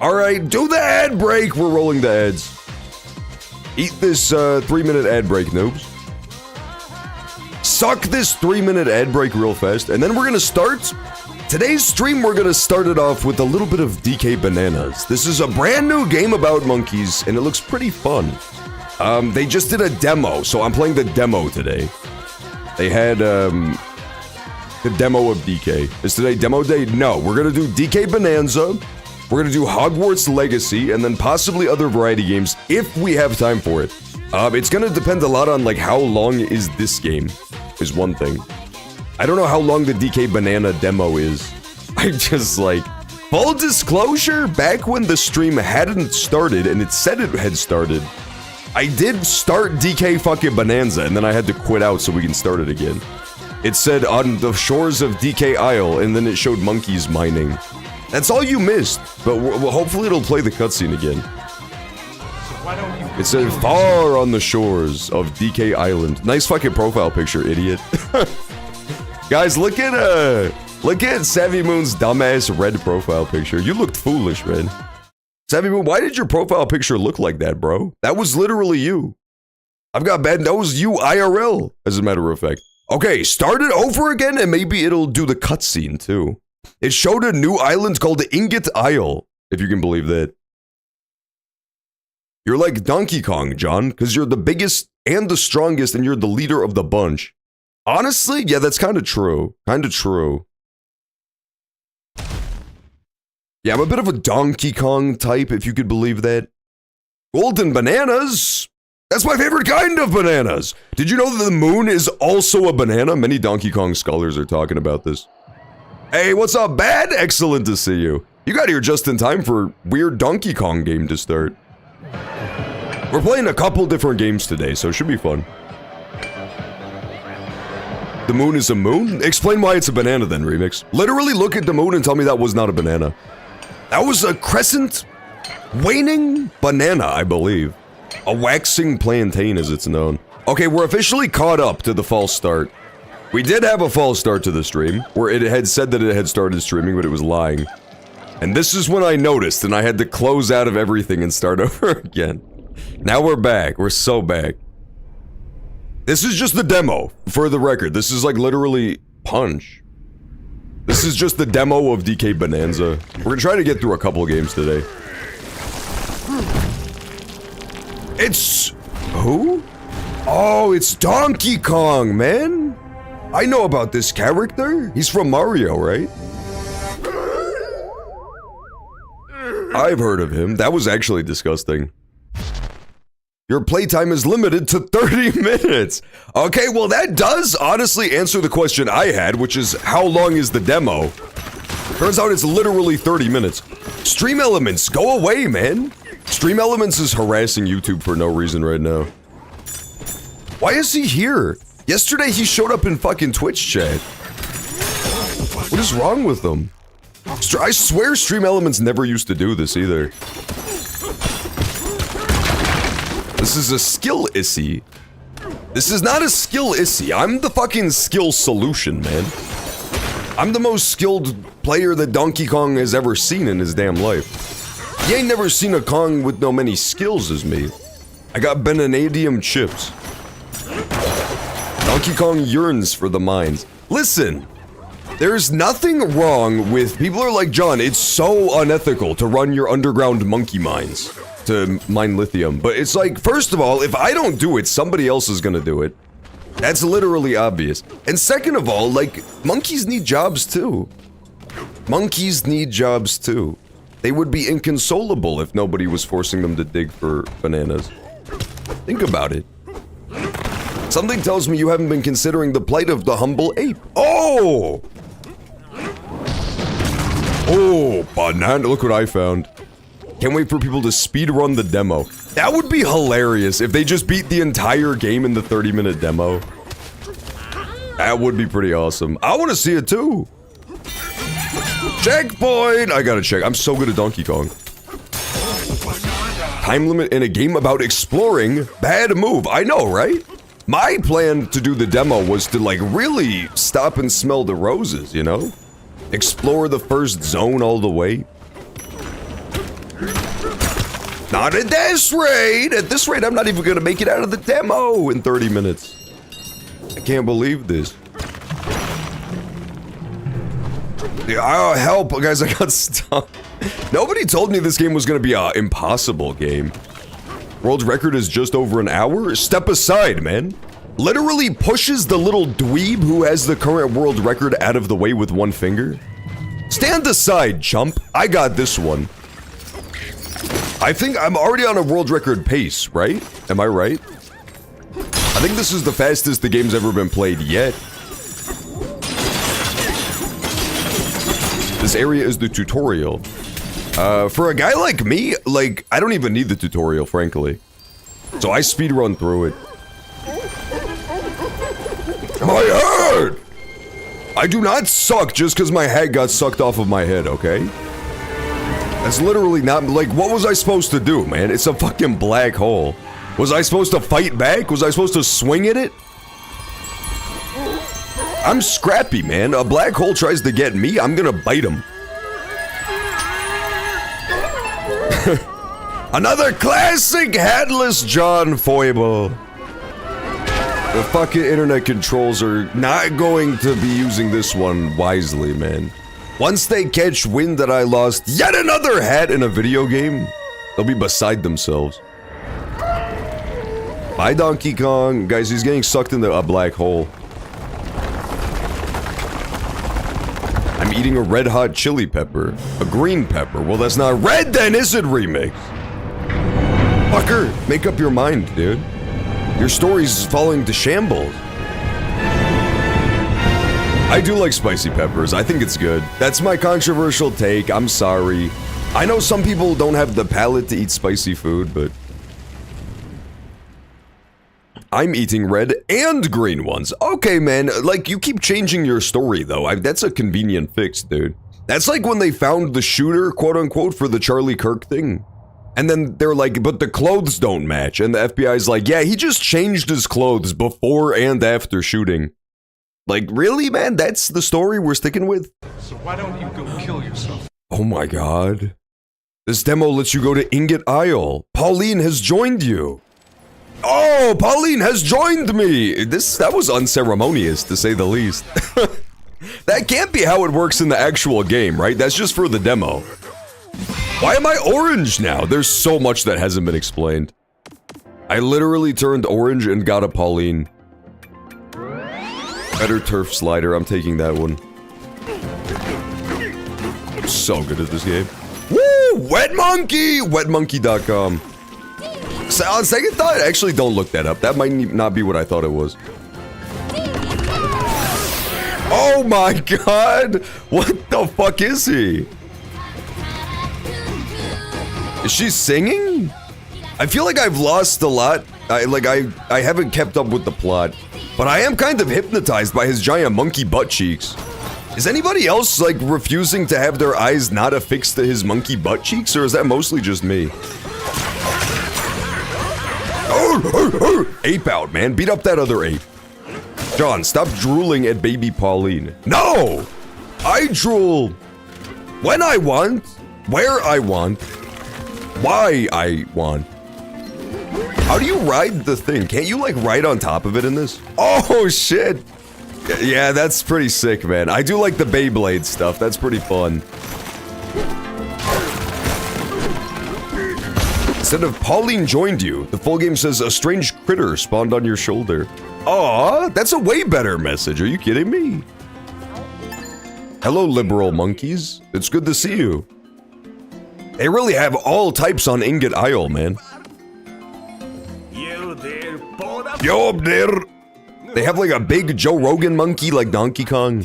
Alright, do the ad break! We're rolling the ads. Eat this 3-minute ad break, noobs. Suck this 3-minute ad break real fast, and then we're gonna start. Today's stream, we're gonna start it off with a little bit of DK Bananas. This is a brand new game about monkeys, and it looks pretty fun. They just did a demo, so I'm playing the demo today. They had, the demo of DK. Is today demo day? No, we're gonna do DK Bonanza. We're gonna do Hogwarts Legacy, and then possibly other variety games, if we have time for it. It's gonna depend a lot on, like, how long is this game, is one thing. I don't know how long the DK Banana demo is. I just, like... Full disclosure, back when the stream hadn't started, and it said it had started, I did start DK fucking Bonanza, and then I had to quit out so we can start it again. It said, on the shores of DK Isle, and then it showed monkeys mining. That's all you missed, but hopefully it'll play the cutscene again. It said, far on the shores of DK Island. Nice fucking profile picture, idiot. Guys, look at Savvy Moon's dumbass red profile picture. You looked foolish, man. Savvy Moon, why did your profile picture look like that, bro? That was literally you. I've got bad, that was you IRL, as a matter of fact. Okay, start it over again, and maybe it'll do the cutscene, too. It showed a new island called the Ingot Isle, if you can believe that. You're like Donkey Kong, John, because you're the biggest and the strongest, and you're the leader of the bunch. Honestly, yeah, that's kind of true. Kind of true. Yeah, I'm a bit of a Donkey Kong type, if you could believe that. Golden bananas? That's my favorite kind of bananas! Did you know that the moon is also a banana? Many Donkey Kong scholars are talking about this. Hey, what's up, Bad? Excellent to see you. You got here just in time for weird Donkey Kong game to start. We're playing a couple different games today, so it should be fun. The moon is a moon? Explain why it's a banana then, Remix. Literally look at the moon and tell me that was not a banana. That was a crescent waning banana, I believe. A waxing plantain, as it's known. Okay, we're officially caught up to the false start. We did have a false start to the stream, where it had said that it had started streaming, but it was lying. And this is when I noticed, and I had to close out of everything and start over again. Now we're back. We're so back. This is just the demo, for the record. This is like literally Punch. This is just the demo of DK Bonanza. We're gonna try to get through a couple of games today. It's... who? Oh, it's Donkey Kong, man! I know about this character. He's from Mario, right? I've heard of him. That was actually disgusting. Your playtime is limited to 30 minutes. Okay, well that does honestly answer the question I had, which is how long is the demo? Turns out it's literally 30 minutes. Stream Elements, go away, man. Stream Elements is harassing YouTube for no reason right now. Why is he here? Yesterday he showed up in fucking Twitch chat. What is wrong with them? I swear Stream Elements never used to do this either. This is a skill issue. This is not a skill issue. I'm the fucking skill solution, man. I'm the most skilled player that Donkey Kong has ever seen in his damn life. He ain't never seen a Kong with no many skills as me. I got Benanadium chips. Donkey Kong yearns for the mines. Listen, there's nothing wrong with people are like, John, it's so unethical to run your underground monkey mines to mine lithium. But it's like, first of all, if I don't do it, somebody else is gonna do it. That's literally obvious. And second of all, like, monkeys need jobs too. Monkeys need jobs too. They would be inconsolable if nobody was forcing them to dig for bananas. Think about it. Something tells me you haven't been considering the plight of the humble ape. Oh! Oh, banana, look what I found. Can't wait for people to speedrun the demo. That would be hilarious if they just beat the entire game in the 30-minute demo. That would be pretty awesome. I want to see it too. Checkpoint! I gotta check. I'm so good at Donkey Kong. Time limit in a game about exploring. Bad move. I know, right? My plan to do the demo was to, like, really stop and smell the roses, you know? Explore the first zone all the way. Not at this rate. At this rate, I'm not even gonna make it out of the demo in 30 minutes. I can't believe this. Oh, help, guys, I got stuck. Nobody told me this game was gonna be an impossible game. World record is just over an hour? Step aside, man. Literally pushes the little dweeb who has the current world record out of the way with one finger. Stand aside, chump. I got this one. I think I'm already on a world record pace, right? Am I right? I think this is the fastest the game's ever been played yet. This area is the tutorial. For a guy like me, like, I don't even need the tutorial, frankly. So I speedrun through it. My head! I do not suck just because my head got sucked off of my head, okay? That's literally not, like, what was I supposed to do, man? It's a fucking black hole. Was I supposed to fight back? Was I supposed to swing at it? I'm scrappy, man. A black hole tries to get me, I'm gonna bite him. Another classic headless John foible. The fucking internet controls are not going to be using this one wisely, man. Once they catch wind that I lost yet another hat in a video game, they'll be beside themselves. Bye, Donkey Kong. Guys, he's getting sucked into a black hole. I'm eating a red hot chili pepper. A green pepper. Well, that's not red then, is it, remix? Fucker, make up your mind, dude. Your story's falling to shambles. I do like spicy peppers. I think it's good. That's my controversial take. I'm sorry. I know some people don't have the palate to eat spicy food, but I'm eating red and green ones. Okay, man. Like, you keep changing your story, though. That's a convenient fix, dude. That's like when they found the shooter, quote-unquote, for the Charlie Kirk thing. And then they're like, but the clothes don't match. And the FBI's like, yeah, he just changed his clothes before and after shooting. Like, really, man? That's the story we're sticking with? So why don't you go kill yourself? Oh my god. This demo lets you go to Ingot Isle. Pauline has joined you. Oh, Pauline has joined me! That was unceremonious, to say the least. That can't be how it works in the actual game, right? That's just for the demo. Why am I orange now? There's so much that hasn't been explained. I literally turned orange and got a Pauline. Better turf slider, I'm taking that one. I'm so good at this game. Woo! Wet Monkey! Wetmonkey.com. So on second thought, actually don't look that up. That might not be what I thought it was. Oh my god! What the fuck is he? Is she singing? I feel like I've lost a lot. I haven't kept up with the plot. But I am kind of hypnotized by his giant monkey butt cheeks. Is anybody else, like, refusing to have their eyes not affixed to his monkey butt cheeks? Or is that mostly just me? Ape out, man. Beat up that other ape. John, stop drooling at baby Pauline. No! I drool when I want, where I want, why I want. How do you ride the thing? Can't you, like, ride on top of it in this? Oh, shit. Yeah, that's pretty sick, man. I do like the Beyblade stuff. That's pretty fun. Instead of Pauline joined you, the full game says a strange critter spawned on your shoulder. Aw, that's a way better message. Are you kidding me? Hello, liberal monkeys. It's good to see you. They really have all types on Ingot Isle, man. Yo up there. They have like a big Joe Rogan monkey like Donkey Kong.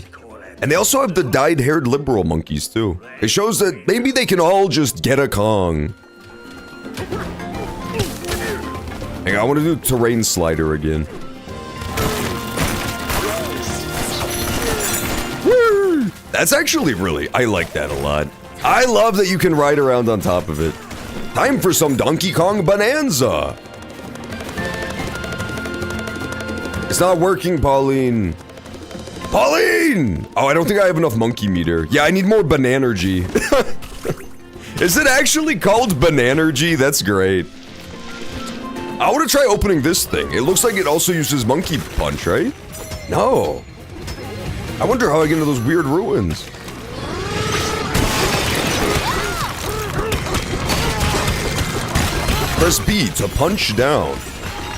And they also have the dyed-haired liberal monkeys too. It shows that maybe they can all just get a Kong. Hang on, I want to do terrain slider again. Woo! That's actually really, I like that a lot. I love that you can ride around on top of it. Time for some Donkey Kong bonanza. It's not working, Pauline. Pauline! Oh, I don't think I have enough monkey meter. Yeah, I need more bananergy. Is it actually called Bananergy? That's great. I want to try opening this thing. It looks like it also uses Monkey Punch, right? No. I wonder how I get into those weird ruins. Press B to punch down.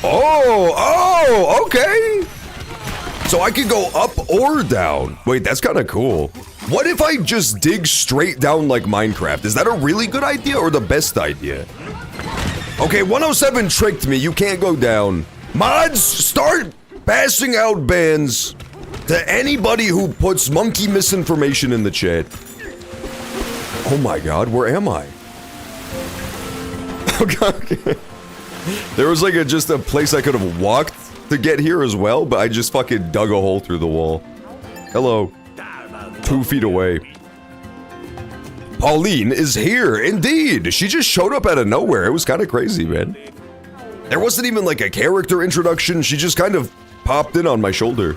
Oh, okay. So I can go up or down. Wait, that's kind of cool. What if I just dig straight down like Minecraft? Is that a really good idea or the best idea? Okay, 107 tricked me. You can't go down. Mods, start passing out bans to anybody who puts monkey misinformation in the chat. Oh my god, where am I? Okay. There was like just a place I could have walked to get here as well, but I just fucking dug a hole through the wall. Hello. 2 feet away. Pauline is here, indeed. She just showed up out of nowhere. It was kind of crazy, man. There wasn't even like a character introduction. She just kind of popped in on my shoulder.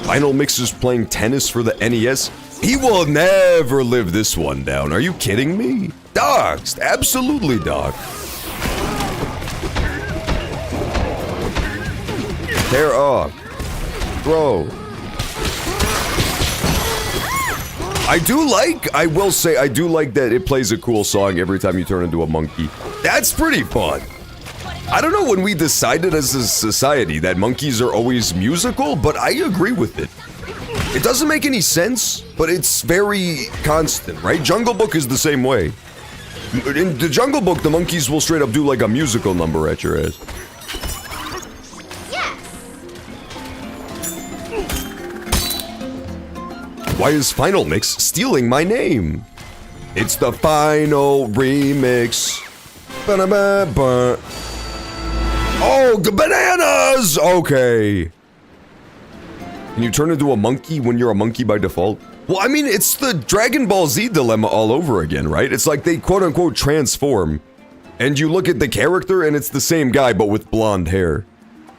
Final Mix is playing tennis for the NES. He will never live this one down. Are you kidding me? Doxed. Absolutely doxed. Tear off. Throw. I will say, I do like that it plays a cool song every time you turn into a monkey. That's pretty fun. I don't know when we decided as a society that monkeys are always musical, but I agree with it. It doesn't make any sense, but it's very constant, right? Jungle Book is the same way. In the Jungle Book, the monkeys will straight up do like a musical number at your ass. Why is Final Mix stealing my name? It's the final remix. Ba-da-ba-ba. Oh, the bananas! Okay. Can you turn into a monkey when you're a monkey by default? Well, I mean, it's the Dragon Ball Z dilemma all over again, right? It's like they quote-unquote transform, and you look at the character and it's the same guy but with blonde hair.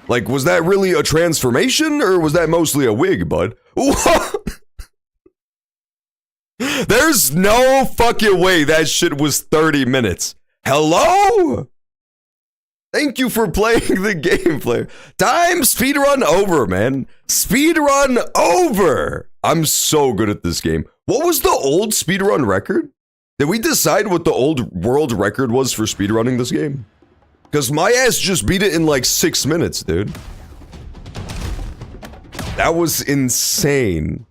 Like, was that really a transformation, or was that mostly a wig, bud? There's no fucking way that shit was 30 minutes. Hello? Thank you for playing the game, player. Time speedrun over, man. Speedrun over. I'm so good at this game. What was the old speedrun record? Did we decide what the old world record was for speedrunning this game? Because my ass just beat it in like 6 minutes, dude. That was insane.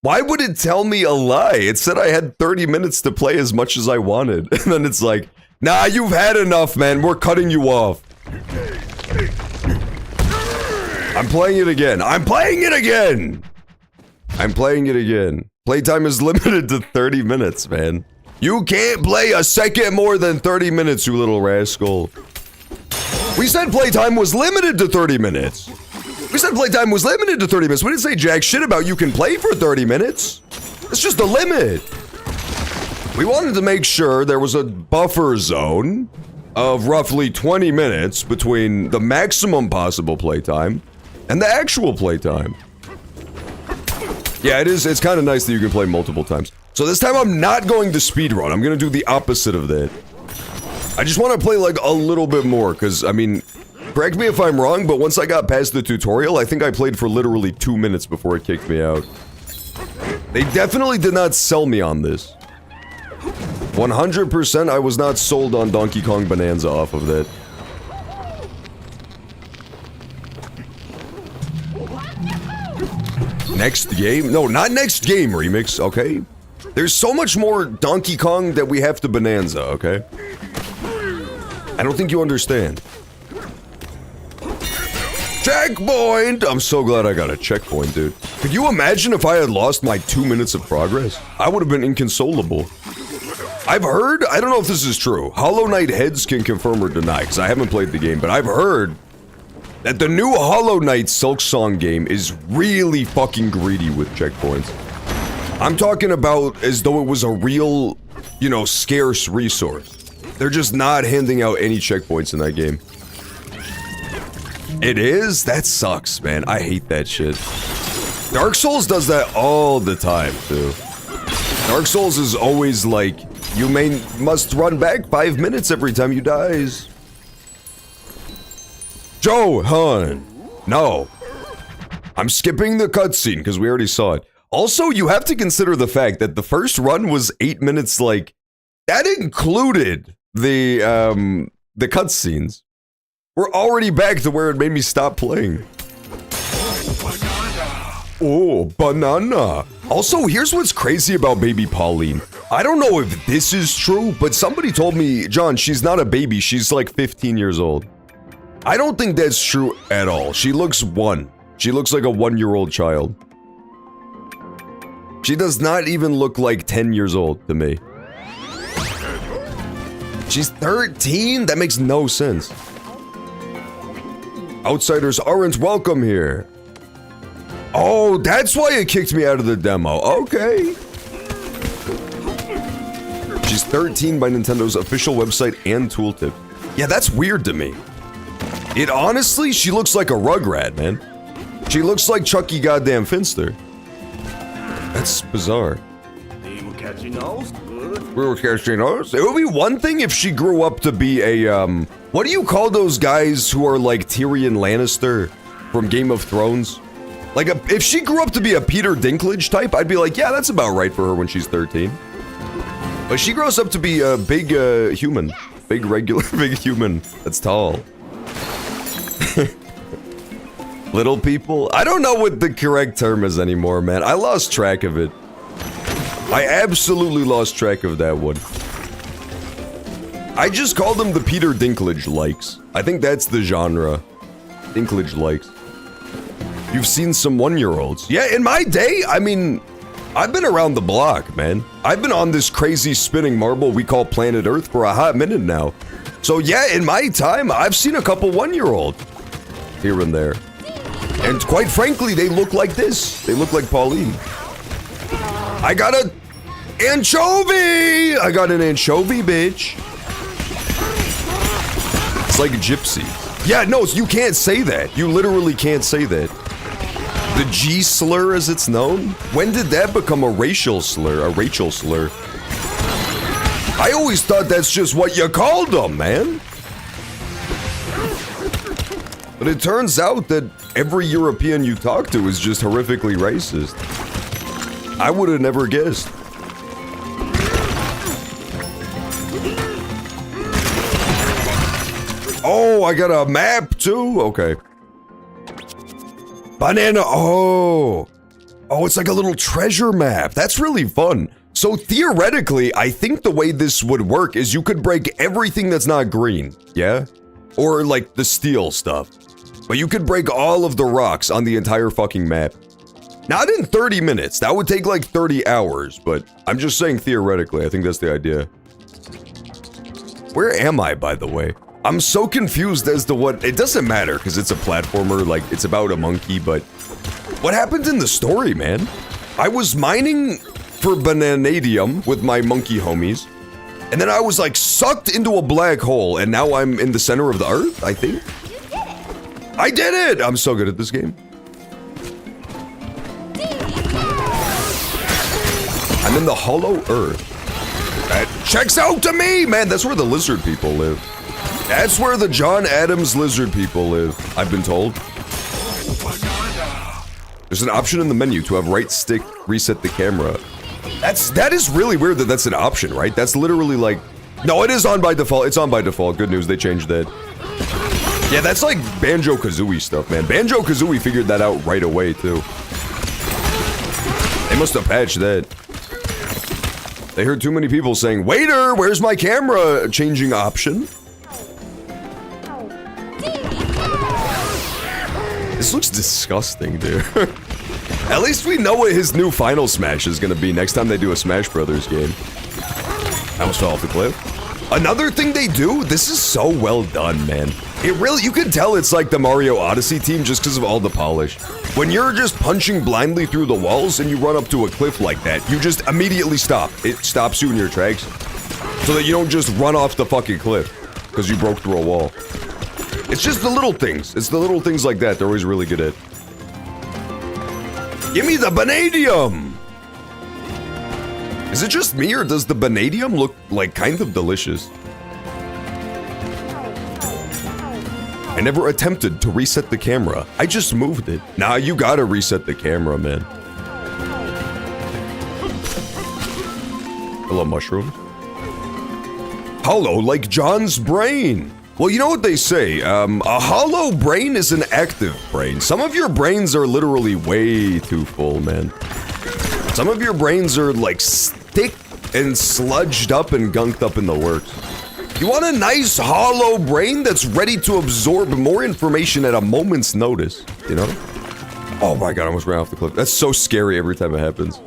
Why would it tell me a lie? It said I had 30 minutes to play as much as I wanted. And then it's like, nah, you've had enough, man. We're cutting you off. I'm playing it again. I'm playing it again. I'm playing it again. Playtime is limited to 30 minutes, man. You can't play a second more than 30 minutes, you little rascal. We said playtime was limited to 30 minutes. We said playtime was limited to 30 minutes. We didn't say jack shit about you can play for 30 minutes. It's just a limit. We wanted to make sure there was a buffer zone of roughly 20 minutes between the maximum possible playtime and the actual playtime. Yeah, it is. It's kind of nice that you can play multiple times. So this time I'm not going to speedrun. I'm going to do the opposite of that. I just want to play like a little bit more because, I mean, correct me if I'm wrong, but once I got past the tutorial, I think I played for literally 2 minutes before it kicked me out. They definitely did not sell me on this. 100% I was not sold on Donkey Kong Bonanza off of that. Next game? No, not next game, Remix, okay? There's so much more Donkey Kong that we have to Bonanza, okay? I don't think you understand. Checkpoint! I'm so glad I got a checkpoint, dude. Could you imagine if I had lost my 2 minutes of progress? I would have been inconsolable. I've heard, I don't know if this is true, Hollow Knight heads can confirm or deny, because I haven't played the game, but I've heard that the new Hollow Knight Silk Song game is really fucking greedy with checkpoints. I'm talking about as though it was a real, you know, scarce resource. They're just not handing out any checkpoints in that game. It is? That sucks, man. I hate that shit. Dark Souls does that all the time, too. Dark Souls is always like, you must run back 5 minutes every time you dies. Johan! No. I'm skipping the cutscene because we already saw it. Also, you have to consider the fact that the first run was 8 minutes, like, that included the cutscenes. We're already back to where it made me stop playing. Oh, banana. Also, here's what's crazy about baby Pauline. I don't know if this is true, but somebody told me, John, she's not a baby, she's like 15 years old. I don't think that's true at all. She looks 1. She looks like a 1-year-old child. She does not even look like 10 years old to me. She's 13? That makes no sense. Outsiders aren't welcome here. Oh, that's why it kicked me out of the demo. Okay. She's 13 by Nintendo's official website and tooltip. Yeah, that's weird to me. It honestly, she looks like a Rugrat, man. She looks like Chucky goddamn Finster. That's bizarre. We were catching those. It would be one thing if she grew up to be a, what do you call those guys who are like Tyrion Lannister from Game of Thrones? Like, if she grew up to be a Peter Dinklage type, I'd be like, yeah, that's about right for her when she's 13. But she grows up to be a big human. Big regular, big human that's tall. Little people? I don't know what the correct term is anymore, man. I lost track of it. I absolutely lost track of that one. I just called them the Peter Dinklage likes. I think that's the genre. Dinklage likes. You've seen some 1-year-olds. Yeah, in my day, I mean, I've been around the block, man. I've been on this crazy spinning marble we call planet Earth for a hot minute now. So yeah, in my time, I've seen a couple 1-year-olds here and there. And quite frankly, they look like this. They look like Pauline. I got an anchovy! I got an anchovy, bitch. It's like a gypsy. Yeah, no, you can't say that. You literally can't say that. The G slur as it's known? When did that become a racial slur? A Rachel slur? I always thought that's just what you called them, man. But it turns out that every European you talk to is just horrifically racist. I would have never guessed. Oh, I got a map too? Okay. Banana, oh. Oh, it's like a little treasure map. That's really fun. So theoretically, I think the way this would work is you could break everything that's not green, yeah? Or like the steel stuff. But you could break all of the rocks on the entire fucking map. Not in 30 minutes, that would take like 30 hours, but I'm just saying theoretically, I think that's the idea. Where am I, by the way? I'm so confused as to what, it doesn't matter because it's a platformer, like it's about a monkey, but what happened in the story, man? I was mining for Bananadium with my monkey homies, and then I was like sucked into a black hole, and now I'm in the center of the earth, I think? I did it! I'm so good at this game. I'm in the hollow earth. That checks out to me, man. That's where the lizard people live. That's where the John Adams lizard people live, I've been told. There's an option in the menu to have right stick reset the camera. That is really weird that that's an option, right? That's literally like, no, it is on by default. It's on by default. Good news, they changed that. Yeah, that's like Banjo-Kazooie stuff, man. Banjo-Kazooie figured that out right away, too. They must have patched that. They heard too many people saying, "Waiter, where's my camera changing option?" This looks disgusting, dude. At least we know what his new Final Smash is gonna be next time they do a Smash Brothers game. I almost fell off the cliff. Another thing they do, this is so well done, man. It really, you can tell it's like the Mario Odyssey team just because of all the polish. When you're just punching blindly through the walls and you run up to a cliff like that, you just immediately stop. It stops you in your tracks so that you don't just run off the fucking cliff because you broke through a wall. It's just the little things. It's the little things like that they're always really good at. Give me the vanadium! Is it just me, or does the vanadium look like kind of delicious? I never attempted to reset the camera. I just moved it. Nah, you gotta reset the camera, man. Hello, mushroom. Hollow like John's brain. Well, you know what they say, a hollow brain is an active brain. Some of your brains are literally way too full, man. Some of your brains are like thick and sludged up and gunked up in the works. You want a nice hollow brain that's ready to absorb more information at a moment's notice, you know? Oh my god, I almost ran off the cliff. That's so scary every time it happens.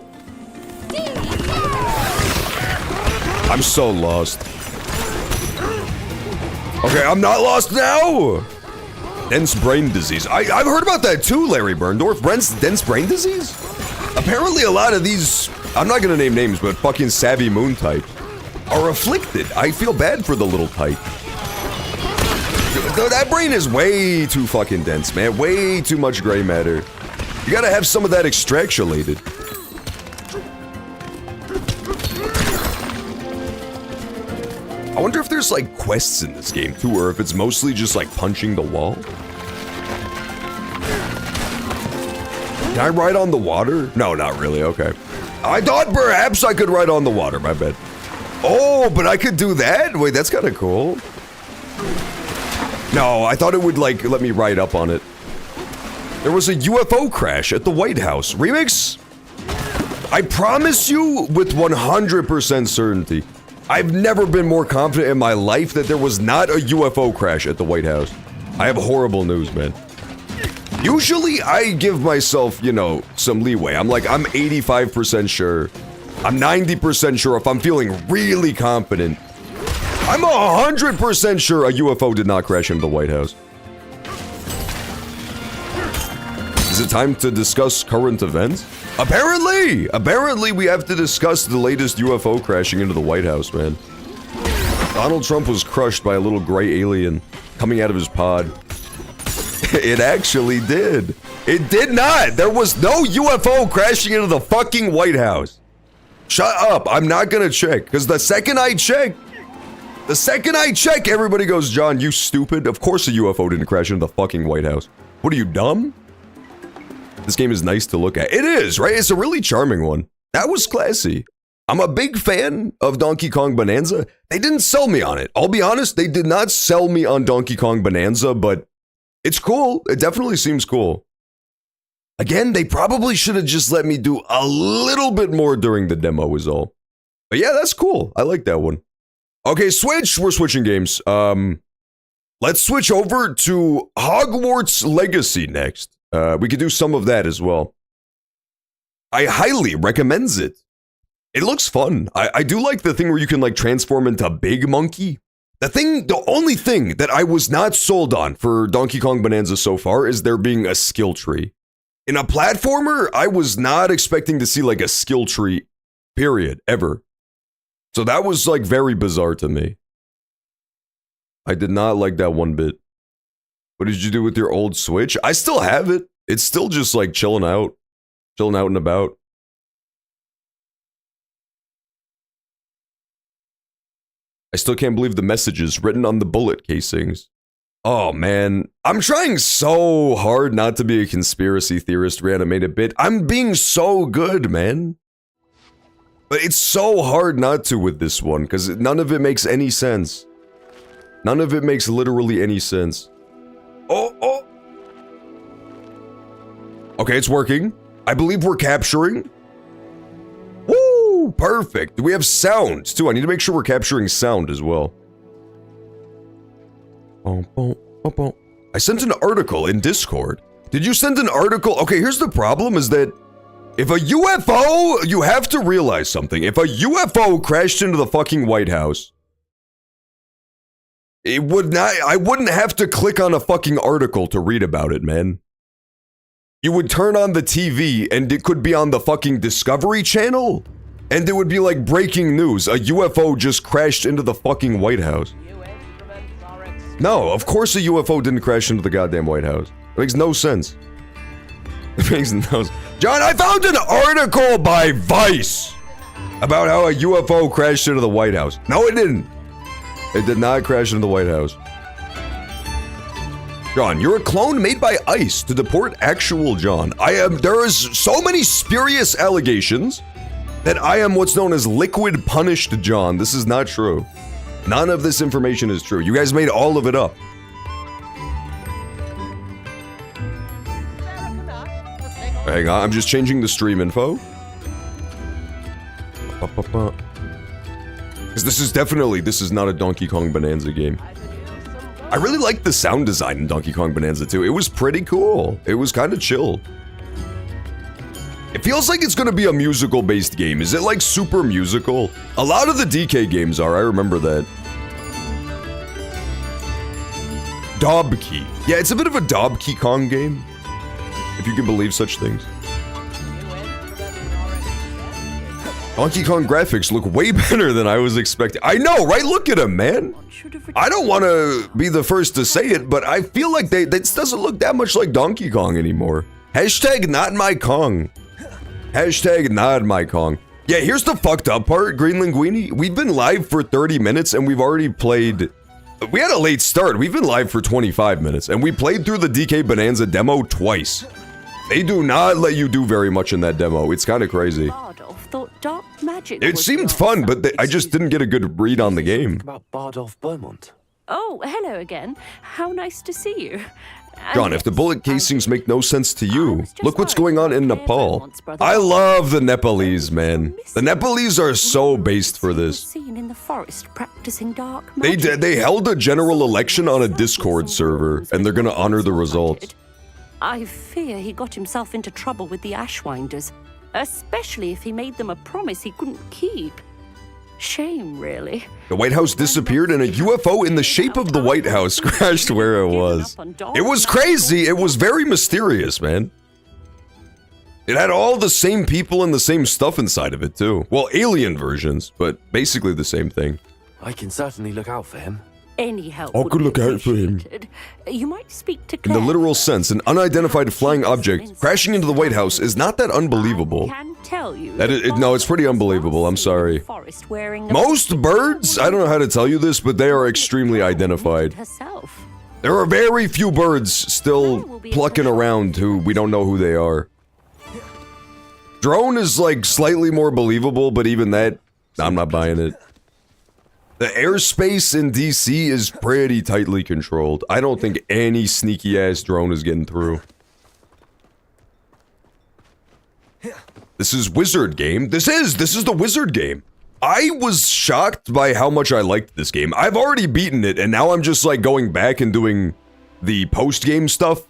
I'm so lost. Okay, I'm not lost now! Dense brain disease. I've heard about that too, Larry Berndorf. Dense brain disease? Apparently a lot of these, I'm not gonna name names, but fucking savvy moon types are afflicted. I feel bad for the little type. That brain is way too fucking dense, man. Way too much gray matter. You gotta have some of that extractulated. I wonder if there's like quests in this game too, or if it's mostly just like punching the wall. Can I ride on the water? No, not really, okay. I thought perhaps I could ride on the water, my bad. Oh, but I could do that? Wait, that's kind of cool. No, I thought it would like let me ride up on it. There was a UFO crash at the White House. Remix? I promise you with 100% certainty, I've never been more confident in my life that there was not a UFO crash at the White House. I have horrible news, man. Usually, I give myself, you know, some leeway. I'm 85% sure. I'm 90% sure if I'm feeling really confident. I'm 100% sure a UFO did not crash into the White House. Is it time to discuss current events? Apparently we have to discuss the latest UFO crashing into the White House, man. Donald Trump was crushed by a little gray alien coming out of his pod. It actually did. It did not. There was no UFO crashing into the fucking White House. Shut up. I'm not gonna check, because the second I check, everybody goes, John, you stupid. Of course a UFO didn't crash into the fucking White House. What are you, dumb? This game is nice to look at. It is, right? It's a really charming one. That was classy. I'm a big fan of Donkey Kong Bonanza. They didn't sell me on it. I'll be honest, they did not sell me on Donkey Kong Bonanza, but it's cool. It definitely seems cool. Again, they probably should have just let me do a little bit more during the demo is all. But yeah, that's cool. I like that one. Okay, switch. We're switching games. Let's switch over to Hogwarts Legacy next. We could do some of that as well. I highly recommend it. It looks fun. I do like the thing where you can like transform into Big Monkey. The only thing that I was not sold on for Donkey Kong Bonanza so far is there being a skill tree. In a platformer, I was not expecting to see like a skill tree, period, ever. So that was like very bizarre to me. I did not like that one bit. What did you do with your old Switch? I still have it. It's still just like chilling out and about. I still can't believe the messages written on the bullet casings. Oh man, I'm trying so hard not to be a conspiracy theorist reanimated bit. I'm being so good, man. But it's so hard not to with this one, because none of it makes any sense. None of it makes literally any sense. Oh. Okay, it's working. I believe we're capturing. Woo, perfect. Do we have sound too? I need to make sure we're capturing sound as well. I sent an article in Discord. Did you send an article? Okay, here's the problem is that if a UFO, you have to realize something. If a UFO crashed into the fucking White House, I wouldn't have to click on a fucking article to read about it, man. You would turn on the TV and it could be on the fucking Discovery Channel. And it would be like breaking news. A UFO just crashed into the fucking White House. No, of course a UFO didn't crash into the goddamn White House. It makes no sense. It makes no sense. John, I found an article by Vice. About how a UFO crashed into the White House. No, it didn't. It did not crash into the White House. John, you're a clone made by ICE to deport actual John. There is so many spurious allegations that I am what's known as liquid punished John. This is not true. None of this information is true. You guys made all of it up. Hang on, I'm just changing the stream info. Because this is not a Donkey Kong Bonanza game. I really liked the sound design in Donkey Kong Bonanza too. It was pretty cool. It was kind of chill. It feels like it's gonna be a musical-based game. Is it like super musical? A lot of the DK games are, I remember that. Dobkey. Yeah, it's a bit of a Dobkey Kong game. If you can believe such things. Donkey Kong graphics look way better than I was expecting. I know, right? Look at him, man. I don't want to be the first to say it, but I feel like this doesn't look that much like Donkey Kong anymore. Hashtag not my Kong. Hashtag not my Kong. Yeah, here's the fucked up part, Green Linguini. We've been live for 30 minutes and we've already played... We had a late start. We've been live for 25 minutes and we played through the DK Bonanza demo twice. They do not let you do very much in that demo. It's kind of crazy. Thought dark magic. It seemed fun, but I just didn't get a good read on the game. About Bardolph Beaumont. Oh, hello again. How nice to see you. John, if the bullet casings make no sense to you, look what's going on in Nepal. I love the Nepalese, man. The Nepalese are so based for this. Seen in the forest practicing dark magic. They held a general election on a Discord server, and they're gonna honor the results. I fear he got himself into trouble with the Ashwinders, especially if he made them a promise he couldn't keep. Shame, really. The White House disappeared and a UFO in the shape of the White House crashed where it was. It was crazy. It was very mysterious, man. It had all the same people and the same stuff inside of it, too. Well, alien versions, but basically the same thing. I can certainly look out for him. Any help I would could be look out for him. appreciated. You might speak to In Claire. the literal sense, an unidentified flying object crashing into the White House is not that unbelievable. I can tell you No, it's pretty unbelievable. I'm sorry. Forest wearing the Most birds, I don't know how to tell you this, but they are extremely identified. herself. There are very few birds still plucking around who we don't know who they are. Drone is like slightly more believable, but even that, I'm not buying it. The airspace in DC is pretty tightly controlled. I don't think any sneaky ass drone is getting through. This is Wizard game. This is the Wizard game. I was shocked by how much I liked this game. I've already beaten it, and now I'm just like going back and doing the post-game stuff.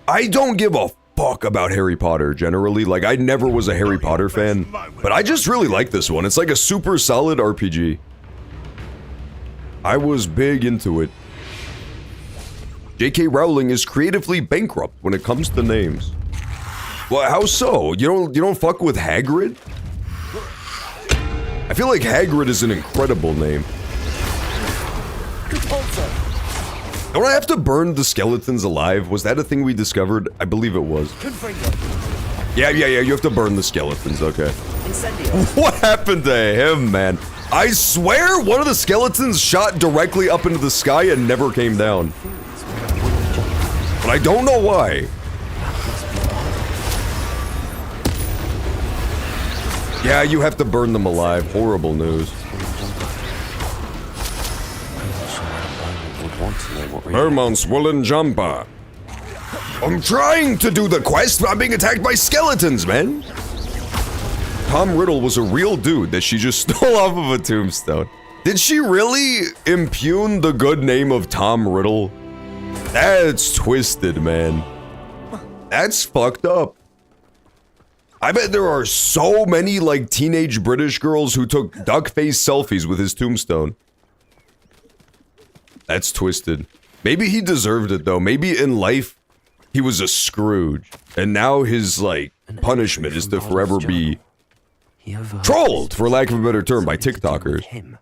I don't give a fuck about Harry Potter generally. Like, I never was a Harry Potter fan, but I just really like this one. It's like a super solid RPG. I was big into it. J.K. Rowling is creatively bankrupt when it comes to names. Well, how so? You don't fuck with Hagrid? I feel like Hagrid is an incredible name. Don't I have to burn the skeletons alive? Was that a thing we discovered? I believe it was. Yeah, you have to burn the skeletons, okay. What happened to him, man? I swear one of the skeletons shot directly up into the sky and never came down. But I don't know why. Yeah, you have to burn them alive. Horrible news. Herman's woolen jumper. I'm trying to do the quest, but I'm being attacked by skeletons, man. Tom Riddle was a real dude that she just stole off of a tombstone. Did she really impugn the good name of Tom Riddle? That's twisted, man. That's fucked up. I bet there are so many, like, teenage British girls who took duck-face selfies with his tombstone. That's twisted. Maybe he deserved it, though. Maybe in life, he was a Scrooge. And now his, like, punishment is to forever be trolled, for lack of a better term, by TikTokers.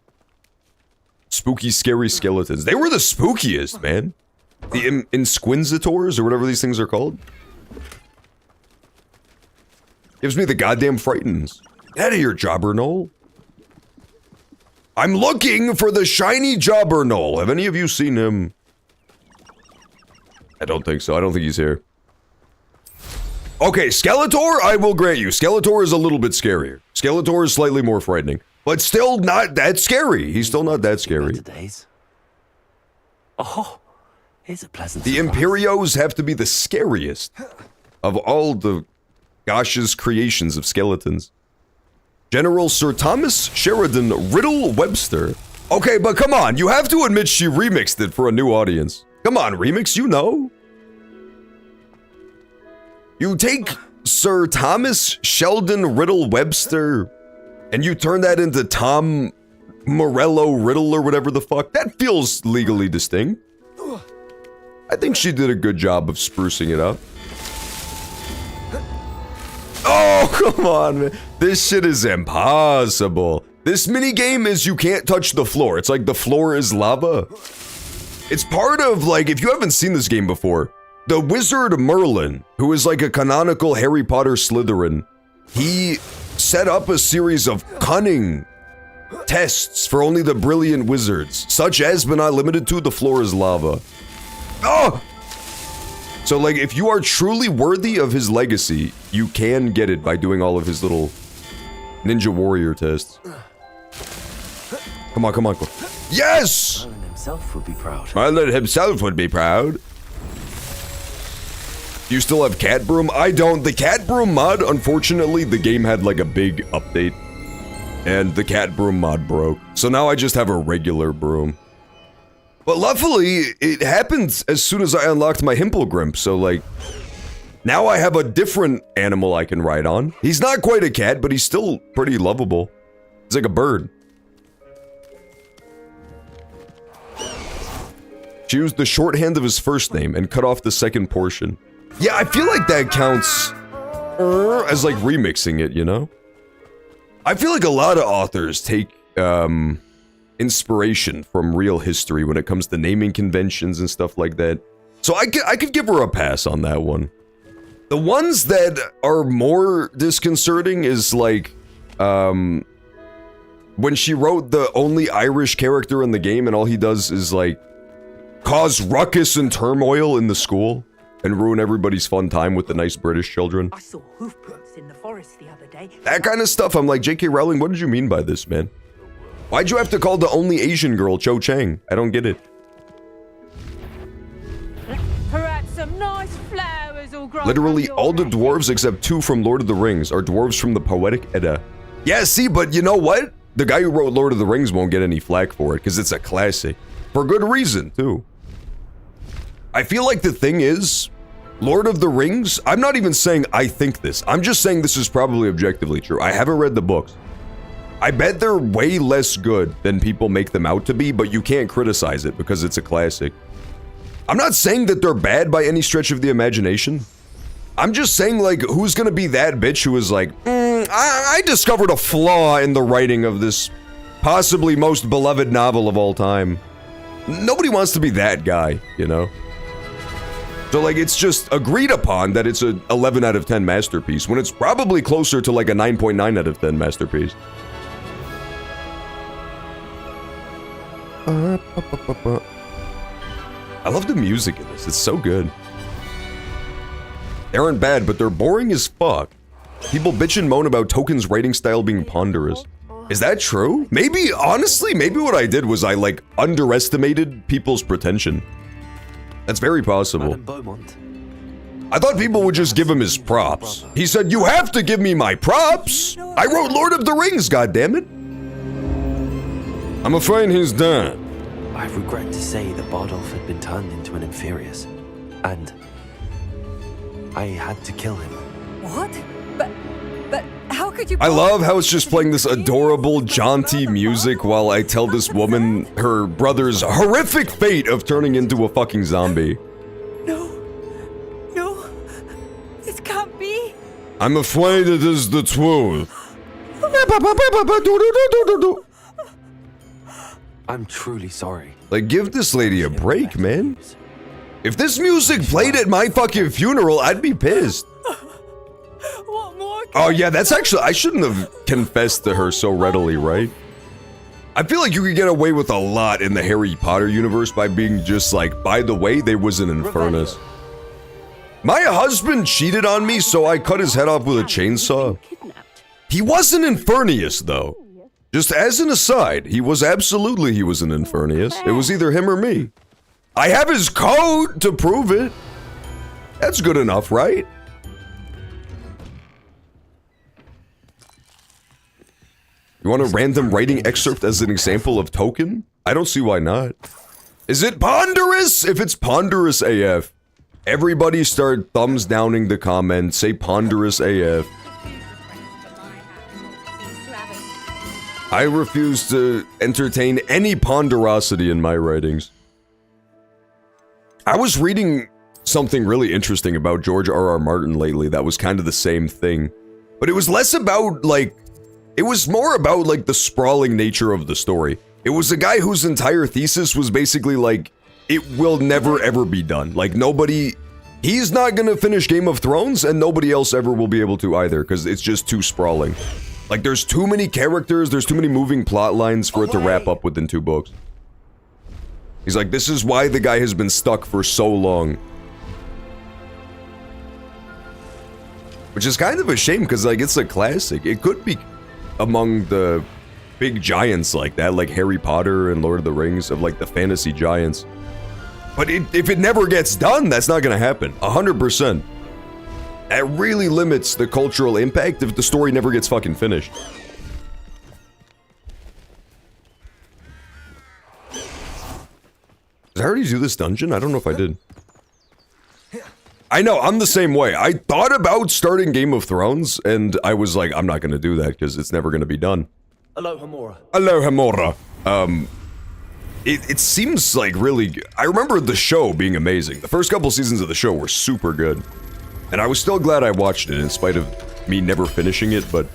Spooky, scary skeletons. They were the spookiest, man. The Insquinzitors, or whatever these things are called. Gives me the goddamn frightens. Get out of here, Jobber Knoll. I'm looking for the shiny Jobberknoll. Have any of you seen him? I don't think so. I don't think he's here. Okay, Skeletor, I will grant you. Skeletor is a little bit scarier. Skeletor is slightly more frightening, but still not that scary. He's still not that scary. Days. Oh, here's a pleasant The surprise. Imperios have to be the scariest of all the gosh's creations of skeletons. General Sir Thomas Sheridan Riddle Webster. Okay, but come on, you have to admit she remixed it for a new audience. Come on, remix, you know. You take Sir Thomas Sheldon Riddle Webster and you turn that into Tom Morello Riddle or whatever the fuck. That feels legally distinct. I think she did a good job of sprucing it up. Oh, come on, man. This shit is impossible. This minigame is you can't touch the floor. It's like the floor is lava. It's part of, like, if you haven't seen this game before, the wizard Merlin, who is like a canonical Harry Potter Slytherin, he set up a series of cunning tests for only the brilliant wizards, such as but not limited to the floor is lava. Oh! So, like, if you are truly worthy of his legacy, you can get it by doing all of his little Ninja Warrior tests. Come on, come on, come on. Yes! Merlin himself would be proud. Merlin himself would be proud. You still have Cat Broom? I don't. The Cat Broom mod, unfortunately, the game had like a big update. And the Cat Broom mod broke. So now I just have a regular broom. But luckily, it happened as soon as I unlocked my Himplegrimp, so like... Now I have a different animal I can ride on. He's not quite a cat, but he's still pretty lovable. He's like a bird. Choose the shorthand of his first name and cut off the second portion. Yeah, I feel like that counts as like remixing it, you know? I feel like a lot of authors take inspiration from real history when it comes to naming conventions and stuff like that. So I could give her a pass on that one. The ones that are more disconcerting is like, when she wrote the only Irish character in the game and all he does is like, cause ruckus and turmoil in the school and ruin everybody's fun time with the nice British children. I saw hoof prints in the forest the other day. That kind of stuff, I'm like, J.K. Rowling, what did you mean by this, man? Why'd you have to call the only Asian girl Cho Chang? I don't get it. Perhaps some nice flowers will grow. Literally all the dwarves except 2 from Lord of the Rings are dwarves from the Poetic Edda. Yeah, see, but you know what? The guy who wrote Lord of the Rings won't get any flack for it, because it's a classic. For good reason, too. I feel like the thing is, Lord of the Rings, I'm not even saying I think this. I'm just saying this is probably objectively true. I haven't read the books. I bet they're way less good than people make them out to be, but you can't criticize it because it's a classic. I'm not saying that they're bad by any stretch of the imagination. I'm just saying, like, who's gonna be that bitch who is like, I discovered a flaw in the writing of this possibly most beloved novel of all time. Nobody wants to be that guy, you know? So, like, it's just agreed upon that it's a 11 out of 10 masterpiece, when it's probably closer to, like, a 9.9 out of 10 masterpiece. I love the music in this, it's so good. They aren't bad, but they're boring as fuck. People bitch and moan about Token's writing style being ponderous. Is that true? Maybe, honestly, maybe what I did was I, like, underestimated people's pretension. That's very possible. Madame Beaumont. I thought people would just give him his props. He said, you have to give me my props! I wrote Lord of the Rings, goddammit! I'm afraid he's dead. I regret to say that Bardolph had been turned into an Inferius, and I had to kill him. What? But how could you? I love how it's just playing this adorable, jaunty music while I tell this woman her brother's horrific fate of turning into a fucking zombie. No, this can't be. I'm afraid it is the truth. I'm truly sorry. Like, give this lady a break, man. If this music played at my fucking funeral, I'd be pissed. What more? Oh yeah, that's actually, I shouldn't have confessed to her so readily, right? I feel like you could get away with a lot in the Harry Potter universe by being just like, by the way, there was an Infernus. My husband cheated on me, so I cut his head off with a chainsaw. He was an Infernius, though. Just as an aside, he was an Infernius. It was either him or me. I have his code to prove it. That's good enough, right? You want a random writing excerpt as an example of token? I don't see why not. Is it ponderous? If it's ponderous AF, everybody start thumbs downing the comment, say ponderous AF. I refuse to entertain any ponderosity in my writings. I was reading something really interesting about George R.R. Martin lately that was kind of the same thing. But it was less about, like, it was more about, like, the sprawling nature of the story. It was a guy whose entire thesis was basically, like, it will never ever be done. Like, he's not gonna finish Game of Thrones, and nobody else ever will be able to either, because it's just too sprawling. Like, there's too many characters, there's too many moving plot lines for it to wrap up within 2 books. He's like, this is why the guy has been stuck for so long. Which is kind of a shame, because, like, it's a classic. It could be among the big giants like that, like Harry Potter and Lord of the Rings, of, like, the fantasy giants. But if it never gets done, that's not gonna happen. 100%. That really limits the cultural impact if the story never gets fucking finished. Did I already do this dungeon? I don't know if I did. I know, I'm the same way. I thought about starting Game of Thrones, and I was like, I'm not gonna do that, because it's never gonna be done. Hello, Hamura. Hello, Hamura. It seems like really good. I remember the show being amazing. The first couple seasons of the show were super good. And I was still glad I watched it, in spite of me never finishing it, but...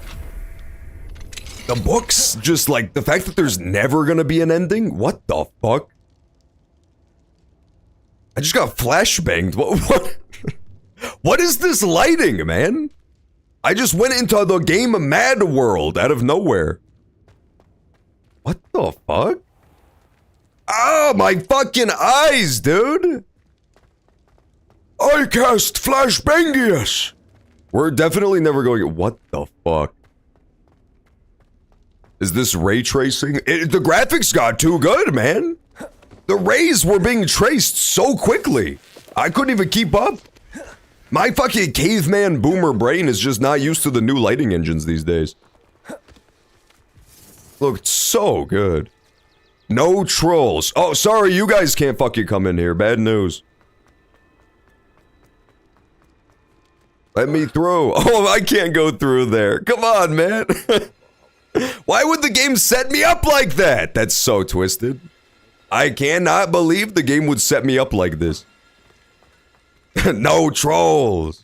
The books, just like, the fact that there's never gonna be an ending? What the fuck? I just got flashbanged. What? What is this lighting, man? I just went into the game Mad World out of nowhere. What the fuck? Oh, my fucking eyes, dude! I cast Flashbangius! We're definitely never going... What the fuck? Is this ray tracing? The graphics got too good, man! The rays were being traced so quickly! I couldn't even keep up! My fucking caveman boomer brain is just not used to the new lighting engines these days. Looked so good. No trolls. Oh, sorry, you guys can't fucking come in here. Bad news. Let me through. Oh, I can't go through there. Come on, man. Why would the game set me up like that? That's so twisted. I cannot believe the game would set me up like this. No trolls.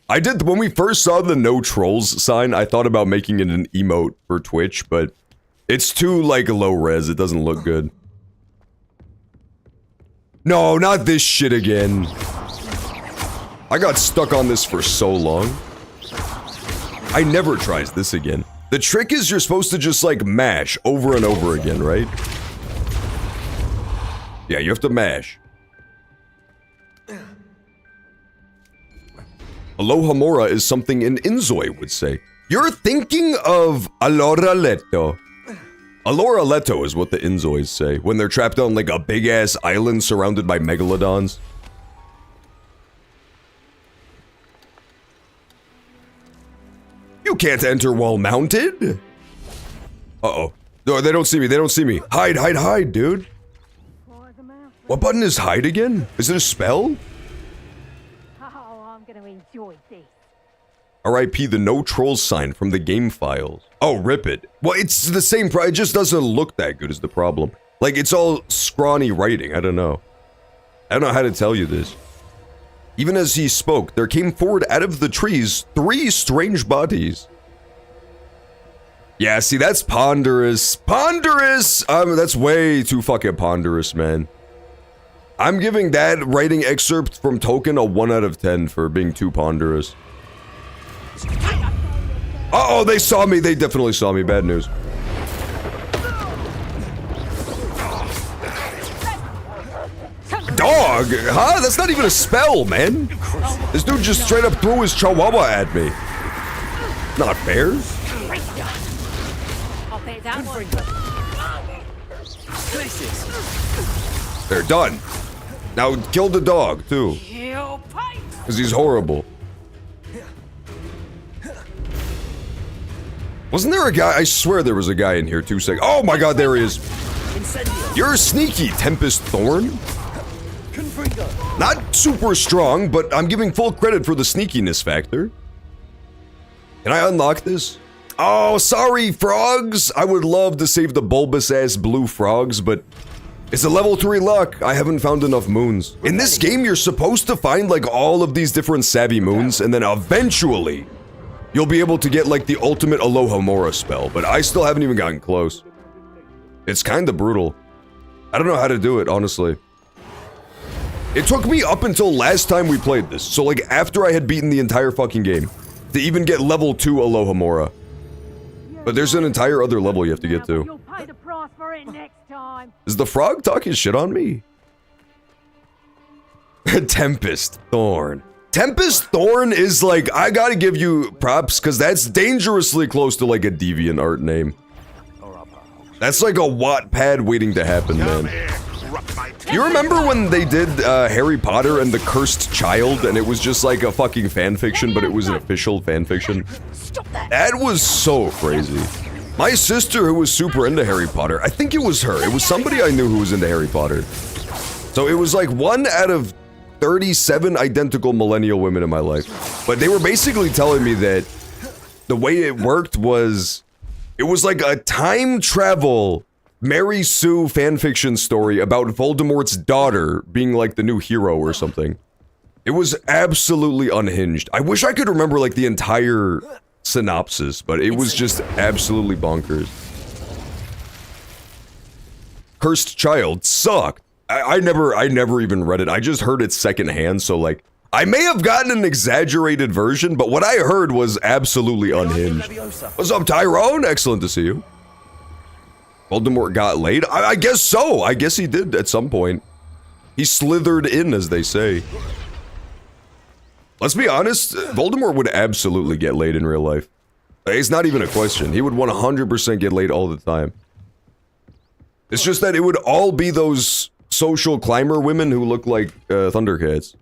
I did, when we first saw the no trolls sign, I thought about making it an emote for Twitch, but it's too, like, low res. It doesn't look good. No, not this shit again. I got stuck on this for so long. I never tries this again. The trick is you're supposed to just, like, mash over and over again, right? Yeah, you have to mash. Alohomora is something an Inzoi would say. You're thinking of Aloraletto. Aloraletto is what the Inzois say when they're trapped on, like, a big-ass island surrounded by megalodons. You can't enter while mounted. Uh-oh. No, they don't see me. They don't see me. Hide, hide, hide, dude. What button is hide again? Is it a spell? Oh, I'm gonna enjoy this. R.I.P. the no trolls sign from the game files. Oh, rip it. Well, it's the same, it just doesn't look that good is the problem. Like, it's all scrawny writing, I don't know. I don't know how to tell you this. Even as he spoke, there came forward out of the trees 3 strange bodies. Yeah, see, that's ponderous. Ponderous! That's way too fucking ponderous, man. I'm giving that writing excerpt from Token a 1 out of 10 for being too ponderous. Uh-oh, they saw me. They definitely saw me. Bad news. dog! Huh? That's not even a spell, man! This dude just straight up threw his chihuahua at me. Not fair. I'll bet that one. They're done. Now kill the dog, too. He'll pay. Because he's horrible. Wasn't there a guy? I swear there was a guy in here 2 seconds. Oh my god, there he is. You're sneaky, Tempest Thorn. Not super strong, but I'm giving full credit for the sneakiness factor. Can I unlock this? Oh, sorry, frogs. I would love to save the bulbous-ass blue frogs, but it's a level 3 luck. I haven't found enough moons. In this game, you're supposed to find like all of these different savvy moons, and then eventually you'll be able to get like the ultimate Alohomora spell, but I still haven't even gotten close. It's kind of brutal. I don't know how to do it, honestly. It took me up until last time we played this, so like after I had beaten the entire fucking game, to even get level 2 Alohomora. But there's an entire other level you have to get to. You'll pay the price for it next time. Is the frog talking shit on me? Tempest Thorn. Tempest Thorn is like, I gotta give you props, because that's dangerously close to like a deviant art name. That's like a Wattpad waiting to happen, man. You remember when they did Harry Potter and the Cursed Child, and it was just like a fucking fanfiction, but it was an official fanfiction? That was so crazy. My sister, who was super into Harry Potter, I think it was her. It was somebody I knew who was into Harry Potter. So it was like 1 out of 37 identical millennial women in my life. But they were basically telling me that the way it worked was, it was like a time travel Mary Sue fanfiction story about Voldemort's daughter being like the new hero or something. It was absolutely unhinged. I wish I could remember like the entire synopsis, but it was just absolutely bonkers. Cursed Child sucked. I never even read it. I just heard it secondhand, so like, I may have gotten an exaggerated version, but what I heard was absolutely unhinged. What's up, Tyrone? Excellent to see you. Voldemort got laid? I guess so. I guess he did at some point. He slithered in, as they say. Let's be honest, Voldemort would absolutely get laid in real life. It's not even a question. He would 100% get laid all the time. It's just that it would all be those social climber women who look like Thundercats.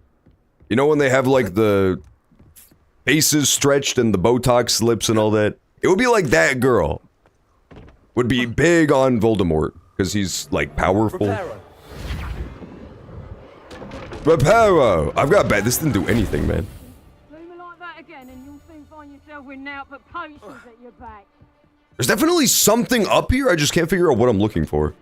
You know when they have like the faces stretched and the Botox lips and all that? It would be like that girl. Would be big on Voldemort, because he's, like, powerful. Reparo! I've got bad. This didn't do anything, man. Do me like that again and you'll soon find yourself with naught but potions at your back. There's definitely something up here, I just can't figure out what I'm looking for.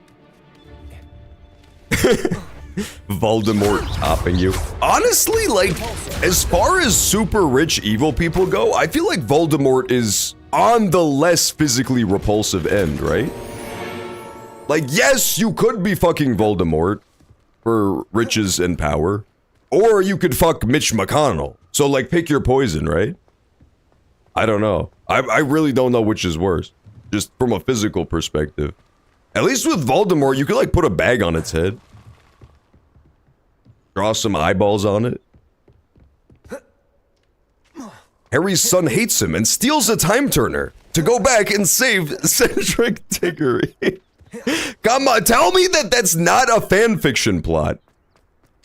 Voldemort topping you. Honestly, like, as far as super rich evil people go, I feel like Voldemort is on the less physically repulsive end, right? Like, yes, you could be fucking Voldemort for riches and power, or you could fuck Mitch McConnell. So, like, pick your poison, right? I don't know. I really don't know which is worse, just from a physical perspective. At least with Voldemort, you could, like, put a bag on its head. Draw some eyeballs on it. Harry's son hates him and steals a time turner to go back and save Cedric Diggory. Come on, tell me that that's not a fanfiction plot.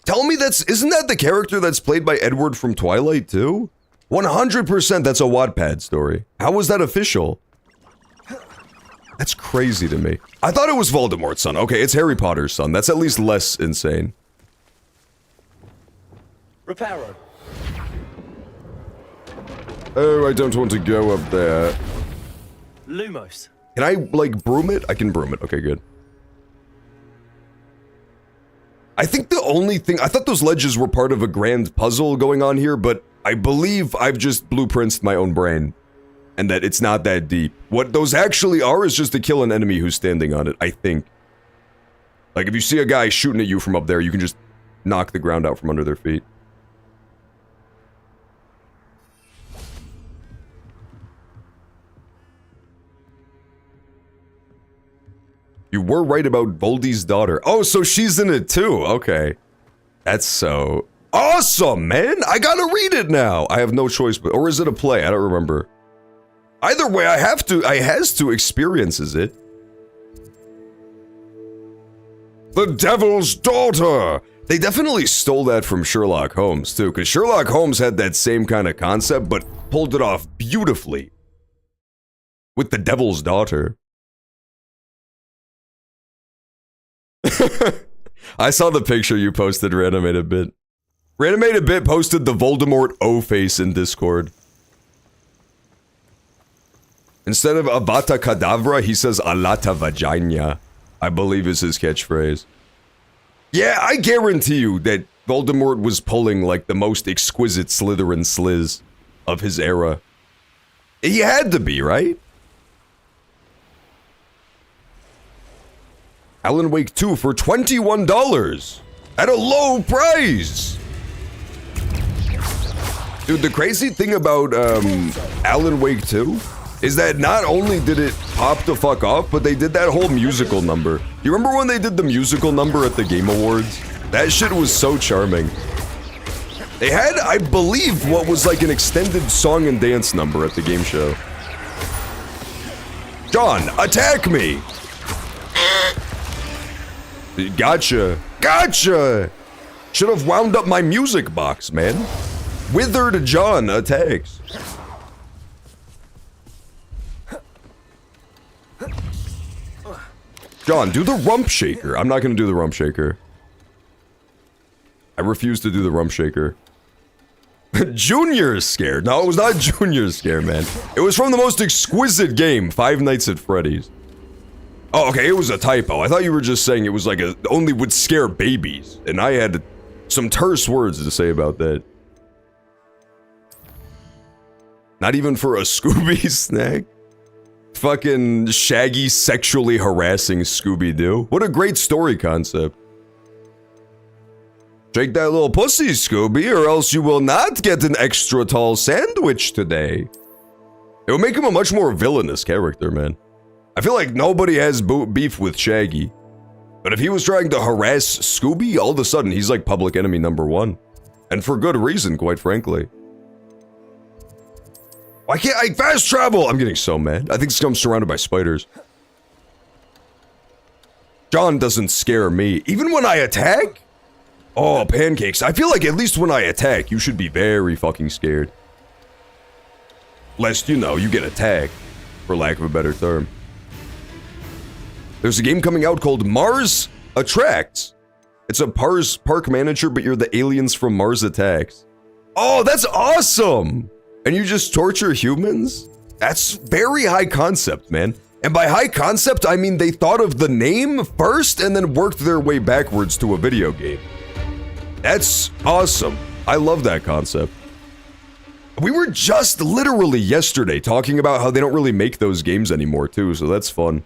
Tell me isn't that the character that's played by Edward from Twilight too? 100% that's a Wattpad story. How was that official? That's crazy to me. I thought it was Voldemort's son. Okay, it's Harry Potter's son. That's at least less insane. Reparo. Oh, I don't want to go up there. Lumos. Can I, like, broom it? I can broom it. Okay, good. I think the only thing... I thought those ledges were part of a grand puzzle going on here, but I believe I've just blueprinted my own brain. And that it's not that deep. What those actually are is just to kill an enemy who's standing on it, I think. Like, if you see a guy shooting at you from up there, you can just knock the ground out from under their feet. You were right about Voldy's daughter. Oh, so she's in it too. Okay. That's so awesome, man. I gotta read it now. I have no choice, but, or is it a play? I don't remember. Either way, I has to experiences it. The Devil's Daughter. They definitely stole that from Sherlock Holmes too, because Sherlock Holmes had that same kind of concept, but pulled it off beautifully. With The Devil's Daughter. I saw the picture you posted, Reanimated Bit. Reanimated Bit posted the Voldemort O face in Discord. Instead of Avata Kedavra, he says Alata Vagina, I believe is his catchphrase. Yeah, I guarantee you that Voldemort was pulling like the most exquisite Slytherin sliz of his era. He had to be, right? Alan Wake 2 for $21 at a low price. Dude, the crazy thing about Alan Wake 2 is that not only did it pop the fuck off, but they did that whole musical number. You remember when they did the musical number at the Game Awards? That shit was so charming. They had, I believe, what was like an extended song and dance number at the game show. John, attack me! Gotcha. Gotcha! Should have wound up my music box, man. Withered John attacks. John, do the rump shaker. I'm not gonna do the rump shaker. I refuse to do the rump shaker. Junior's scared. No, it was not Junior's scare, man. It was from the most exquisite game, Five Nights at Freddy's. Oh, okay, it was a typo. I thought you were just saying it was like only would scare babies. And I had some terse words to say about that. Not even for a Scooby snack. Fucking Shaggy sexually harassing Scooby-Doo. What a great story concept. Shake that little pussy, Scooby, or else you will not get an extra tall sandwich today. It would make him a much more villainous character, man. I feel like nobody has beef with Shaggy. But if he was trying to harass Scooby, all of a sudden he's like public enemy #1. And for good reason, quite frankly. Why can't I fast travel? I'm getting so mad. I think I'm surrounded by spiders. John doesn't scare me. Even when I attack? Oh, pancakes. I feel like at least when I attack, you should be very fucking scared. Lest, you know, you get attacked. For lack of a better term. There's a game coming out called Mars Attracts. It's a park manager, but you're the aliens from Mars Attacks. Oh, that's awesome! And you just torture humans? That's very high concept, man. And by high concept, I mean they thought of the name first and then worked their way backwards to a video game. That's awesome. I love that concept. We were just literally yesterday talking about how they don't really make those games anymore too, so that's fun.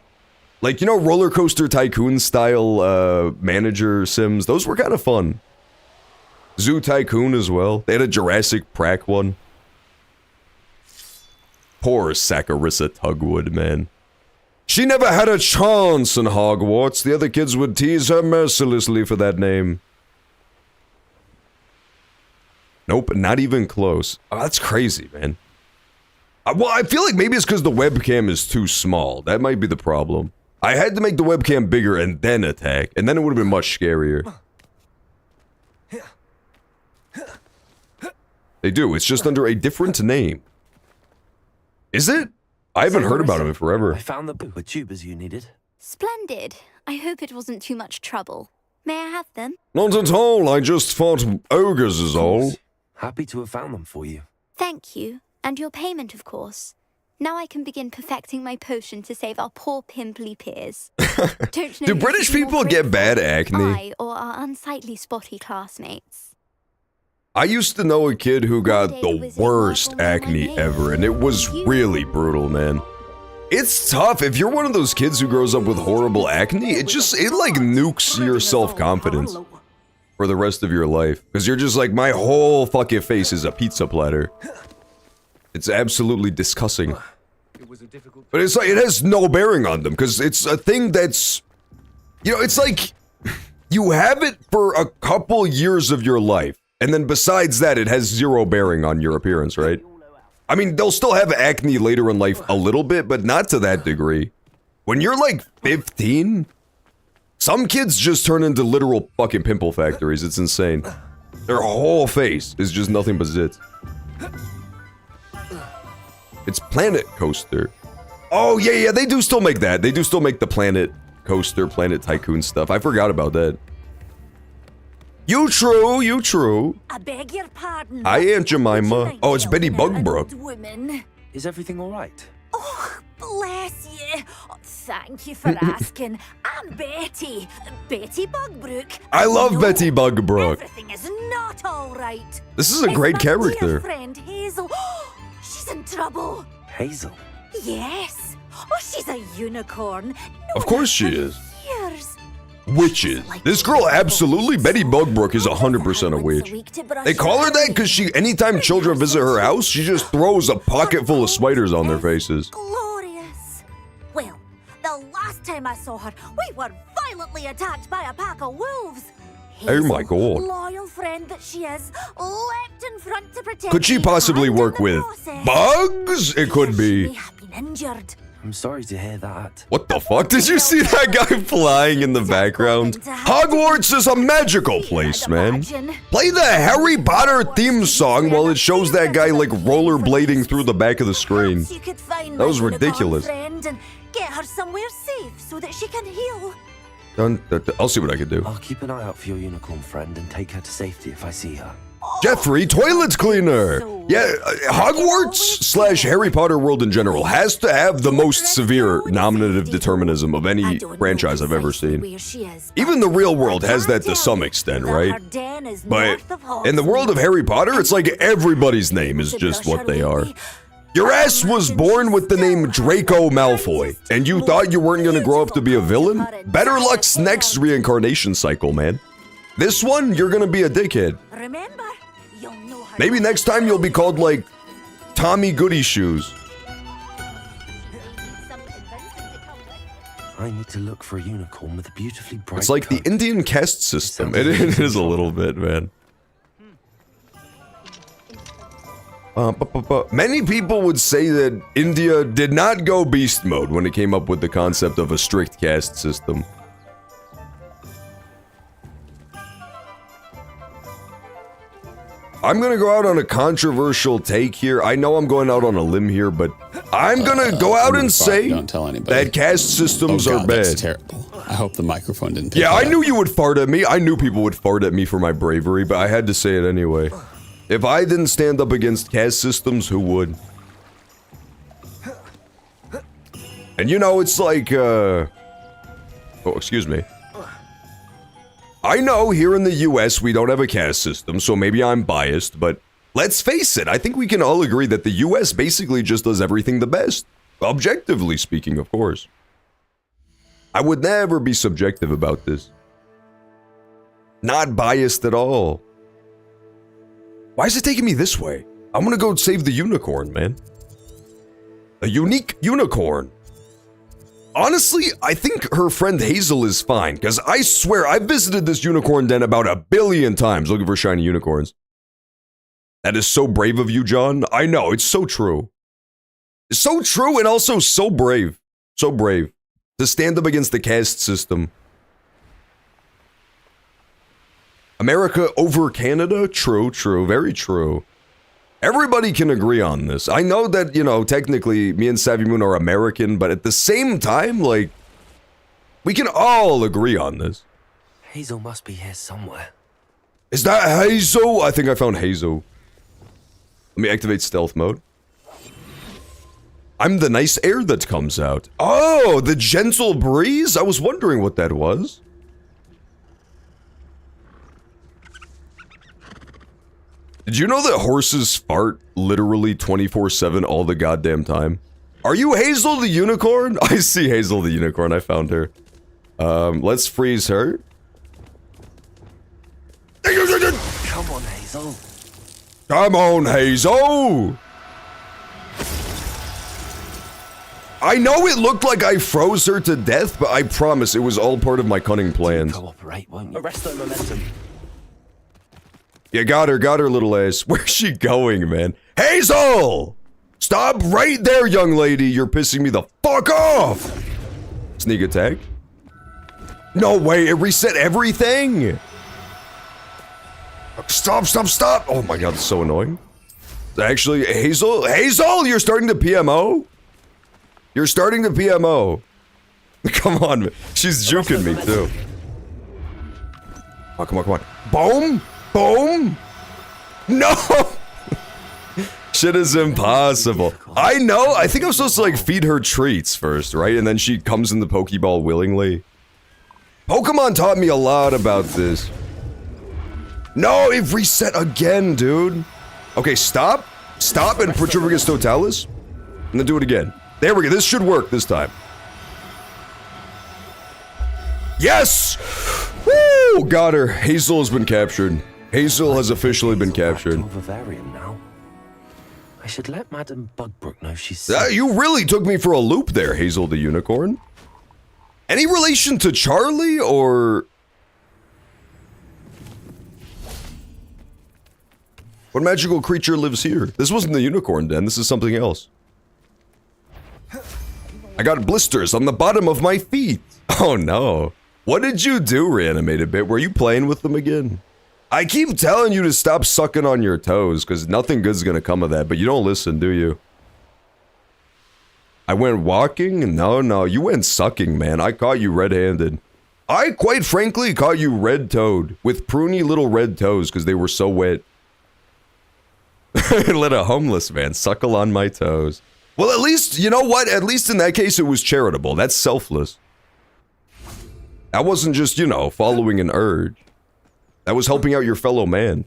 Like, you know, Roller Coaster Tycoon style manager sims, those were kind of fun. Zoo Tycoon as well. They had a Jurassic Park one. Poor Saccharissa Tugwood, man. She never had a chance in Hogwarts. The other kids would tease her mercilessly for that name. Nope, not even close. Oh, that's crazy, man. Well, I feel like maybe it's because the webcam is too small. That might be the problem. I had to make the webcam bigger and then attack, and then it would have been much scarier. They do, it's just under a different name. Is it? I haven't heard about him in forever. I found the tubers you needed. Splendid. I hope it wasn't too much trouble. May I have them? Not at all, I just fought ogres is all. Happy to have found them for you. Thank you. And your payment, of course. Now I can begin perfecting my potion to save our poor pimply peers. Don't know Do British people get bad acne? I or our unsightly spotty classmates. I used to know a kid who got the worst acne ever, and it was really brutal, man. It's tough. If you're one of those kids who grows up with horrible acne, it like nukes your self-confidence for the rest of your life. Because you're just like, my whole fucking face is a pizza platter. It's absolutely disgusting. But it's like, it has no bearing on them, because it's a thing that's... You know, it's like... you have it for a couple years of your life, and then besides that, it has zero bearing on your appearance, right? I mean, they'll still have acne later in life a little bit, but not to that degree. When you're like 15, some kids just turn into literal fucking pimple factories. It's insane. Their whole face is just nothing but zits. It's Planet Coaster. Oh, yeah, they do still make that. They do still make the Planet Coaster, Planet Tycoon stuff. I forgot about that. You true. I beg your pardon. I Aunt Jemima. Oh, it's Betty Bugbrook. Woman. Is everything all right? Oh, bless you. Oh, thank you for asking. I'm Betty. Betty Bugbrook. I love No, Betty Bugbrook. Everything is not all right. This is a It's great my character. Dear friend Hazel. She's in trouble. Hazel? Yes. Oh, she's a unicorn. No Of course she one for is. years. Witches. This girl absolutely, Betty Bugbrook is 100% a witch. They call her that because anytime children visit her house, she just throws a pocket full of spiders on their faces. Glorious. Well, the last time I saw her, we were violently attacked by a pack of wolves. Oh my Hazel, God. loyal friend that she is, leapt in front to protect Could she me, possibly and in work the with process, bugs? It could She be. may have been injured. I'm sorry to hear that. What the fuck? Did you see that guy flying in the background? Hogwarts is a magical place, man. Play the Harry Potter theme song while it shows that guy like rollerblading through the back of the screen. You could find That was my unicorn ridiculous. friend and get her somewhere safe so that she can heal. I'll see what I can do. I'll keep an eye out for your unicorn friend and take her to safety if I see her. Jeffrey, toilet cleaner. Yeah, Hogwarts / Harry Potter world in general has to have the most severe nominative determinism of any franchise I've ever seen. Even the real world has that to some extent, right? But in the world of Harry Potter, it's like everybody's name is just what they are. Your ass was born with the name Draco Malfoy, and you thought you weren't gonna grow up to be a villain? Better luck's next reincarnation cycle, man. This one, you're gonna be a dickhead. Remember, you'll know her. Maybe next time you'll be called, like, Tommy Goody Shoes. I need to look for a unicorn with a beautifully bright It's like the coat. Indian caste system. It is a little bit, man. Many people would say that India did not go beast mode when it came up with the concept of a strict caste system. I'm gonna go out on a controversial take here. I know I'm going out on a limb here, but I'm gonna go out and say Don't tell anybody. that caste systems Oh are God, bad. that's terrible. I hope the microphone didn't pick Yeah, that I up. knew you would fart at me. I knew people would fart at me for my bravery, but I had to say it anyway. If I didn't stand up against caste systems, who would? And you know, it's like, oh, excuse me. I know here in the US we don't have a caste system, so maybe I'm biased, but let's face it, I think we can all agree that the US basically just does everything the best. Objectively speaking, of course. I would never be subjective about this. Not biased at all. Why is it taking me this way? I'm gonna go save the unicorn, man. A unique unicorn. Honestly, I think her friend Hazel is fine, because I swear I've visited this unicorn den about 1 billion times looking for shiny unicorns. That is so brave of you, John. I know, it's so true. It's so true and also so brave. So brave. To stand up against the caste system. America over Canada? True, true, very true. Everybody can agree on this. I know that, you know, technically me and Savvy Moon are American, but at the same time, like, we can all agree on this. Hazel must be here somewhere. Is that Hazel? I think I found Hazel. Let me activate stealth mode. I'm the nice air that comes out. Oh, the gentle breeze? I was wondering what that was. Did you know that horses fart literally 24/7 all the goddamn time? Are you Hazel the unicorn? I see Hazel the unicorn. I found her. Let's freeze her. Come on, Hazel. Come on, Hazel! I know it looked like I froze her to death, but I promise it was all part of my cunning plans. Cooperate, won't you? Arrest that momentum. Yeah, got her, little ass. Where's she going, man? Hazel! Stop right there, young lady. You're pissing me the fuck off. Sneak attack. No way, it reset everything. Stop, stop, stop. Oh my god, it's so annoying. Actually, Hazel, you're starting to PMO? You're starting to PMO. Come on, man. She's juking me, too. Oh, come on, come on. Boom! Boom! No! Shit is impossible. I know, I think I'm supposed to, like, feed her treats first, right? And then she comes in the Pokeball willingly. Pokemon taught me a lot about this. No, it reset again, dude. Okay, stop. Stop and put your against Totalis. And then do it again. There we go. This should work this time. Yes! Woo! Got her. Hazel has been captured. Hazel has officially been captured. Now. I should let Madam Bugbrook know she's you really took me for a loop there, Hazel the Unicorn. Any relation to Charlie, or... What magical creature lives here? This wasn't the unicorn den, this is something else. I got blisters on the bottom of my feet. Oh no. What did you do, Reanimated Bit? Were you playing with them again? I keep telling you to stop sucking on your toes, because nothing good's gonna come of that, but you don't listen, do you? I went walking? No, you went sucking, man. I caught you red-handed. I, quite frankly, caught you red-toed, with pruny little red toes, because they were so wet. Let a homeless man suckle on my toes. Well, at least, you know what? At least in that case, it was charitable. That's selfless. That wasn't just, you know, following an urge. That was helping out your fellow man.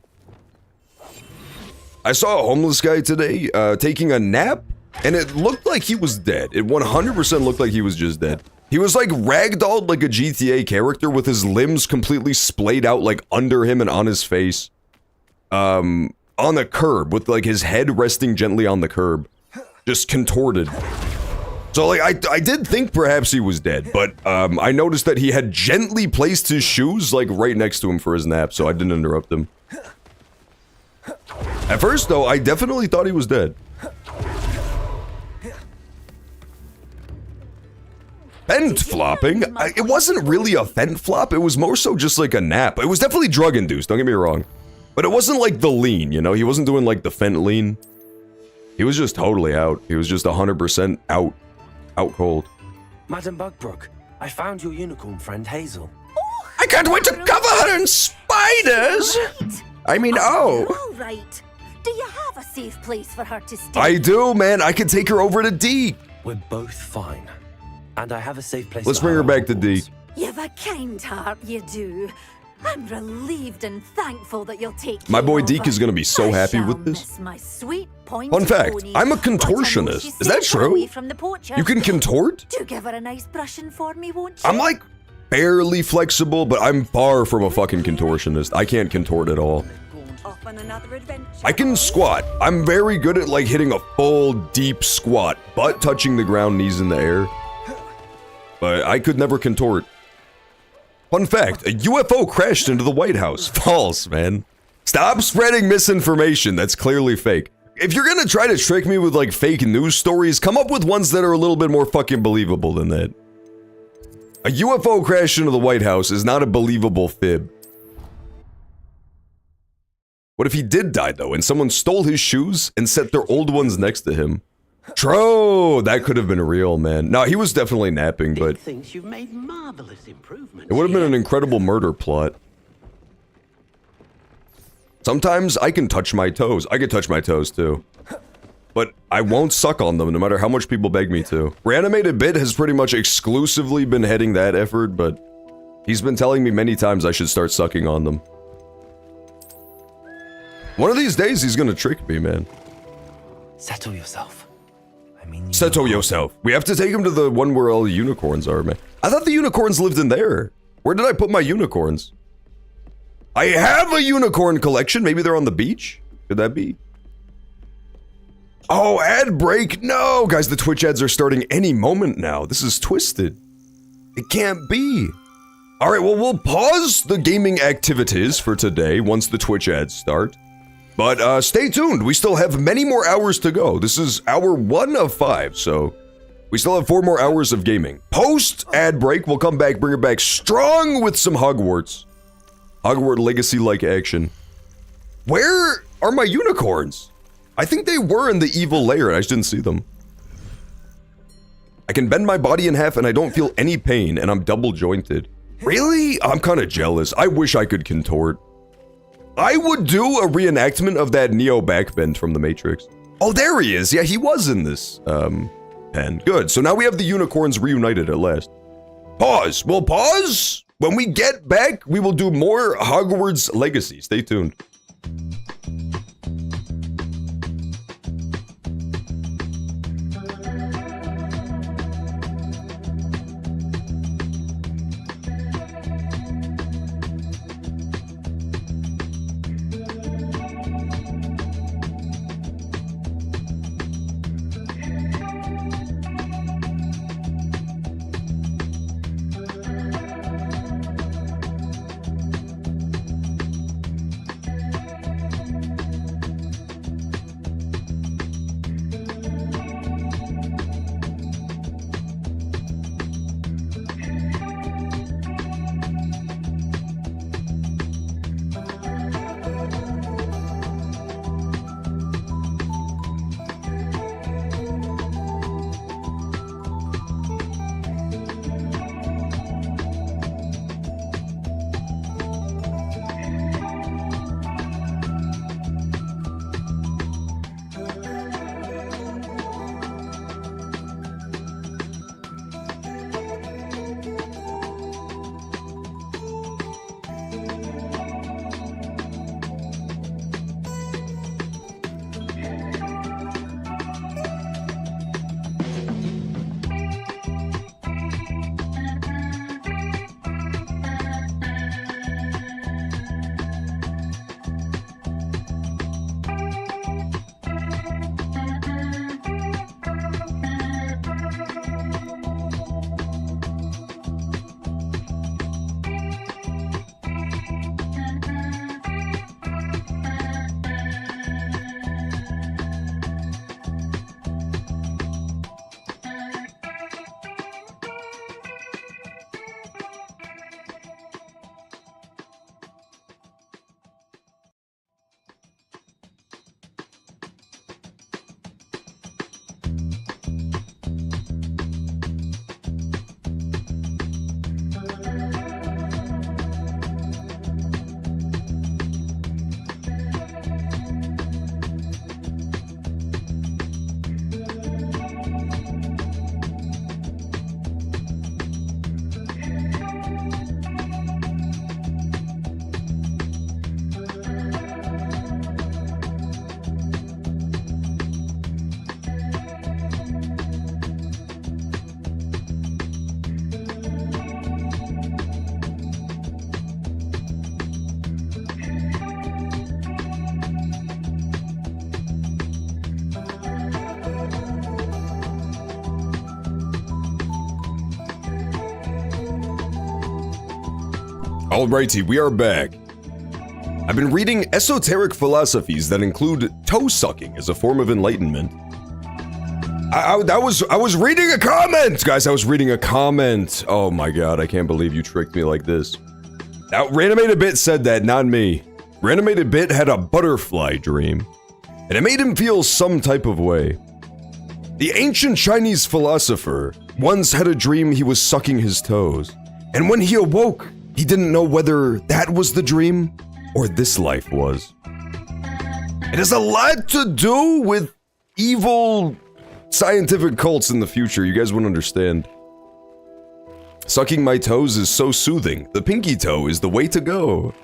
I saw a homeless guy today, taking a nap, and it looked like he was dead. It 100% looked like he was just dead. He was like ragdolled like a GTA character with his limbs completely splayed out like under him and on his face. On the curb, with like his head resting gently on the curb. Just contorted. So like, I did think perhaps he was dead, but I noticed that he had gently placed his shoes like right next to him for his nap, so I didn't interrupt him. At first though, I definitely thought he was dead. Vent flopping? It wasn't really a vent flop, it was more so just like a nap. It was definitely drug induced, don't get me wrong. But it wasn't like the lean, you know? He wasn't doing like the fent lean. He was just totally out. He was just 100% out cold. Madam Bugbrook, I found your unicorn friend Hazel. Oh, I can't wait to cover her in spiders! Right. I mean, All right. Do you have a safe place for her to stay? I do, man. I can take her over to Deke. We're both fine. And I have a safe place. Let's bring her back to Deke. You've a kind heart, you do. I'm relieved and thankful that you'll take My boy over. Deke is gonna be so I happy shall with this. miss my sweet Fun pointy fact, pony, I'm a but I know contortionist. she's Is that safer away true? from the poacher. You can contort? Do give her a nice brushing for me, won't you? I'm like barely flexible, but I'm far from a fucking contortionist. I can't contort at all. Off on another adventure. I can squat. I'm very good at like hitting a full deep squat, butt touching the ground, knees in the air. But I could never contort. Fun fact, a UFO crashed into the White House. False, man. Stop spreading misinformation that's clearly fake. If you're gonna try to trick me with like fake news stories, come up with ones that are a little bit more fucking believable than that. A UFO crash into the White House is not a believable fib. What if he did die though, and someone stole his shoes and set their old ones next to him? True, that could have been real, man. No, he was definitely napping, but thinks you've made marvelous improvements. it would have been an incredible murder plot. Sometimes I can touch my toes. I can touch my toes too. But I won't suck on them no matter how much people beg me to. Reanimated Bit has pretty much exclusively been heading that effort, but he's been telling me many times I should start sucking on them. One of these days he's gonna trick me, man. Settle yourself. Settle yourself. We have to take him to the one where all the unicorns are, man. I thought the unicorns lived in there. Where did I put my unicorns? I have a unicorn collection. Maybe they're on the beach? Could that be? Oh, ad break. No, guys, the Twitch ads are starting any moment now. This is twisted. It can't be. All right, well, we'll pause the gaming activities for today once the Twitch ads start. But stay tuned. We still have many more hours to go. This is hour 1 of 5, so we still have 4 more hours of gaming. Post ad break, we'll come back, bring it back strong with some Hogwarts. Hogwarts Legacy-like action. Where are my unicorns? I think they were in the evil lair, and I just didn't see them. I can bend my body in half and I don't feel any pain, and I'm double jointed. Really? I'm kind of jealous. I wish I could contort. I would do a reenactment of that Neo backbend from the Matrix. Oh, there he is. Yeah, he was in this pen. Good. So now we have the unicorns reunited at last. Pause. We'll pause. When we get back, we will do more Hogwarts Legacy. Stay tuned. Alrighty, we are back. I've been reading esoteric philosophies that include toe-sucking as a form of enlightenment. I was reading a comment! Guys, I was reading a comment. Oh my god, I can't believe you tricked me like this. Now, Ranimated Bit said that, not me. Ranimated Bit had a butterfly dream, and it made him feel some type of way. The ancient Chinese philosopher once had a dream he was sucking his toes, and when he awoke, he didn't know whether that was the dream or this life was. It has a lot to do with evil scientific cults in the future. You guys wouldn't understand. Sucking my toes is so soothing. The pinky toe is the way to go.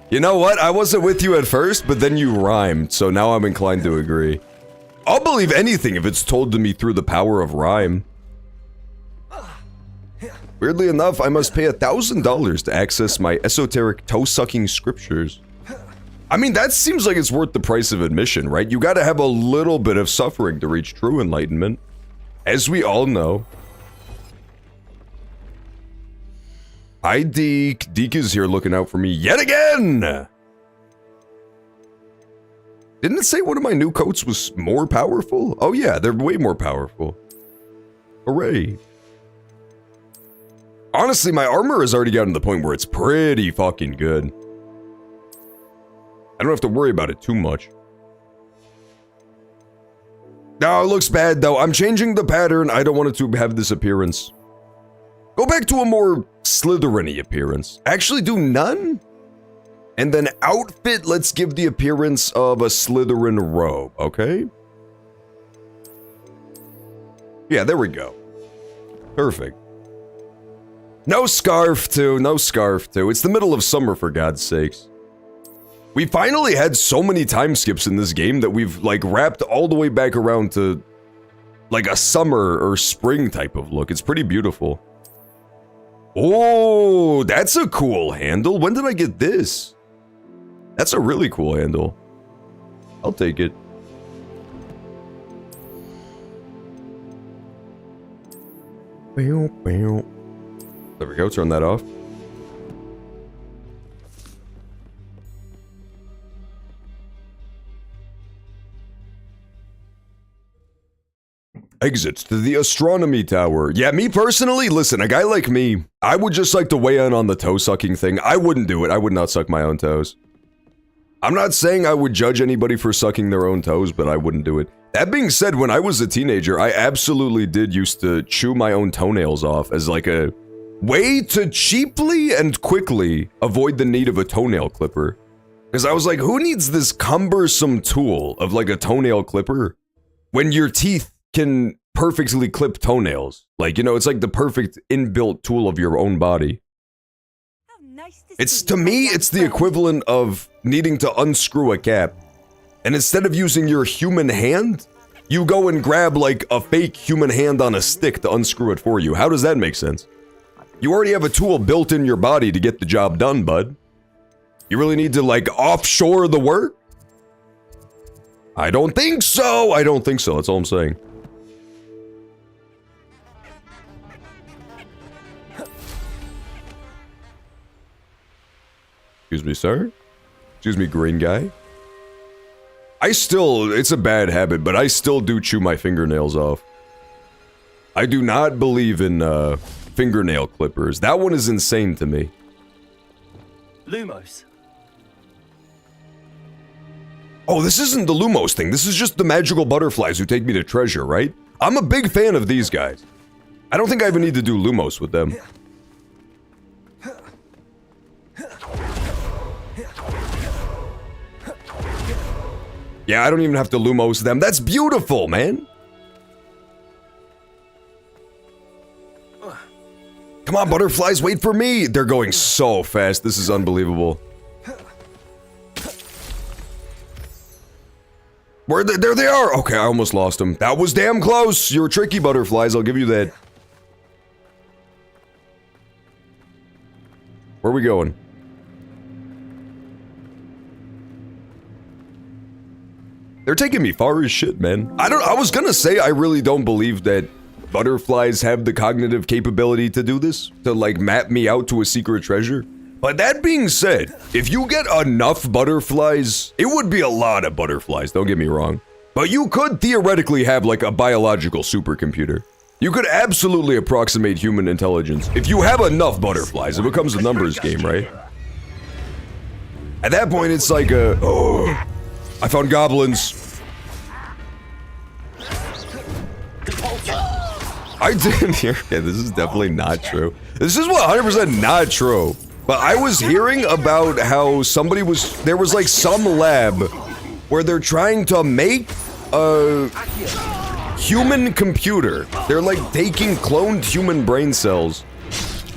You know what? I wasn't with you at first, but then you rhymed, so now I'm inclined to agree. I'll believe anything if it's told to me through the power of rhyme. Weirdly enough, I must pay $1,000 to access my esoteric toe-sucking scriptures. I mean, that seems like it's worth the price of admission, right? You gotta have a little bit of suffering to reach true enlightenment. As we all know. Hi, Deke. Deke is here looking out for me yet again! Didn't it say one of my new coats was more powerful? Oh yeah, they're way more powerful. Hooray. Honestly, my armor has already gotten to the point where it's pretty fucking good. I don't have to worry about it too much. No, it looks bad though. I'm changing the pattern. I don't want it to have this appearance. Go back to a more Slytherin-y appearance. Actually do none? And then outfit, let's give the appearance of a Slytherin robe, okay? Yeah, there we go. Perfect. No scarf too, no scarf too. It's the middle of summer for God's sakes. We finally had so many time skips in this game that we've like wrapped all the way back around to like a summer or spring type of look. It's pretty beautiful. Oh, that's a cool handle. When did I get this? That's a really cool handle. I'll take it. There we go, turn that off. Exits to the astronomy tower. Yeah, me personally, listen, a guy like me, I would just like to weigh in on the toe sucking thing. I wouldn't do it. I would not suck my own toes. I'm not saying I would judge anybody for sucking their own toes, but I wouldn't do it. That being said, when I was a teenager, I absolutely did used to chew my own toenails off as like a way to cheaply and quickly avoid the need of a toenail clipper. Because I was like, who needs this cumbersome tool of like a toenail clipper when your teeth can perfectly clip toenails? Like, you know, it's like the perfect inbuilt tool of your own body. It's, to me, it's the equivalent of needing to unscrew a cap. And instead of using your human hand, you go and grab like a fake human hand on a stick to unscrew it for you. How does that make sense? You already have a tool built in your body to get the job done, bud. You really need to like offshore the work? I don't think so. I don't think so. That's all I'm saying. Excuse me, sir? Excuse me, green guy? It's a bad habit, but I still do chew my fingernails off. I do not believe in, fingernail clippers. That one is insane to me. Lumos. Oh, this isn't the Lumos thing. This is just the magical butterflies who take me to treasure, right? I'm a big fan of these guys. I don't think I even need to do Lumos with them. Yeah, I don't even have to Lumos them. That's beautiful, man. Come on, butterflies, wait for me. They're going so fast. This is unbelievable. There they are. Okay, I almost lost them. That was damn close. You're tricky, butterflies. I'll give you that. Where are we going? They're taking me far as shit, man. I was gonna say I really don't believe that butterflies have the cognitive capability to do this, to like map me out to a secret treasure. But that being said, if you get enough butterflies, it would be a lot of butterflies, don't get me wrong. But you could theoretically have like a biological supercomputer. You could absolutely approximate human intelligence. If you have enough butterflies, it becomes a numbers game, right? At that point, it's like oh, I found goblins. I didn't hear. Yeah, this is definitely not true. This is 100% not true. But I was hearing about how there was like some lab where they're trying to make a human computer. They're like taking cloned human brain cells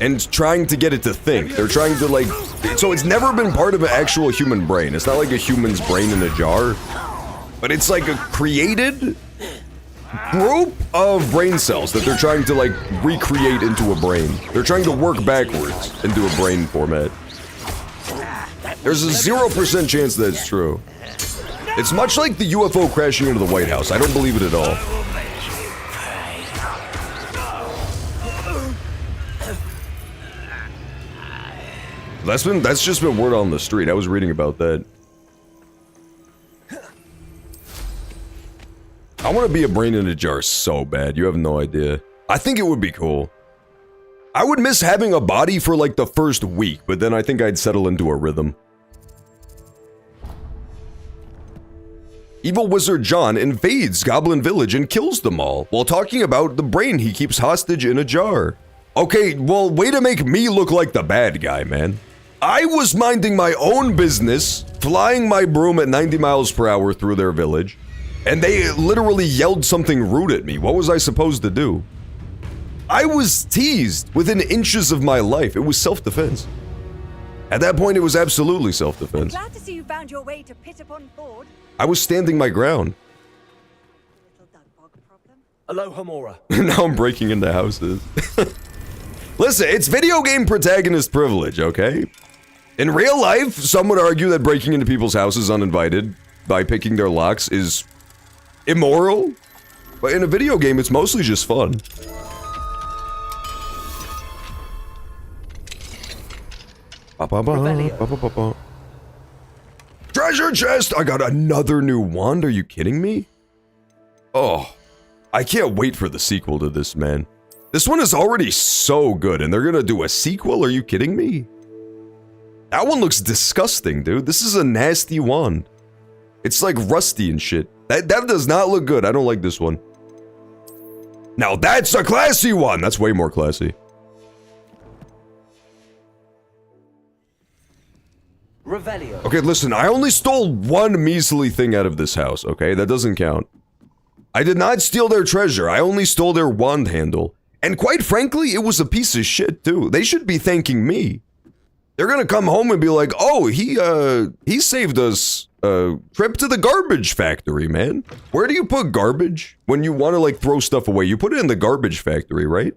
and trying to get it to think. They're trying to like, so it's never been part of an actual human brain. It's not like a human's brain in a jar, but it's like a created group of brain cells that they're trying to like recreate into a brain. They're trying to work backwards into a brain format. There's a 0% chance that it's true. It's much like the UFO crashing into the White House. I don't believe it at all. That's just been word on the street. I was reading about that. I want to be a brain in a jar so bad. You have no idea. I think it would be cool. I would miss having a body for like the first week, but then I think I'd settle into a rhythm. Evil Wizard John invades Goblin Village and kills them all while talking about the brain he keeps hostage in a jar. Okay, well, way to make me look like the bad guy, man. I was minding my own business, flying my broom at 90 miles per hour through their village, and they literally yelled something rude at me. What was I supposed to do? I was teased within inches of my life. It was self-defense. At that point, it was absolutely self-defense. Glad to see you found your way to Pittipon Ford. I was standing my ground. Aloha Mora. Now I'm breaking into houses. Listen, it's video game protagonist privilege, okay? In real life, some would argue that breaking into people's houses uninvited by picking their locks is immoral. But in a video game, it's mostly just fun. Treasure chest! I got another new wand, are you kidding me? Oh, I can't wait for the sequel to this, man. This one is already so good, and they're gonna do a sequel? Are you kidding me? That one looks disgusting, dude. This is a nasty wand. It's like rusty and shit. That does not look good. I don't like this one. Now that's a classy one! That's way more classy. Revelio. Okay, listen, I only stole one measly thing out of this house, okay? That doesn't count. I did not steal their treasure, I only stole their wand handle. And quite frankly, it was a piece of shit, too. They should be thanking me. They're gonna come home and be like, oh, he saved us a trip to the garbage factory, man. Where do you put garbage when you want to, like, throw stuff away? You put it in the garbage factory, right?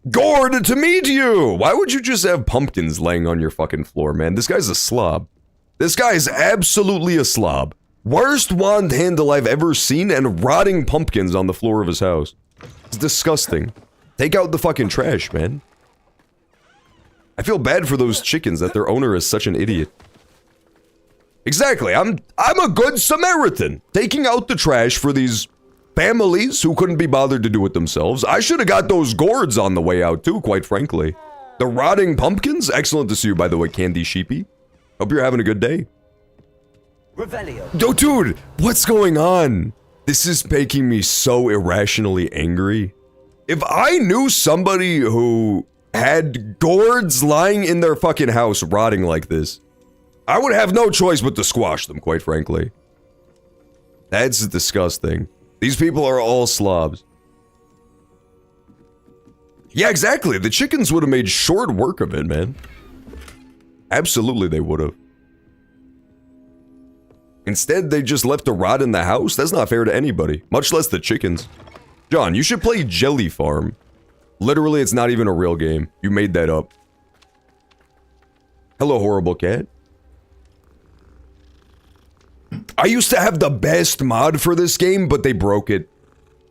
Gord, to meet you! Why would you just have pumpkins laying on your fucking floor, man? This guy's a slob. This guy is absolutely a slob. Worst wand handle I've ever seen, and rotting pumpkins on the floor of his house. It's disgusting. Take out the fucking trash, man. I feel bad for those chickens that their owner is such an idiot. Exactly, I'm a good Samaritan, taking out the trash for these families who couldn't be bothered to do it themselves. I should have got those gourds on the way out too, quite frankly. The rotting pumpkins? Excellent to see you, by the way, Candy Sheepy. Hope you're having a good day. Revelio. Yo, dude, what's going on? This is making me so irrationally angry. If I knew somebody who had gourds lying in their fucking house rotting like this, I would have no choice but to squash them, quite frankly. That's disgusting. These people are all slobs. Yeah, exactly. The chickens would have made short work of it, man. Absolutely, they would have. Instead, they just left to rot in the house? That's not fair to anybody, much less the chickens. John, you should play Jelly Farm. Literally, it's not even a real game. You made that up. Hello, horrible cat. I used to have the best mod for this game, but they broke it.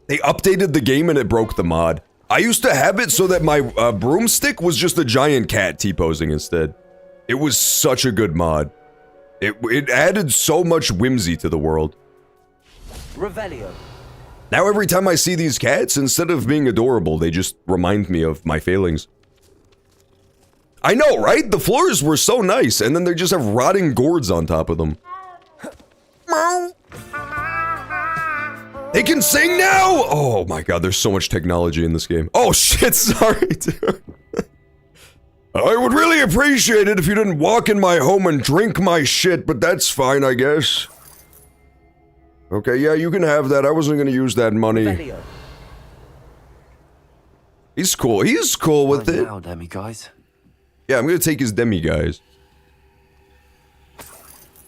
They updated the game and it broke the mod. I used to have it so that my broomstick was just a giant cat T-posing instead. It was such a good mod. It added so much whimsy to the world. Revelio. Now every time I see these cats, instead of being adorable, they just remind me of my failings. I know, right? The floors were so nice, and then they just have rotting gourds on top of them. They can sing now! Oh my god, there's so much technology in this game. Oh shit, sorry, dude. I would really appreciate it if you didn't walk in my home and drink my shit, but that's fine, I guess. Okay, yeah, you can have that. I wasn't gonna use that money. He's cool. He's cool with it. Now, demi guys. Yeah, I'm gonna take his demi guys.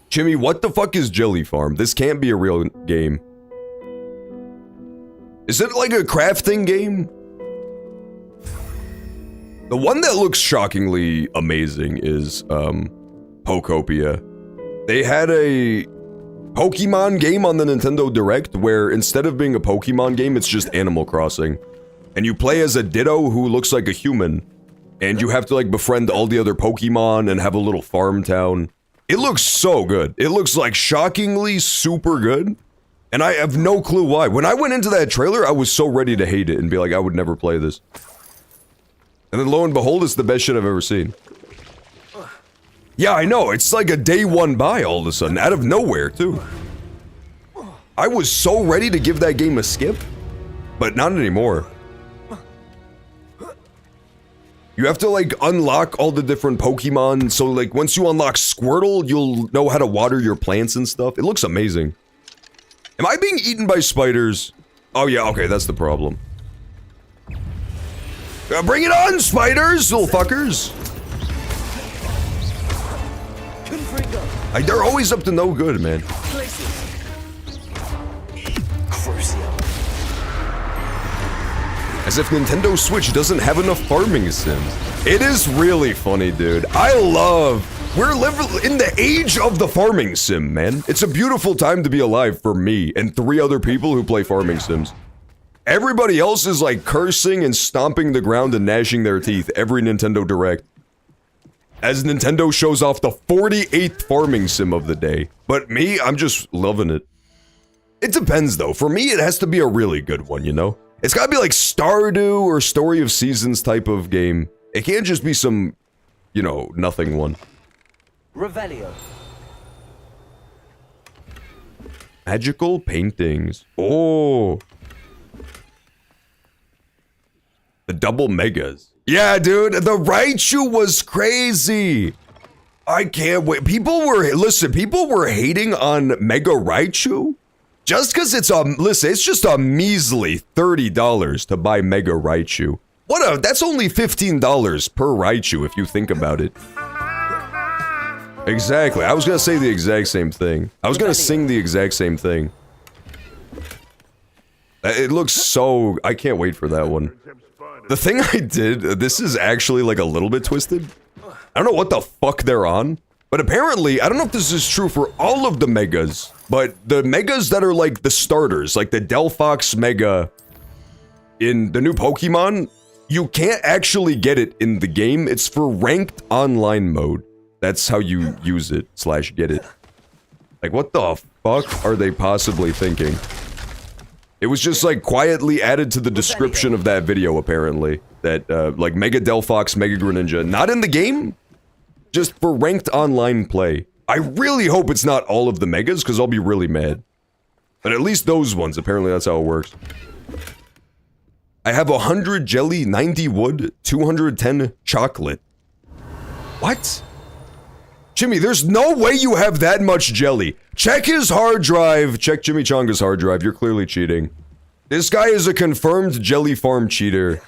Jimmy, what the fuck is Jelly Farm? This can't be a real game. Is it like a crafting game? The one that looks shockingly amazing is, Pokopia. They had a Pokemon game on the Nintendo Direct where instead of being a Pokemon game, it's just Animal Crossing. And you play as a Ditto who looks like a human. And you have to like befriend all the other Pokemon and have a little farm town. It looks so good. It looks like shockingly super good. And I have no clue why. When I went into that trailer, I was so ready to hate it and be like, I would never play this. And then lo and behold, it's the best shit I've ever seen. Yeah, I know, it's like a day one buy all of a sudden, out of nowhere, too. I was so ready to give that game a skip, but not anymore. You have to, like, unlock all the different Pokemon, so, like, once you unlock Squirtle, you'll know how to water your plants and stuff. It looks amazing. Am I being eaten by spiders? Oh, yeah, okay, that's the problem. Bring it on, spiders, little fuckers! Like, they're always up to no good, man. As if Nintendo Switch doesn't have enough farming sims. It is really funny, dude. I love... We're living in the age of the farming sim, man. It's a beautiful time to be alive for me and 3 other people who play farming sims. Everybody else is like cursing and stomping the ground and gnashing their teeth every Nintendo Direct. As Nintendo shows off the 48th farming sim of the day. But me, I'm just loving it. It depends though. For me, it has to be a really good one, you know? It's gotta be like Stardew or Story of Seasons type of game. It can't just be some, you know, nothing one. Revelio. Magical paintings. Oh. The double megas. Yeah, dude, the Raichu was crazy. I can't wait. People were hating on Mega Raichu just because it's it's just a measly $30 to buy Mega Raichu. That's only $15 per Raichu if you think about it. Exactly. I was gonna say the exact same thing. I was gonna sing the exact same thing. It looks so... I can't wait for that one. The thing I did, this is actually like a little bit twisted. I don't know what the fuck they're on, but apparently, I don't know if this is true for all of the megas, but the megas that are like the starters, like the Delphox Mega in the new Pokemon, you can't actually get it in the game. It's for ranked online mode. That's how you use it / get it. Like, what the fuck are they possibly thinking? It was just, like, quietly added to the description of that video, apparently. That, like, Mega Delphox, Mega Greninja, not in the game, just for ranked online play. I really hope it's not all of the Megas, because I'll be really mad. But at least those ones, apparently that's how it works. I have 100 jelly, 90 wood, 210 chocolate. What? Jimmy, there's no way you have that much jelly. Check his hard drive. Check Jimmy Chonga's hard drive. You're clearly cheating. This guy is a confirmed jelly farm cheater.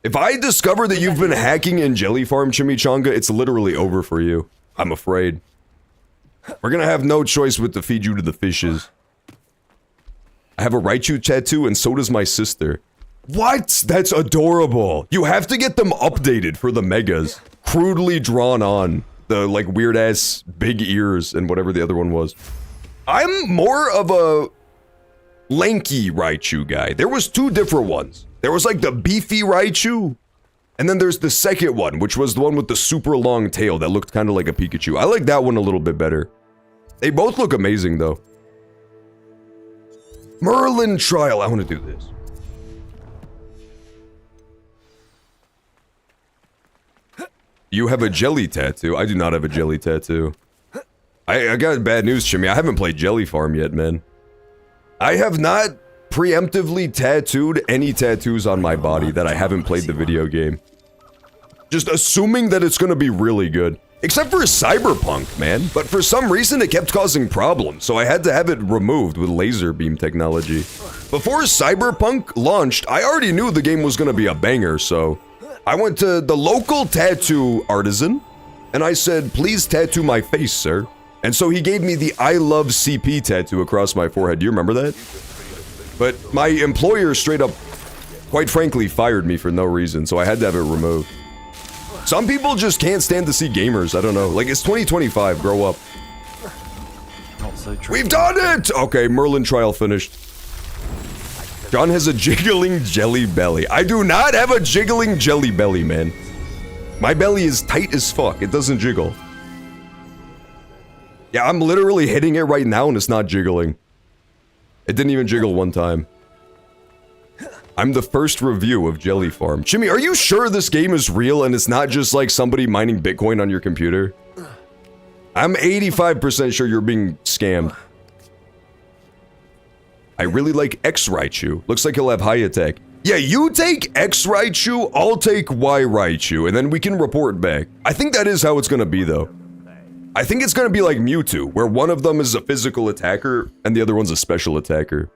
If I discover that you've been hacking in jelly farm, Chimichanga, it's literally over for you. I'm afraid. We're gonna have no choice but to feed you to the fishes. I have a Raichu tattoo and so does my sister. What? That's adorable. You have to get them updated for the megas. Crudely drawn on. The, like, weird-ass big ears and whatever the other one was. I'm more of a lanky Raichu guy. There was 2 different ones. There was, like, the beefy Raichu, and then there's the second one, which was the one with the super long tail that looked kind of like a Pikachu. I like that one a little bit better. They both look amazing, though. Merlin Trial. I want to do this. You have a jelly tattoo? I do not have a jelly tattoo. I got bad news, Jimmy. I haven't played Jelly Farm yet, man. I have not preemptively tattooed any tattoos on my body that I haven't played the video game. Just assuming that it's gonna be really good. Except for Cyberpunk, man. But for some reason, it kept causing problems, so I had to have it removed with laser beam technology. Before Cyberpunk launched, I already knew the game was gonna be a banger, so... I went to the local tattoo artisan, and I said, please tattoo my face, sir. And so he gave me the I love CP tattoo across my forehead. Do you remember that? But my employer straight up quite frankly, fired me for no reason, so I had to have it removed. Some people just can't stand to see gamers, I don't know. Like, it's 2025, grow up. Not so true. We've done it! Okay, Merlin trial finished. John has a jiggling jelly belly. I do not have a jiggling jelly belly, man. My belly is tight as fuck, it doesn't jiggle. Yeah, I'm literally hitting it right now and it's not jiggling. It didn't even jiggle one time. I'm the first review of Jelly Farm. Jimmy, are you sure this game is real and it's not just like somebody mining Bitcoin on your computer? I'm 85% sure you're being scammed. I really like X Raichu. Looks like he'll have high attack. Yeah, you take X Raichu, I'll take Y Raichu, and then we can report back. I think that is how it's gonna be though. I think it's gonna be like Mewtwo, where one of them is a physical attacker and the other one's a special attacker.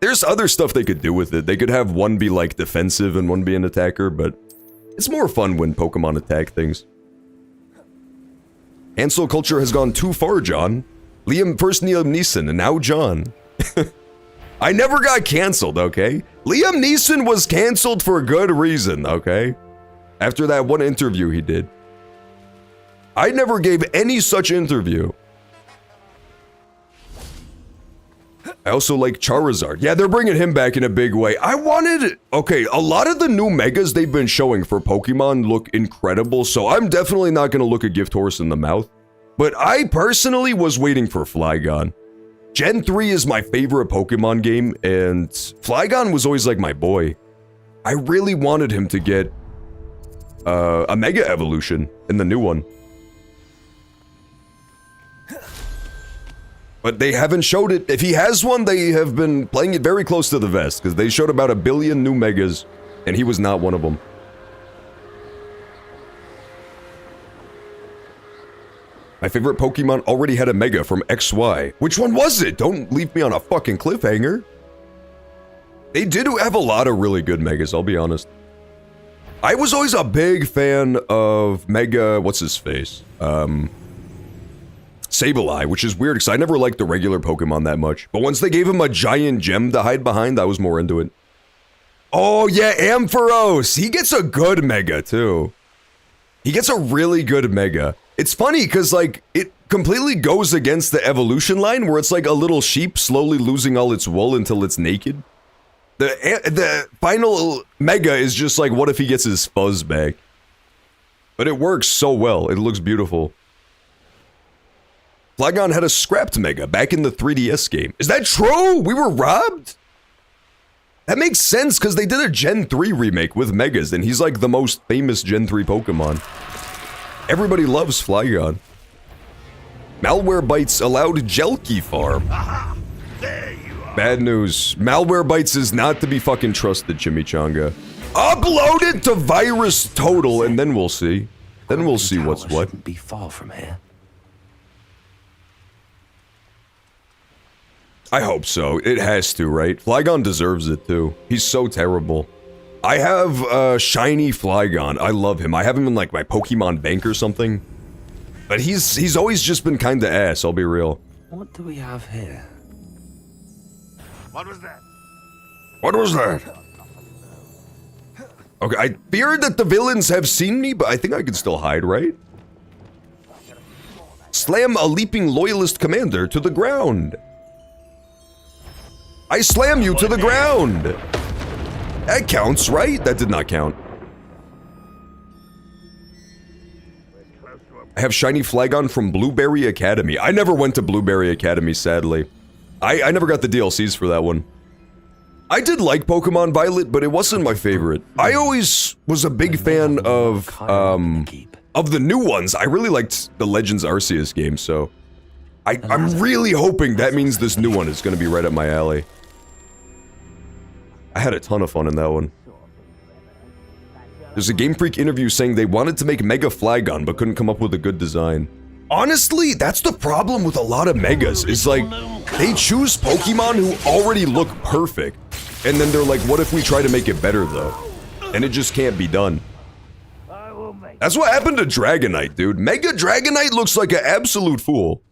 There's other stuff they could do with it. They could have one be like defensive and one be an attacker, but it's more fun when Pokemon attack things. Cancel culture has gone too far, John. First Liam Neeson and now John. I never got canceled, okay? Liam Neeson was canceled for a good reason, okay? After that one interview he did. I never gave any such interview. I also like Charizard. Yeah, they're bringing him back in a big way. I wanted... Okay, a lot of the new megas they've been showing for Pokemon look incredible, so I'm definitely not going to look a gift horse in the mouth. But I personally was waiting for Flygon. Gen 3 is my favorite Pokemon game, and Flygon was always like my boy. I really wanted him to get a Mega Evolution in the new one. But they haven't showed it. If he has one, they have been playing it very close to the vest, because they showed about 1 billion new Megas, and he was not one of them. My favorite Pokemon already had a Mega from XY. Which one was it? Don't leave me on a fucking cliffhanger. They did have a lot of really good Megas, I'll be honest. I was always a big fan of Mega... What's his face? Sableye, which is weird because I never liked the regular Pokemon that much. But once they gave him a giant gem to hide behind, I was more into it. Oh yeah, Ampharos! He gets a good Mega too. He gets a really good Mega. It's funny because like, it completely goes against the evolution line where it's like a little sheep slowly losing all its wool until it's naked. The final Mega is just like, what if he gets his fuzz back? But it works so well, it looks beautiful. Flygon had a scrapped Mega back in the 3DS game. Is that true? We were robbed? That makes sense because they did a Gen 3 remake with Megas and he's like the most famous Gen 3 Pokemon. Everybody loves Flygon. Malwarebytes allowed Jelky Farm. Bad news. Malwarebytes is not to be fucking trusted, Chimichanga. Upload it to Virus Total and then we'll see. Then we'll see what's what. Shouldn't be far from here. I hope so. It has to, right? Flygon deserves it too. He's so terrible. I have shiny Flygon. I love him. I have him in like my Pokemon bank or something. But he's always just been kinda ass, I'll be real. What do we have here? What was that? What was that? Okay, I fear that the villains have seen me, but I think I can still hide, right? Slam a leaping loyalist commander to the ground. I slam you to the ground! That counts, right? That did not count. I have shiny Flygon from Blueberry Academy. I never went to Blueberry Academy, sadly. I never got the DLCs for that one. I did like Pokemon Violet, but it wasn't my favorite. I always was a big fan of the new ones. I really liked the Legends Arceus game, so... I'm really hoping that means this new one is gonna be right up my alley. I had a ton of fun in that one. There's a Game Freak interview saying they wanted to make Mega Flygon but couldn't come up with a good design. Honestly, that's the problem with a lot of Megas, is like, they choose Pokemon who already look perfect, and then they're like, what if we try to make it better though? And it just can't be done. That's what happened to Dragonite, dude. Mega Dragonite looks like an absolute fool.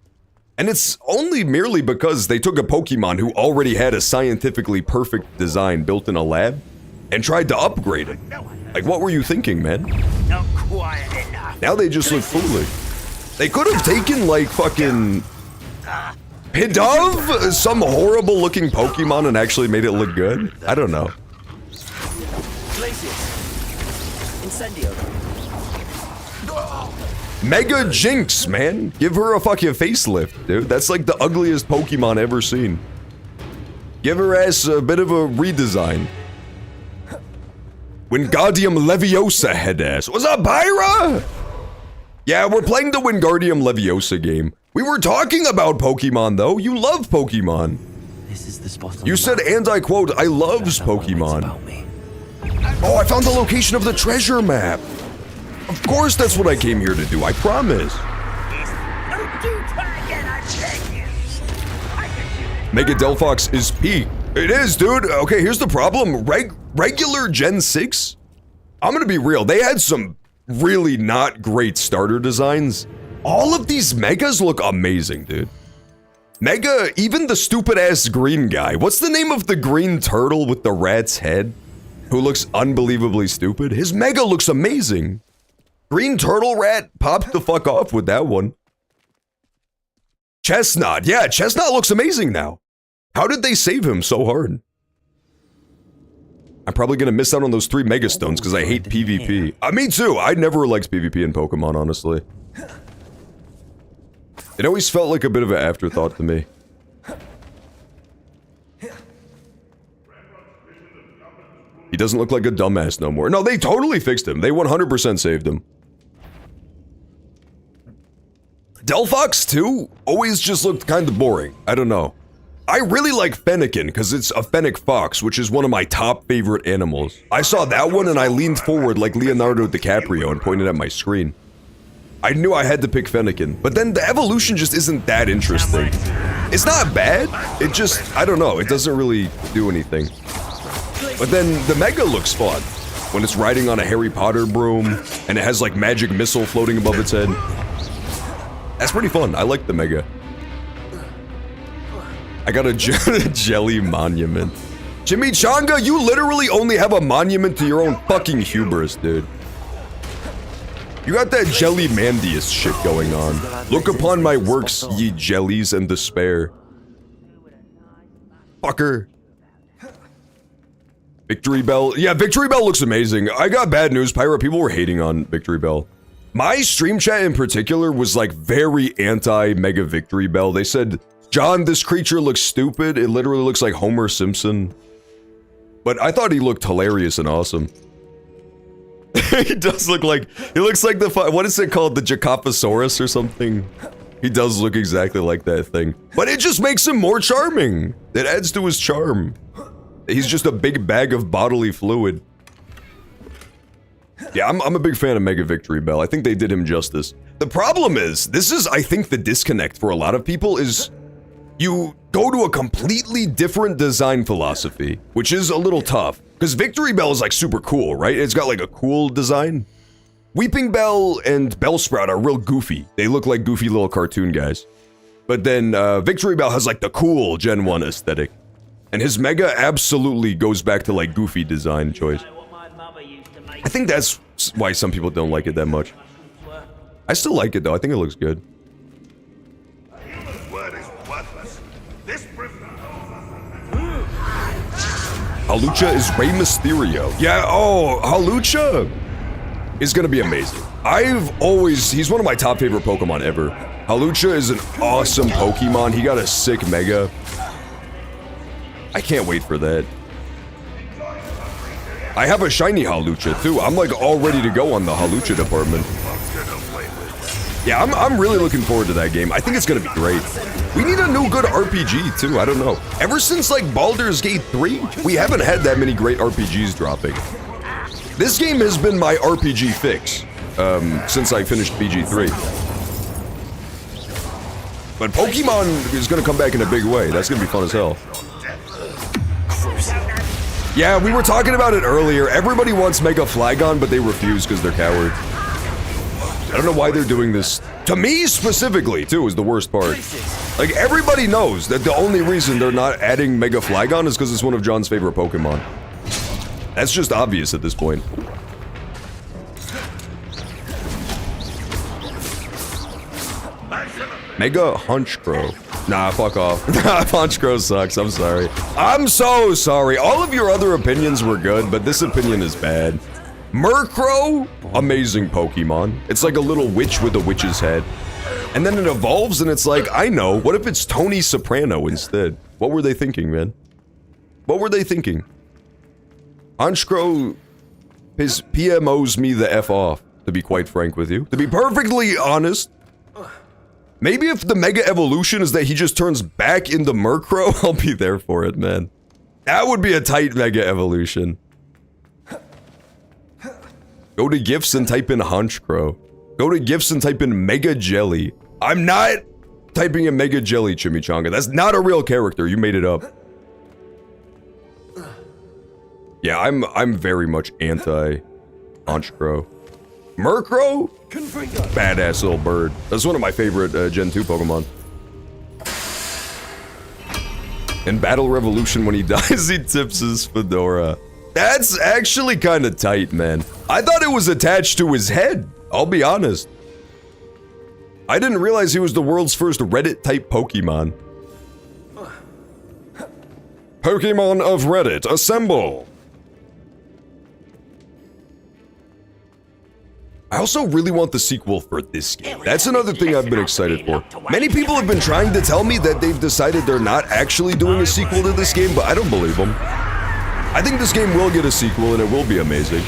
And it's only merely because they took a Pokemon who already had a scientifically perfect design built in a lab and tried to upgrade it. Like, what were you thinking, man? Not quiet enough. Now they just look foolish. They could have taken, like, fucking Pidove, some horrible looking Pokemon, and actually made it look good. I don't know. Incendio. Mega Jinx, man. Give her a fucking facelift, dude. That's like the ugliest Pokemon ever seen. Give her ass a bit of a redesign. Wingardium Leviosa head ass. What's up, Pyra? Yeah, we're playing the Wingardium Leviosa game. We were talking about Pokemon, though. You love Pokemon. This is the spot. You said, and I quote, I loves Pokemon. Oh, I found the location of the treasure map. Of course that's what I came here to do, I promise. Mega Delphox is peak. It is, dude. Okay, here's the problem. Regular Gen 6? I'm gonna be real. They had some really not great starter designs. All of these Megas look amazing, dude. Mega, even the stupid-ass green guy. What's the name of the green turtle with the rat's head? Who looks unbelievably stupid? His Mega looks amazing. Green Turtle Rat popped the fuck off with that one. Chestnut. Yeah, Chestnut looks amazing now. How did they save him so hard? I'm probably gonna miss out on those 3 Mega Stones because I hate PvP. Me too. I never liked PvP in Pokemon, honestly. It always felt like a bit of an afterthought to me. He doesn't look like a dumbass no more. No, they totally fixed him. They 100% saved him. Delphox 2 always just looked kind of boring. I don't know. I really like Fennekin because it's a fennec fox, which is one of my top favorite animals. I saw that one and I leaned forward like Leonardo DiCaprio and pointed at my screen. I knew I had to pick Fennekin, but then the evolution just isn't that interesting. It's not bad, it just, I don't know, it doesn't really do anything. But then the Mega looks fun. When it's riding on a Harry Potter broom, and it has like magic missile floating above its head. That's pretty fun, I like the Mega. I got a jelly monument. Chimichanga, you literally only have a monument to your own fucking hubris, dude. You got that jelly Mandius shit going on. Look upon my works, ye jellies, and despair. Fucker. Victory Bell. Yeah, Victory Bell looks amazing. I got bad news, Pyra. People were hating on Victory Bell. My stream chat in particular was like very anti-Mega Victory Bell. They said, John, this creature looks stupid. It literally looks like Homer Simpson. But I thought he looked hilarious and awesome. He does look like, he looks like the, what is it called? The Jacophosaurus or something? He does look exactly like that thing. But it just makes him more charming. It adds to his charm. He's just a big bag of bodily fluid. Yeah, I'm a big fan of Mega Victory Bell. I think they did him justice. The problem is, this is, I think, the disconnect for a lot of people is you go to a completely different design philosophy, which is a little tough. Because Victory Bell is like super cool, right? It's got like a cool design. Weeping Bell and Bellsprout are real goofy. They look like goofy little cartoon guys. But then Victory Bell has like the cool Gen 1 aesthetic. And his Mega absolutely goes back to like goofy design choice. I think that's why some people don't like it that much. I still like it though, I think it looks good. Halucha is Rey Mysterio. Yeah, oh, Halucha is gonna be amazing. He's one of my top favorite Pokemon ever. Halucha is an awesome Pokemon. He got a sick Mega. I can't wait for that. I have a shiny Halucha too. I'm like all ready to go on the Halucha department. Yeah, I'm really looking forward to that game. I think it's gonna be great. We need a new good RPG too, I don't know. Ever since like Baldur's Gate 3, we haven't had that many great RPGs dropping. This game has been my RPG fix, since I finished BG3. But Pokemon is gonna come back in a big way. That's gonna be fun as hell. Yeah, we were talking about it earlier. Everybody wants Mega Flygon, but they refuse because they're cowards. I don't know why they're doing this. To me specifically, too, is the worst part. Like, everybody knows that the only reason they're not adding Mega Flygon is because it's one of John's favorite Pokemon. That's just obvious at this point. Mega Honchkrow. Nah, fuck off. Honchkrow sucks, I'm sorry. I'm so sorry. All of your other opinions were good, but this opinion is bad. Murkrow? Amazing Pokemon. It's like a little witch with a witch's head. And then it evolves and it's like, I know, what if it's Tony Soprano instead? What were they thinking, man? What were they thinking? Honchkrow PMOs me the F off, to be quite frank with you. To be perfectly honest, maybe if the Mega Evolution is that he just turns back into Murkrow, I'll be there for it, man. That would be a tight Mega Evolution. Go to gifts and type in Honchkrow. Go to gifts and type in Mega Jelly. I'm not typing in Mega Jelly, Chimichanga. That's not a real character. You made it up. Yeah, I'm very much anti Honchkrow. Murkrow? Badass little bird. That's one of my favorite Gen 2 Pokemon. In Battle Revolution, when he dies, he tips his fedora. That's actually kind of tight, man. I thought it was attached to his head. I'll be honest. I didn't realize he was the world's first Reddit-type Pokemon. Pokemon of Reddit, assemble! I also really want the sequel for this game. That's another thing I've been excited for. Many people have been trying to tell me that they've decided they're not actually doing a sequel to this game, but I don't believe them. I think this game will get a sequel and it will be amazing.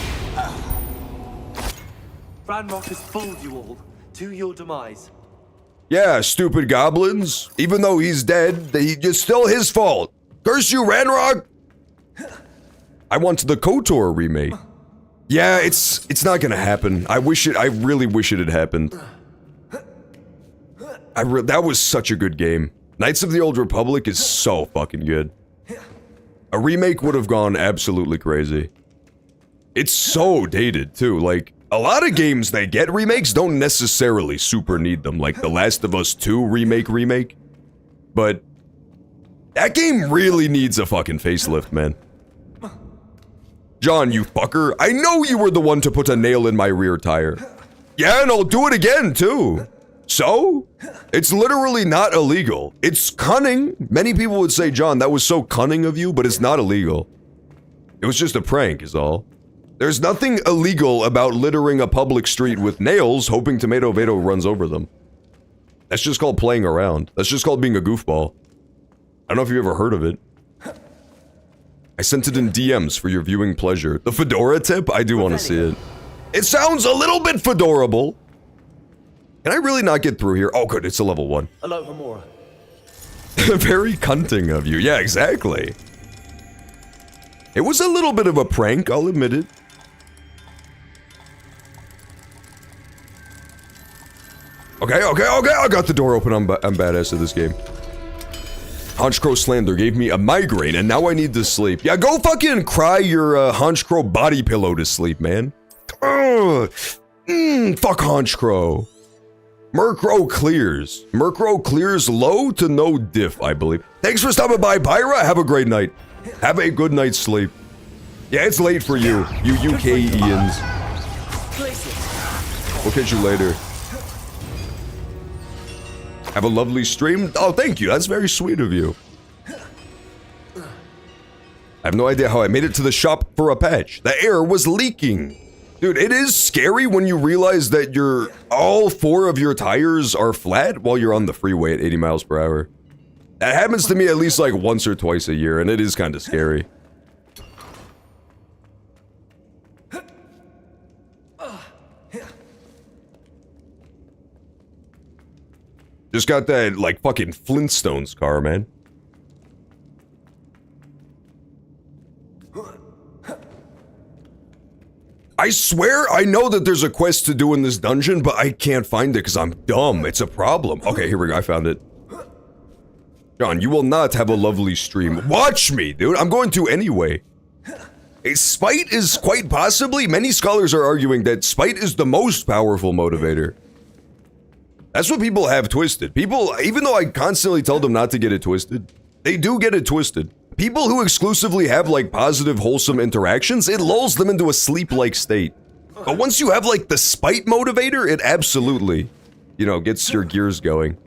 Ranrock has fooled you all to your demise. Yeah, stupid goblins. Even though he's dead, it's still his fault. Curse you, Ranrock! I want the KOTOR remake. Yeah, it's not gonna happen. I really wish it had happened. That was such a good game. Knights of the Old Republic is so fucking good. A remake would have gone absolutely crazy. It's so dated, too. Like, a lot of games that get remakes don't necessarily super need them, like The Last of Us 2 remake. But that game really needs a fucking facelift, man. John, you fucker, I know you were the one to put a nail in my rear tire. Yeah, and I'll do it again, too. So? It's literally not illegal. It's cunning. Many people would say, John, that was so cunning of you, but it's not illegal. It was just a prank, is all. There's nothing illegal about littering a public street with nails, hoping Tomato Vado runs over them. That's just called playing around. That's just called being a goofball. I don't know if you've ever heard of it. I sent it in DMs for your viewing pleasure. The fedora tip? I do want to see it. It sounds a little bit fedorable. Can I really not get through here? Oh, good, it's a level 1. Hello, Homura. Very cunting of you. Yeah, exactly. It was a little bit of a prank, I'll admit it. Okay, I got the door open. I'm badass at this game. Honchkrow slander gave me a migraine, and now I need to sleep. Yeah, go fucking cry your Honchkrow body pillow to sleep, man. Fuck Honchkrow. Murkrow clears. Murkrow clears low to no diff, I believe. Thanks for stopping by, Pyra. Have a great night. Have a good night's sleep. Yeah, it's late for you, you UKians. We'll catch you later. Have a lovely stream. Oh, thank you. That's very sweet of you. I have no idea how I made it to the shop for a patch. The air was leaking. Dude, it is scary when you realize that all 4 of your tires are flat while you're on the freeway at 80 miles per hour. That happens to me at least like once or twice a year, and it is kind of scary. Just got that, like, fucking Flintstones car, man. I swear I know that there's a quest to do in this dungeon, but I can't find it because I'm dumb. It's a problem. Okay, here we go. I found it. John, you will not have a lovely stream. Watch me, dude. I'm going to anyway. Spite is quite possibly, many scholars are arguing that spite is the most powerful motivator. That's what people have twisted. People, even though I constantly tell them not to get it twisted, they do get it twisted. People who exclusively have like positive, wholesome interactions, it lulls them into a sleep-like state. But once you have like the spite motivator, it absolutely, you know, gets your gears going.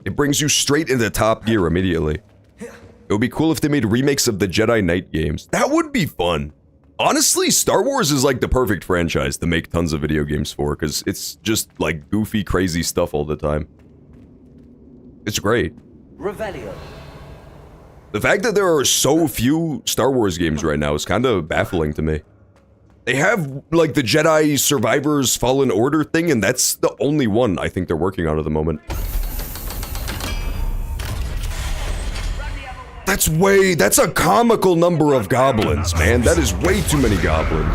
It brings you straight into top gear immediately. It would be cool if they made remakes of the Jedi Knight games. That would be fun. Honestly, Star Wars is like the perfect franchise to make tons of video games for, because it's just like goofy, crazy stuff all the time. It's great. Revelio. The fact that there are so few Star Wars games right now is kind of baffling to me. They have like the Jedi Survivors Fallen Order thing, and that's the only one I think they're working on at the moment. That's a comical number of goblins, man. That is way too many goblins.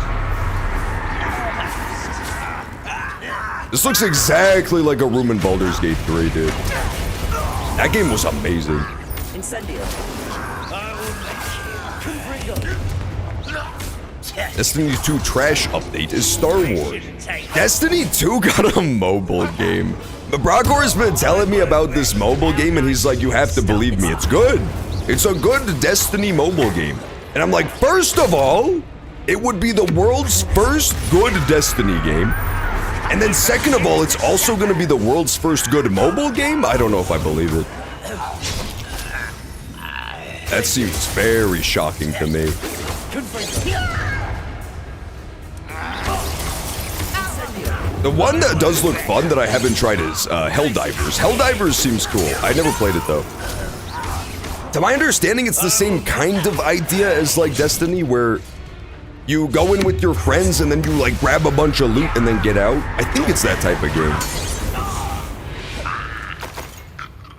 This looks exactly like a room in Baldur's Gate 3, dude. That game was amazing. Destiny 2 trash update is Star Wars. Destiny 2 got a mobile game. But Brockor has been telling me about this mobile game, and he's like, you have to believe me, it's good. It's a good Destiny mobile game. And I'm like, first of all, it would be the world's first good Destiny game. And then second of all, it's also going to be the world's first good mobile game? I don't know if I believe it. That seems very shocking to me. The one that does look fun that I haven't tried is Helldivers. Helldivers seems cool. I never played it though. To my understanding, it's the same kind of idea as like Destiny, where you go in with your friends and then you like grab a bunch of loot and then get out. I think it's that type of game.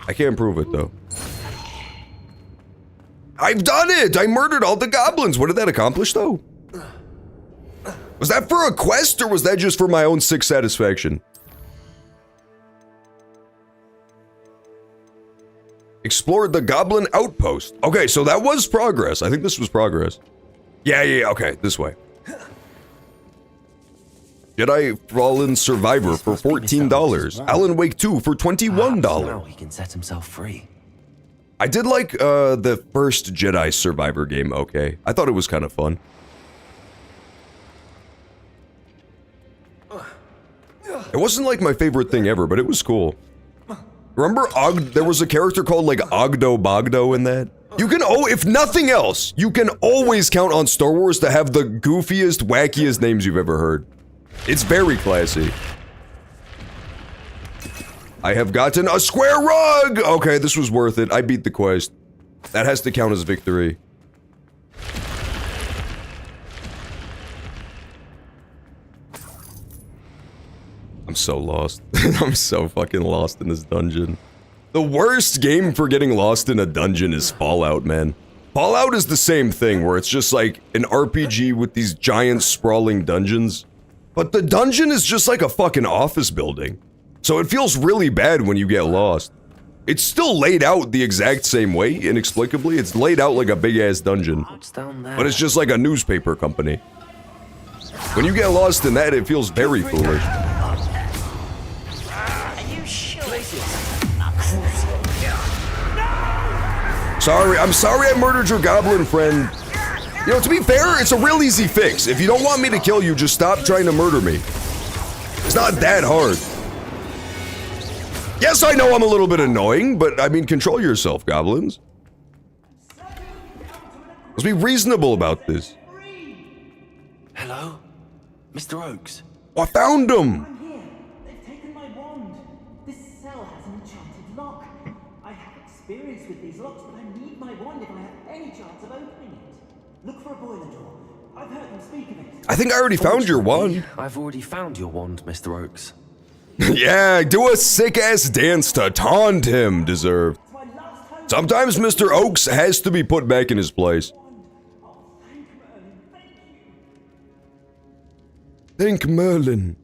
I can't prove it though. I've done it! I murdered all the goblins. What did that accomplish though? Was that for a quest or was that just for my own sick satisfaction? Explored the Goblin Outpost. Okay, so that was progress. I think this was progress. Yeah, okay, this way. Jedi Fallen Survivor for $14. Alan Wake 2 for $21. Now he can set himself free. I did like the first Jedi Survivor game, okay. I thought it was kind of fun. It wasn't like my favorite thing ever, but it was cool. Remember there was a character called like Ogdo Bogdo in that? You can, if nothing else, you can always count on Star Wars to have the goofiest, wackiest names you've ever heard. It's very classy. I have gotten a square rug! Okay, this was worth it. I beat the quest. That has to count as victory. I'm so lost. I'm so fucking lost in this dungeon. The worst game for getting lost in a dungeon is Fallout, man. Fallout is the same thing, where it's just like an RPG with these giant sprawling dungeons. But the dungeon is just like a fucking office building. So it feels really bad when you get lost. It's still laid out the exact same way, inexplicably. It's laid out like a big-ass dungeon. What's down there? But it's just like a newspaper company. When you get lost in that, it feels very foolish. I'm sorry I murdered your goblin friend. You know, to be fair, it's a real easy fix. If you don't want me to kill you, just stop trying to murder me. It's not that hard. Yes, I know I'm a little bit annoying, but I mean, control yourself, goblins. Let's be reasonable about this. Hello? Mr. Oaks? Oh, I found him! I'm here. They've taken my wand. This cell has an enchanted lock. I have experience with these locks, but I need my wand if I have any chance of opening it. Look for a boiler door. I've heard them speak of it. I think I already found your wand. I've already found your wand, Mr. Oaks. Yeah, do a sick-ass dance to taunt him, deserved. Sometimes Mr. Oaks has to be put back in his place. Thank Merlin.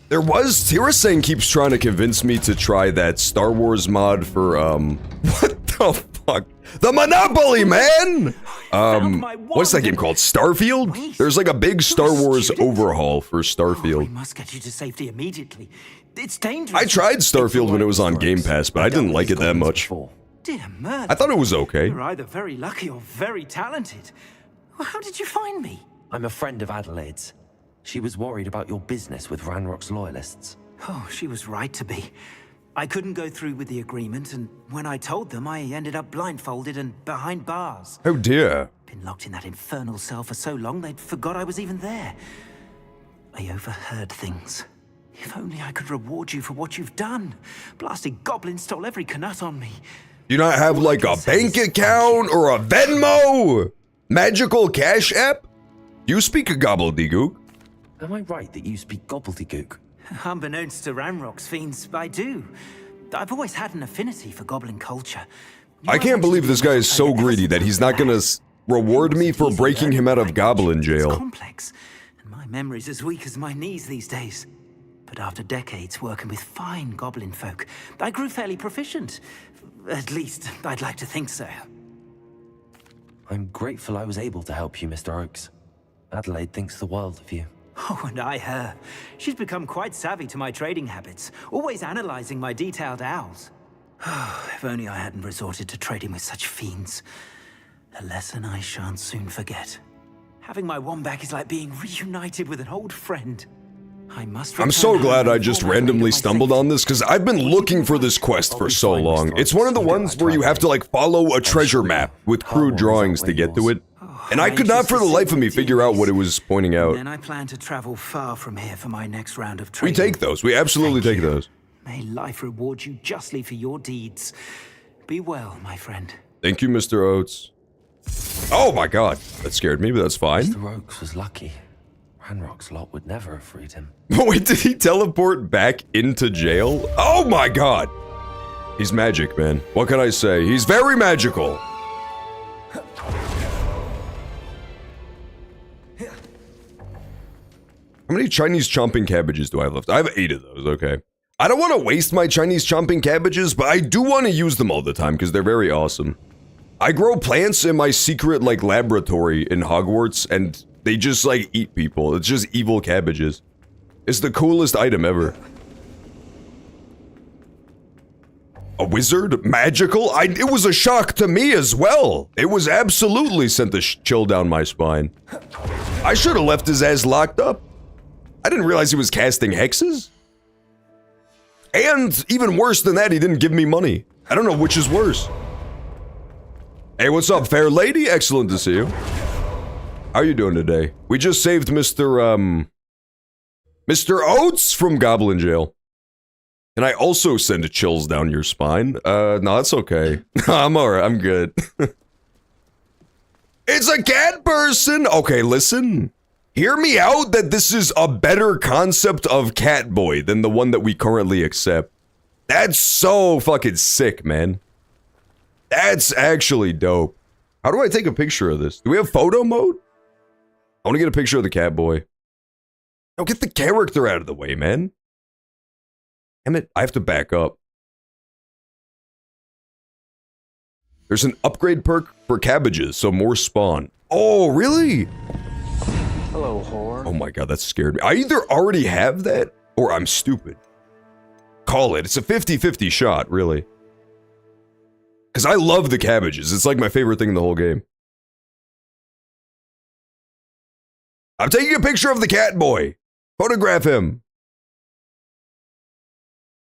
Tirasang keeps trying to convince me to try that Star Wars mod for, what the fuck? The Monopoly, man! What's that game called? Starfield? There's like a big Star Wars overhaul for Starfield. We must get you to safety immediately. It's dangerous. I tried Starfield when it was on Game Pass, but I didn't like it that much. Dear murder. I thought it was okay. You're either very lucky or very talented. Well, how did you find me? I'm a friend of Adelaide's. She was worried about your business with Ranrock's loyalists. Oh, she was right to be. I couldn't go through with the agreement, and when I told them, I ended up blindfolded and behind bars. Oh dear. Been locked in that infernal cell for so long, they'd forgot I was even there. I overheard things. If only I could reward you for what you've done. Blasted goblin stole every Knut on me. Do you not have like a bank account or a Venmo? Magical cash app? You speak a gobbledygook. Am I right that you speak gobbledygook? Unbeknownst to Ranrock's fiends, I do. I've always had an affinity for goblin culture. I can't believe this guy is so greedy that he's not gonna reward me for breaking him out of goblin jail. It's complex, and my memory's as weak as my knees these days. But after decades working with fine goblin folk, I grew fairly proficient. At least, I'd like to think so. I'm grateful I was able to help you, Mr. Oakes. Adelaide thinks the world of you. Oh, and I her. She's become quite savvy to my trading habits, always analyzing my detailed owls. If only I hadn't resorted to trading with such fiends. A lesson I shan't soon forget. Having my wand back is like being reunited with an old friend. I'm so glad I just randomly stumbled on this, because I've been looking for this quest for so long. It's one of the ones where you have to like follow a treasure map with crude drawings to get to it. And I could not for the life of me figure out what it was pointing out. And I plan to travel far from here for my next round of We trading. take those. We absolutely take those. May life reward you justly for your deeds. Be well, my friend. Thank you, Mr. Oates. Oh my god. That scared me, but that's fine. Mr. Oakes was lucky. Ranrock's lot would never have freed him. Wait, did he teleport back into jail? Oh my god! He's magic, man. What can I say? He's very magical. How many Chinese chomping cabbages do I have left? I have 8 of those, okay. I don't want to waste my Chinese chomping cabbages, but I do want to use them all the time because they're very awesome. I grow plants in my secret, like, laboratory in Hogwarts, and they just, like, eat people. It's just evil cabbages. It's the coolest item ever. A wizard? Magical? It was a shock to me as well. It was absolutely sent a chill down my spine. I should have left his ass locked up. I didn't realize he was casting hexes. And even worse than that, he didn't give me money. I don't know which is worse. Hey, what's up, fair lady? Excellent to see you. How are you doing today? We just saved Mr. Oates from Goblin Jail. And I also send chills down your spine. No, it's okay. I'm alright, I'm good. It's a cat person! Okay, listen. Hear me out that this is a better concept of Catboy than the one that we currently accept. That's so fucking sick, man. That's actually dope. How do I take a picture of this? Do we have photo mode? I want to get a picture of the Catboy. Oh, get the character out of the way, man. Damn it, I have to back up. There's an upgrade perk for cabbages, so more spawn. Oh, really? Hello, whore. Oh my god, that scared me. I either already have that, or I'm stupid. Call it. It's a 50-50 shot, really. Because I love the cabbages. It's like my favorite thing in the whole game. I'm taking a picture of the Catboy. Photograph him.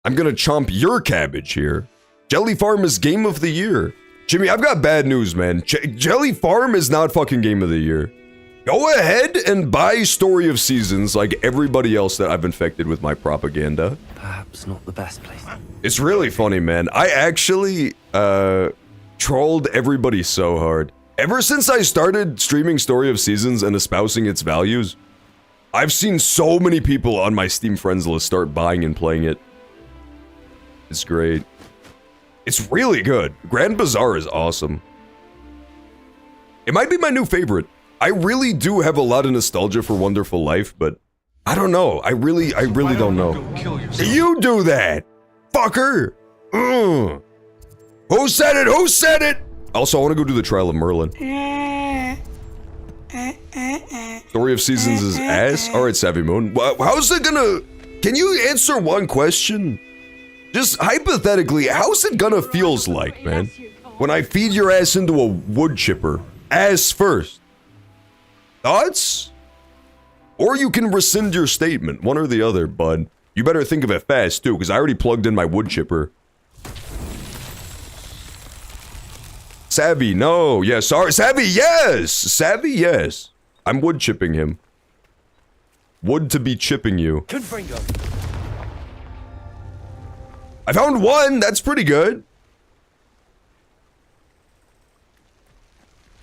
I'm gonna chomp your cabbage here. Jelly Farm is Game of the Year. Jimmy, I've got bad news, man. Jelly Farm is not fucking Game of the Year. Go ahead and buy Story of Seasons like everybody else that I've infected with my propaganda. Perhaps not the best place. It's really funny, man. I actually, trolled everybody so hard. Ever since I started streaming Story of Seasons and espousing its values, I've seen so many people on my Steam friends list start buying and playing it. It's great. It's really good. Grand Bazaar is awesome. It might be my new favorite. I really do have a lot of nostalgia for Wonderful Life, but I don't know. I really don't know. You do that, fucker. Who said it? Who said it? Also, I want to go do the Trial of Merlin. Story of Seasons is ass. All right, Savvy Moon. How's it gonna? Can you answer one question? Just hypothetically, how's it gonna feels like, man? When I feed your ass into a wood chipper, ass first. Thoughts? Or you can rescind your statement, one or the other, bud. You better think of it fast, too, because I already plugged in my wood chipper. Savvy, no. Yeah, sorry. Savvy, yes! Savvy, yes. I'm wood chipping him. Wood to be chipping you. I found one! That's pretty good.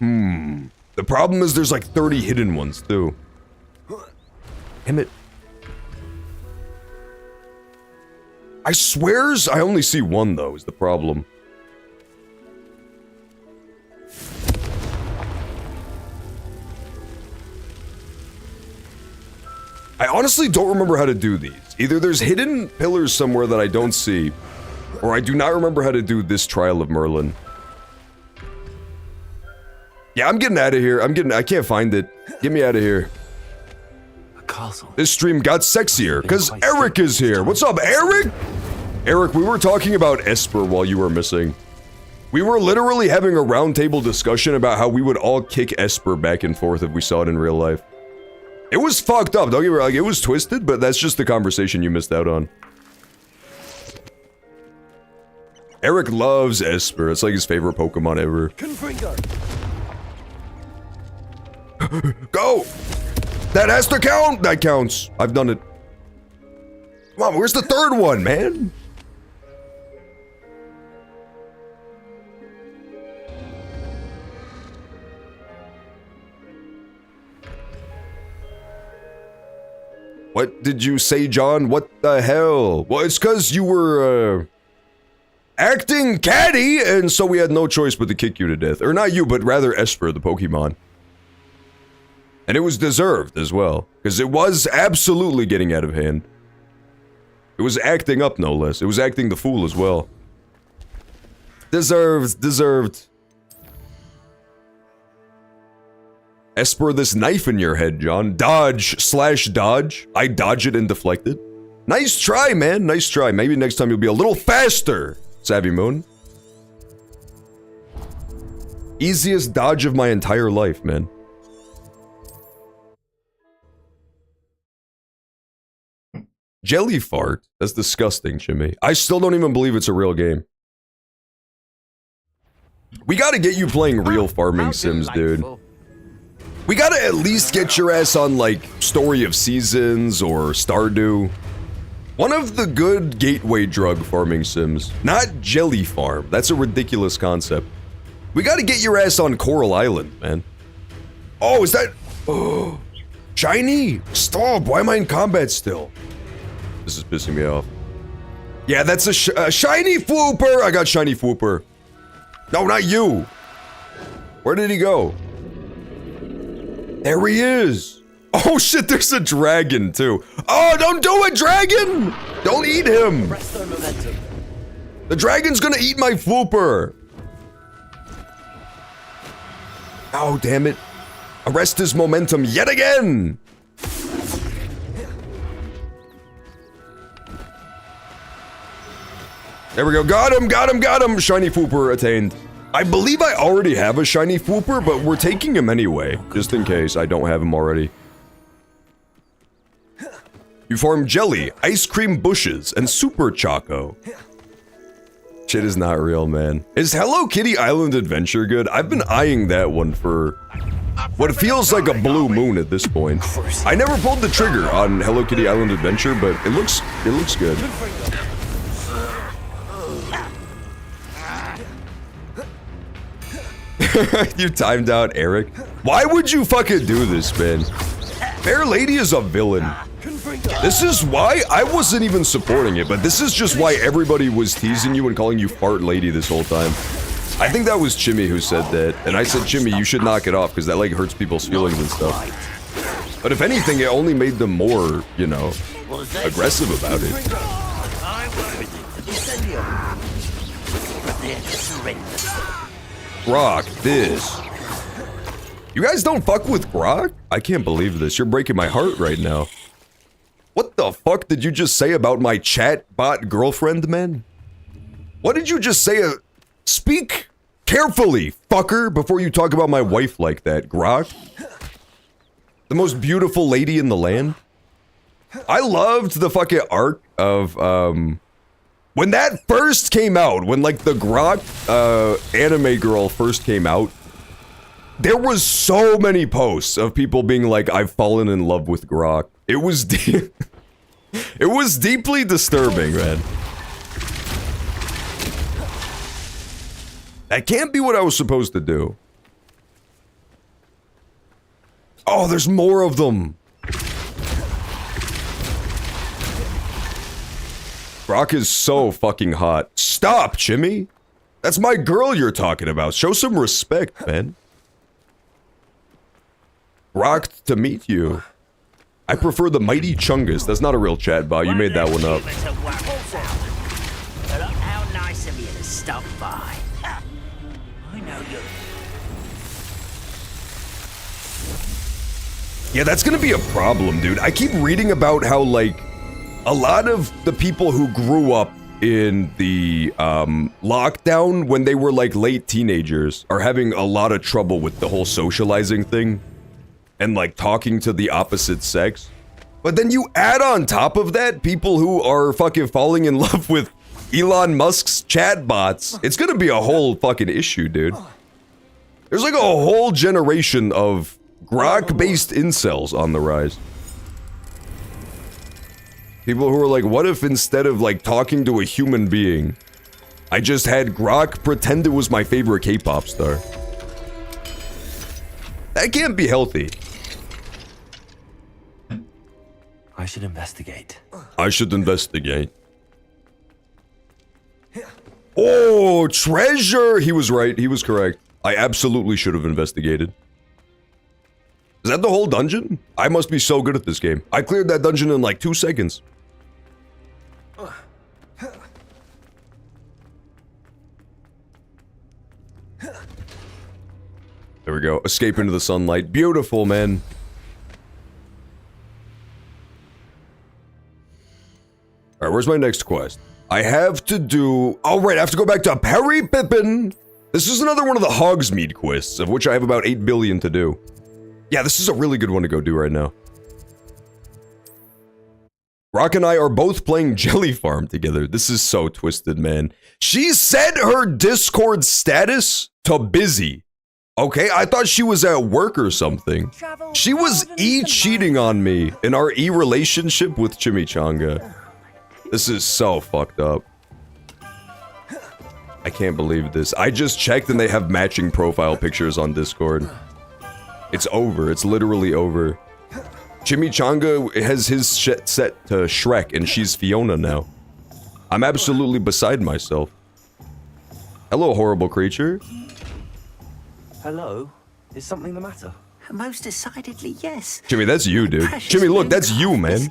The problem is there's like 30 hidden ones, too. Damn it. I swears I only see one, though, is the problem. I honestly don't remember how to do these. Either there's hidden pillars somewhere that I don't see, or I do not remember how to do this Trial of Merlin. Yeah, I'm getting out of here. I can't find it. Get me out of here. This stream got sexier, because Eric is here. What's up, Eric? Eric, we were talking about Esper while you were missing. We were literally having a roundtable discussion about how we would all kick Esper back and forth if we saw it in real life. It was fucked up, don't get me wrong, it was twisted, but that's just the conversation you missed out on. Eric loves Esper, it's like his favorite Pokemon ever. Go! That has to count! That counts. I've done it. Come on, where's the third one, man? What did you say, John? What the hell? Well, it's because you were, acting catty, and so we had no choice but to kick you to death. Or not you, but rather Esper, the Pokemon. And it was deserved as well, because it was absolutely getting out of hand. It was acting up, no less. It was acting the fool as well. Deserved. Esper, this knife in your head, John. Dodge/dodge. I dodge it and deflect it. Nice try, man. Nice try. Maybe next time you'll be a little faster, Savvy Moon. Easiest dodge of my entire life, man. Jelly fart? That's disgusting, Jimmy. I still don't even believe it's a real game. We gotta get you playing real farming sims, dude. We gotta at least get your ass on, like, Story of Seasons or Stardew. One of the good gateway drug farming sims. Not Jelly Farm. That's a ridiculous concept. We gotta get your ass on Coral Island, man. Oh, is that... Oh, shiny? Stop, why am I in combat still? This is pissing me off. Yeah, that's a shiny Fwooper! I got shiny Fwooper. No, not you! Where did he go? There he is! Oh shit, there's a dragon too. Oh, don't do it, dragon! Don't eat him! The dragon's gonna eat my Fwooper! Oh, damn it. Arrest his momentum yet again! There we go. Got him! Shiny Fwooper attained. I believe I already have a shiny Fwooper, but we're taking him anyway, just in case I don't have him already. You farm jelly, ice cream bushes, and super choco. Shit is not real, man. Is Hello Kitty Island Adventure good? I've been eyeing that one for what feels like a blue moon at this point. I never pulled the trigger on Hello Kitty Island Adventure, but it looks good. You timed out Eric. Why would you fucking do this, man? Fair Lady is a villain. This is why I wasn't even supporting it, but this is just why everybody was teasing you and calling you Fart Lady this whole time. I think that was Chimmy who said that, and I said, Chimmy, you should knock it off, because that, like, hurts people's feelings and stuff. But if anything, it only made them more, you know, aggressive about it. Grok, this. You guys don't fuck with Grok? I can't believe this. You're breaking my heart right now. What the fuck did you just say about my chatbot girlfriend, man? What did you just say? Speak carefully, fucker, before you talk about my wife like that, Grok. The most beautiful lady in the land. I loved the fucking arc of, when that first came out, when like the Grok, anime girl first came out, there was so many posts of people being like, I've fallen in love with Grok. It was it was deeply disturbing, man. That can't be what I was supposed to do. Oh, there's more of them. Grok is so fucking hot. Stop, Jimmy. That's my girl you're talking about. Show some respect, man. Grok to meet you. I prefer the mighty Chungus. That's not a real chatbot. You made that one up. How nice of you to stop by. I know you. Yeah, that's gonna be a problem, dude. I keep reading about how, like, a lot of the people who grew up in the, lockdown when they were, like, late teenagers are having a lot of trouble with the whole socializing thing. And, like, talking to the opposite sex. But then you add on top of that people who are fucking falling in love with Elon Musk's chatbots. It's gonna be a whole fucking issue, dude. There's like a whole generation of Grok-based incels on the rise. People who are like, what if instead of, like, talking to a human being, I just had Grok pretend it was my favorite K-pop star? That can't be healthy. I should investigate. I should investigate. Oh, treasure! He was right. He was correct. I absolutely should have investigated. Is that the whole dungeon? I must be so good at this game. I cleared that dungeon in like 2 seconds. There we go. Escape into the sunlight. Beautiful, man. Alright, where's my next quest? I have to do... Oh, right, I have to go back to Perry Pippin. This is another one of the Hogsmeade quests, of which I have about 8 billion to do. Yeah, this is a really good one to go do right now. Rock and I are both playing Jelly Farm together. This is so twisted, man. She set her Discord status to busy. Okay, I thought she was at work or something. She was cheating on me in our relationship with Chimichanga. This is so fucked up. I can't believe this. I just checked and they have matching profile pictures on Discord. It's over. It's literally over. Chimichanga has his shit set to Shrek and she's Fiona now. I'm absolutely beside myself. Hello, horrible creature. Hello? Is something the matter? Most decidedly, yes. Jimmy, that's you, dude. Jimmy, look, that's you, man.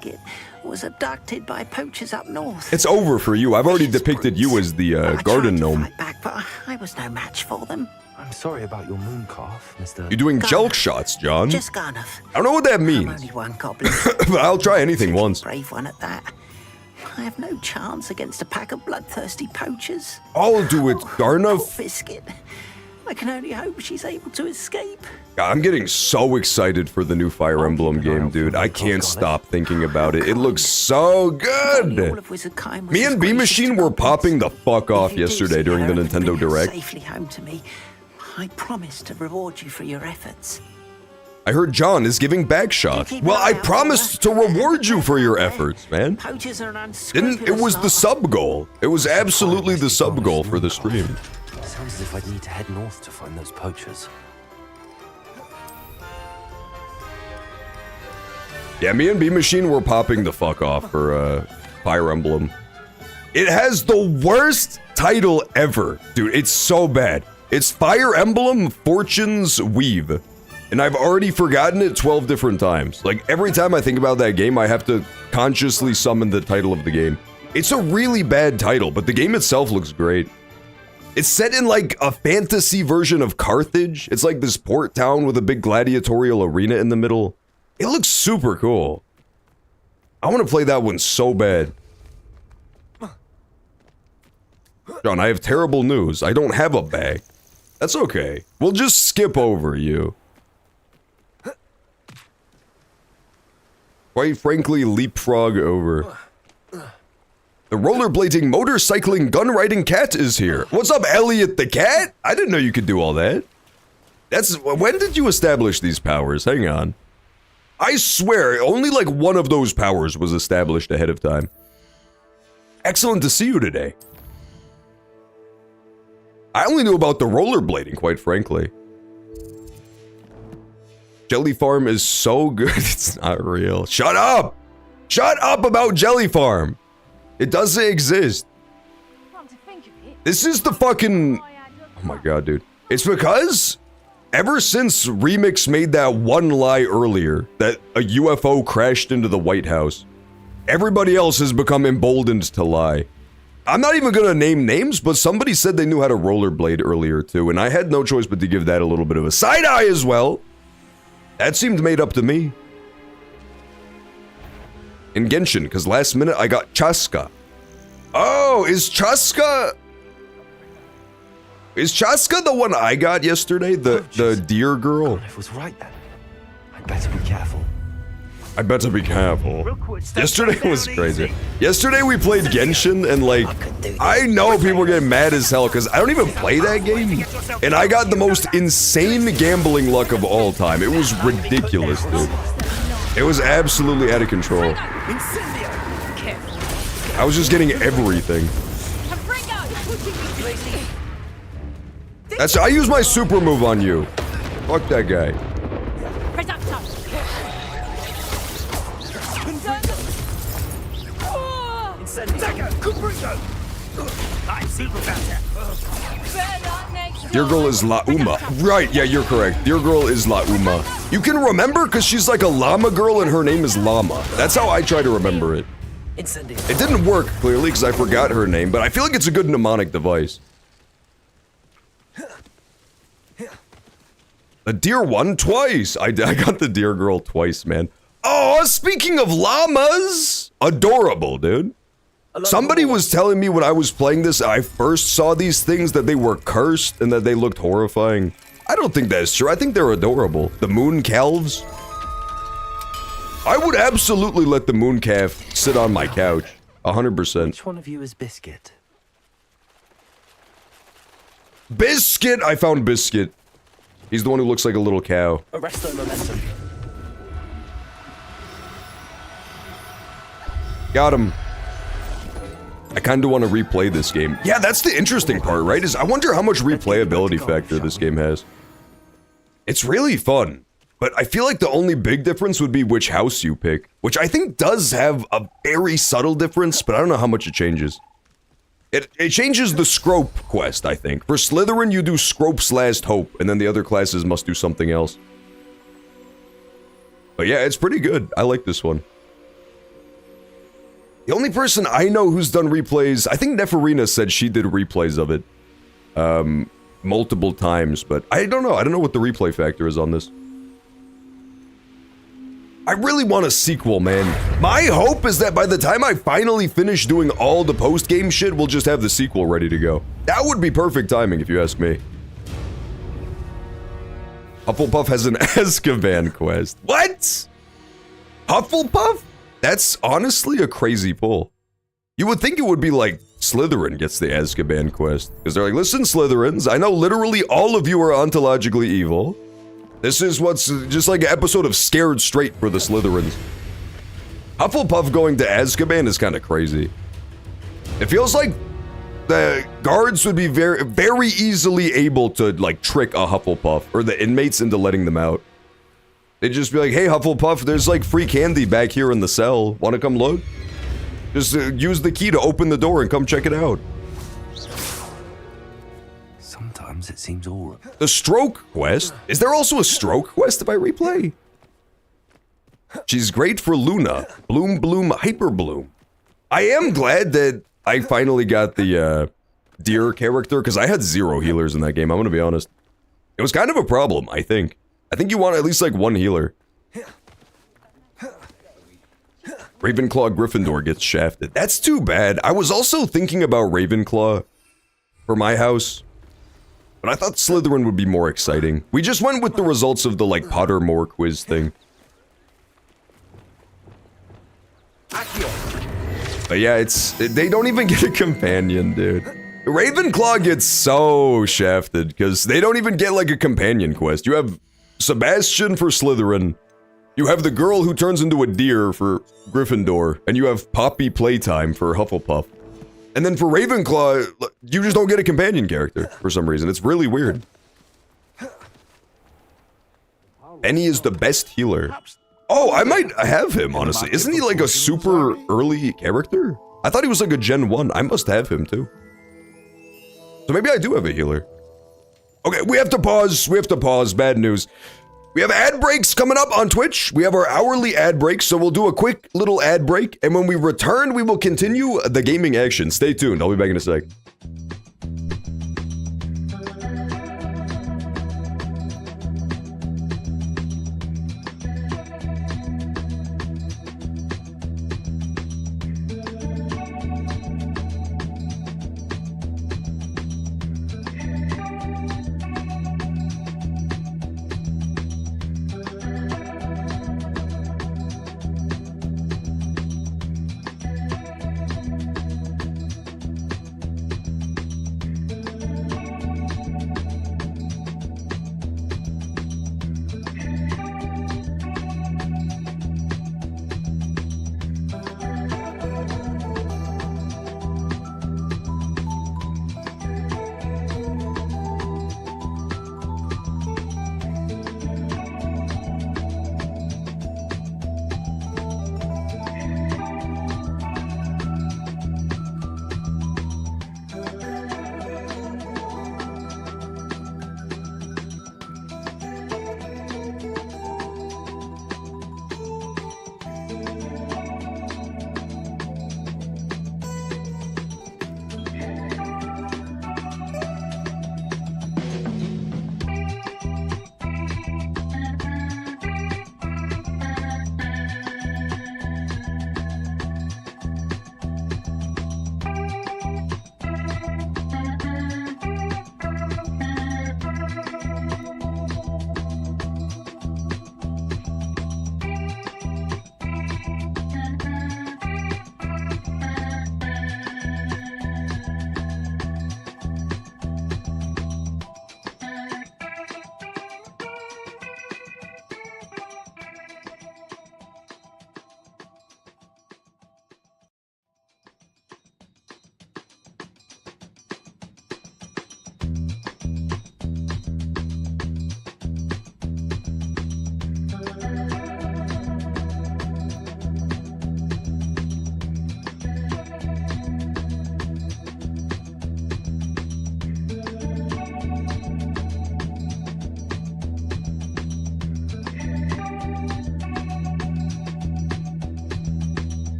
Was abducted by poachers up north. It's over for you. I've already depicted you as the garden gnome. I tried to fight back, but I was no match for them. I'm sorry about your moon calf, Mr. You're doing jelk shots, John. Just Garnuff. I don't know what that means. I'm only one goblin. But I'll try anything once. Brave one at that. I have no chance against a pack of bloodthirsty poachers. I'll do it, Garnuff. Biscuit. I can only hope she's able to escape. I'm getting so excited for the new Fire Emblem game, dude. I can't stop thinking about it. It looks so good. Me and B Machine were popping the fuck off yesterday during the Nintendo Direct. Safely home to me. I promise to reward you for your efforts. I heard John is giving back shots. Well, I promised to reward you for your efforts, man. It was the sub goal. It was absolutely the sub goal for the stream. Sounds as if I'd need to head north to find those poachers. Yeah, me and B Machine were popping the fuck off for Fire Emblem. It has the worst title ever, dude. It's so bad. It's Fire Emblem Fortune's Weave. And I've already forgotten it 12 different times. Like, every time I think about that game, I have to consciously summon the title of the game. It's a really bad title, but the game itself looks great. It's set in, like, a fantasy version of Carthage. It's like this port town with a big gladiatorial arena in the middle. It looks super cool. I want to play that one so bad. John, I have terrible news. I don't have a bag. That's okay. We'll just skip over you. Quite frankly, leapfrog over. The rollerblading, motorcycling, gun-riding cat is here. What's up, Elliot the cat? I didn't know you could do all that. When did you establish these powers? Hang on. I swear, only like one of those powers was established ahead of time. Excellent to see you today. I only knew about the rollerblading, quite frankly. Jelly Farm is so good, it's not real. Shut up! Shut up about Jelly Farm! It doesn't exist. This is the fucking... Oh my god, dude. It's because... Ever since Remix made that one lie earlier, that a UFO crashed into the White House, everybody else has become emboldened to lie. I'm not even gonna name names, but somebody said they knew how to rollerblade earlier too, and I had no choice but to give that a little bit of a side eye as well. That seemed made up to me. In Genshin, because last minute I got Chaska. Oh, is Chaska the one I got yesterday? The deer girl? I was right then. I better be careful. I better be careful. Yesterday was crazy. Yesterday we played Genshin and like, I know people are getting mad as hell because I don't even play that game. And I got the most insane gambling luck of all time. It was ridiculous, dude. It was absolutely out of control. I was just getting everything. I use my super move on you. Fuck that guy. Dear girl is La Uma. Right, yeah, you're correct. Dear girl is La Uma. You can remember because she's like a llama girl and her name is Llama. That's how I try to remember it. It didn't work, clearly, because I forgot her name, but I feel like it's a good mnemonic device. The deer won twice. I got the deer girl twice, man. Oh, speaking of llamas, adorable, dude. Somebody was telling me when I was playing this, I first saw these things that they were cursed and that they looked horrifying. I don't think that's true. I think they're adorable. The moon calves. I would absolutely let the moon calf sit on my couch. 100%. Which one of you is Biscuit? Biscuit! I found Biscuit. He's the one who looks like a little cow. Arrest the momentum. Got him. I kind of want to replay this game. Yeah, that's the interesting part, right? Is I wonder how much replayability factor this game has. It's really fun, but I feel like the only big difference would be which house you pick, which I think does have a very subtle difference, but I don't know how much it changes. It changes the Scrope quest, I think. For Slytherin, you do Scrope's Last Hope, and then the other classes must do something else. But yeah, it's pretty good. I like this one. The only person I know who's done replays, I think Neferina said she did replays of it. Multiple times, but I don't know. I don't know what the replay factor is on this. I really want a sequel, man. My hope is that by the time I finally finish doing all the post-game shit, we'll just have the sequel ready to go. That would be perfect timing, if you ask me. Hufflepuff has an Azkaban quest. What? Hufflepuff? That's honestly a crazy pull. You would think it would be like Slytherin gets the Azkaban quest. Because they're like, listen, Slytherins, I know literally all of you are ontologically evil. This is what's just like an episode of Scared Straight for the Slytherins. Hufflepuff going to Azkaban is kind of crazy. It feels like the guards would be very easily able to like trick a Hufflepuff or the inmates into letting them out. They'd just be like, hey Hufflepuff, there's like free candy back here in the cell. Wanna come look? Just use the key to open the door and come check it out. Sometimes it seems all right. The stroke quest? Is there also a stroke quest if I replay? She's great for Luna. Bloom Bloom Hyper Bloom. I am glad that I finally got the deer character because I had 0 healers in that game, I'm gonna be honest. It was kind of a problem, I think. I think you want at least like 1 healer. Ravenclaw Gryffindor gets shafted. That's too bad. I was also thinking about Ravenclaw for my house, but I thought Slytherin would be more exciting. We just went with the results of the, like, Pottermore quiz thing. But yeah, they don't even get a companion, dude. Ravenclaw gets so shafted, because they don't even get, like, a companion quest. You have Sebastian for Slytherin, you have the girl who turns into a deer for Gryffindor, and you have Poppy Playtime for Hufflepuff. And then for Ravenclaw, you just don't get a companion character for some reason. It's really weird. Benny is the best healer. Oh, I might have him, honestly. Isn't he like a super early character? I thought he was like a Gen 1. I must have him too. So maybe I do have a healer. Okay, we have to pause. We have to pause. Bad news. We have ad breaks coming up on Twitch. We have our hourly ad breaks, so we'll do a quick little ad break. And when we return, we will continue the gaming action. Stay tuned. I'll be back in a sec.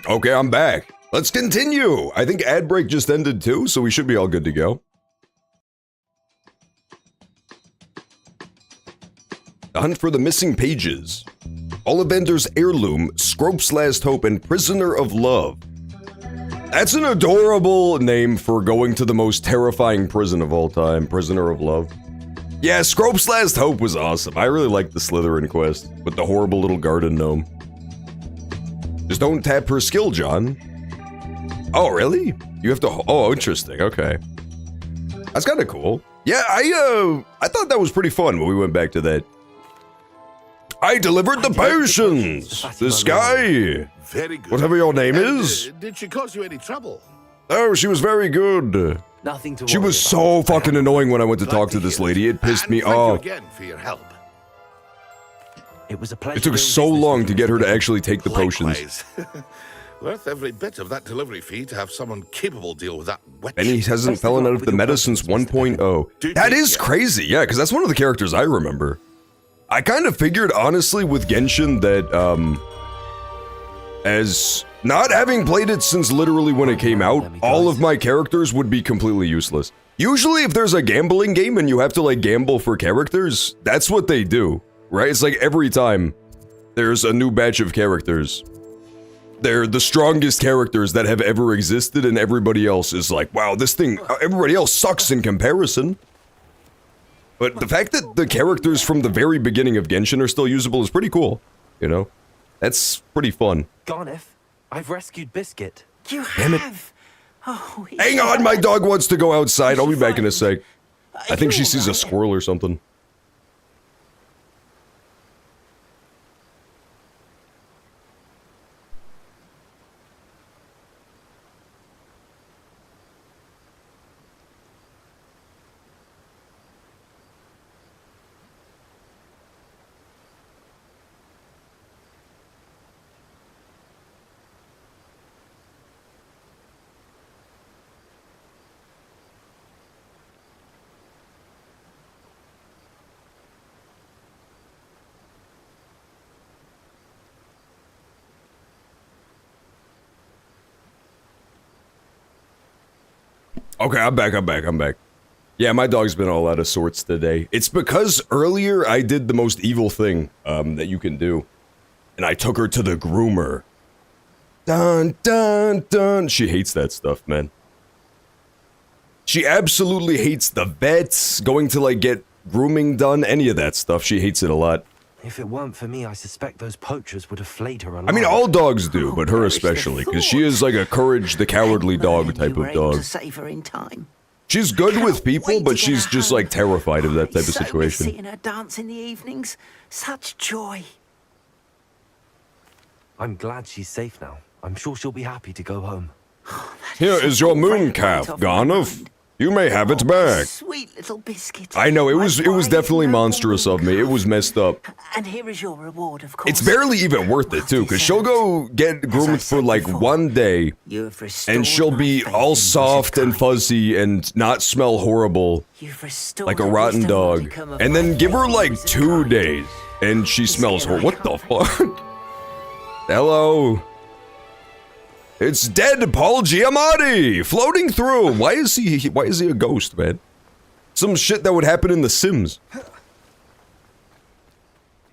Okay, I'm back. Let's continue. I think ad break just ended too, so we should be all good to go. The hunt for the missing pages. Ollivander's heirloom, Scrope's last hope, and prisoner of love. That's an adorable name for going to the most terrifying prison of all time, prisoner of love. Yeah, Scrope's last hope was awesome. I really liked the Slytherin quest with the horrible little garden gnome. Just don't tap her skill, John. Oh, really? You have to. Oh, interesting. Okay, that's kind of cool. Yeah, I thought that was pretty fun when we went back to that. I delivered the potions. This guy. Very good. Whatever your name is. Did she cause you any trouble? Oh, she was very good. Nothing to She worry was about. so fucking annoying when I went to talk to this lady. It pissed me off. Thank you again for your help. It was a pleasure. It took doing so business long with to you, get her Mr. to Gale. actually take the potions. Likewise. Worth every bit of that delivery fee to have someone capable deal with that witch. Benny hasn't fallen out of the meta since 1.0. That is crazy, yeah, because that's one of the characters I remember. I kind of figured, honestly, with Genshin that, as not having played it since literally when it came out, all of my characters would be completely useless. Usually, if there's a gambling game and you have to, like, gamble for characters, that's what they do, right? It's like every time there's a new batch of characters. They're the strongest characters that have ever existed, and everybody else is like, wow, this thing, everybody else sucks in comparison. But the fact that the characters from the very beginning of Genshin are still usable is pretty cool, you know? That's pretty fun. Garneth, I've rescued Biscuit. You Damn it. have? Oh, Hang on, my dog wants to go outside. I'll be back in a sec. I think she sees a squirrel or something. Okay, I'm back. Yeah, my dog's been all out of sorts today. It's because earlier I did the most evil thing that you can do. And I took her to the groomer. Dun, dun, dun. She hates that stuff, man. She absolutely hates the vets, going to, like, get grooming done, any of that stuff. She hates it a lot. If it weren't for me, I suspect those poachers would have flayed her alive. I mean, all dogs do, but her especially, because she is like a Courage the Cowardly Dog type of dog. To save her in time. She's good with people, but she's just like terrified of that type of situation. Seeing her dance in the evenings, such joy. I'm glad she's safe now. I'm sure she'll be happy to go home. Here is your moon calf, Garneth. You may have it back. Sweet little biscuit. I know, it was definitely monstrous of me. It was messed up. And here is your reward, of course. It's barely even worth it, too, because she'll go get groomed for like one day, and she'll be all soft and fuzzy and not smell horrible, like a rotten dog. And then give her like 2 days, and she smells horrible. What the fuck? Hello? It's dead Paul Giamatti floating through. Why is he a ghost, man? Some shit that would happen in The Sims.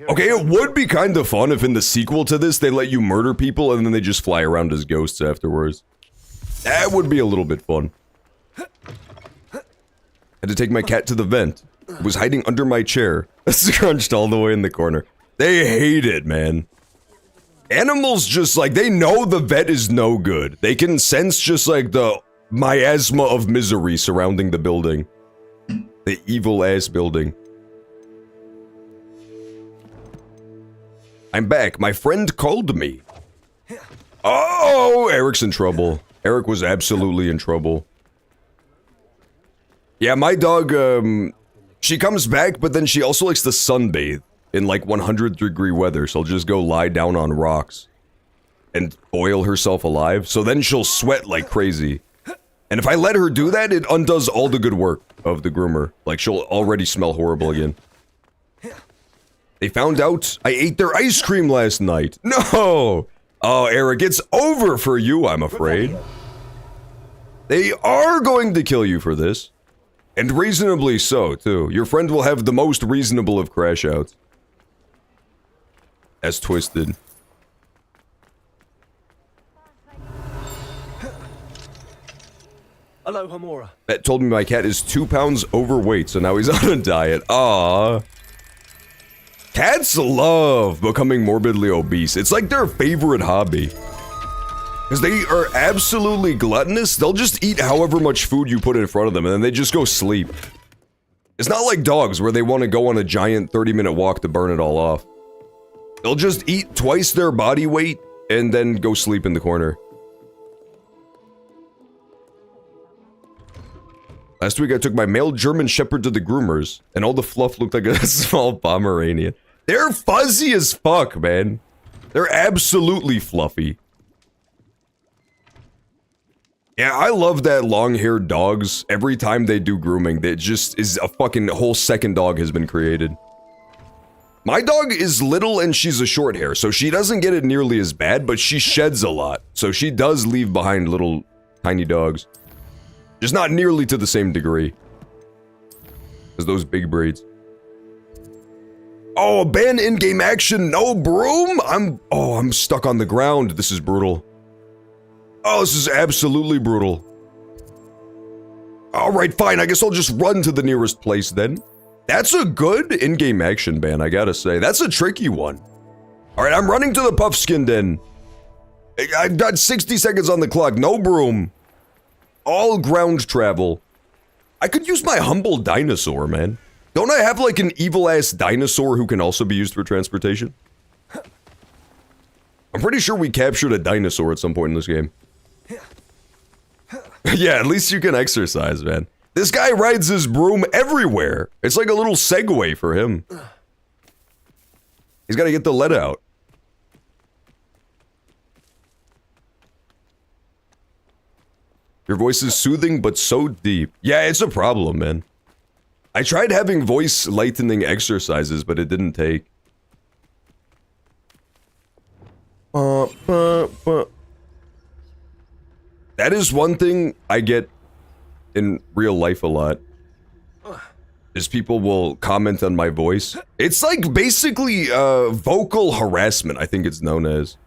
Okay, it would be kind of fun if in the sequel to this they let you murder people and then they just fly around as ghosts afterwards. That would be a little bit fun. Had to take my cat to the vent. It was hiding under my chair. Scrunched all the way in the corner. They hate it, man. Animals just, like, they know the vet is no good. They can sense just, like, the miasma of misery surrounding the building. The evil-ass building. I'm back. My friend called me. Oh, Eric's in trouble. Eric was absolutely in trouble. Yeah, my dog, she comes back, but then she also likes to sunbathe. In like 100-degree weather, she'll just go lie down on rocks and boil herself alive, so then she'll sweat like crazy. And if I let her do that, it undoes all the good work of the groomer. Like, she'll already smell horrible again. They found out I ate their ice cream last night. No! Oh, Eric, it's over for you, I'm afraid. They are going to kill you for this. And reasonably so, too. Your friend will have the most reasonable of crash outs. As twisted. Hello, Homura. That told me my cat is 2 pounds overweight, so now he's on a diet. Aww. Cats love becoming morbidly obese. It's like their favorite hobby. Because they are absolutely gluttonous. They'll just eat however much food you put in front of them, and then they just go sleep. It's not like dogs, where they want to go on a giant 30-minute walk to burn it all off. They'll just eat twice their body weight, and then go sleep in the corner. Last week I took my male German Shepherd to the groomers, and all the fluff looked like a small Pomeranian. They're fuzzy as fuck, man. They're absolutely fluffy. Yeah, I love that long-haired dogs. Every time they do grooming, it just is a fucking whole second dog has been created. My dog is little and she's a short hair, so she doesn't get it nearly as bad, but she sheds a lot. So she does leave behind little tiny dogs. Just not nearly to the same degree as those big breeds. Oh, ban in-game action, no broom? I'm stuck on the ground. This is brutal. Oh, this is absolutely brutal. Alright, fine, I guess I'll just run to the nearest place then. That's a good in-game action ban, I gotta say. That's a tricky one. Alright, I'm running to the Puffskin Den. I've got 60 seconds on the clock, no broom. All ground travel. I could use my humble dinosaur, man. Don't I have like an evil-ass dinosaur who can also be used for transportation? I'm pretty sure we captured a dinosaur at some point in this game. Yeah, at least you can exercise, man. This guy rides his broom everywhere. It's like a little Segway for him. He's gotta get the lead out. Your voice is soothing, but so deep. Yeah, it's a problem, man. I tried having voice lightening exercises, but it didn't take. That is one thing I get in real life a lot. Is people will comment on my voice. It's like basically vocal harassment, I think it's known as.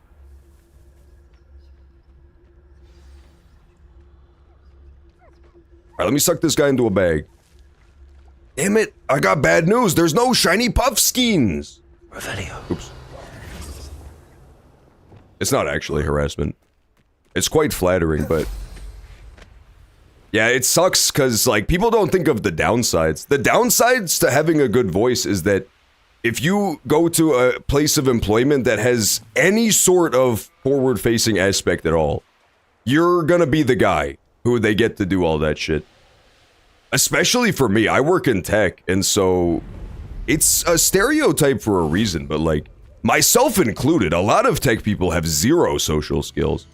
Alright, let me suck this guy into a bag. Damn it, I got bad news. There's no shiny Puffskins. Revelio. Oops. It's not actually harassment. It's quite flattering, but... Yeah, it sucks because, like, people don't think of the downsides. The downsides to having a good voice is that if you go to a place of employment that has any sort of forward-facing aspect at all, you're gonna be the guy who they get to do all that shit. Especially for me, I work in tech, and so it's a stereotype for a reason, but like, myself included, a lot of tech people have zero social skills.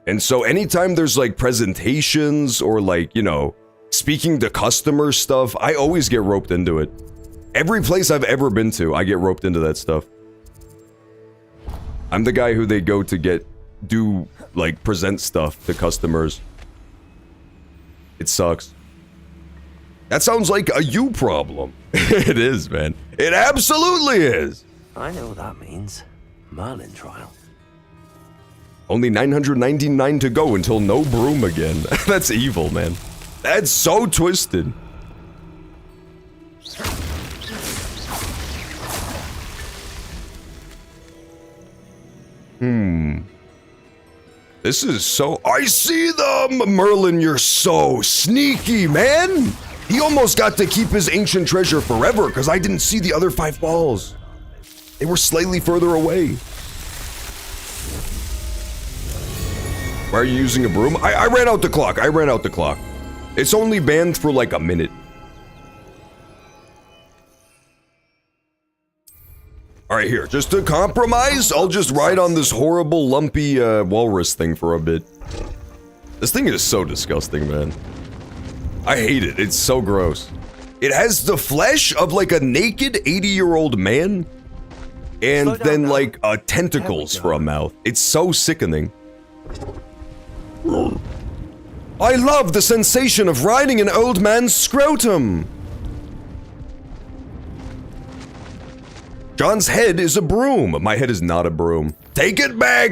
And so anytime there's like presentations or like, you know, speaking to customer stuff, I always get roped into it. Every place I've ever been to, I get roped into that stuff. I'm the guy who they go to do like present stuff to customers. It sucks. That sounds like a you problem. It is, man. It absolutely is. I know what that means. Merlin trial. Only 999 to go until no broom again. That's evil, man. That's so twisted. This is so... I see them! Merlin, you're so sneaky, man! He almost got to keep his ancient treasure forever because I didn't see the other 5 balls. They were slightly further away. Why are you using a broom? I ran out the clock. I ran out the clock. It's only banned for like a minute. Alright, here. Just to compromise, I'll just ride on this horrible, lumpy, walrus thing for a bit. This thing is so disgusting, man. I hate it. It's so gross. It has the flesh of like a naked 80-year-old man. and Slow down then now. like tentacles There we for a go. mouth. It's so sickening. I love the sensation of riding an old man's scrotum. John's head is a broom. My head is not a broom. Take it back.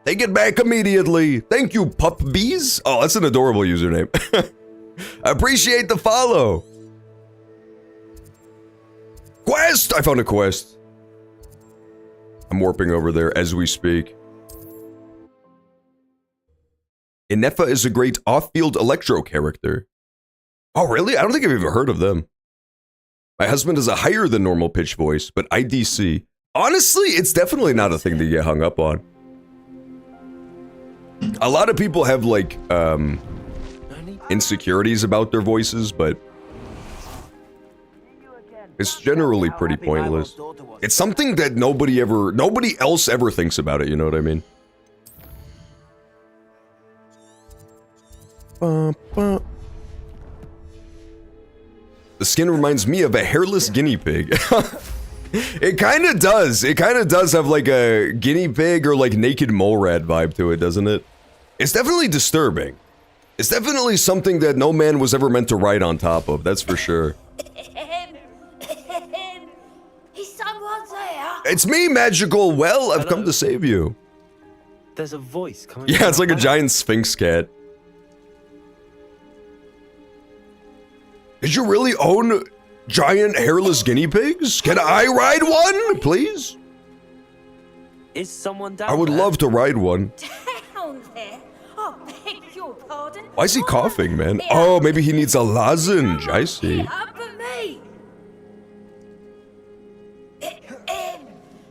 Take it back immediately. Thank you, Pup Bees. Oh, that's an adorable username. Appreciate the follow. Quest! I found a quest. I'm warping over there as we speak. Inefa is a great off-field electro character. Oh, really? I don't think I've even heard of them. My husband has a higher than normal pitch voice, but IDC. Honestly, it's definitely not a thing to get hung up on. A lot of people have, like, insecurities about their voices, but it's generally pretty pointless. It's something that nobody else ever thinks about it, you know what I mean? The skin reminds me of a hairless guinea pig. It kind of does. It kind of does have like a guinea pig or like naked mole rat vibe to it, doesn't it? It's definitely disturbing. It's definitely something that no man was ever meant to ride on top of, that's for sure. Is someone there? It's me, Magical Well, I've come to save you. There's a voice coming. Yeah, it's like a giant sphinx cat. Did you really own giant hairless guinea pigs? Can I ride one, please? Is someone down I would there? love to ride one. Down there? I beg your pardon. Why is he coughing, man? Oh, maybe he needs a lozenge. I see. Get up at me.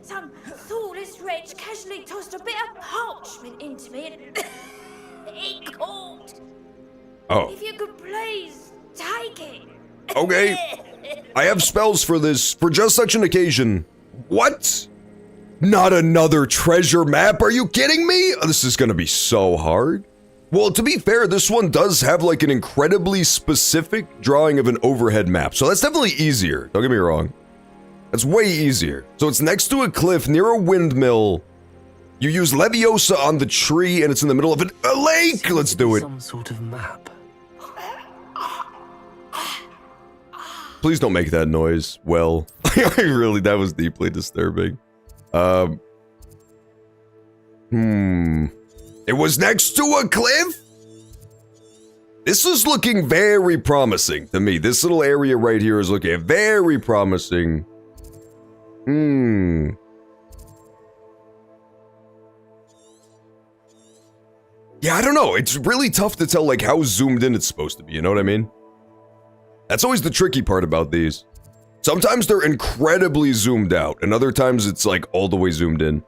Some thoughtless wretch casually tossed a bit of parchment into me and it caught. Oh, If you could please take it. okay. I have spells for this, for just such an occasion. What? Not another treasure map? Are you kidding me? Oh, this is gonna be so hard. Well, to be fair, this one does have like an incredibly specific drawing of an overhead map, so that's definitely easier. Don't get me wrong. That's way easier. So it's next to a cliff near a windmill. You use Leviosa on the tree, and it's in the middle of a lake. Let's do it. Some sort of map. Please don't make that noise. Well, that was deeply disturbing. It was next to a cliff? This is looking very promising to me. This little area right here is looking very promising. Yeah, I don't know. It's really tough to tell like how zoomed in it's supposed to be, you know what I mean? That's always the tricky part about these. Sometimes they're incredibly zoomed out, and other times it's like all the way zoomed in.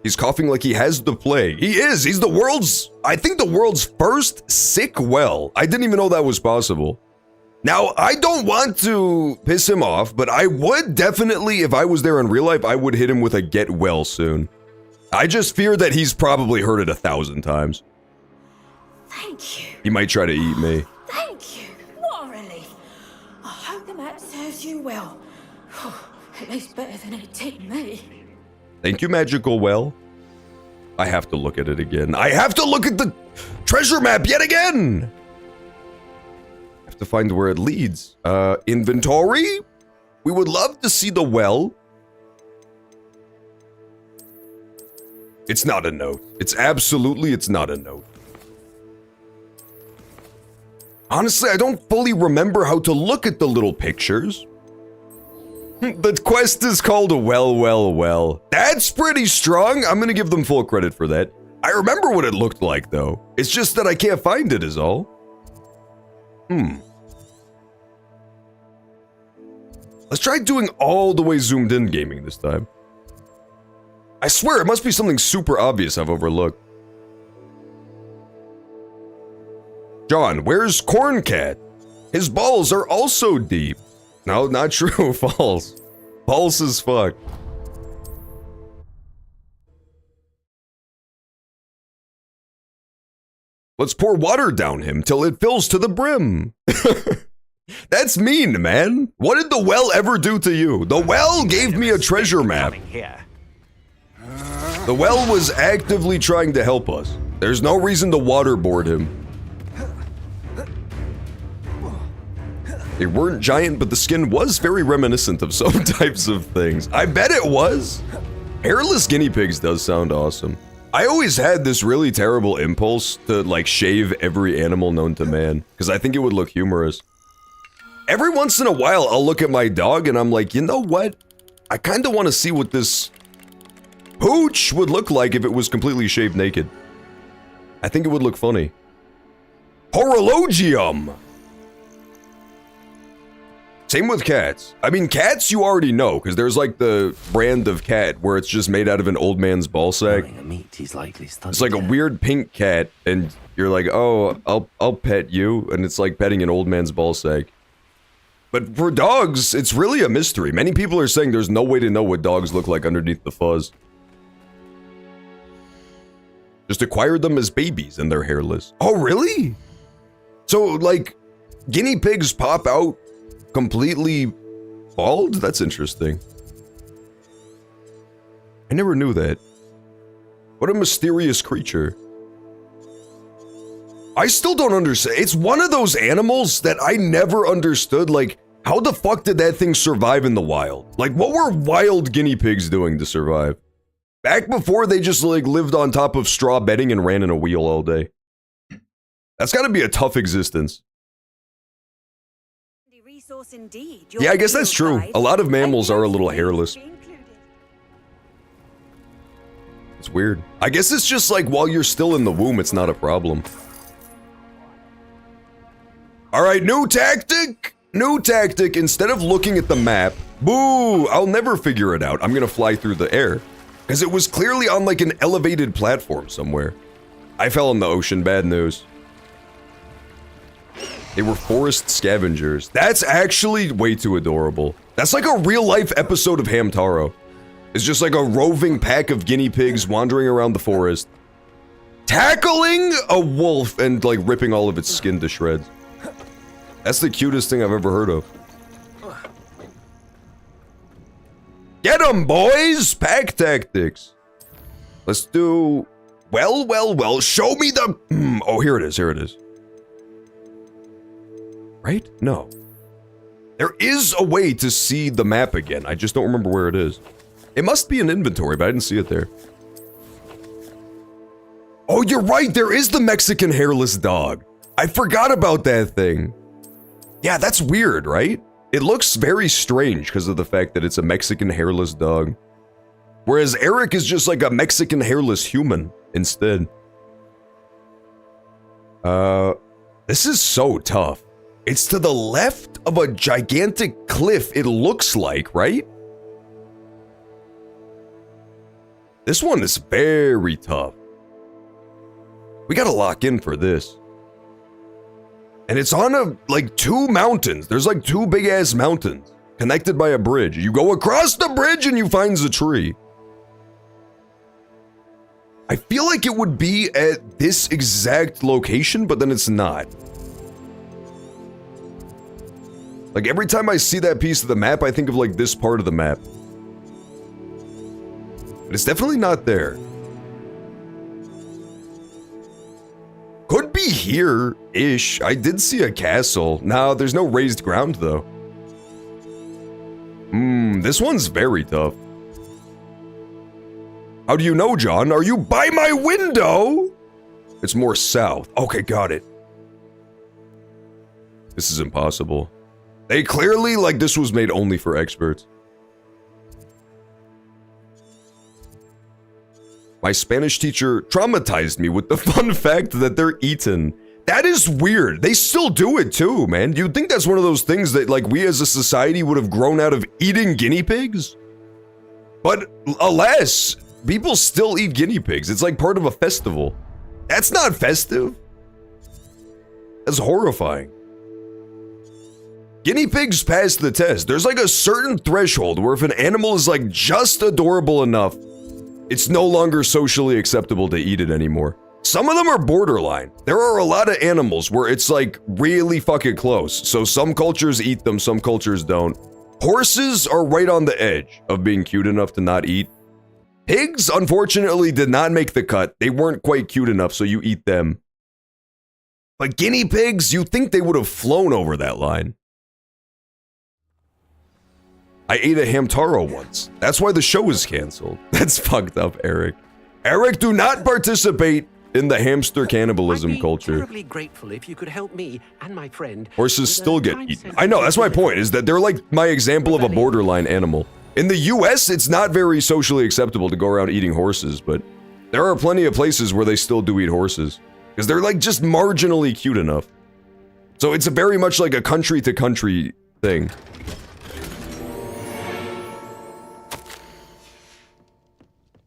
He's coughing like he has the plague. He is! He's the world's, I think the world's first sick well. I didn't even know that was possible. Now, I don't want to piss him off, but I would definitely, if I was there in real life, I would hit him with a get well soon. I just fear that he's probably heard it 1,000 times. Thank you. He might try to eat me. Thank you. What a relief. I hope the map serves you well. At least better than it did me. Thank you, Magical Well. I have to look at it again. I have to look at the treasure map yet again! I have to find where it leads. Inventory? We would love to see the well. It's not a note. It's not a note. Honestly, I don't fully remember how to look at the little pictures. The quest is called a well. That's pretty strong. I'm gonna give them full credit for that. I remember what it looked like, though. It's just that I can't find it is all. Let's try doing all the way zoomed in gaming this time. I swear, it must be something super obvious I've overlooked. John, where's Corncat? His balls are also deep. No, not true. False. False as fuck. Let's pour water down him till it fills to the brim. That's mean, man. What did the well ever do to you? The well gave me a treasure map. The well was actively trying to help us. There's no reason to waterboard him. They weren't giant, but the skin was very reminiscent of some types of things. I bet it was. Hairless guinea pigs does sound awesome. I always had this really terrible impulse to, like, shave every animal known to man, because I think it would look humorous. Every once in a while, I'll look at my dog and I'm like, you know what? I kind of want to see what this pooch would look like if it was completely shaved naked. I think it would look funny. Horologium! Same with cats. I mean, cats you already know, because there's like the brand of cat where it's just made out of an old man's ball sack. It's like a weird pink cat, and you're like, oh, I'll pet you, and it's like petting an old man's ball sack. But for dogs, it's really a mystery. Many people are saying there's no way to know what dogs look like underneath the fuzz. Just acquired them as babies and they're hairless. Oh, really? So, like, guinea pigs pop out completely bald? That's interesting. I never knew that. What a mysterious creature. I still don't understand. It's one of those animals that I never understood, like, how the fuck did that thing survive in the wild? Like, what were wild guinea pigs doing to survive? Back before they just, like, lived on top of straw bedding and ran in a wheel all day. That's gotta be a tough existence. Yeah, I guess that's true. A lot of mammals are a little hairless. It's weird. I guess it's just like while you're still in the womb, it's not a problem. Alright, new tactic! New tactic. Instead of looking at the map, boo! I'll never figure it out. I'm gonna fly through the air. Because it was clearly on like an elevated platform somewhere. I fell in the ocean, bad news. They were forest scavengers. That's actually way too adorable. That's like a real-life episode of Hamtaro. It's just like a roving pack of guinea pigs wandering around the forest, tackling a wolf and like ripping all of its skin to shreds. That's the cutest thing I've ever heard of. Get 'em, boys! Pack tactics. Let's do... Well, show me the... oh, here it is, here it is. Right? No. There is a way to see the map again. I just don't remember where it is. It must be in inventory, but I didn't see it there. Oh, you're right! There is the Mexican hairless dog. I forgot about that thing. Yeah, that's weird, right? It looks very strange because of the fact that it's a Mexican hairless dog. Whereas Eric is just like a Mexican hairless human instead. This is so tough. It's to the left of a gigantic cliff, it looks like, right? This one is very tough. We gotta lock in for this. And it's on like 2 mountains. There's like 2 big-ass mountains connected by a bridge. You go across the bridge and you find the tree. I feel like it would be at this exact location, but then it's not. Like, every time I see that piece of the map, I think of, like, this part of the map. But it's definitely not there. Could be here-ish. I did see a castle. No, there's no raised ground, though. This one's very tough. How do you know, John? Are you by my window? It's more south. Okay, got it. This is impossible. They clearly, like, this was made only for experts. My Spanish teacher traumatized me with the fun fact that they're eaten. That is weird. They still do it too, man. You'd think that's one of those things that, like, we as a society would have grown out of eating guinea pigs? But, alas, people still eat guinea pigs. It's like part of a festival. That's not festive. That's horrifying. Guinea pigs pass the test. There's like a certain threshold where if an animal is like just adorable enough, it's no longer socially acceptable to eat it anymore. Some of them are borderline. There are a lot of animals where it's like really fucking close. So some cultures eat them, some cultures don't. Horses are right on the edge of being cute enough to not eat. Pigs, unfortunately, did not make the cut. They weren't quite cute enough, so you eat them. But guinea pigs, you'd think they would have flown over that line. I ate a hamtaro once. That's why the show was canceled. That's fucked up, Eric. Eric, do not participate in the hamster cannibalism culture. I'd be terribly grateful if you could help me and my friend. Horses still get eaten. I know, that's my point, is that they're like my example of a borderline animal. In the US, it's not very socially acceptable to go around eating horses, but there are plenty of places where they still do eat horses. Because they're like just marginally cute enough. So it's very much like a country to country thing.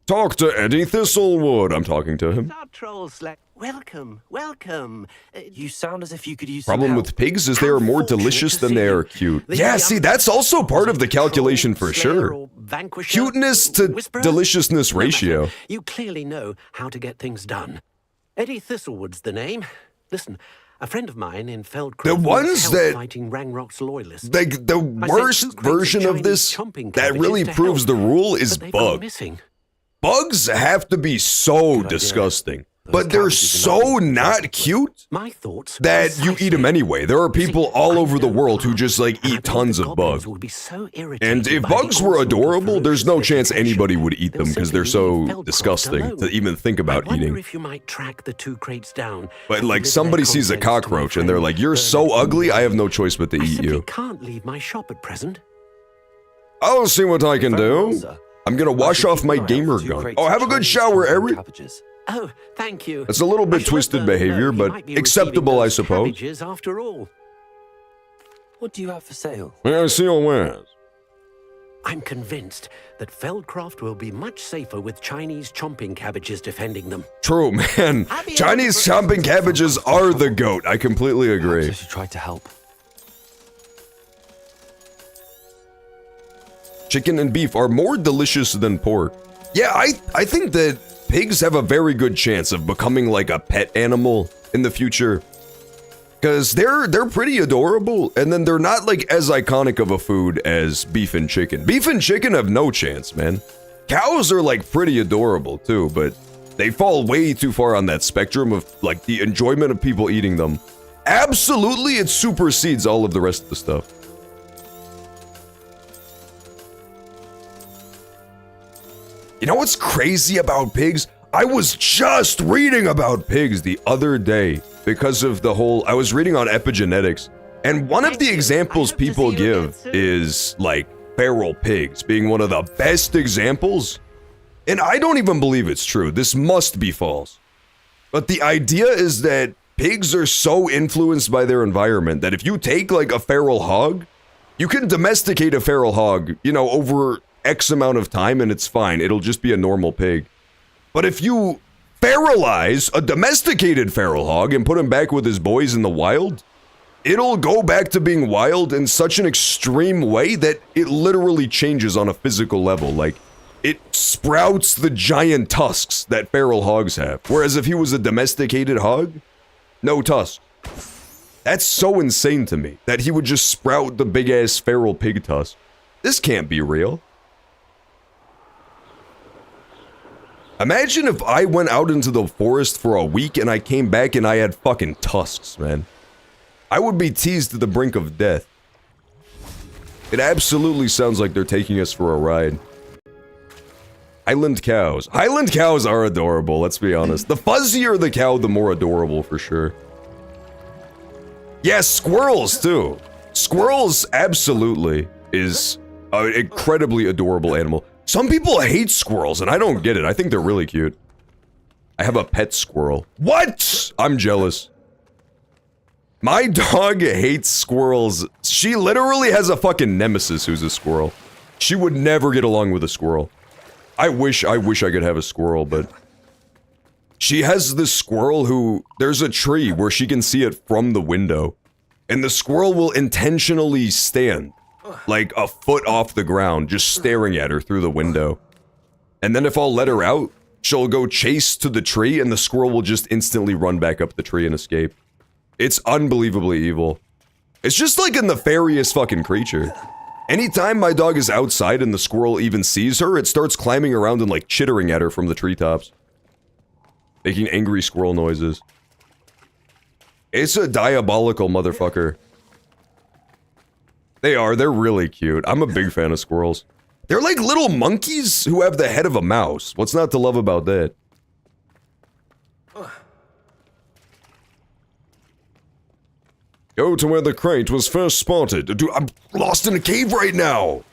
Talk to Eddie Thistlewood. I'm talking to him. Welcome, welcome. You sound as if you could use Problem with pigs is they are more delicious than they are cute. Yeah, see, that's also part of the calculation for sure. Cuteness to deliciousness ratio. You clearly know how to get things done. Eddie Thistlewood's the name. Listen, a friend of mine in Feldcroft the ones that fighting Rangrock's loyalists. The worst version of this that really proves the rule is bugs. Bugs have to be so disgusting. But they're so not cute that you eat them anyway. There are people all over the world who just like eat tons of bugs. And if bugs were adorable, there's no chance anybody would eat them because they're so disgusting to even think about eating. If you might track the 2 crates down. But like somebody sees a cockroach and they're like, "You're so ugly, I have no choice but to eat you." I can't leave my shop at present. I'll see what I can do. I'm gonna wash off my gamer gun. Oh, have a good shower, Eric. Oh, thank you. It's a little bit twisted behavior, but acceptable, I suppose. After all. What do you have for sale? May I see your wares? I'm convinced that Feldcroft will be much safer with Chinese chomping cabbages defending them. True, man. Chinese chomping cabbages are the goat. I completely agree. I should try to help. Chicken and beef are more delicious than pork. Yeah, I think that pigs have a very good chance of becoming like a pet animal in the future. Because they're pretty adorable, and then they're not like as iconic of a food as beef and chicken. Beef and chicken have no chance, man. Cows are like pretty adorable too, but they fall way too far on that spectrum of like the enjoyment of people eating them. Absolutely, it supersedes all of the rest of the stuff. You know what's crazy about pigs? I was just reading about pigs the other day because of the whole, I was reading on epigenetics, and one of the examples people give is like feral pigs being one of the best examples. And I don't even believe it's true. This must be false. But the idea is that pigs are so influenced by their environment that if you take like a feral hog, you can domesticate a feral hog, you know, over X amount of time and it's fine. It'll just be a normal pig. But if you feralize a domesticated feral hog and put him back with his boys in the wild, it'll go back to being wild in such an extreme way that it literally changes on a physical level. Like, it sprouts the giant tusks that feral hogs have. Whereas if he was a domesticated hog, no tusks. That's so insane to me, that he would just sprout the big-ass feral pig tusk. This can't be real. Imagine if I went out into the forest for a week and I came back and I had fucking tusks, man. I would be teased to the brink of death. It absolutely sounds like they're taking us for a ride. Highland cows. Highland cows are adorable, let's be honest. The fuzzier the cow, the more adorable for sure. Yeah, squirrels too. Squirrels absolutely is an incredibly adorable animal. Some people hate squirrels, and I don't get it. I think they're really cute. I have a pet squirrel. What? I'm jealous. My dog hates squirrels. She literally has a fucking nemesis who's a squirrel. She would never get along with a squirrel. I wish I could have a squirrel, but... She has this squirrel who... There's a tree where she can see it from the window. And the squirrel will intentionally stand like a foot off the ground, just staring at her through the window. And then if I'll let her out, she'll go chase to the tree and the squirrel will just instantly run back up the tree and escape. It's unbelievably evil. It's just like a nefarious fucking creature. Anytime my dog is outside and the squirrel even sees her, it starts climbing around and like chittering at her from the treetops. Making angry squirrel noises. It's a diabolical motherfucker. They're really cute. I'm a big fan of squirrels. They're like little monkeys who have the head of a mouse. What's not to love about that? Go to where the crate was first spotted. Dude, I'm lost in a cave right now!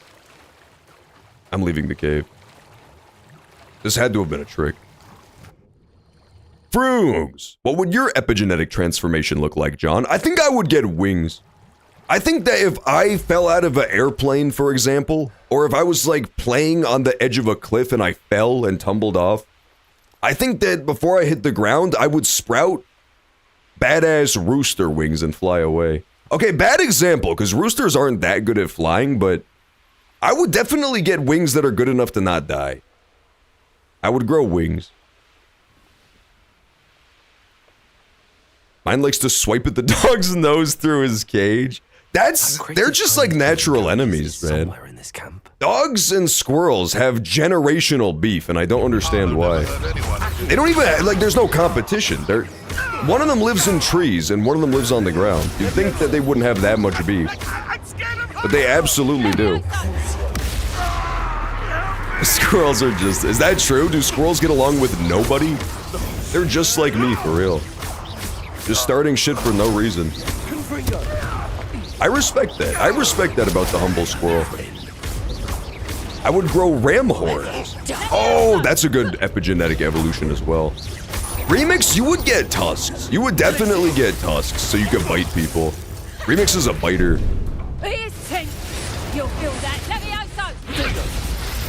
I'm leaving the cave. This had to have been a trick. Frugs! What would your epigenetic transformation look like, John? I think I would get wings. I think that if I fell out of an airplane, for example, or if I was like playing on the edge of a cliff and I fell and tumbled off, I think that before I hit the ground, I would sprout badass rooster wings and fly away. Okay, bad example, because roosters aren't that good at flying, but I would definitely get wings that are good enough to not die. I would grow wings. Mine likes to swipe at the dog's nose through his cage. They're just like natural enemies, man. In this camp. Dogs and squirrels have generational beef, and I don't understand why. They don't even, like, there's no competition. One of them lives in trees, and one of them lives on the ground. You'd think that they wouldn't have that much beef. But they absolutely do. Squirrels are just, is that true? Do squirrels get along with nobody? They're just like me, for real. Just starting shit for no reason. I respect that. I respect that about the humble squirrel. I would grow ram horns. Oh, that's a good epigenetic evolution as well. Remix, you would get tusks. You would definitely get tusks so you could bite people. Remix is a biter.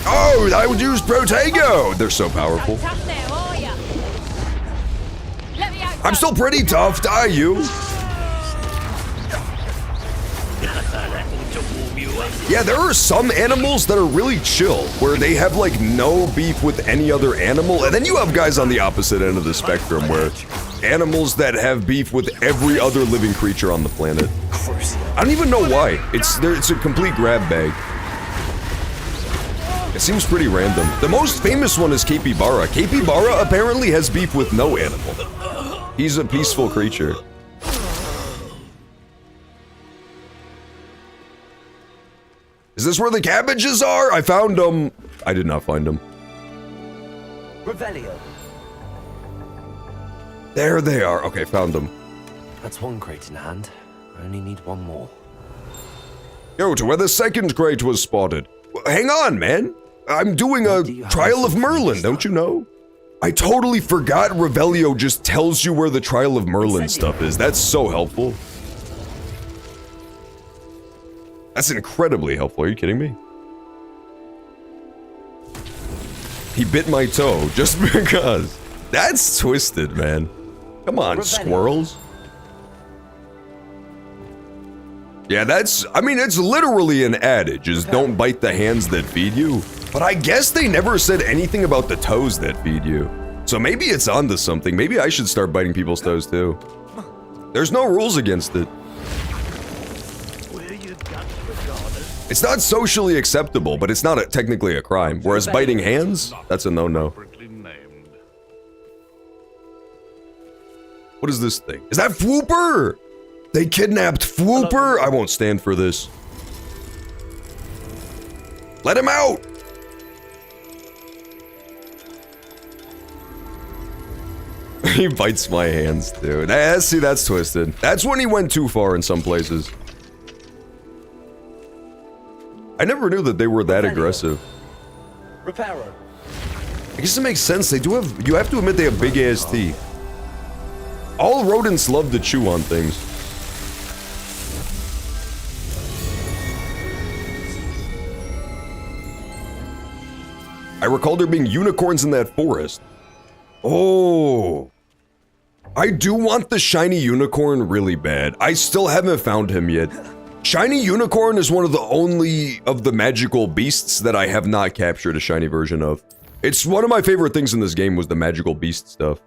Oh, I would use Protego. They're so powerful. I'm still pretty tough, are you? Yeah, there are some animals that are really chill, where they have like no beef with any other animal, and then you have guys on the opposite end of the spectrum where animals that have beef with every other living creature on the planet. I don't even know why. It's a complete grab bag. It seems pretty random. The most famous one is Capybara. Capybara apparently has beef with no animal. He's a peaceful creature. Is this where the cabbages are? I found them. I did not find them. Revelio. There they are. Okay, found them. That's one crate in hand. I only need one more. Go to where the second crate was spotted. Hang on, man. I'm doing a Trial of Merlin, don't you know? I totally forgot Revelio just tells you where the Trial of Merlin stuff is. That's so helpful. That's incredibly helpful. Are you kidding me? He bit my toe just because. That's twisted, man. Come on, squirrels. Yeah, I mean, it's literally an adage, is don't bite the hands that feed you. But I guess they never said anything about the toes that feed you. So maybe it's onto something. Maybe I should start biting people's toes too. There's no rules against it. It's not socially acceptable, but it's not technically a crime. Whereas biting hands, that's a no-no. What is this thing? Is that Fwooper? They kidnapped Fwooper? I won't stand for this. Let him out! He bites my hands, dude. See, that's twisted. That's when he went too far in some places. I never knew that they were that aggressive. Reparo. I guess it makes sense. They do have, you have to admit they have big ass teeth. All rodents love to chew on things. I recall there being unicorns in that forest. Oh. I do want the shiny unicorn really bad. I still haven't found him yet. Shiny unicorn is one of the only of the magical beasts that I have not captured a shiny version of. It's one of my favorite things in this game was the magical beast stuff.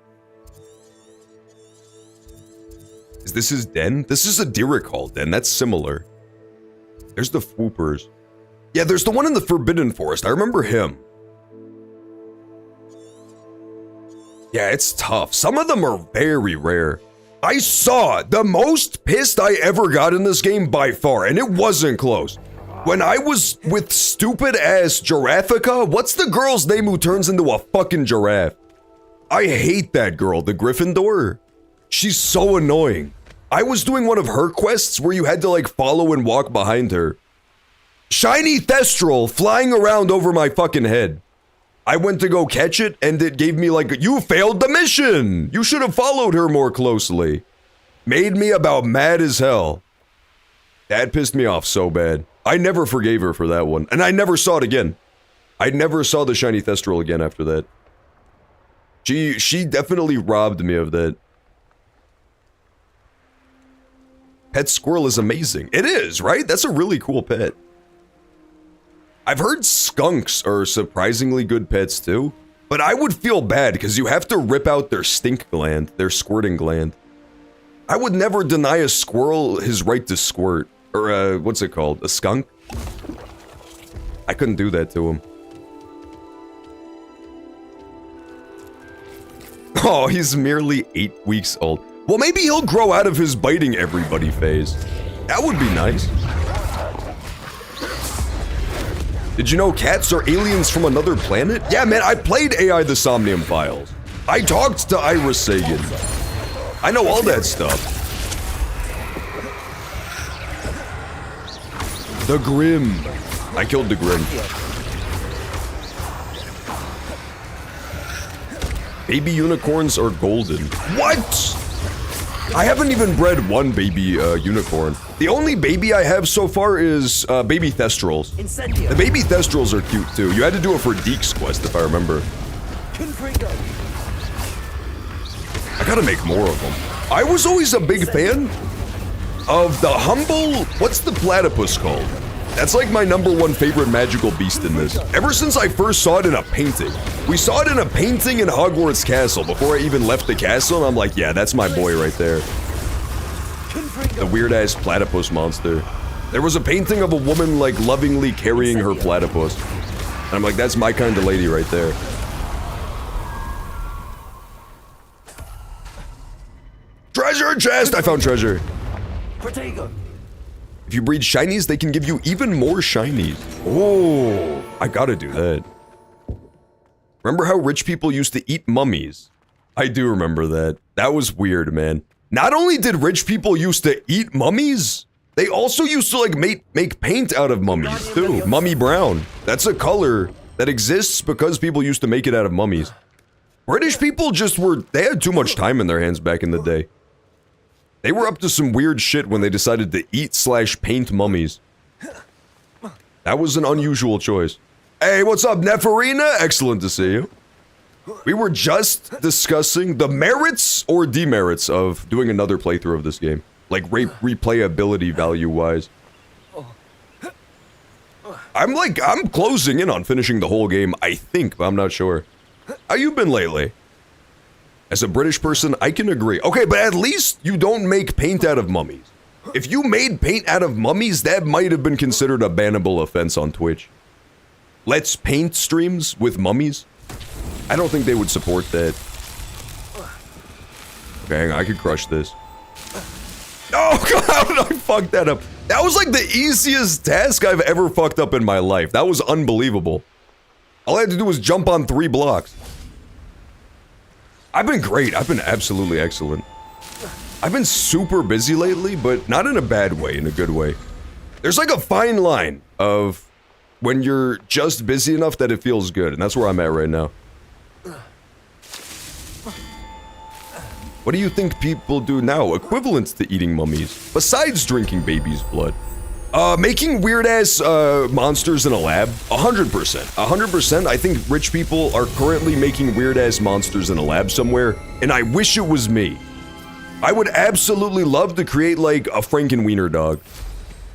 Is this his den? This is a Direk Hall den. That's similar. There's the Swoopers. Yeah, there's the one in the Forbidden Forest. I remember him. Yeah, it's tough. Some of them are very rare. I saw the most pissed I ever got in this game by far, and it wasn't close. When I was with stupid ass Giraffica, what's the girl's name who turns into a fucking giraffe? I hate that girl, the Gryffindor. She's so annoying. I was doing one of her quests where you had to like follow and walk behind her. Shiny Thestral flying around over my fucking head. I went to go catch it and it gave me like, you failed the mission. You should have followed her more closely. Made me about mad as hell. That pissed me off so bad. I never forgave her for that one. And I never saw it again. I never saw the Shiny Thestral again after that. She definitely robbed me of that. Pet squirrel is amazing. It is, right? That's a really cool pet. I've heard skunks are surprisingly good pets too, but I would feel bad because you have to rip out their stink gland, their squirting gland. I would never deny a squirrel his right to squirt. Or, what's it called? A skunk? I couldn't do that to him. Oh, he's merely 8 weeks old. Well, maybe he'll grow out of his biting everybody phase. That would be nice. Did you know cats are aliens from another planet? Yeah, man, I played AI The Somnium Files. I talked to Iris Sagan. I know all that stuff. The Grim. I killed the Grim. Baby unicorns are golden. What? I haven't even bred one baby unicorn. The only baby I have so far is baby Thestrals. The baby Thestrals are cute too. You had to do it for Deke's quest if I remember. I gotta make more of them. I was always a big fan of the humble, what's the platypus called? That's like my #1 favorite magical beast in this. Ever since I first saw it in a painting. We saw it in a painting in Hogwarts Castle before I even left the castle, and I'm like, yeah, that's my boy right there. The weird-ass platypus monster. There was a painting of a woman, like, lovingly carrying her platypus. And I'm like, that's my kind of lady right there. Treasure chest! I found treasure. If you breed shinies, they can give you even more shinies. Oh, I gotta do that. Remember how rich people used to eat mummies? I do remember that. That was weird, man. Not only did rich people used to eat mummies, they also used to like make paint out of mummies too. Mummy brown. That's a color that exists because people used to make it out of mummies. British people just they had too much time in their hands back in the day. They were up to some weird shit when they decided to eat/paint mummies. That was an unusual choice. Hey, what's up, Neferina? Excellent to see you. We were just discussing the merits or demerits of doing another playthrough of this game. Like, replayability value-wise. I'm closing in on finishing the whole game, I think, but I'm not sure. How you been lately? As a British person, I can agree. Okay, but at least you don't make paint out of mummies. If you made paint out of mummies, that might have been considered a bannable offense on Twitch. Let's Paint streams with mummies? I don't think they would support that. Okay, hang on, I could crush this. Oh god, how did I fuck that up? That was like the easiest task I've ever fucked up in my life. That was unbelievable. All I had to do was jump on 3 blocks. I've been great. I've been absolutely excellent. I've been super busy lately, but not in a bad way, in a good way. There's like a fine line of when you're just busy enough that it feels good, and that's where I'm at right now. What do you think people do now, equivalent to eating mummies, besides drinking baby's blood? Making weird-ass, monsters in a lab? 100%. 100%, I think rich people are currently making weird-ass monsters in a lab somewhere, and I wish it was me. I would absolutely love to create, like, a Frankenwiener dog.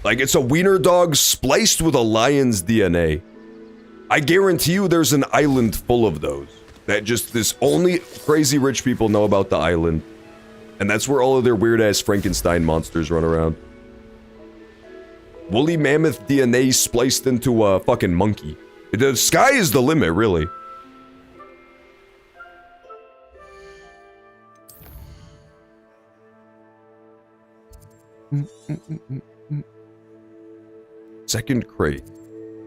Like, it's a wiener dog spliced with a lion's DNA. I guarantee you there's an island full of those. That just this only crazy rich people know about the island. And that's where all of their weird-ass Frankenstein monsters run around. Woolly mammoth DNA spliced into a fucking monkey. The sky is the limit, really. Second crate.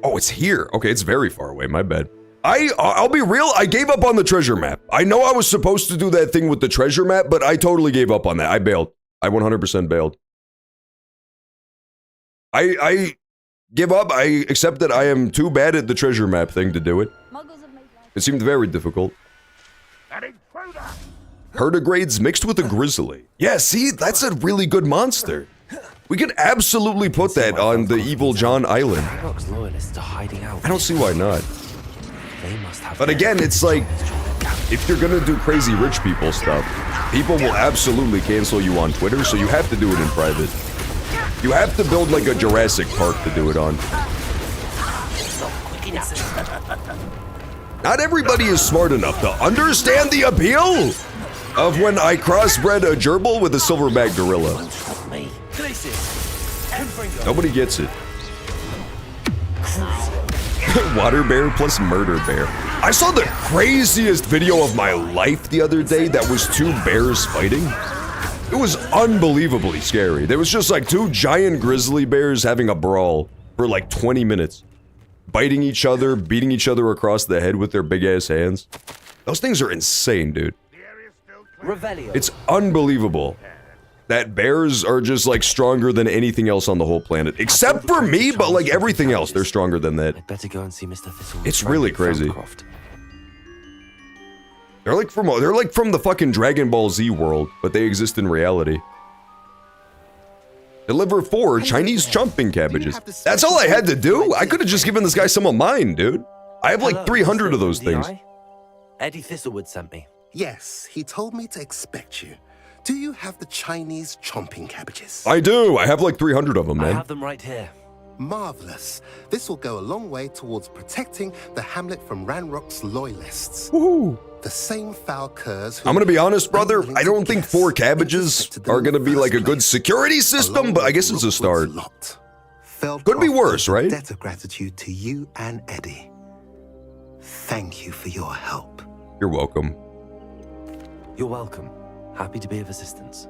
Oh, it's here. Okay, it's very far away. My bad. I'll be real. I gave up on the treasure map. I know I was supposed to do that thing with the treasure map, but I totally gave up on that. I bailed. I 100% bailed. I give up. I accept that I am too bad at the treasure map thing to do it. It seemed very difficult. Herdigrades mixed with a grizzly. Yeah, see, that's a really good monster. We could absolutely put that on the Evil John Island. I don't see why not. But again, it's like, if you're gonna do crazy rich people stuff, people will absolutely cancel you on Twitter, so you have to do it in private. You have to build like a Jurassic Park to do it on. Not everybody is smart enough to understand the appeal of when I crossbred a gerbil with a silverback gorilla. Nobody gets it. Water bear plus murder bear. I saw the craziest video of my life the other day that was two bears fighting. It was unbelievably scary. There was just like two giant grizzly bears having a brawl for like 20 minutes. Biting each other, beating each other across the head with their big ass hands. Those things are insane, dude. It's unbelievable that bears are just like stronger than anything else on the whole planet. Except for me, but like everything else, they're stronger than that. I'd better go and see Mr. Thistle. It's really crazy. They're like from the fucking Dragon Ball Z world, but they exist in reality. Deliver 4 Chinese chomping cabbages. That's all I had to do? I could have just given this guy some of mine, dude. I have like 300 of those things. Eddie Thistlewood sent me. Yes, he told me to expect you. Do you have the Chinese chomping cabbages? I do. I have like 300 of them, man. I have them right here. Marvelous. This will go a long way towards protecting the hamlet from Ranrock's loyalists. Woohoo! The same foul curs. I'm gonna be honest, brother. I don't think 4 cabbages are gonna be like a good security system, but I guess it's a start. Could be worse, right? Debt of gratitude to you and Eddie. Thank you for your help. You're welcome. You're welcome. Happy to be of assistance.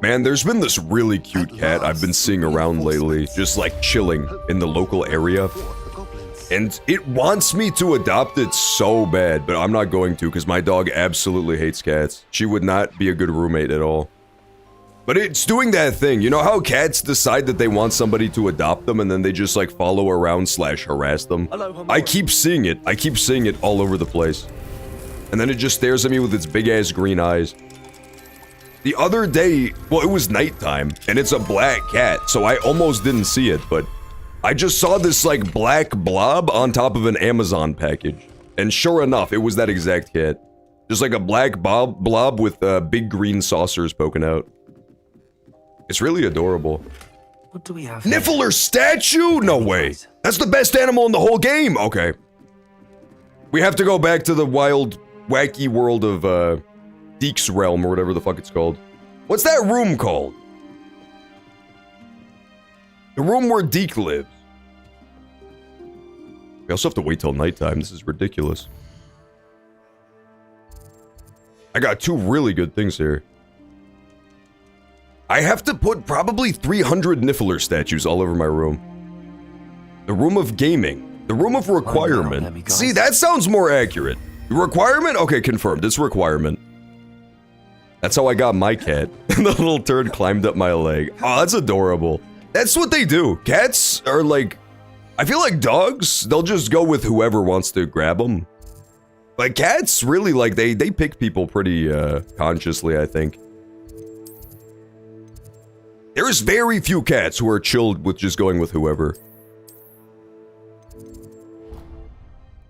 Man, there's been this really cute cat I've been seeing around lately, just like chilling in the local area. And it wants me to adopt it so bad, but I'm not going to because my dog absolutely hates cats. She would not be a good roommate at all. But it's doing that thing. You know how cats decide that they want somebody to adopt them and then they just like follow around / harass them? I keep seeing it. I keep seeing it all over the place. And then it just stares at me with its big ass green eyes. The other day, well, it was nighttime, and it's a black cat, so I almost didn't see it, but I just saw this, like, black blob on top of an Amazon package. And sure enough, it was that exact cat. Just like a black blob with big green saucers poking out. It's really adorable. What do we have? Niffler statue? No way. That's the best animal in the whole game. Okay. We have to go back to the wild, wacky world of, Deke's Realm, or whatever the fuck it's called. What's that room called? The room where Deke lives. We also have to wait till nighttime. This is ridiculous. I got 2 really good things here. I have to put probably 300 Niffler statues all over my room. The room of gaming. The room of requirement. See, that sounds more accurate. Requirement? Okay, confirmed. It's requirement. That's how I got my cat. The little turd climbed up my leg. Oh, that's adorable. That's what they do. Cats are like... I feel like dogs, they'll just go with whoever wants to grab them. But cats, really, like, they pick people pretty, consciously, I think. There's very few cats who are chilled with just going with whoever.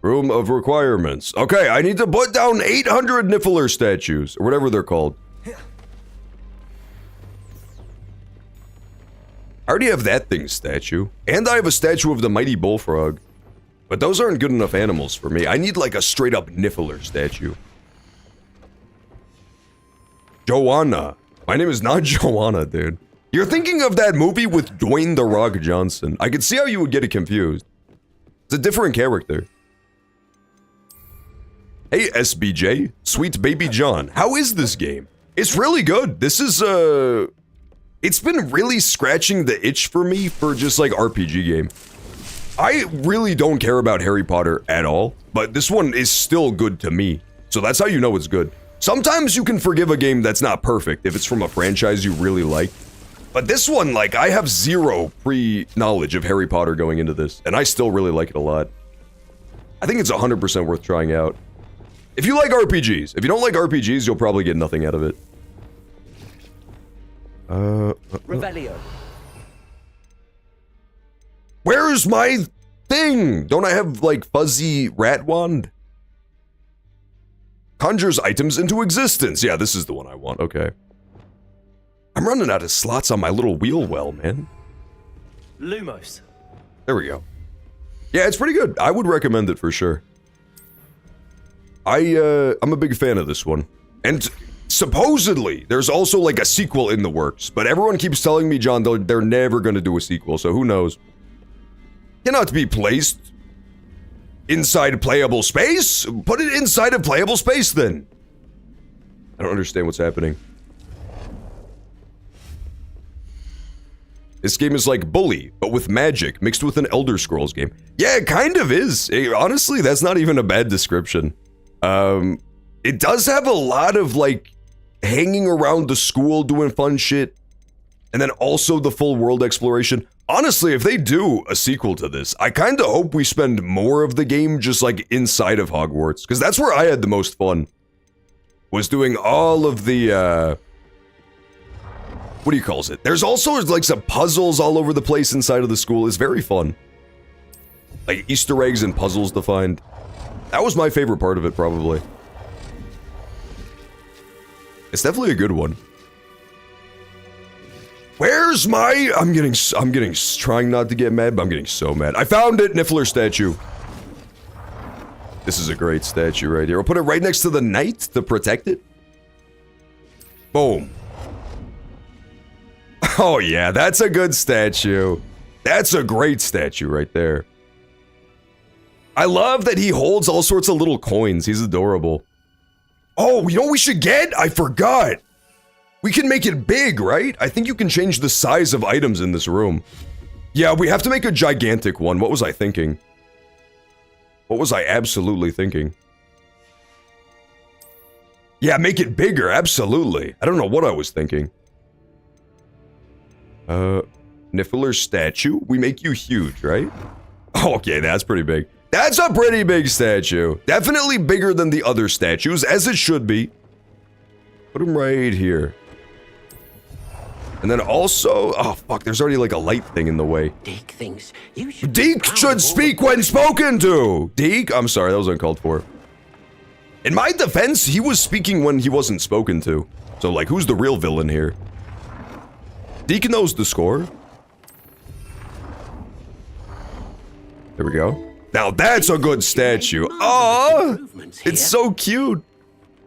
Room of requirements. Okay, I need to put down 800 Niffler statues, or whatever they're called. I already have that thing's statue. And I have a statue of the mighty bullfrog. But those aren't good enough animals for me. I need like a straight up Niffler statue. Joanna. My name is not Joanna, dude. You're thinking of that movie with Dwayne The Rock Johnson. I could see how you would get it confused. It's a different character. Hey, SBJ. Sweet baby John. How is this game? It's really good. This is, it's been really scratching the itch for me for just like RPG game. I really don't care about Harry Potter at all, but this one is still good to me. So that's how you know it's good. Sometimes you can forgive a game that's not perfect if it's from a franchise you really like. But this one, like, I have zero pre-knowledge of Harry Potter going into this, and I still really like it a lot. I think it's 100% worth trying out. If you like RPGs. If you don't like RPGs, you'll probably get nothing out of it. Revelio. Where's my thing? Don't I have, like, fuzzy rat wand? Conjures items into existence. Yeah, this is the one I want. Okay. I'm running out of slots on my little wheel well, man. Lumos. There we go. Yeah, it's pretty good. I would recommend it for sure. I'm a big fan of this one. And supposedly, there's also like a sequel in the works. But everyone keeps telling me, John, they're never going to do a sequel, so who knows? Cannot be placed inside playable space? Put it inside of playable space, then. I don't understand what's happening. This game is like Bully, but with magic, mixed with an Elder Scrolls game. Yeah, it kind of is. Honestly, that's not even a bad description. It does have a lot of, like, hanging around the school doing fun shit, and then also the full world exploration. Honestly, if they do a sequel to this, I kind of hope we spend more of the game just, like, inside of Hogwarts, because that's where I had the most fun. Was doing all of the, what do you call it? There's also, like, some puzzles all over the place inside of the school. It's very fun. Like, Easter eggs and puzzles to find. That was my favorite part of it, probably. It's definitely a good one. Where's my... I'm getting, trying not to get mad, but I'm getting so mad. I found it, Niffler statue. This is a great statue right here. I'll put it right next to the knight to protect it. Boom. Oh yeah, that's a good statue. That's a great statue right there. I love that he holds all sorts of little coins. He's adorable. Oh, you know what we should get? I forgot. We can make it big, right? I think you can change the size of items in this room. Yeah, we have to make a gigantic one. What was I thinking? What was I absolutely thinking? Yeah, make it bigger, absolutely. I don't know what I was thinking. Niffler statue? We make you huge, right? Okay, that's pretty big. That's a pretty big statue. Definitely bigger than the other statues, as it should be. Put him right here. And then also... Oh, fuck, there's already like a light thing in the way. Deke thinks you should... Deke should speak when spoken to! Deke? I'm sorry, that was uncalled for. In my defense, he was speaking when he wasn't spoken to. So, like, who's the real villain here? Deke knows the score. There we go. Now that's a good statue. Aww! It's so cute.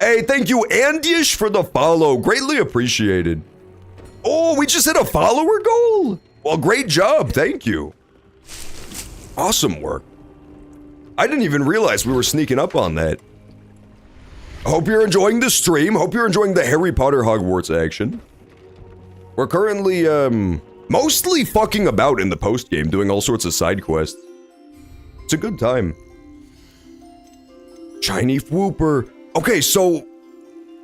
Hey, thank you, Andyish, for the follow. Greatly appreciated. Oh, we just hit a follower goal? Well, great job. Thank you. Awesome work. I didn't even realize we were sneaking up on that. Hope you're enjoying the stream. Hope you're enjoying the Harry Potter Hogwarts action. We're currently, mostly fucking about in the post-game, doing all sorts of side quests. It's a good time. Shiny Fwooper. Okay, so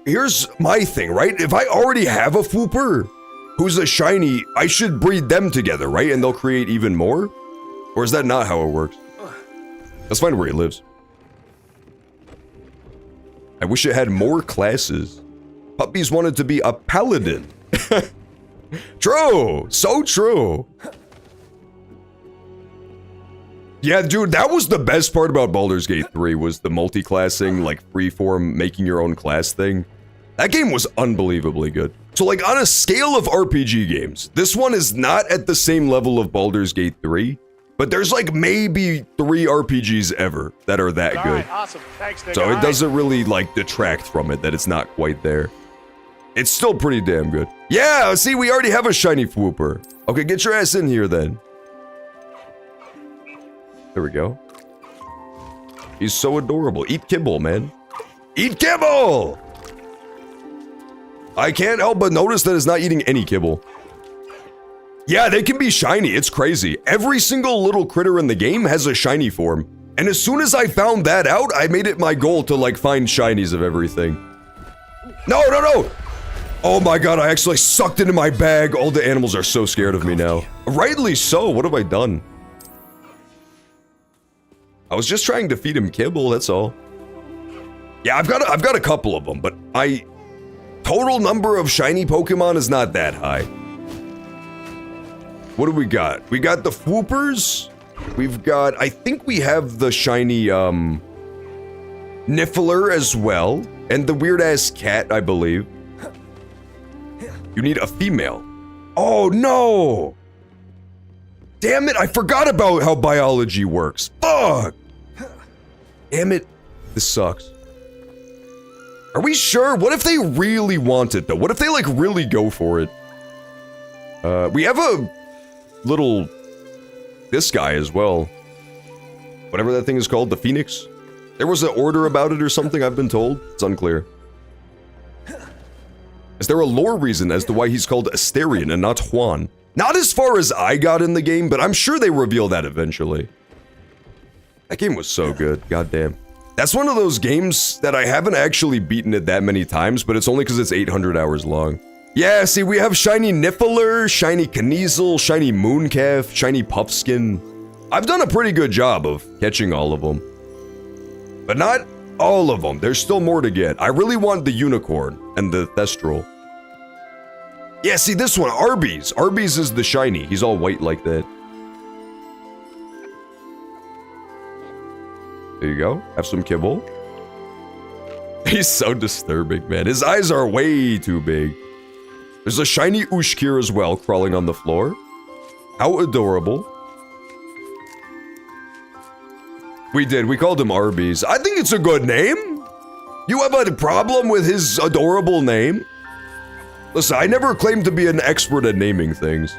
here's my thing, right? If I already have a Fwooper who's a shiny, I should breed them together, right? And they'll create even more? Or is that not how it works? Let's find where he lives. I wish it had more classes. Puppies wanted to be a paladin. True! So true! Yeah, dude, that was the best part about Baldur's Gate 3, was the multi-classing, like, freeform, making your own class thing. That game was unbelievably good. So, like, on a scale of RPG games, this one is not at the same level of Baldur's Gate 3, But there's like maybe 3 RPGs ever that are that good. Awesome. Thanks, Nick. So it doesn't really like detract from it that it's not quite there. It's still pretty damn good. Yeah, see, we already have a shiny Fwooper. Okay, get your ass in here then. There we go. He's so adorable. Eat kibble, man. Eat kibble! I can't help but notice that it's not eating any kibble. Yeah, they can be shiny. It's crazy. Every single little critter in the game has a shiny form. And as soon as I found that out, I made it my goal to like find shinies of everything. No, no, no! Oh my god, I actually sucked into my bag. All the animals are so scared of me now. Rightly so. What have I done? I was just trying to feed him kibble, that's all. Yeah, I've got a couple of them, but total number of shiny Pokemon is not that high. What do we got? We got the Fwoopers. We've got, I think we have the shiny, Niffler as well. And the weird-ass cat, I believe. You need a female. Oh, no! Damn it, I forgot about how biology works. Fuck! Damn it. This sucks. Are we sure? What if they really want it, though? What if they, like, really go for it? We have a little... this guy as well. Whatever that thing is called, the Phoenix. There was an order about it or something, I've been told. It's unclear. Is there a lore reason as to why he's called Asterion and not Juan? Not as far as I got in the game, but I'm sure they reveal that eventually. That game was so good, goddamn. That's one of those games that I haven't actually beaten it that many times, but it's only because it's 800 hours long. Yeah, see, we have shiny Niffler, shiny Kneasel, shiny Mooncalf, shiny Puffskin. I've done a pretty good job of catching all of them. But not all of them. There's still more to get. I really want the Unicorn and the Thestral. Yeah, see this one, Arby's. Arby's is the shiny. He's all white like that. There you go. Have some kibble. He's so disturbing, man. His eyes are way too big. There's a shiny Ushkir as well, crawling on the floor. How adorable. We did. We called him Arby's. I think it's a good name. You have a problem with his adorable name? Listen, I never claimed to be an expert at naming things.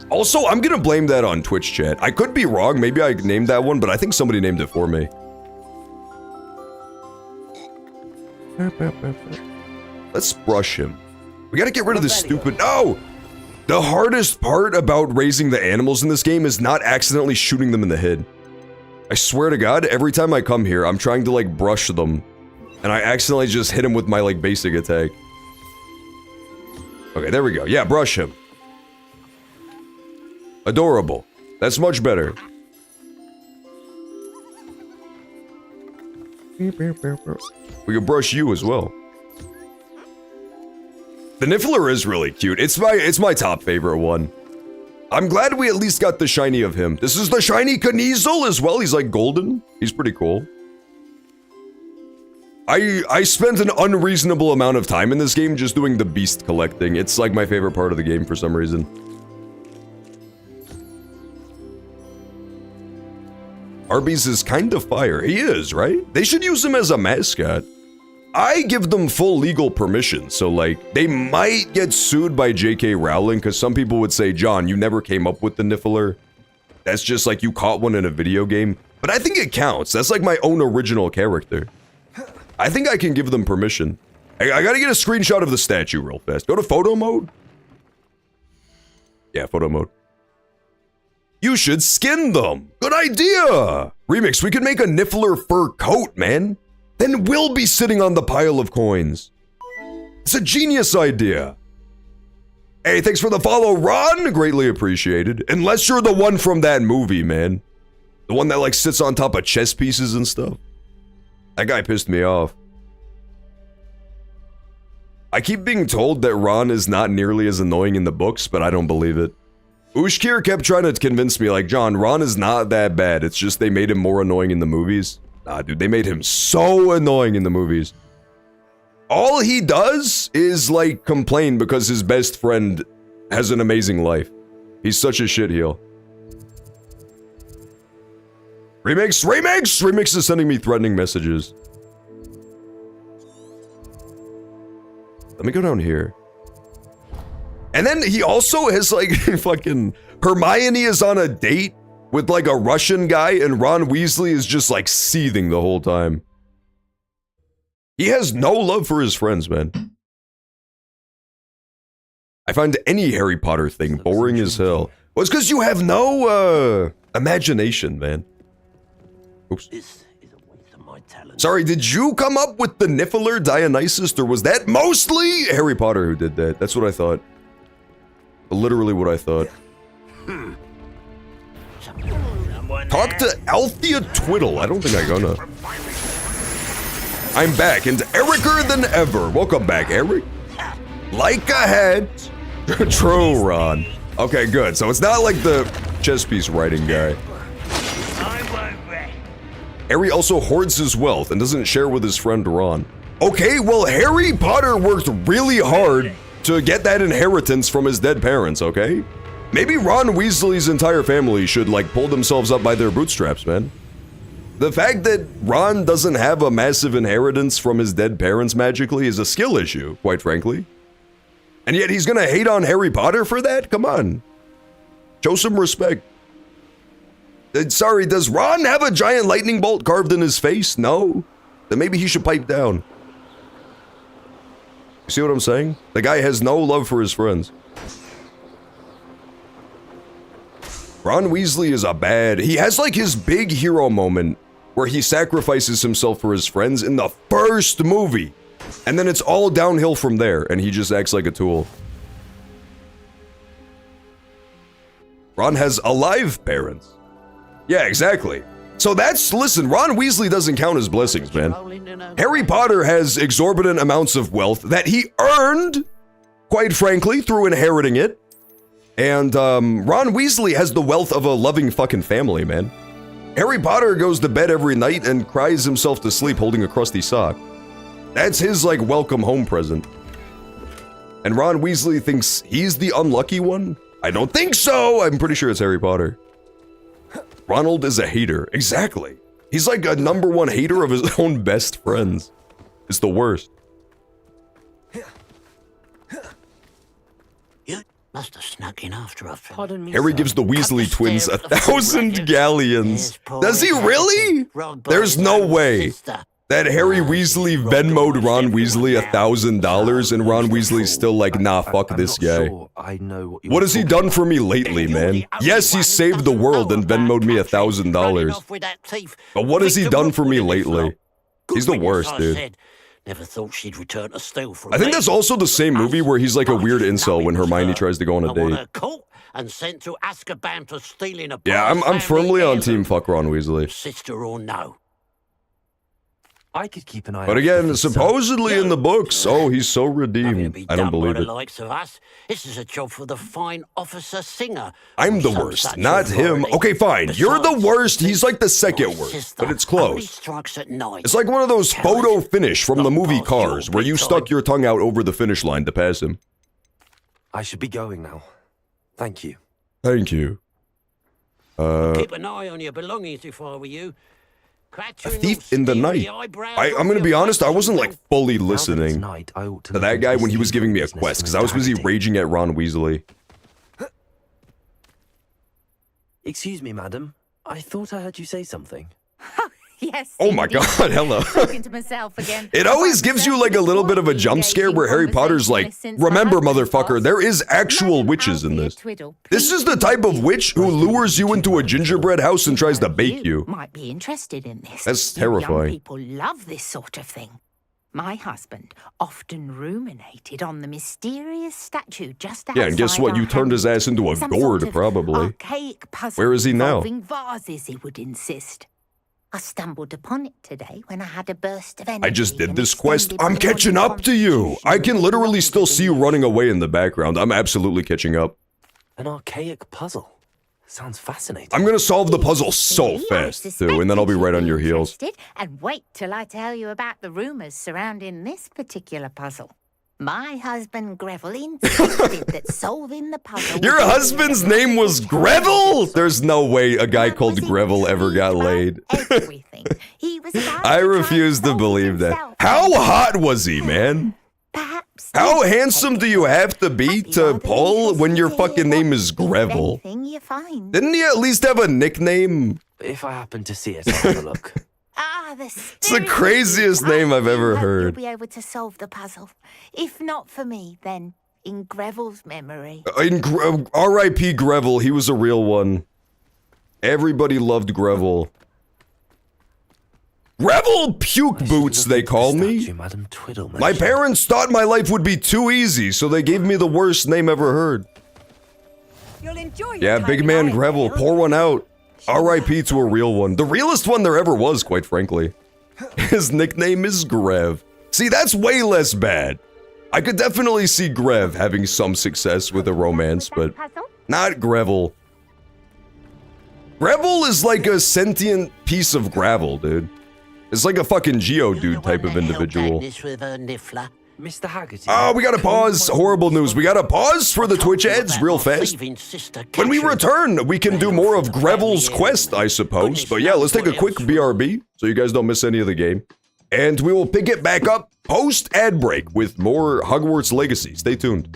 Also, I'm gonna blame that on Twitch chat. I could be wrong. Maybe I named that one, but I think somebody named it for me. Let's brush him. We gotta get rid of this stupid... No! The hardest part about raising the animals in this game is not accidentally shooting them in the head. I swear to God, every time I come here, I'm trying to, like, brush them. And I accidentally just hit him with my, like, basic attack. Okay, there we go. Yeah, brush him. Adorable. That's much better. We can brush you as well. The Niffler is really cute. It's my top favorite one. I'm glad we at least got the shiny of him. This is the shiny Kneasel as well. He's like golden. He's pretty cool. I spent an unreasonable amount of time in this game just doing the beast collecting. It's like my favorite part of the game for some reason. Arby's is kind of fire. He is, right? They should use him as a mascot. I give them full legal permission, so like, they might get sued by J.K. Rowling, because some people would say, John, you never came up with the Niffler. That's just like you caught one in a video game. But I think it counts. That's like my own original character. I think I can give them permission. I gotta get a screenshot of the statue real fast. Go to photo mode. Yeah, photo mode. You should skin them. Good idea. Remix, we could make a Niffler fur coat, man. Then we'll be sitting on the pile of coins. It's a genius idea. Hey, thanks for the follow, Ron. Greatly appreciated. Unless you're the one from that movie, man. The one that like sits on top of chess pieces and stuff. That guy pissed me off. I keep being told that Ron is not nearly as annoying in the books, but I don't believe it. Ushkir kept trying to convince me, like, John, Ron is not that bad. It's just they made him more annoying in the movies. Nah, dude, they made him so annoying in the movies. All he does is, like, complain because his best friend has an amazing life. He's such a shitheel. Remix! Remix! Remix is sending me threatening messages. Let me go down here. And then he also has like fucking Hermione is on a date with like a Russian guy and Ron Weasley is just like seething the whole time. He has no love for his friends, man. I find any Harry Potter thing boring as hell. Well, it's because you have no imagination, man. Oops. Sorry, did you come up with the Niffler Dionysus, or was that mostly Harry Potter who did that? That's what I thought. Literally what I thought. Talk to Althea Twiddle. I don't think I'm gonna. I'm back and Ericer than ever. Welcome back, Eric. Like a hat. True, Ron. Okay, good. So it's not like the chess piece writing guy. Harry also hoards his wealth and doesn't share with his friend Ron. Okay, well, Harry Potter worked really hard to get that inheritance from his dead parents, okay? Maybe Ron Weasley's entire family should, like, pull themselves up by their bootstraps, man. The fact that Ron doesn't have a massive inheritance from his dead parents magically is a skill issue, quite frankly. And yet he's gonna hate on Harry Potter for that? Come on. Show some respect. Sorry, does Ron have a giant lightning bolt carved in his face? No? Then maybe he should pipe down. You see what I'm saying? The guy has no love for his friends. Ron Weasley is a bad... He has like his big hero moment where he sacrifices himself for his friends in the first movie. And then it's all downhill from there, and he just acts like a tool. Ron has alive parents. Yeah, exactly. So that's, listen, Ron Weasley doesn't count as blessings, man. Harry Potter has exorbitant amounts of wealth that he earned, quite frankly, through inheriting it. And Ron Weasley has the wealth of a loving fucking family, man. Harry Potter goes to bed every night and cries himself to sleep holding a crusty sock. That's his, like, welcome home present. And Ron Weasley thinks he's the unlucky one? I don't think so! I'm pretty sure it's Harry Potter. Ronald is a hater. Exactly. He's like a #1 hater of his own best friends. It's the worst. You must have snuck in after us. Pardon me, Harry gives the Weasley twins 1,000 galleons. Does he really? There's no way that Harry Weasley Venmo'd Ron Weasley $1,000 and Ron Weasley's still like, nah, fuck this guy. What has he done for me lately, man? Yes, he saved the world and Venmo'd me $1,000. But what has he done for me lately? He's the worst, dude. Never thought she'd return to steal from I think that's also the same movie where he's like a weird incel when Hermione tries to go on a date. And sent to Azkaban for stealing a Yeah, I'm firmly on team fuck Ron Weasley. Sister or no. I could keep an eye But again, supposedly in the books, oh, he's so redeemed. I don't believe it. Likes of us. This is a job for the fine officer singer. I'm the worst, not him. Okay, fine. You're the worst. He's like the second worst, but it's close. It's like one of those photo finish from the movie Cars, where you stuck your tongue out over the finish line to pass him. I should be going now. Thank you. Thank you. Keep an eye on your belongings if I were you. A thief in the night. I'm gonna be honest, I wasn't like fully listening to that guy when he was giving me a quest, because I was busy raging at Ron Weasley. Excuse me, madam. I thought I heard you say something. Yes. Oh my god, hello. Talking to myself again. It always gives you like a little bit of a jump scare where Harry Potter's like, remember motherfucker, there is actual witches in this. This is the type of witch who lures you into a gingerbread house and tries to bake you. Might be interested in this. That's Young terrifying. people love this sort of thing. My husband often ruminated on the mysterious statue just outside. Yeah, and guess what? You turned his ass into a gourd, probably. Archaic puzzle Where is he now? involving vases, he would insist. I stumbled upon it today when I had a burst of energy. I just did this quest. I'm catching up to you. I can literally still see you running away in the background. I'm absolutely catching up. An archaic puzzle. Sounds fascinating. I'm gonna solve the puzzle so fast, too, and then I'll be right on your heels. And wait till I tell you about the rumors surrounding this particular puzzle. My husband Greville insisted that solving the puzzle... Your husband's name was Greville? There's no way a guy called Greville ever got laid. Everything. He was I refuse to believe that. How hot was he, man? Perhaps... How handsome do you have to be to pull when your fucking name is Greville? You find. Didn't he at least have a nickname? If I happen to see it, I'll have a look. It's the craziest name I've ever heard. You'll be able to solve the puzzle. If not for me, then in Greville's memory. R.I.P. Greville, he was a real one. Everybody loved Greville. Greville Puke Boots, they call me. My parents thought my life would be too easy, so they gave me the worst name ever heard. You'll enjoy Yeah, big man Greville, pour one out. R.I.P. to a real one. The realest one there ever was, quite frankly. His nickname is Grev. See, that's way less bad. I could definitely see Grev having some success with a romance, but not Greville. Greville is like a sentient piece of gravel, dude. It's like a fucking Geodude type of individual. Mr. Haggerty. Oh, we gotta pause. Horrible news. We gotta pause for the Twitch ads real fast. When we return, we can do more of Greville's quest, I suppose. But yeah, let's take a quick BRB so you guys don't miss any of the game. And we will pick it back up post-ad break with more Hogwarts Legacy. Stay tuned.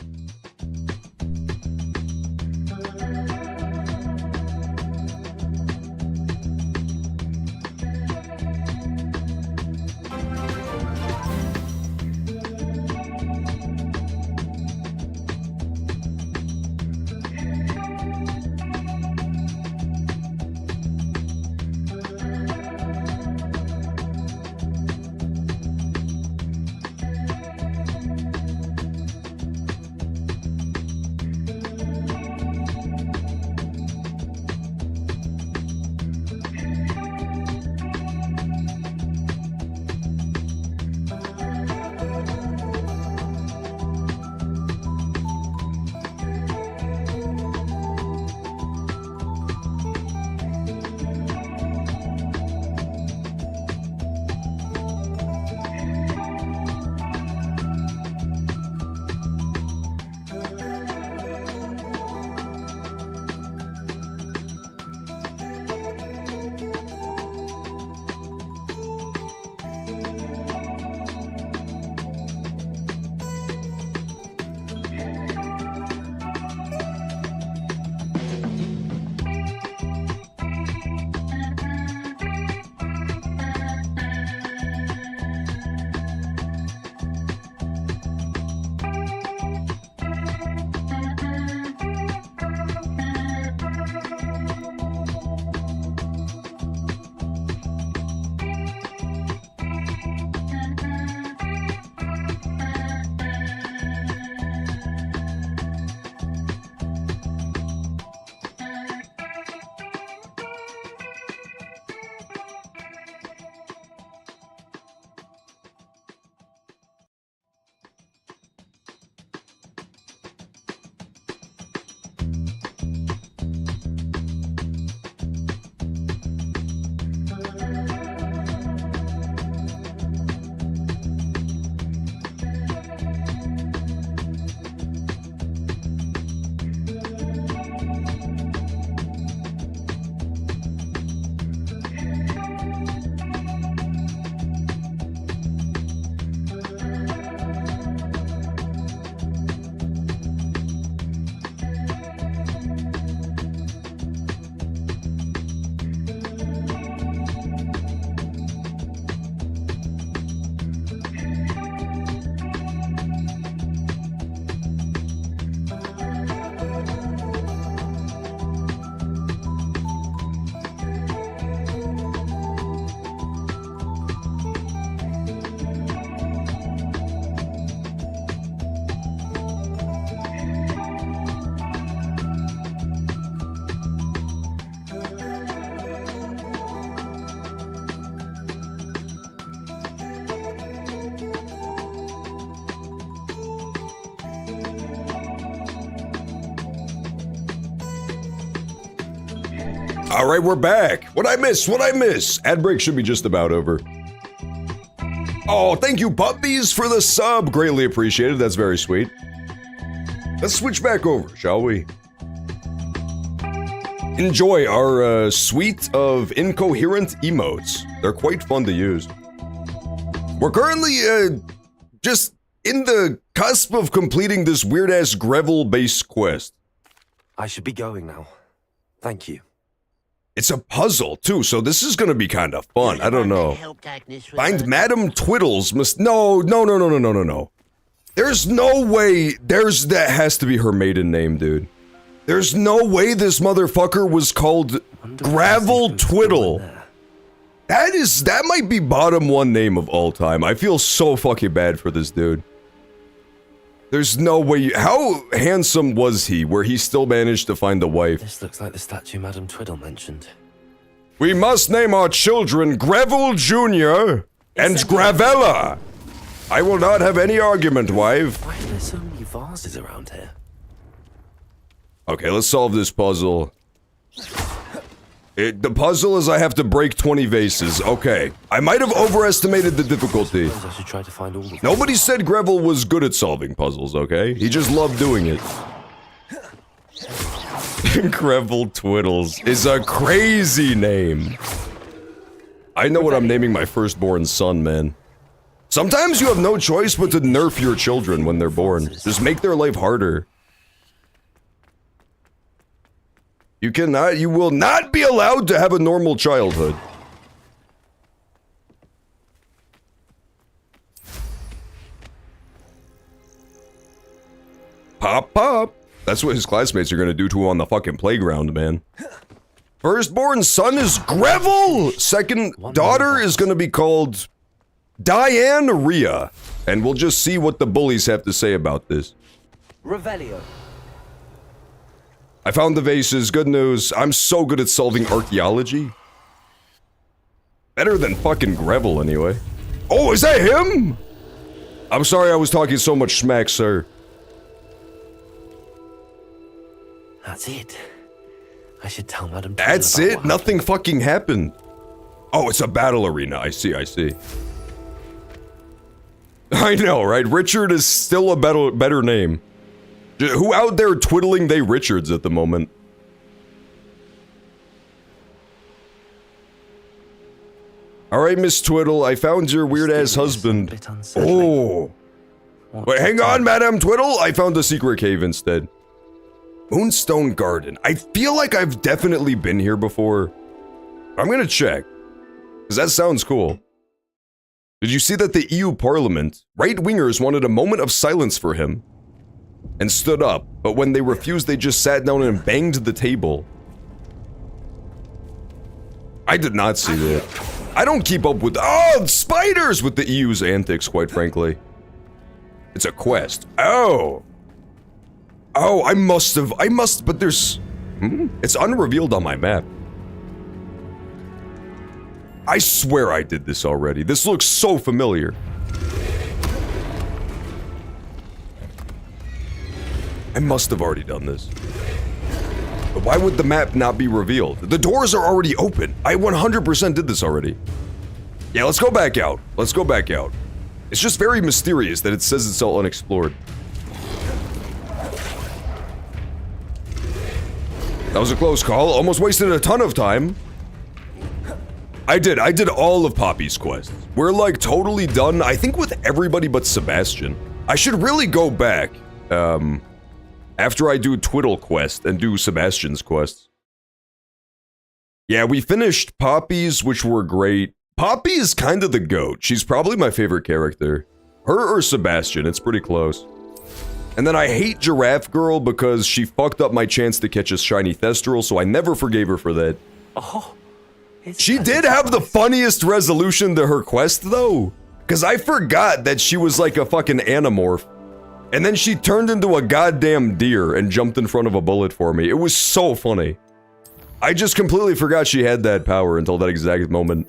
Alright, we're back. What'd I miss? Ad break should be just about over. Oh, thank you, puppies, for the sub. Greatly appreciated. That's very sweet. Let's switch back over, shall we? Enjoy our suite of incoherent emotes. They're quite fun to use. We're currently just in the cusp of completing this weird-ass Greville-based quest. I should be going now. Thank you. It's a puzzle, too, so this is gonna be kind of fun. I don't know. Find Madame Twiddles must... No. There's no way... That has to be her maiden name, dude. There's no way this motherfucker was called Gravel Twiddle. That might be bottom one name of all time. I feel so fucking bad for this dude. There's no way... How handsome was he, where he still managed to find a wife? This looks like the statue Madame Twiddle mentioned. We must name our children Greville Jr. and Gravella. I will not have any argument, wife. Why are there so many vases around here? Okay, let's solve this puzzle. The puzzle is I have to break 20 vases. Okay. I might have overestimated the difficulty. I should try to find all of them. Nobody said Greville was good at solving puzzles, okay? He just loved doing it. Greville Twiddles is a crazy name. I know what I'm naming my firstborn son, man. Sometimes you have no choice but to nerf your children when they're born. Just make their life harder. You will not be allowed to have a normal childhood. Pop, pop. That's what his classmates are gonna do to him on the fucking playground, man. Firstborn son is Greville! Second daughter is gonna be called Diane Rhea. And we'll just see what the bullies have to say about this. Revelio. I found the vases, good news. I'm so good at solving archaeology. Better than fucking Greville, anyway. Oh, is that him? I'm sorry I was talking so much smack, sir. That's it. I should tell Madame. That's it? Nothing fucking happened. Oh, it's a battle arena. I see. I know, right? Richard is still a better name. Who out there twiddling they Richards at the moment? Alright, Miss Twiddle, I found your weird-ass husband. Oh! Wait, hang on, Madame Twiddle! I found a secret cave instead. Moonstone Garden. I feel like I've definitely been here before. I'm gonna check. Because that sounds cool. Did you see that the EU Parliament, right-wingers wanted a moment of silence for him? And stood up, but when they refused, they just sat down and banged the table. I did not see that. I don't keep up with- Oh! Spiders! With the EU's antics, quite frankly. It's a quest. Oh! Oh, but there's... It's unrevealed on my map. I swear I did this already. This looks so familiar. I must have already done this. But why would the map not be revealed? The doors are already open. I 100% did this already. Yeah, let's go back out. Let's go back out. It's just very mysterious that it says it's all unexplored. That was a close call. Almost wasted a ton of time. I did all of Poppy's quests. We're like totally done, I think with everybody but Sebastian. I should really go back, after I do Twiddle quest and do Sebastian's quests. Yeah, we finished Poppy's, which were great. Poppy is kind of the GOAT. She's probably my favorite character. Her or Sebastian, it's pretty close. And then I hate Giraffe Girl because she fucked up my chance to catch a shiny Thestral, so I never forgave her for that. Oh, she did have the funniest resolution to her quest, though. Because I forgot that she was like a fucking Animorph. And then she turned into a goddamn deer and jumped in front of a bullet for me. It was so funny. I just completely forgot she had that power until that exact moment.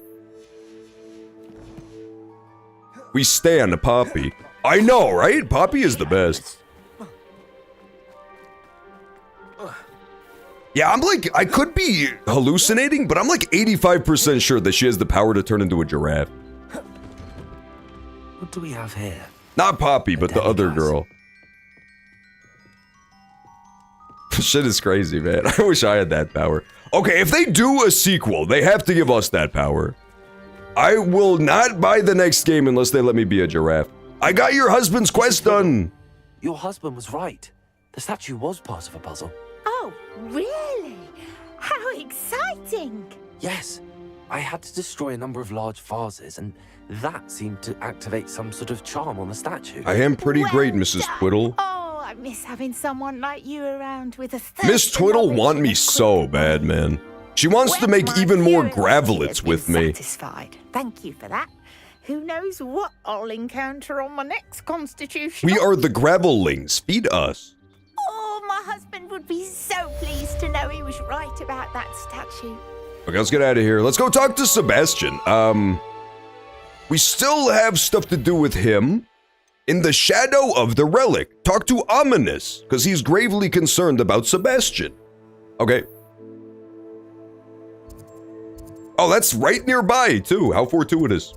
We stan Poppy. I know, right? Poppy is the best. Yeah, I'm like, I could be hallucinating, but I'm like 85% sure that she has the power to turn into a giraffe. What do we have here? Not Poppy, but the other girl. Shit is crazy, man. I wish I had that power. Okay, if they do a sequel, they have to give us that power. I will not buy the next game unless they let me be a giraffe. I got your husband's quest done. Your husband was right. The statue was part of a puzzle. Oh, really? How exciting! Yes. I had to destroy a number of large vases, and that seemed to activate some sort of charm on the statue. I am pretty great, Mrs. Twiddle. Oh, I miss having someone like you around with a thirst Miss for Twiddle knowledge want and me a so quick bad, mind. man. She wants to make even more gravelets with me. Satisfied. Thank you for that. Who knows what I'll encounter on my next constitution? We are the Gravellings. Feed us. Oh, my husband would be so pleased to know he was right about that statue. Okay, let's get out of here. Let's go talk to Sebastian. We still have stuff to do with him. In the shadow of the relic, talk to Ominous, because he's gravely concerned about Sebastian. Okay. Oh, that's right nearby, too. How fortuitous.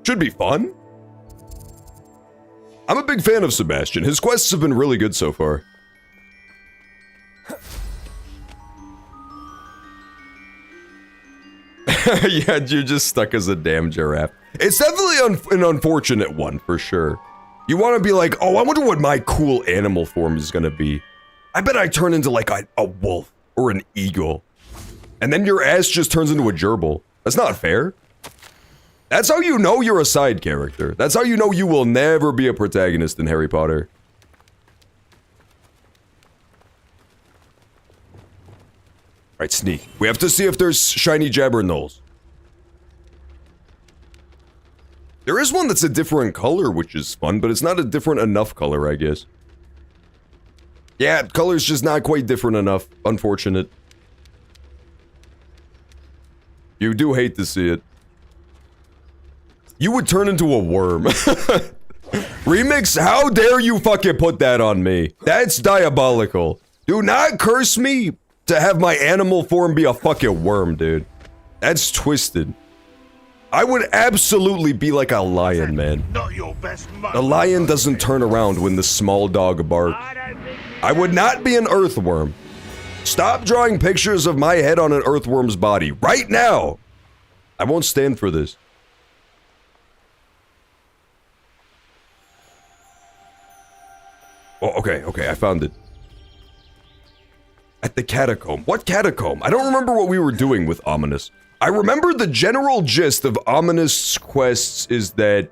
Should be fun. I'm a big fan of Sebastian. His quests have been really good so far. Yeah, you're just stuck as a damn giraffe. It's definitely an unfortunate one, for sure. You want to be like, oh, I wonder what my cool animal form is going to be. I bet I turn into like a wolf or an eagle. And then your ass just turns into a gerbil. That's not fair. That's how you know you're a side character. That's how you know you will never be a protagonist in Harry Potter. Alright, sneak. We have to see if there's shiny Jabberknolls. There is one that's a different color, which is fun, but it's not a different enough color, I guess. Yeah, color's just not quite different enough. Unfortunate. You do hate to see it. You would turn into a worm. Remix, how dare you fucking put that on me? That's diabolical. Do not curse me to have my animal form be a fucking worm, dude. That's twisted. I would absolutely be like a lion, man. A lion doesn't turn around when the small dog barks. I would not be an earthworm. Stop drawing pictures of my head on an earthworm's body right now. I won't stand for this. Oh, okay, I found it. At the catacomb. What catacomb? I don't remember what we were doing with Ominous. I remember the general gist of Ominous' quests is that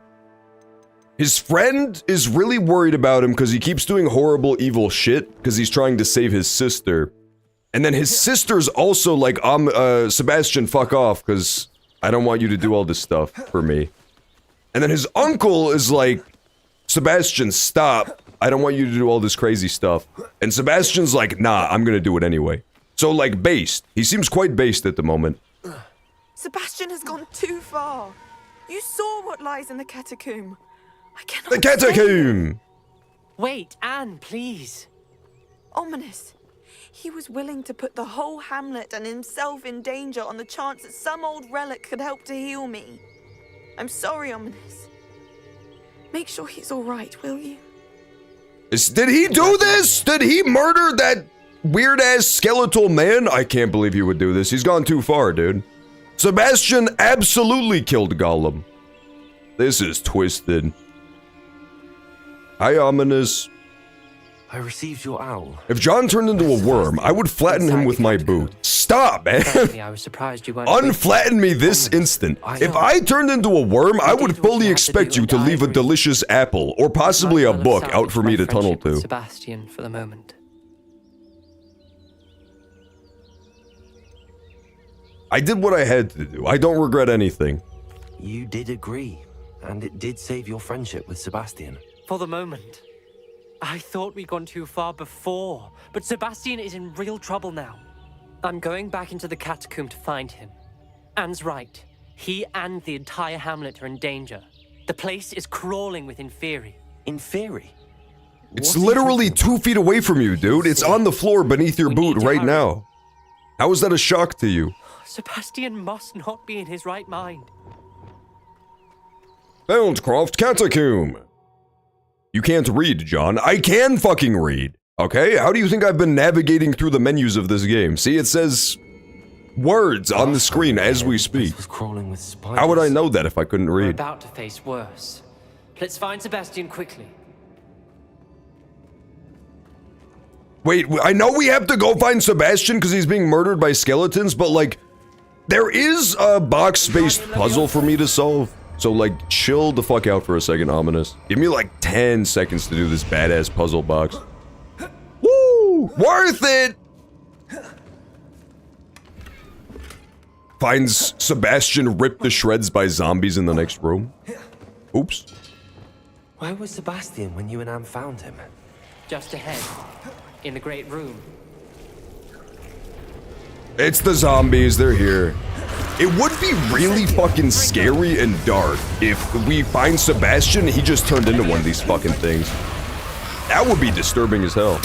his friend is really worried about him because he keeps doing horrible, evil shit because he's trying to save his sister. And then his sister's also like, Sebastian, fuck off because I don't want you to do all this stuff for me. And then his uncle is like, Sebastian, stop. I don't want you to do all this crazy stuff. And Sebastian's like, nah, I'm gonna do it anyway. So, like, based. He seems quite based at the moment. Sebastian has gone too far. You saw what lies in the catacomb. I cannot. The catacomb! Wait, Anne, please. Ominous. He was willing to put the whole hamlet and himself in danger on the chance that some old relic could help to heal me. I'm sorry, Ominous. Make sure he's all right, will you? Did he do this? Did he murder that weird-ass skeletal man? I can't believe he would do this. He's gone too far, dude. Sebastian absolutely killed Gollum. This is twisted. Hi, Ominous. I received your owl. If John turned into a worm, I would flatten him with my boot. Stop, man. I was surprised you weren't. Unflatten me this instant. If I turned into a worm, I would fully expect you to leave a delicious apple, or possibly a book, out for me to tunnel to. Sebastian, for the moment. I did what I had to do. I don't regret anything. You did agree, and it did save your friendship with Sebastian. For the moment. I thought we'd gone too far before, but Sebastian is in real trouble now. I'm going back into the catacomb to find him. Anne's right. He and the entire hamlet are in danger. The place is crawling with Inferi. Inferi? It's literally 2 feet away from you, dude. It's on the floor beneath your boot right now. How is that a shock to you? Sebastian must not be in his right mind. Feldcroft Catacomb. You can't read, John. I can fucking read. Okay, how do you think I've been navigating through the menus of this game? See, it says words on the screen as we speak. How would I know that if I couldn't We're read? about to face worse. Let's find Sebastian quickly. Wait, I know we have to go find Sebastian because he's being murdered by skeletons, but like, there is a box-based puzzle for me to solve. So like, chill the fuck out for a second, Ominous. Give me like 10 seconds to do this badass puzzle box. Woo! Worth it! Finds Sebastian ripped to shreds by zombies in the next room. Oops. Where was Sebastian when you and Anne found him? Just ahead, in the great room. It's the zombies, they're here. It would be really fucking scary and dark if we find Sebastian and he just turned into one of these fucking things. That would be disturbing as hell.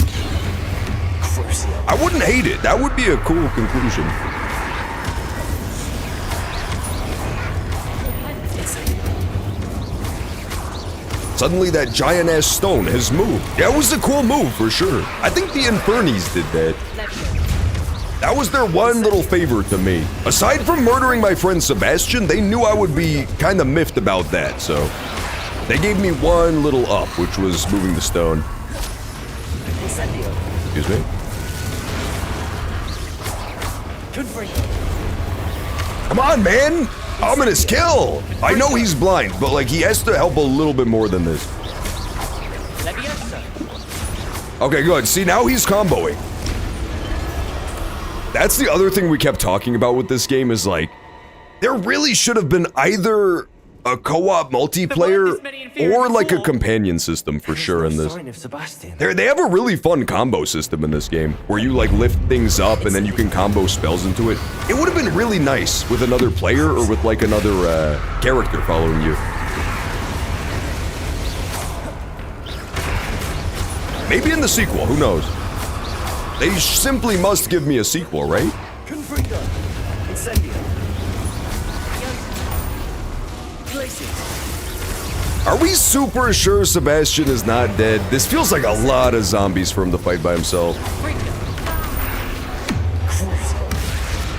I wouldn't hate it. That would be a cool conclusion. Suddenly that giant-ass stone has moved. That was a cool move for sure. I think the Infernis did that. That was their one little favor to me. Aside from murdering my friend Sebastian, they knew I would be kind of miffed about that, so they gave me one little up, which was moving the stone. Excuse me? Come on, man! Ominous kill! I know he's blind, but like he has to help a little bit more than this. Okay, good. See, now he's comboing. That's the other thing we kept talking about with this game is like, there really should have been either a co-op multiplayer or like a companion system for sure in this. They have a really fun combo system in this game where you like lift things up and then you can combo spells into it. It would have been really nice with another player or with like another character following you. Maybe in the sequel, who knows? They simply must give me a sequel, right? Are we super sure Sebastian is not dead? This feels like a lot of zombies for him to fight by himself.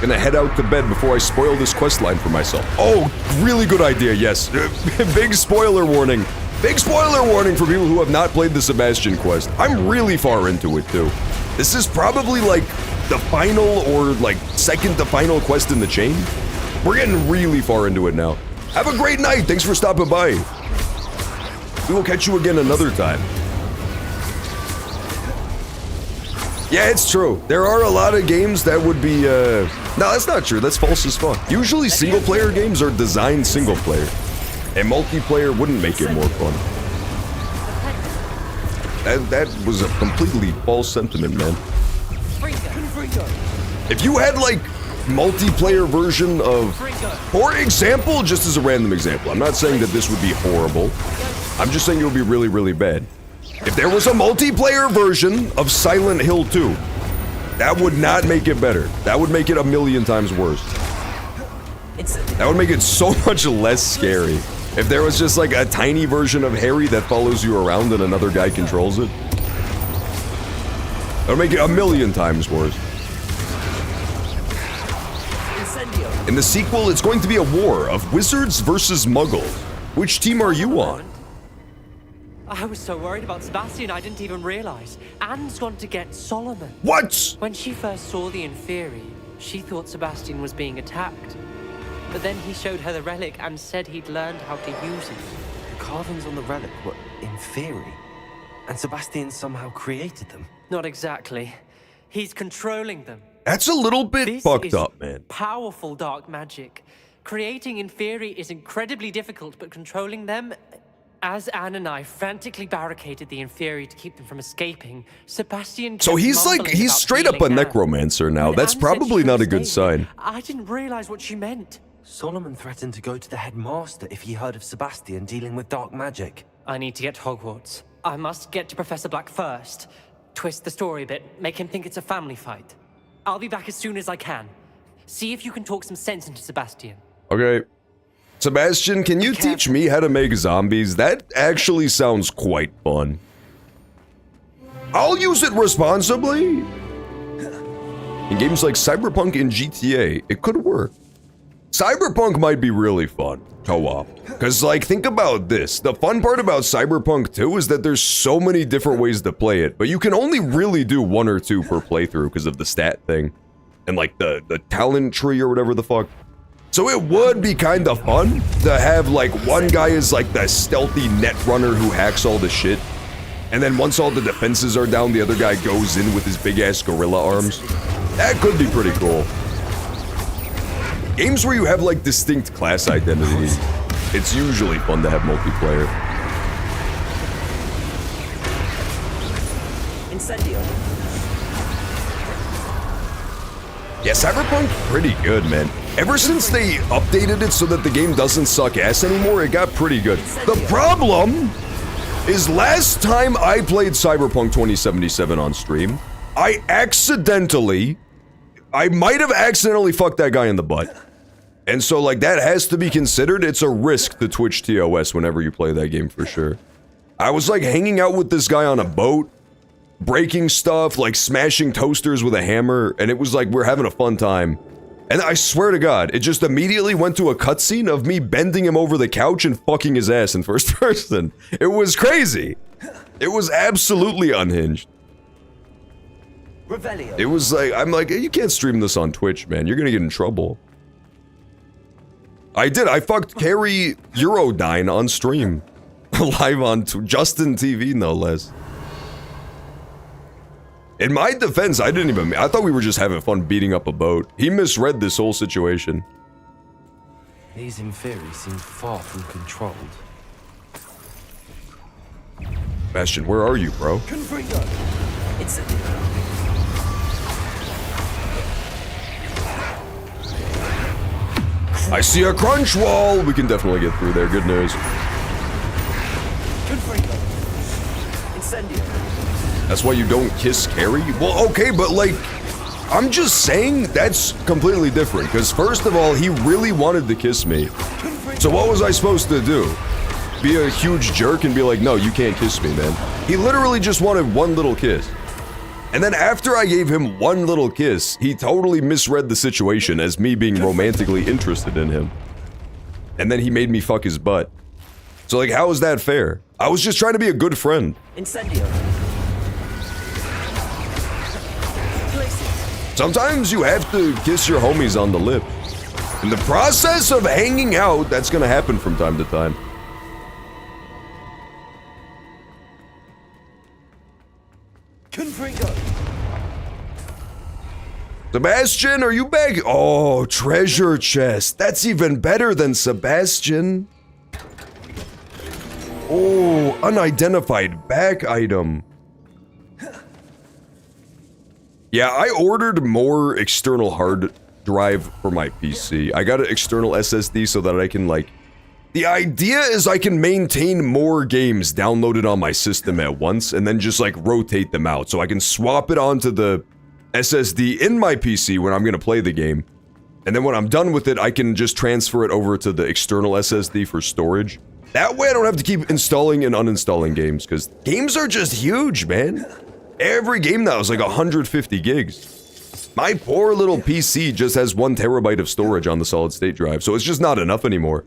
Gonna head out to bed before I spoil this questline for myself. Oh, really good idea, yes. Big spoiler warning. Big spoiler warning for people who have not played the Sebastian quest. I'm really far into it, too. This is probably like the final or like second to final quest in the chain. We're getting really far into it now. Have a great night. Thanks for stopping by. We will catch you again another time. Yeah, it's true. There are a lot of games that would be, no, that's not true. That's false as fuck. Usually single-player games are designed single-player. And multiplayer wouldn't make it more fun. That was a completely false sentiment, man. If you had, like, multiplayer version of, for example, just as a random example, I'm not saying that this would be horrible. I'm just saying it would be really, really bad. If there was a multiplayer version of Silent Hill 2, that would not make it better. That would make it a million times worse. That would make it so much less scary. If there was just like a tiny version of Harry that follows you around and another guy controls it. That would make it a million times worse. In the sequel, it's going to be a war of wizards versus muggles. Which team are you on? I was so worried about Sebastian, I didn't even realize. Anne's gone to get Solomon. What? When she first saw the Inferi, she thought Sebastian was being attacked. But then he showed her the relic and said he'd learned how to use it. The carvings on the relic were Inferi, and Sebastian somehow created them. Not exactly. He's controlling them. That's a little bit fucked up, man. Powerful dark magic. Creating Inferi is incredibly difficult, but controlling them... As Anne and I frantically barricaded the Inferi to keep them from escaping, Sebastian... So he's straight up a necromancer now. That's probably not a good sign. I didn't realize what she meant. Solomon threatened to go to the headmaster if he heard of Sebastian dealing with dark magic. I need to get to Hogwarts. I must get to Professor Black first. Twist the story a bit, make him think it's a family fight. I'll be back as soon as I can. See if you can talk some sense into Sebastian. Okay. Sebastian, can you teach me how to make zombies? That actually sounds quite fun. I'll use it responsibly. In games like Cyberpunk and GTA, it could work. Cyberpunk might be really fun, co-op. Because, like, think about this. The fun part about Cyberpunk 2 is that there's so many different ways to play it, but you can only really do 1 or 2 per playthrough because of the stat thing. And, like, the talent tree or whatever the fuck. So it would be kind of fun to have, like, one guy is, like, the stealthy net runner who hacks all the shit. And then once all the defenses are down, the other guy goes in with his big-ass gorilla arms. That could be pretty cool. Games where you have, like, distinct class identities, it's usually fun to have multiplayer. Incendio. Yeah, Cyberpunk, pretty good, man. Ever since they updated it so that the game doesn't suck ass anymore, it got pretty good. The problem is last time I played Cyberpunk 2077 on stream, I might have accidentally fucked that guy in the butt. And so, like, that has to be considered. It's a risk to Twitch TOS whenever you play that game, for sure. I was, like, hanging out with this guy on a boat, breaking stuff, like, smashing toasters with a hammer, and it was like, we're having a fun time. And I swear to God, it just immediately went to a cutscene of me bending him over the couch and fucking his ass in first person. It was crazy. It was absolutely unhinged. Revelio. It was like, I'm like, you can't stream this on Twitch, man. You're gonna get in trouble. I did. I fucked Carrie Eurodyne on stream. Live on Justin TV, no less. In my defense, I thought we were just having fun beating up a boat. He misread this whole situation. These Inferi seem far from controlled. Bastion, where are you, bro? Confringo. Incendio. I see a crunch wall! We can definitely get through there, good news. Confringo. Incendio. That's why you don't kiss Carrie? Well, okay, but like, I'm just saying that's completely different. Because first of all, he really wanted to kiss me. So what was I supposed to do? Be a huge jerk and be like, no, you can't kiss me, man. He literally just wanted one little kiss. And then after I gave him one little kiss, he totally misread the situation as me being romantically interested in him. And then he made me fuck his butt. So like, how is that fair? I was just trying to be a good friend. Incendio. Sometimes you have to kiss your homies on the lip. In the process of hanging out, that's gonna happen from time to time. Confringo. Sebastian, are you back? Oh, treasure chest. That's even better than Sebastian. Oh, unidentified back item. Yeah, I ordered more external hard drive for my PC. I got an external SSD so that I can, like... The idea is I can maintain more games downloaded on my system at once and then just, like, rotate them out. So I can swap it onto the SSD in my PC when I'm gonna play the game. And then when I'm done with it, I can just transfer it over to the external SSD for storage. That way I don't have to keep installing and uninstalling games, because games are just huge, man. Every game now is like 150 gigs. My poor little PC just has 1 terabyte of storage on the solid state drive, so it's just not enough anymore.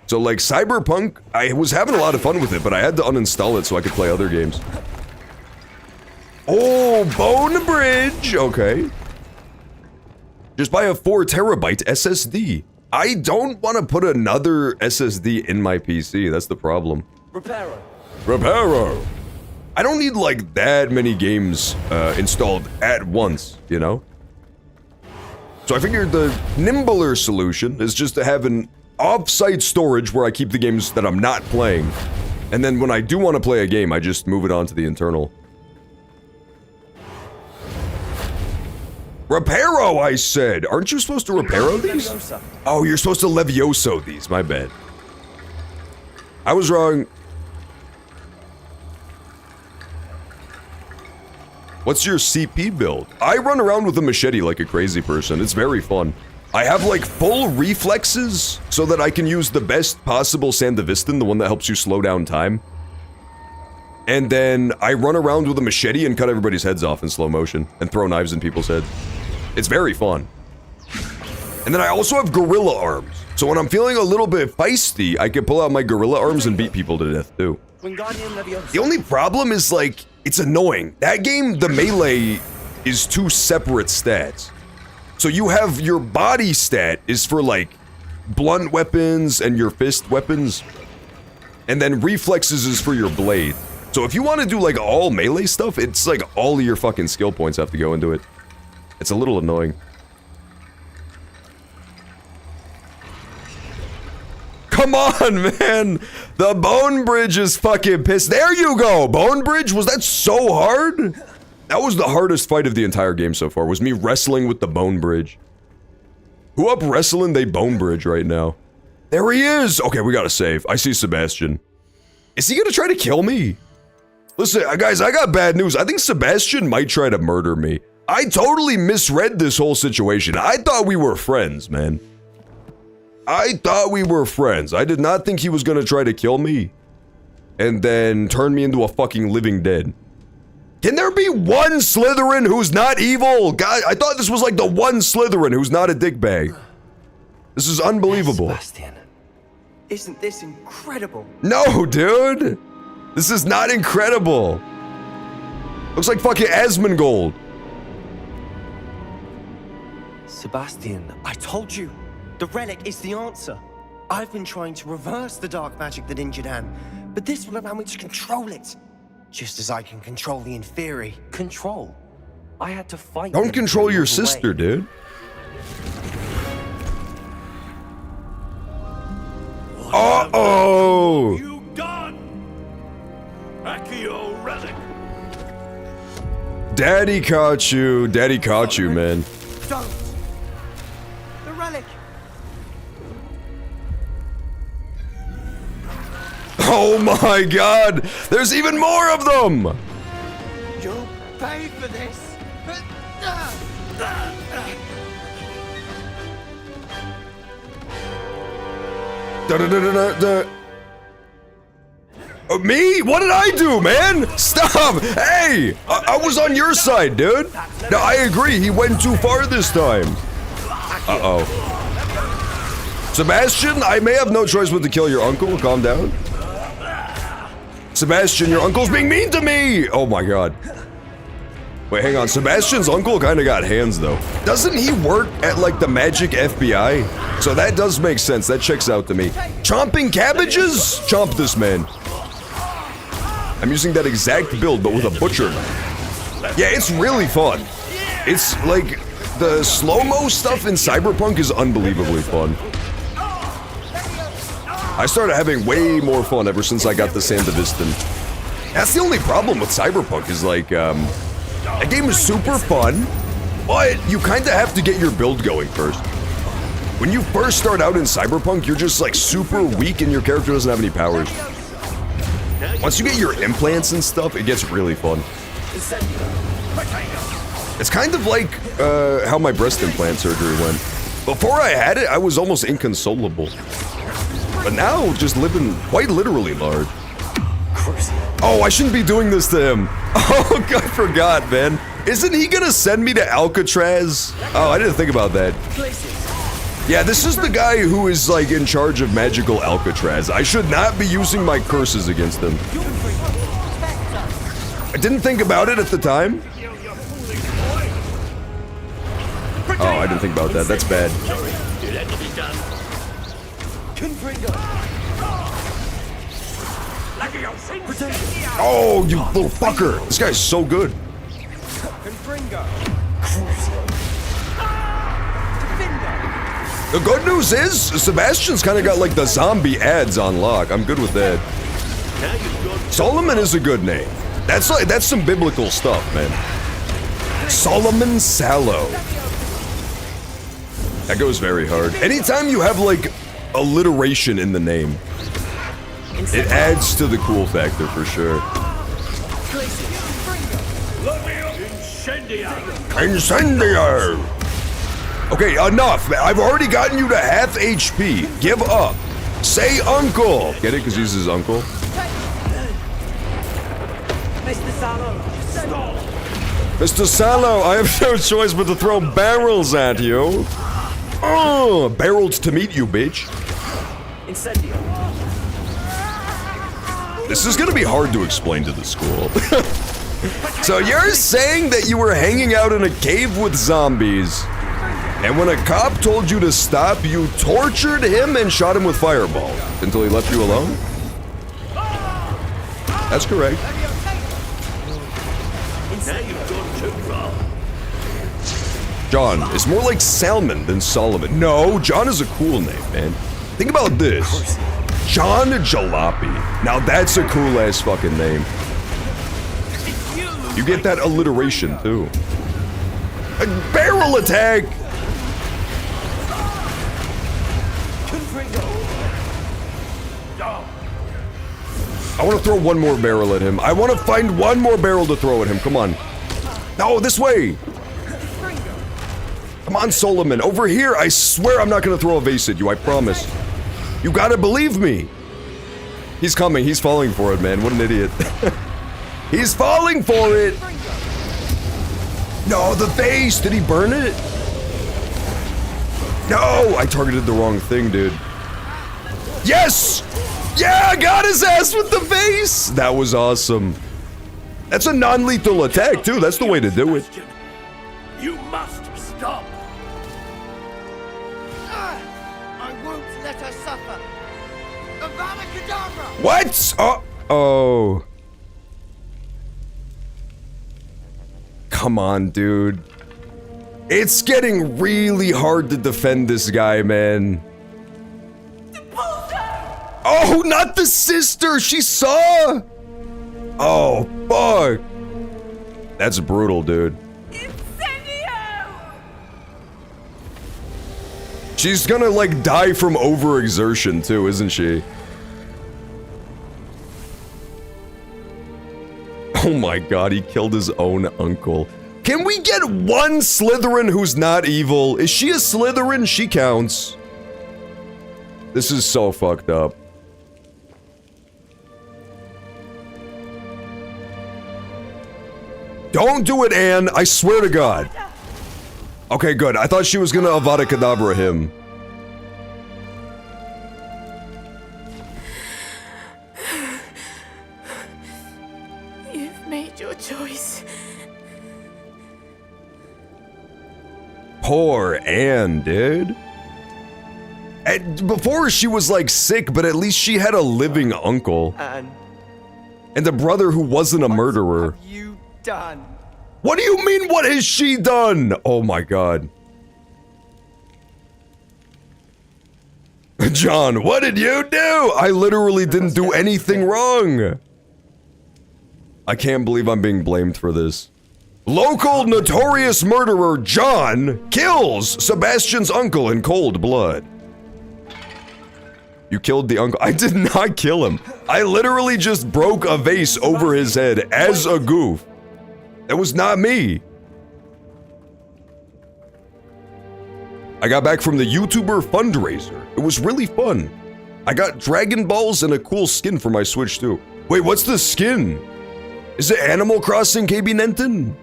So like Cyberpunk, I was having a lot of fun with it, but I had to uninstall it so I could play other games. Oh, Bone Bridge! Okay. Just buy a 4 terabyte SSD. I don't want to put another SSD in my PC, that's the problem. Reparo. Reparo! I don't need, like, that many games installed at once, you know? So I figured the nimbler solution is just to have an off-site storage where I keep the games that I'm not playing. And then when I do want to play a game, I just move it onto the internal. Reparo, I said! Aren't you supposed to reparo these? Oh, you're supposed to Levioso these, my bad. I was wrong. What's your CP build? I run around with a machete like a crazy person. It's very fun. I have like full reflexes so that I can use the best possible Sandevistan, the one that helps you slow down time. And then I run around with a machete and cut everybody's heads off in slow motion and throw knives in people's heads. It's very fun. And then I also have gorilla arms. So when I'm feeling a little bit feisty, I can pull out my gorilla arms and beat people to death too. The only problem is like, it's annoying. That game, the melee is 2 separate stats. So you have your body stat is for like blunt weapons and your fist weapons. And then reflexes is for your blade. So if you want to do like all melee stuff, it's like all of your fucking skill points have to go into it. It's a little annoying. Come on, man! The bone bridge is fucking pissed. There you go! Bone bridge? Was that so hard? That was the hardest fight of the entire game so far, was me wrestling with the bone bridge. Who up wrestling they bone bridge right now? There he is! Okay, we gotta save. I see Sebastian. Is he gonna try to kill me? Listen, guys, I got bad news. I think Sebastian might try to murder me. I totally misread this whole situation. I thought we were friends, man. I thought we were friends. I did not think he was gonna try to kill me. And then turn me into a fucking living dead. Can there be one Slytherin who's not evil? God, I thought this was like the one Slytherin who's not a dickbag. This is unbelievable. Sebastian, isn't this incredible? No, dude. This is not incredible. Looks like fucking Asmongold. Sebastian, I told you. The relic is the answer. I've been trying to reverse the dark magic that injured Anne, but this will allow me to control it. Just as I can control the Inferi. Control? I had to fight. Don't control your sister, dude. Uh-oh! You done? Accio relic. Daddy caught you. Daddy caught you, man. Don't. The relic. Oh my god! There's even more of them! You'll pay for this. Me? What did I do, man? Stop! Hey! I was on your side, dude. No, I agree. He went too far this time. Uh-oh. Sebastian, I may have no choice but to kill your uncle. Calm down. Sebastian, your uncle's being mean to me! Oh my god. Wait, hang on. Sebastian's uncle kind of got hands, though. Doesn't he work at, like, the magic FBI? So that does make sense. That checks out to me. Chomping cabbages? Chomp this man. I'm using that exact build, but with a butcher knife. Yeah, it's really fun. It's, like, the slow-mo stuff in Cyberpunk is unbelievably fun. I started having way more fun ever since I got the Sandevistan. That's the only problem with Cyberpunk is like, that game is super fun, but you kind of have to get your build going first. When you first start out in Cyberpunk, you're just like super weak and your character doesn't have any powers. Once you get your implants and stuff, it gets really fun. It's kind of like how my breast implant surgery went. Before I had it, I was almost inconsolable. But now, just living quite literally large. Oh, I shouldn't be doing this to him. Oh, I forgot, man. Isn't he gonna send me to Alcatraz? Oh, I didn't think about that. Yeah, this is the guy who is, like, in charge of magical Alcatraz. I should not be using my curses against him. I didn't think about it at the time. Oh, I didn't think about that. That's bad. Oh, you little fucker! This guy's so good. The good news is, Sebastian's kind of got like the zombie ads on lock. I'm good with that. Solomon is a good name. That's some biblical stuff, man. Solomon Sallow. That goes very hard. Anytime you have like alliteration in the name, it adds to the cool factor for sure. Incendiar! Okay, enough. I've already gotten you to half HP. Give up. Say uncle. Get it? Because he's his uncle. Mr. Sallow, stop! Mr. Sallow, I have no choice but to throw barrels at you. Oh, barrels to meet you, bitch. Incendio. This is gonna be hard to explain to the school. So you're saying that you were hanging out in a cave with zombies, and when a cop told you to stop, you tortured him and shot him with fireballs until he left you alone? That's correct. Now you've gone too far. John, it's more like Salmon than Solomon. No, John is a cool name, man. Think about this. John Jalopy. Now that's a cool ass fucking name. You get that alliteration too. A barrel attack! I want to throw one more barrel at him. I want to find one more barrel to throw at him. Come on. No, this way. Come on, Solomon. Over here. I swear I'm not going to throw a vase at you. I promise. You gotta believe me. He's coming. He's falling for it, man. What an idiot. He's falling for it. No, the vase. Did he burn it? No, I targeted the wrong thing, dude. Yes! Yeah, I got his ass with the vase! That was awesome. That's a non-lethal attack, too. That's the way to do it. You must stop. I won't let her suffer. Avada Kedavra! What? Oh. Come on, dude. It's getting really hard to defend this guy, man. Oh, not the sister! She saw! Oh, fuck. That's brutal, dude. She's gonna, like, die from overexertion, too, isn't she? Oh my god, he killed his own uncle. Can we get one Slytherin who's not evil? Is she a Slytherin? She counts. This is so fucked up. Don't do it, Anne. I swear to God. Okay, good. I thought she was gonna Avada Kedavra him. You've made your choice. Poor Anne, dude. And before she was like sick, but at least she had a living uncle. And a brother who wasn't a murderer. What have you done? What do you mean, what has she done? Oh my god. John, what did you do? I literally didn't do anything wrong. I can't believe I'm being blamed for this. Local notorious murderer John kills Sebastian's uncle in cold blood. You killed the uncle. I did not kill him. I literally just broke a vase over his head as a goof. That was not me. I got back from the YouTuber fundraiser. It was really fun. I got Dragon Balls and a cool skin for my Switch too. Wait, what's the skin? Is it Animal Crossing KB Nenton?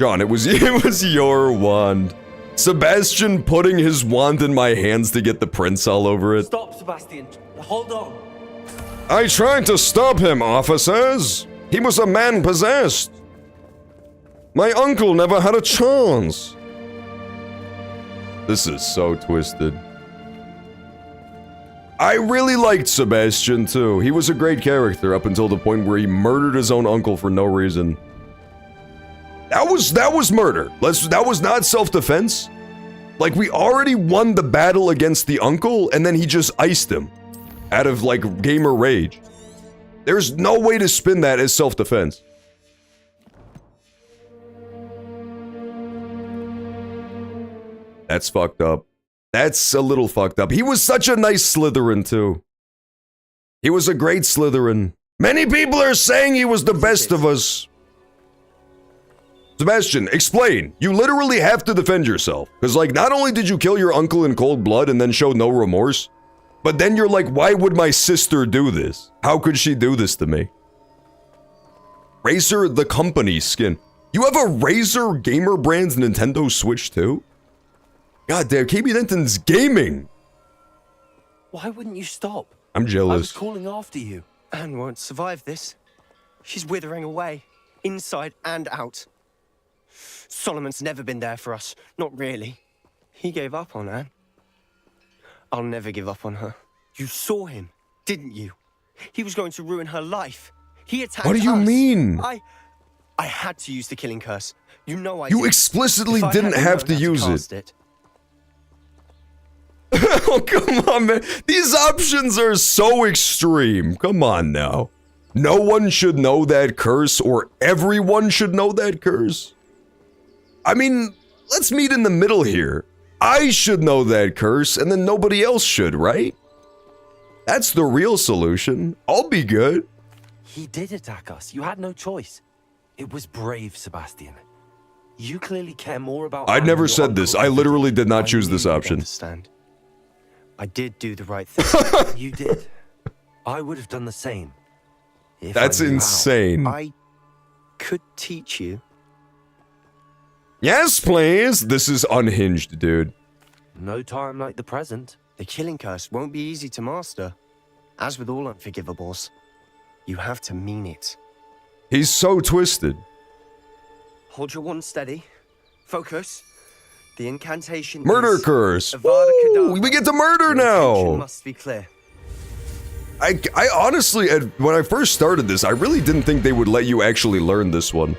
John, it was your wand. Sebastian putting his wand in my hands to get the prints all over it. Stop, Sebastian. Hold on. I tried to stop him, officers. He was a man possessed. My uncle never had a chance. This is so twisted. I really liked Sebastian too. He was a great character up until the point where he murdered his own uncle for no reason. That was murder. That was not self-defense. Like, we already won the battle against the uncle, and then he just iced him. Out of, like, gamer rage. There's no way to spin that as self-defense. That's fucked up. That's a little fucked up. He was such a nice Slytherin, too. He was a great Slytherin. Many people are saying he was the best of us. Sebastian, explain. You literally have to defend yourself. Because, like, not only did you kill your uncle in cold blood and then show no remorse, but then you're like, why would my sister do this? How could she do this to me? Razer the company skin. You have a Razer Gamer Brands Nintendo Switch too? God damn, KB Denton's gaming. Why wouldn't you stop? I'm I was jealous. calling after you. Anne won't survive this. She's withering away, inside and out. Solomon's never been there for us. Not really. He gave up on Anne. I'll never give up on her. You saw him, didn't you? He was going to ruin her life. He attacked us. What do you mean? I had to use the killing curse. You know I You did. explicitly If I didn't hadn't have known to how use cast it. Oh, come on, man. These options are so extreme. Come on now. No one should know that curse, or everyone should know that curse. I mean, let's meet in the middle here. I should know that curse, and then nobody else should, right? That's the real solution. I'll be good. He did attack us. You had no choice. It was brave, Sebastian. You clearly care more about... I Anne never than your said this. uncle I did. literally did not choose this option. Understand. I did do the right thing. You did. I would have done the same. If That's I knew how. insane. I could teach you. Yes, please. This is unhinged, dude. No time like the present. The killing curse won't be easy to master. As with all unforgivables, you have to mean it. He's so twisted. Hold your wand steady. Focus. The incantation Murder is curse. Avada Woo, Kedavra. we get to murder Your intention now. must be clear. I honestly, when I first started this, I really didn't think they would let you actually learn this one.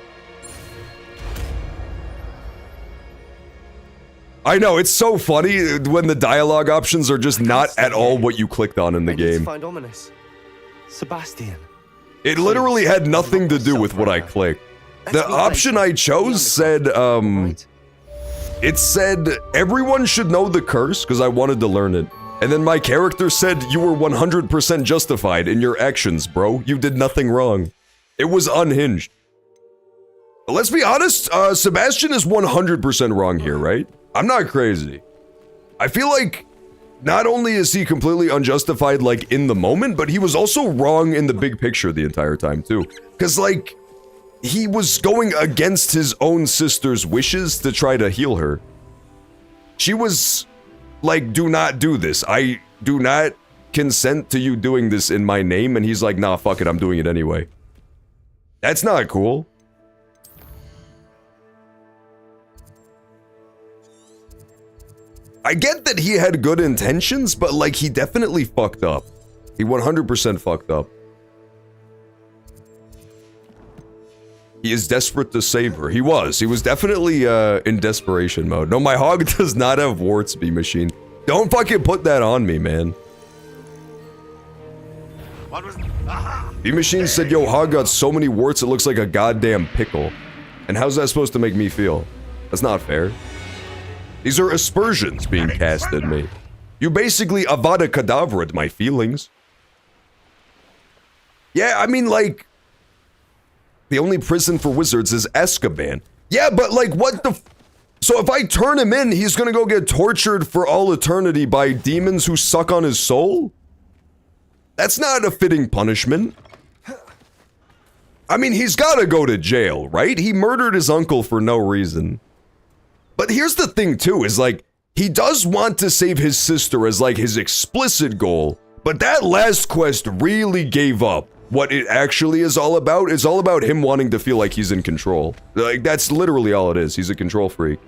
I know, it's so funny when the dialogue options are just not at all what you clicked on in the I need to game. find Ominous. Sebastian. It literally had nothing to do with what I clicked. The option I chose said, it said everyone should know the curse because I wanted to learn it. And then my character said you were 100% justified in your actions, bro. You did nothing wrong. It was unhinged. But let's be honest, Sebastian is 100% wrong here, right? I'm not crazy. I feel like not only is he completely unjustified, like, in the moment, but he was also wrong in the big picture the entire time, too. Because, like, he was going against his own sister's wishes to try to heal her. She was like, do not do this. I do not consent to you doing this in my name. And he's like, nah, fuck it, I'm doing it anyway. That's not cool. I get that he had good intentions, but like, he definitely fucked up. He 100% fucked up. He is desperate to save her. He was definitely in desperation mode. No, my hog does not have warts, B machine. Don't fucking put that on me, man. What was... B machine said, yo, hog got so many warts it looks like a goddamn pickle. And how's that supposed to make me feel? That's not fair. These are aspersions being cast at me. You basically Avada Kedavra'd my feelings. Yeah, I mean, like, the only prison for wizards is Azkaban. Yeah, but like, what the so if I turn him in, he's gonna go get tortured for all eternity by demons who suck on his soul? That's not a fitting punishment. I mean, he's gotta go to jail, right? He murdered his uncle for no reason. But here's the thing too, is like, he does want to save his sister as like his explicit goal, but that last quest really gave up. What it actually is all about him wanting to feel like he's in control. Like, that's literally all it is. He's a control freak.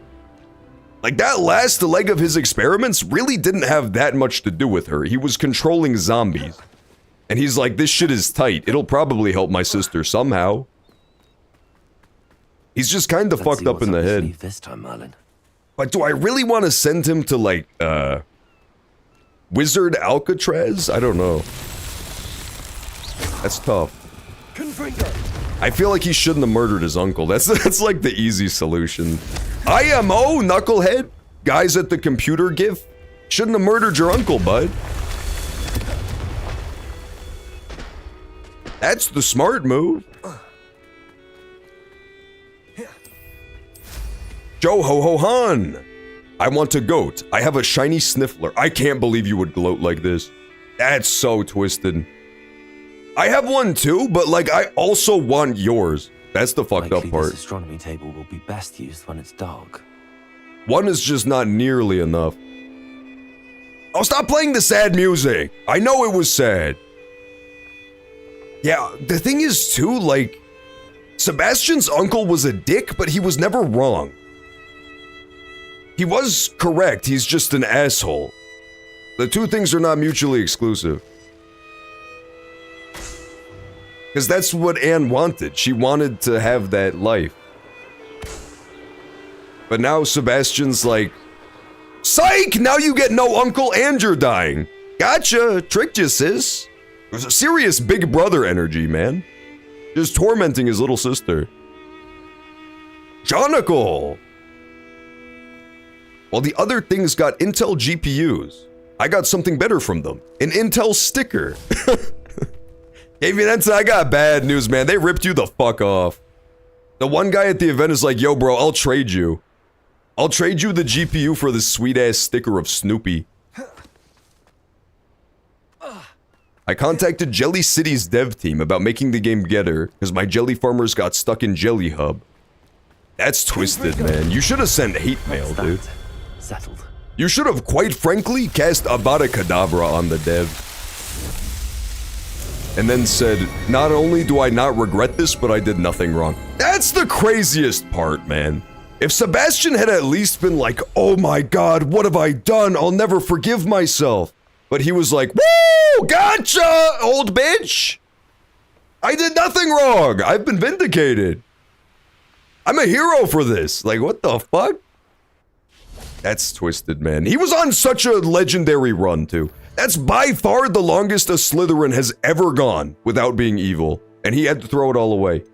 Like, that last leg of his experiments really didn't have that much to do with her. He was controlling zombies. And he's like, this shit is tight. It'll probably help my sister somehow. He's just kind of fucked up in the head. This time, Merlin. But do I really want to send him to, like, Wizard Alcatraz? I don't know. That's tough. I feel like he shouldn't have murdered his uncle. That's like the easy solution. IMO, knucklehead. Guys at the computer gif. Shouldn't have murdered your uncle, bud. That's the smart move. Joe Ho Ho Han. I want a goat. I have a shiny sniffler. I can't believe you would gloat like this. That's so twisted. I have one too, but like I also want yours. That's the fucked up part. This astronomy table will be best used when it's dark. One is just not nearly enough. Oh, stop playing the sad music. I know it was sad. Yeah, the thing is too, like, Sebastian's uncle was a dick, but he was never wrong. He was correct, he's just an asshole. The two things are not mutually exclusive. Because that's what Anne wanted. She wanted to have that life. But now Sebastian's like, psych! Now you get no uncle and you're dying. Gotcha! Tricked you, sis. There's a serious big brother energy, man. Just tormenting his little sister. Jonicle! While the other things got Intel GPUs, I got something better from them. An Intel sticker. Hey, I got bad news, man. They ripped you the fuck off. The one guy at the event is like, yo, bro, I'll trade you. I'll trade you the GPU for this sweet-ass sticker of Snoopy. I contacted Jelly City's dev team about making the game better, because my jelly farmers got stuck in Jelly Hub. That's twisted, man. You should have sent hate mail, dude. Settled. You should have, quite frankly, cast Avada Kedavra on the dev. And then said, not only do I not regret this, but I did nothing wrong. That's the craziest part, man. If Sebastian had at least been like, oh my god, what have I done? I'll never forgive myself. But he was like, woo! Gotcha, old bitch! I did nothing wrong! I've been vindicated. I'm a hero for this. Like, what the fuck? That's twisted, man. He was on such a legendary run, too. That's by far the longest a Slytherin has ever gone without being evil. And he had to throw it all away.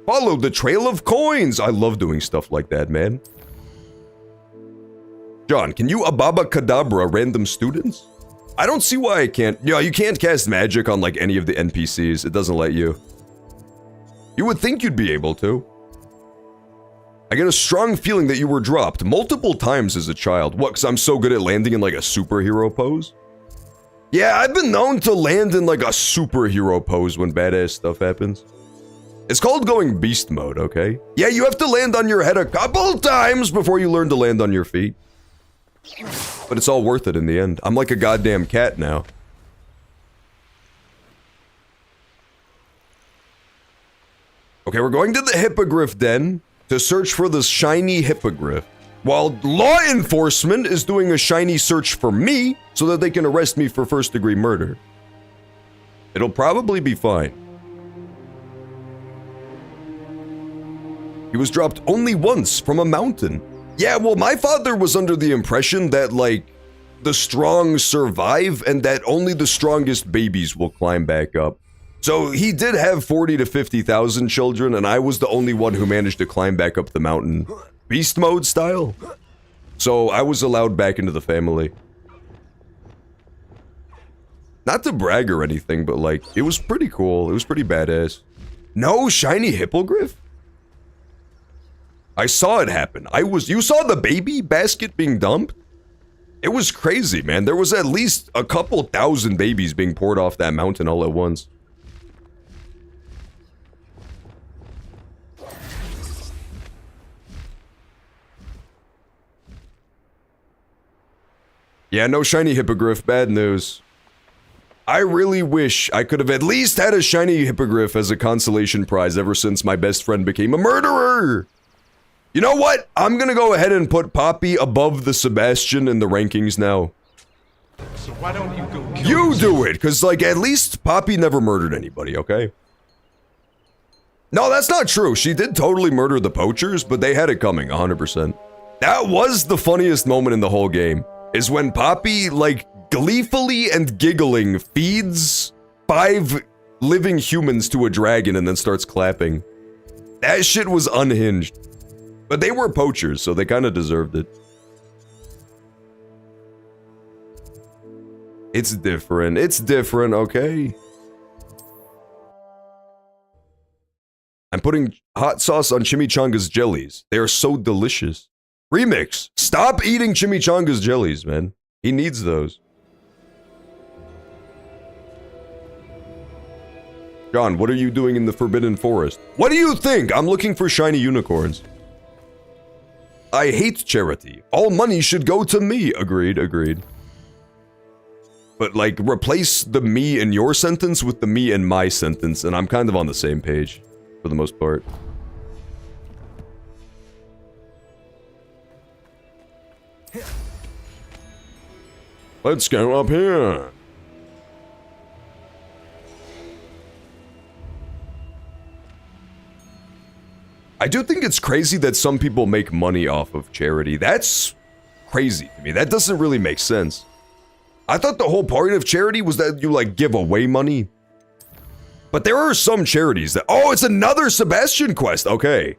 Follow the trail of coins! I love doing stuff like that, man. John, can you Ababa Kadabra random students? I don't see why I can't. You know, you can't cast magic on like any of the NPCs. It doesn't let you. You would think you'd be able to. I get a strong feeling that you were dropped multiple times as a child. What, because I'm so good at landing in like a superhero pose? Yeah, I've been known to land in like a superhero pose when badass stuff happens. It's called going beast mode, okay? Yeah, you have to land on your head a couple times before you learn to land on your feet. But it's all worth it in the end. I'm like a goddamn cat now. Okay, we're going to the Hippogriff Den to search for the shiny Hippogriff, while law enforcement is doing a shiny search for me so that they can arrest me for first-degree murder. It'll probably be fine. He was dropped only once from a mountain. Yeah, well, my father was under the impression that, like, the strong survive and that only the strongest babies will climb back up. So he did have 40 to 50,000 children, and I was the only one who managed to climb back up the mountain. Beast mode style. So I was allowed back into the family. Not to brag or anything, but like, it was pretty cool. It was pretty badass. No shiny Hippogriff? I saw it happen. You saw the baby basket being dumped? It was crazy, man. There was at least a couple thousand babies being poured off that mountain all at once. Yeah, no shiny Hippogriff. Bad news. I really wish I could have at least had a shiny Hippogriff as a consolation prize ever since my best friend became a murderer. You know what? I'm gonna go ahead and put Poppy above the Sebastian in the rankings now. So why don't you go kill You do it, because, like, at least Poppy never murdered anybody, okay? No, that's not true. She did totally murder the poachers, but they had it coming, 100%. That was the funniest moment in the whole game, is when Poppy, like, gleefully and giggling feeds 5 living humans to a dragon and then starts clapping. That shit was unhinged. But they were poachers, so they kind of deserved it. It's different. It's different, okay? I'm putting hot sauce on chimichangas jellies. They are so delicious. Remix. Stop eating chimichangas jellies, man. He needs those. John, what are you doing in the Forbidden Forest? What do you think? I'm looking for shiny unicorns. I hate charity. All money should go to me. Agreed, agreed. But, like, replace the me in your sentence with the me in my sentence, and I'm kind of on the same page, for the most part. Let's go up here. I do think it's crazy that some people make money off of charity. That's crazy to me. That doesn't really make sense. I thought the whole point of charity was that you, like, give away money. But there are some charities that... Oh, it's another Sebastian quest. Okay.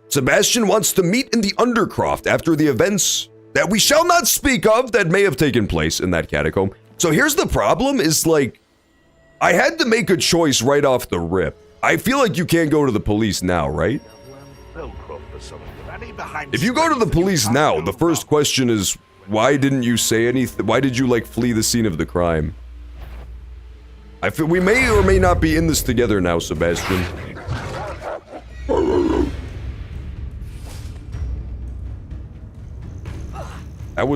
Sebastian wants to meet in the Undercroft after the events that we shall not speak of that may have taken place in that catacomb. So here's the problem is, like, I had to make a choice right off the rip. I feel like you can't go to the police now, right? If you go to the police now, the first question is, why didn't you say anything? Why did you, like, flee the scene of the crime? I feel we may or may not be in this together now, Sebastian. That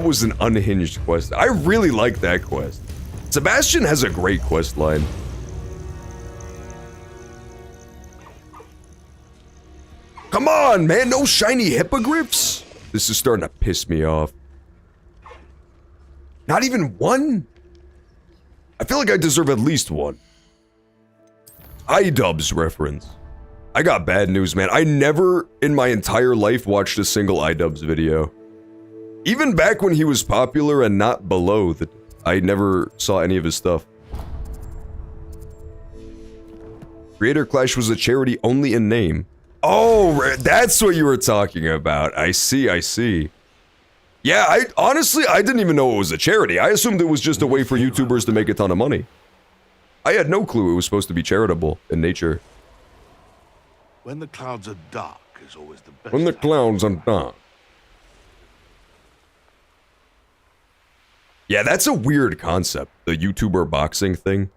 was an unhinged quest. I really like that quest. Sebastian has a great quest line. Come on, man, no shiny hippogriffs? This is starting to piss me off. Not even one? I feel like I deserve at least one. iDubbbz reference. I got bad news, man. I never in my entire life watched a single iDubbbz video. Even back when he was popular and not below, I never saw any of his stuff. Creator Clash was a charity only in name. Oh, that's what you were talking about. I see, I see. Yeah, honestly, I didn't even know it was a charity. I assumed it was just a way for YouTubers to make a ton of money. I had no clue it was supposed to be charitable in nature. When the clouds are dark is always the best. When the clouds are dark. Yeah, that's a weird concept, the YouTuber boxing thing.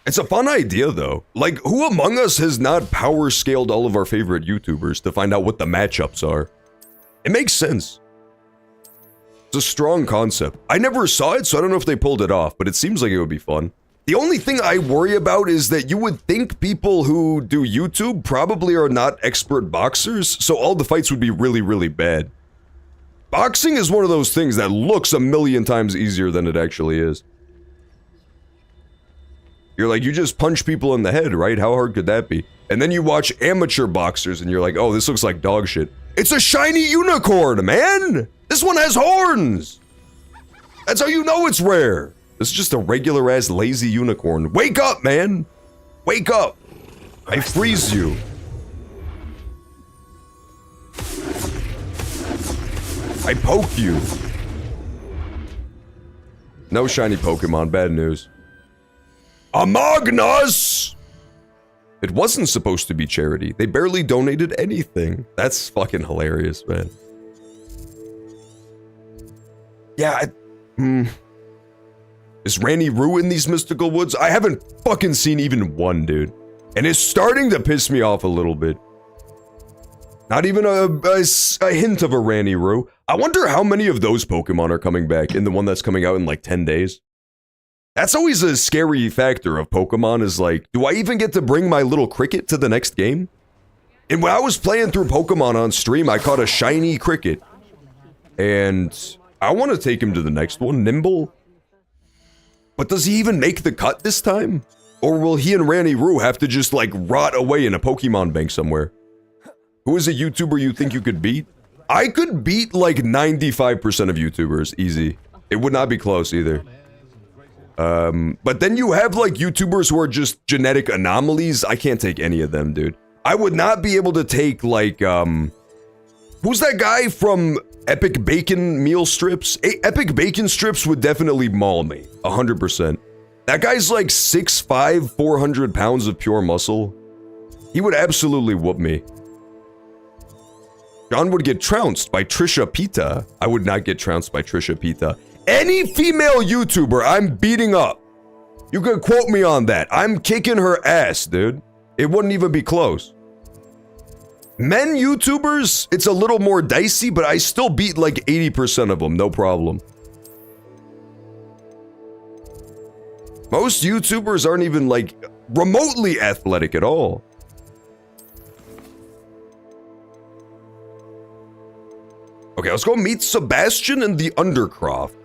It's a fun idea, though. Like, who among us has not power-scaled all of our favorite YouTubers to find out what the matchups are? It makes sense. It's a strong concept. I never saw it, so I don't know if they pulled it off, but it seems like it would be fun. The only thing I worry about is that you would think people who do YouTube probably are not expert boxers, so all the fights would be really, really bad. Boxing is one of those things that looks a million times easier than it actually is. You're like, you just punch people in the head, right? How hard could that be? And then you watch amateur boxers and you're like, oh, this looks like dog shit. It's a shiny unicorn, man! This one has horns! That's how you know it's rare. This is just a regular-ass lazy unicorn. Wake up, man! Wake up! I freeze you. I poke you. No shiny Pokemon, bad news. Among Us! It wasn't supposed to be charity. They barely donated anything. That's fucking hilarious, man. Yeah, Is Randy Roo in these mystical woods? I haven't fucking seen even one, dude. And it's starting to piss me off a little bit. Not even a hint of a Randy Roo. I wonder how many of those Pokemon are coming back in the one that's coming out in like 10 days. That's always a scary factor of Pokemon is like, do I even get to bring my little cricket to the next game? And when I was playing through Pokemon on stream, I caught a shiny cricket. And I want to take him to the next one, Nimble. But does he even make the cut this time? Or will he and Randy Roo have to just like rot away in a Pokemon bank somewhere? Who is a YouTuber you think you could beat? I could beat like 95% of YouTubers, easy. It would not be close either. But then you have like YouTubers who are just genetic anomalies. I can't take any of them, dude. I would not be able to take like, who's that guy from Epic Bacon Meal Strips? Epic Bacon Strips would definitely maul me, 100%. That guy's like 6'5", 400 pounds of pure muscle. He would absolutely whoop me. John would get trounced by Trisha Pita. I would not get trounced by Trisha Pita. Any female YouTuber I'm beating up. You could quote me on that. I'm kicking her ass, dude. It wouldn't even be close. Men YouTubers, it's a little more dicey, but I still beat like 80% of them, no problem. Most YouTubers aren't even like remotely athletic at all. Okay, let's go meet Sebastian in the Undercroft.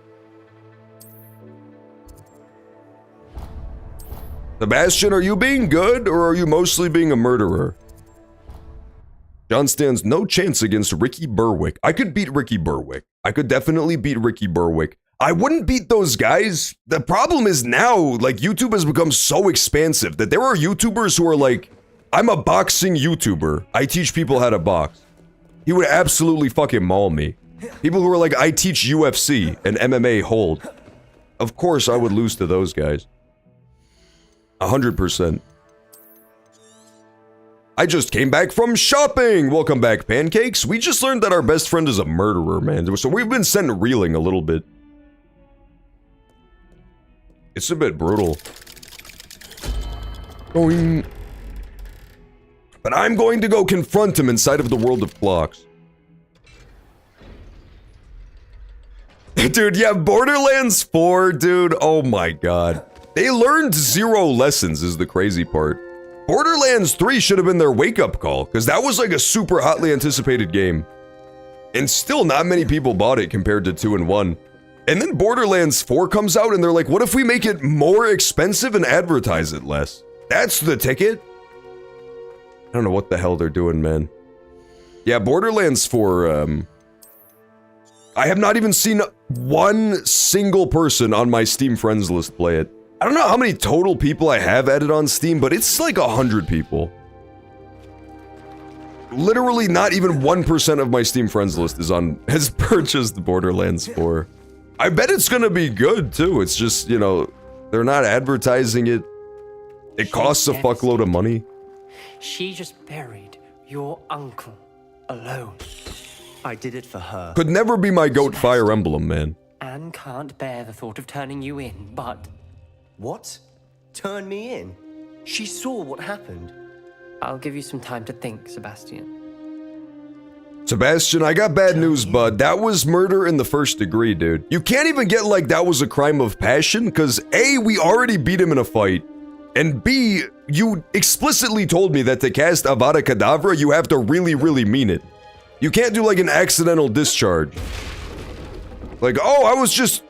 Sebastian, are you being good, or are you mostly being a murderer? John stands no chance against Ricky Berwick. I could beat Ricky Berwick. I could definitely beat Ricky Berwick. I wouldn't beat those guys. The problem is now, like, YouTube has become so expansive that there are YouTubers who are like, I'm a boxing YouTuber. I teach people how to box. He would absolutely fucking maul me. People who are like, I teach UFC and MMA hold. Of course I would lose to those guys. 100%. I just came back from shopping. Welcome back, Pancakes. We just learned that our best friend is a murderer, man. So we've been sent reeling a little bit. It's a bit brutal. Going. But I'm going to go confront him inside of the world of clocks. Dude, yeah, Borderlands 4, dude. Oh my god. They learned 0 lessons is the crazy part. Borderlands 3 should have been their wake-up call, because that was like a super hotly anticipated game. And still not many people bought it compared to 2 and 1. And then Borderlands 4 comes out and they're like, what if we make it more expensive and advertise it less? That's the ticket? I don't know what the hell they're doing, man. Yeah, Borderlands 4, I have not even seen one single person on my Steam friends list play it. I don't know how many total people I have added on Steam, but it's like 100 people. Literally not even 1% of my Steam friends list has purchased Borderlands 4. I bet it's gonna be good too. It's just, you know, they're not advertising it. It costs a fuckload of money. She just buried your uncle alone. I did it for her. Could never be my goat Fire Emblem, man. Anne can't bear the thought of turning you in, but... What? Turn me in? She saw what happened. I'll give you some time to think, Sebastian. Sebastian, I got bad news, bud. That was murder in the first degree, dude. You can't even get like that was a crime of passion, because A, we already beat him in a fight, and B, you explicitly told me that to cast Avada Kedavra, you have to really, really mean it. You can't do like an accidental discharge. Like, oh, I was just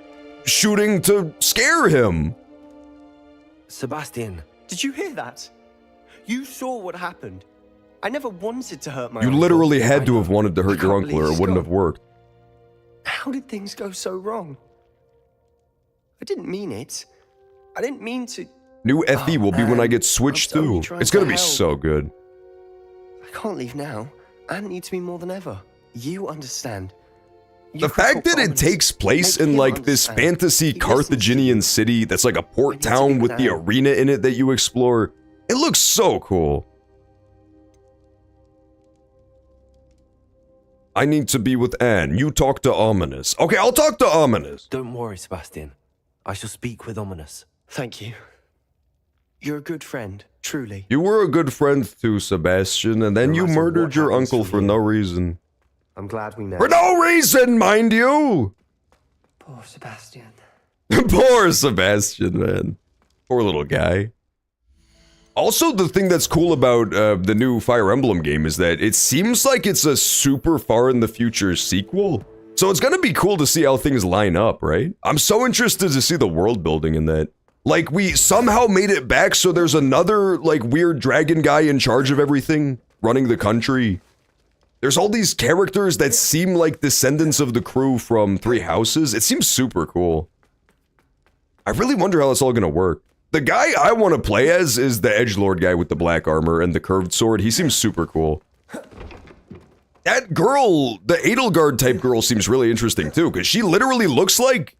shooting to scare him. Sebastian, did you hear that? You saw what happened. I never wanted to hurt my You uncle. literally had to have wanted to hurt your uncle or it wouldn't have worked. How did things go so wrong? I didn't mean it. I didn't mean to... New FE will be when I get switched too. It's gonna be so good. I can't leave now. Anne needs me more than ever. You understand. The fact that it takes place in like this fantasy Carthaginian city that's like a port town with the arena in it that you explore, it looks so cool. I need to be with Anne. You talk to Ominous. Okay, I'll talk to Ominous. Don't worry, Sebastian. I shall speak with Ominous. Thank you. You're a good friend, truly. You were a good friend too, Sebastian, and then you murdered your uncle for no reason. I'm glad we know. For no reason, mind you! Poor Sebastian. Poor Sebastian, man. Poor little guy. Also, the thing that's cool about the new Fire Emblem game is that it seems like it's a super far in the future sequel. So it's gonna be cool to see how things line up, right? I'm so interested to see the world building in that. Like, we somehow made it back so there's another, like, weird dragon guy in charge of everything, running the country. There's all these characters that seem like descendants of the crew from Three Houses. It seems super cool. I really wonder how that's all gonna work. The guy I want to play as is the edgelord guy with the black armor and the curved sword. He seems super cool. That girl, the Edelgard type girl, seems really interesting too, because she literally looks like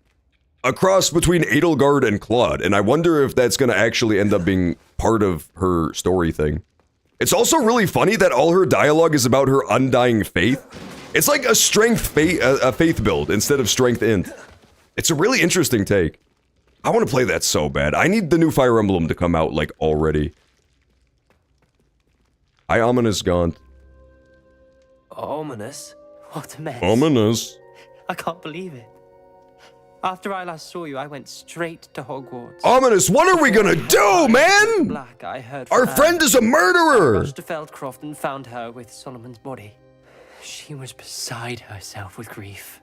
a cross between Edelgard and Claude, and I wonder if that's gonna actually end up being part of her story thing. It's also really funny that all her dialogue is about her undying faith. It's like a faith build instead of strength int. It's a really interesting take. I want to play that so bad. I need the new Fire Emblem to come out, like, already. Hi, Ominous Gaunt. Ominous? What a mess. Ominous. I can't believe it. After I last saw you, I went straight to Hogwarts. Ominous, what are we gonna do, man? Black, I heard Our friend is a murderer! I rushed to Feldcroft and found her with Solomon's body. She was beside herself with grief.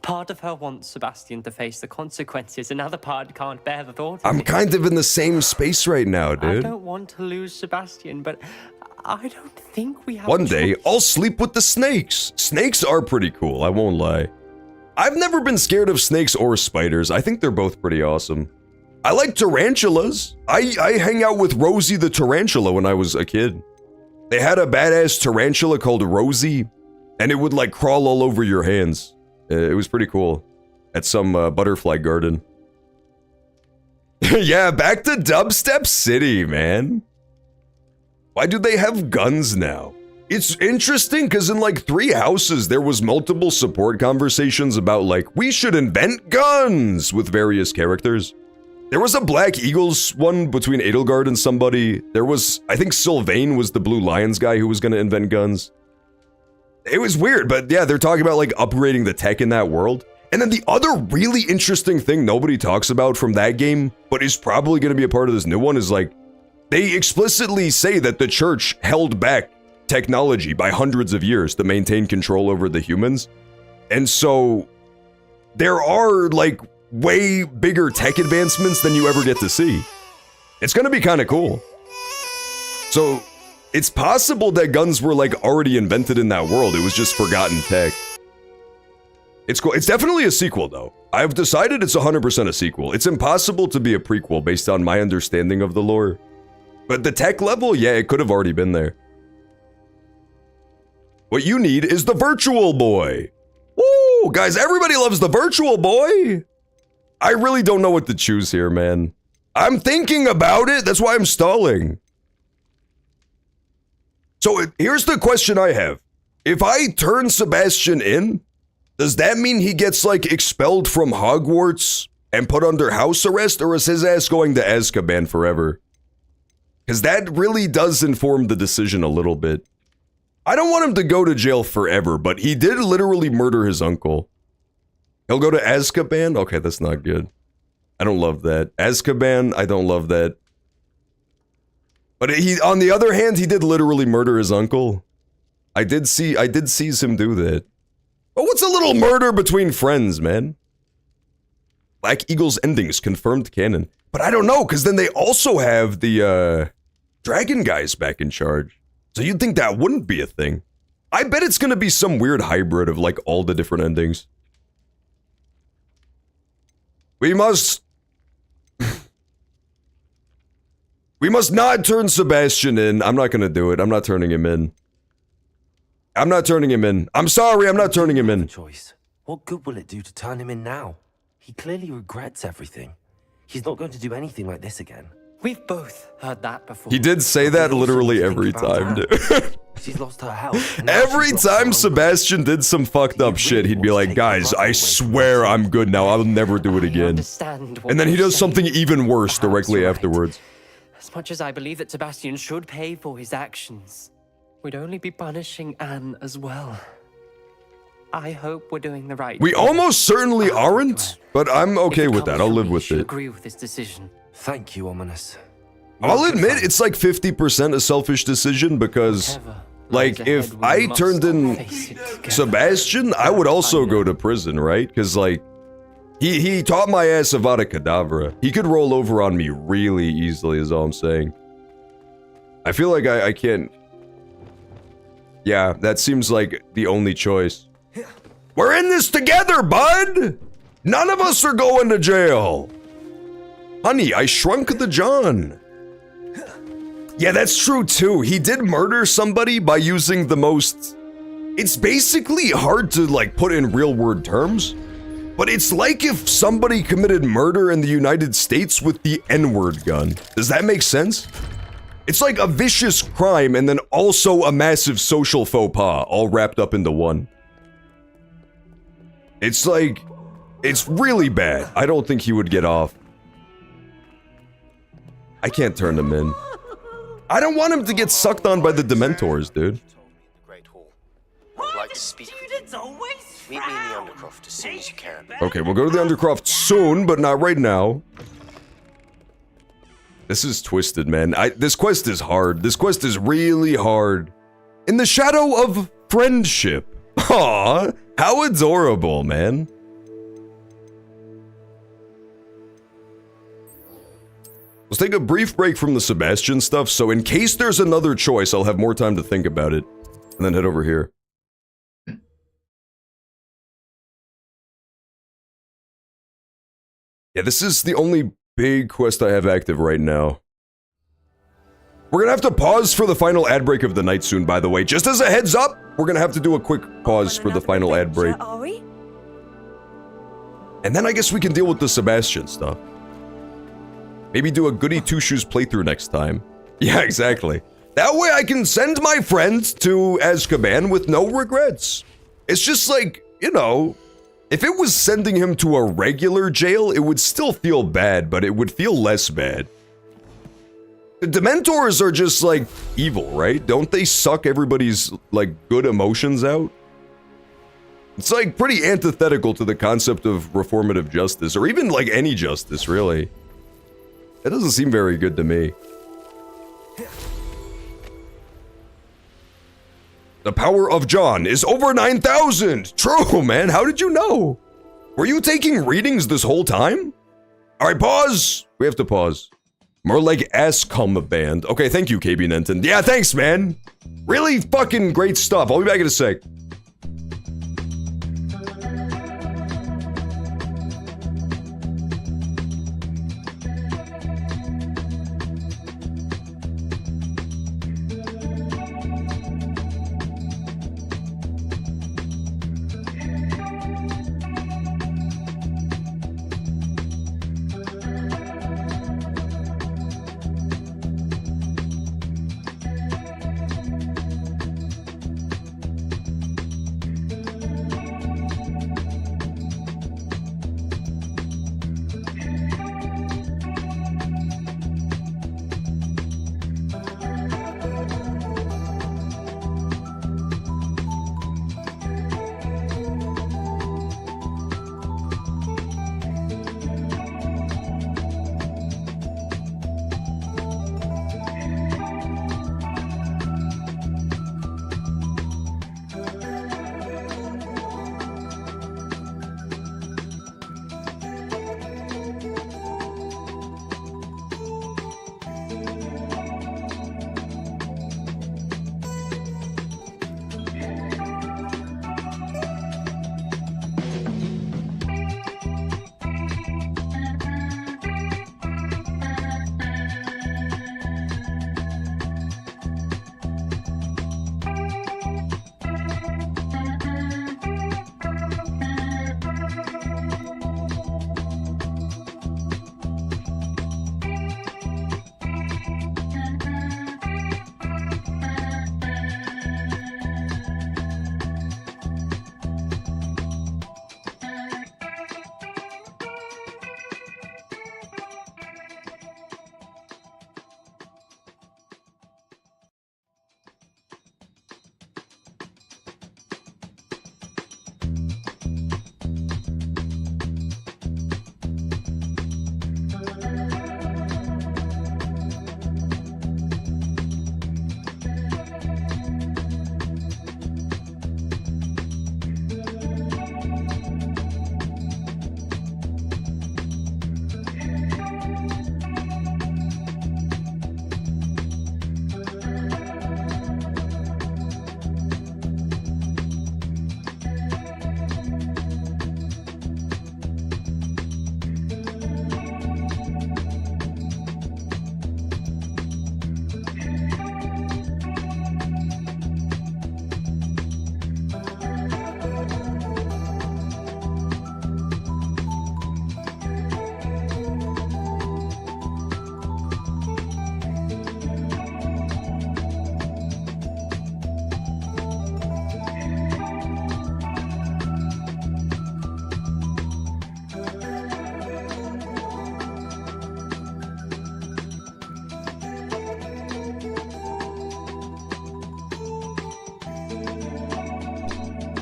Part of her wants Sebastian to face the consequences, another part can't bear the thought of I'm it. kind of in the same space right now, dude. I don't want to lose Sebastian, but I don't think we have One a day, choice. I'll sleep with the snakes. Snakes are pretty cool, I won't lie. I've never been scared of snakes or spiders. I think they're both pretty awesome. I like tarantulas. I hang out with Rosie the tarantula when I was a kid. They had a badass tarantula called Rosie, and it would like crawl all over your hands. It was pretty cool. At some butterfly garden. Yeah, back to Dubstep City, man. Why do they have guns now? It's interesting because in like 3 houses, there was multiple support conversations about like, we should invent guns with various characters. There was a Black Eagles one between Edelgard and somebody. There was, I think Sylvain was the Blue Lions guy who was going to invent guns. It was weird, but yeah, they're talking about like upgrading the tech in that world. And then the other really interesting thing nobody talks about from that game, but is probably going to be a part of this new one, is like, they explicitly say that the church held back technology by hundreds of years to maintain control over the humans. And so there are like way bigger tech advancements than you ever get to see. It's going to be kind of cool. So it's possible that guns were like already invented in that world. It was just forgotten tech. It's cool. It's definitely a sequel though. I've decided it's 100% a sequel. It's impossible to be a prequel based on my understanding of the lore. But the tech level, yeah, it could have already been there. What you need is the Virtual Boy. Woo! Guys, everybody loves the Virtual Boy. I really don't know what to choose here, man. I'm thinking about it. That's why I'm stalling. So here's the question I have. If I turn Sebastian in, does that mean he gets like expelled from Hogwarts and put under house arrest, or is his ass going to Azkaban forever? Because that really does inform the decision a little bit. I don't want him to go to jail forever, but he did literally murder his uncle. He'll go to Azkaban? Okay, that's not good. I don't love that. Azkaban, I don't love that. But he, on the other hand, he did literally murder his uncle. I did see him do that. But what's a little murder between friends, man? Black Eagle's endings confirmed canon. But I don't know, because then they also have the dragon guys back in charge. So you'd think that wouldn't be a thing. I bet it's gonna be some weird hybrid of like all the different endings. We must not turn Sebastian in. I'm not gonna do it. I'm not turning him in. I'm not turning him in. I'm sorry, I'm not turning him in. Choice. What good will it do to turn him in now? He clearly regrets everything. He's not going to do anything like this again. We've both heard that before. He did say that literally every time, dude. She's lost her health. Every time Sebastian did some fucked up shit, he'd be like, guys, I swear I'm good now. I'll never do it again. And then he does something even worse directly afterwards. As much as I believe that Sebastian should pay for his actions, we'd only be punishing Anne as well. I hope we're doing the right We thing. almost certainly aren't, but I'm okay with that. I'll live with it. Agree with this decision. Thank you, Ominous. I'll admit it's like 50% a selfish decision because, like, if I turned in Sebastian, I would also go to prison, right? Because, like, he taught my ass Avada Kedavra. He could roll over on me really easily, is all I'm saying. I feel like I can't... Yeah, that seems like the only choice. We're in this together, bud! None of us are going to jail! Honey, I shrunk the John. Yeah, that's true too. He did murder somebody by using the most... It's basically hard to, like, put in real word terms. But it's like if somebody committed murder in the United States with the N-word gun. Does that make sense? It's like a vicious crime and then also a massive social faux pas, all wrapped up into one. It's like, it's really bad. I don't think he would get off. I can't turn him in. I don't want him to get sucked on by the Dementors, dude. I would like to speak with you. Meet me in the Undercroft as soon as you can. Okay, we'll go to the Undercroft soon, but not right now. This is twisted, man. This quest is hard. This quest is really hard. In the shadow of friendship. Aww, how adorable, man. Let's take a brief break from the Sebastian stuff, so in case there's another choice, I'll have more time to think about it. And then head over here. Yeah, this is the only big quest I have active right now. We're gonna have to pause for the final ad break of the night soon, by the way. Just as a heads up, we're gonna have to do a quick pause for the final ad break. Are we? And then I guess we can deal with the Sebastian stuff. Maybe do a goody two-shoes playthrough next time. Yeah, exactly. That way I can send my friend to Azkaban with no regrets. It's just like, you know, if it was sending him to a regular jail, it would still feel bad, but it would feel less bad. The Dementors are just, like, evil, right? Don't they suck everybody's, like, good emotions out? It's, like, pretty antithetical to the concept of reformative justice, or even, like, any justice, really. That doesn't seem very good to me. The power of John is over 9,000! True, man, how did you know? Were you taking readings this whole time? Alright, pause! We have to pause. More like ass-cum band. Okay, thank you, KB Nenton. Yeah, thanks, man! Really fucking great stuff. I'll be back in a sec.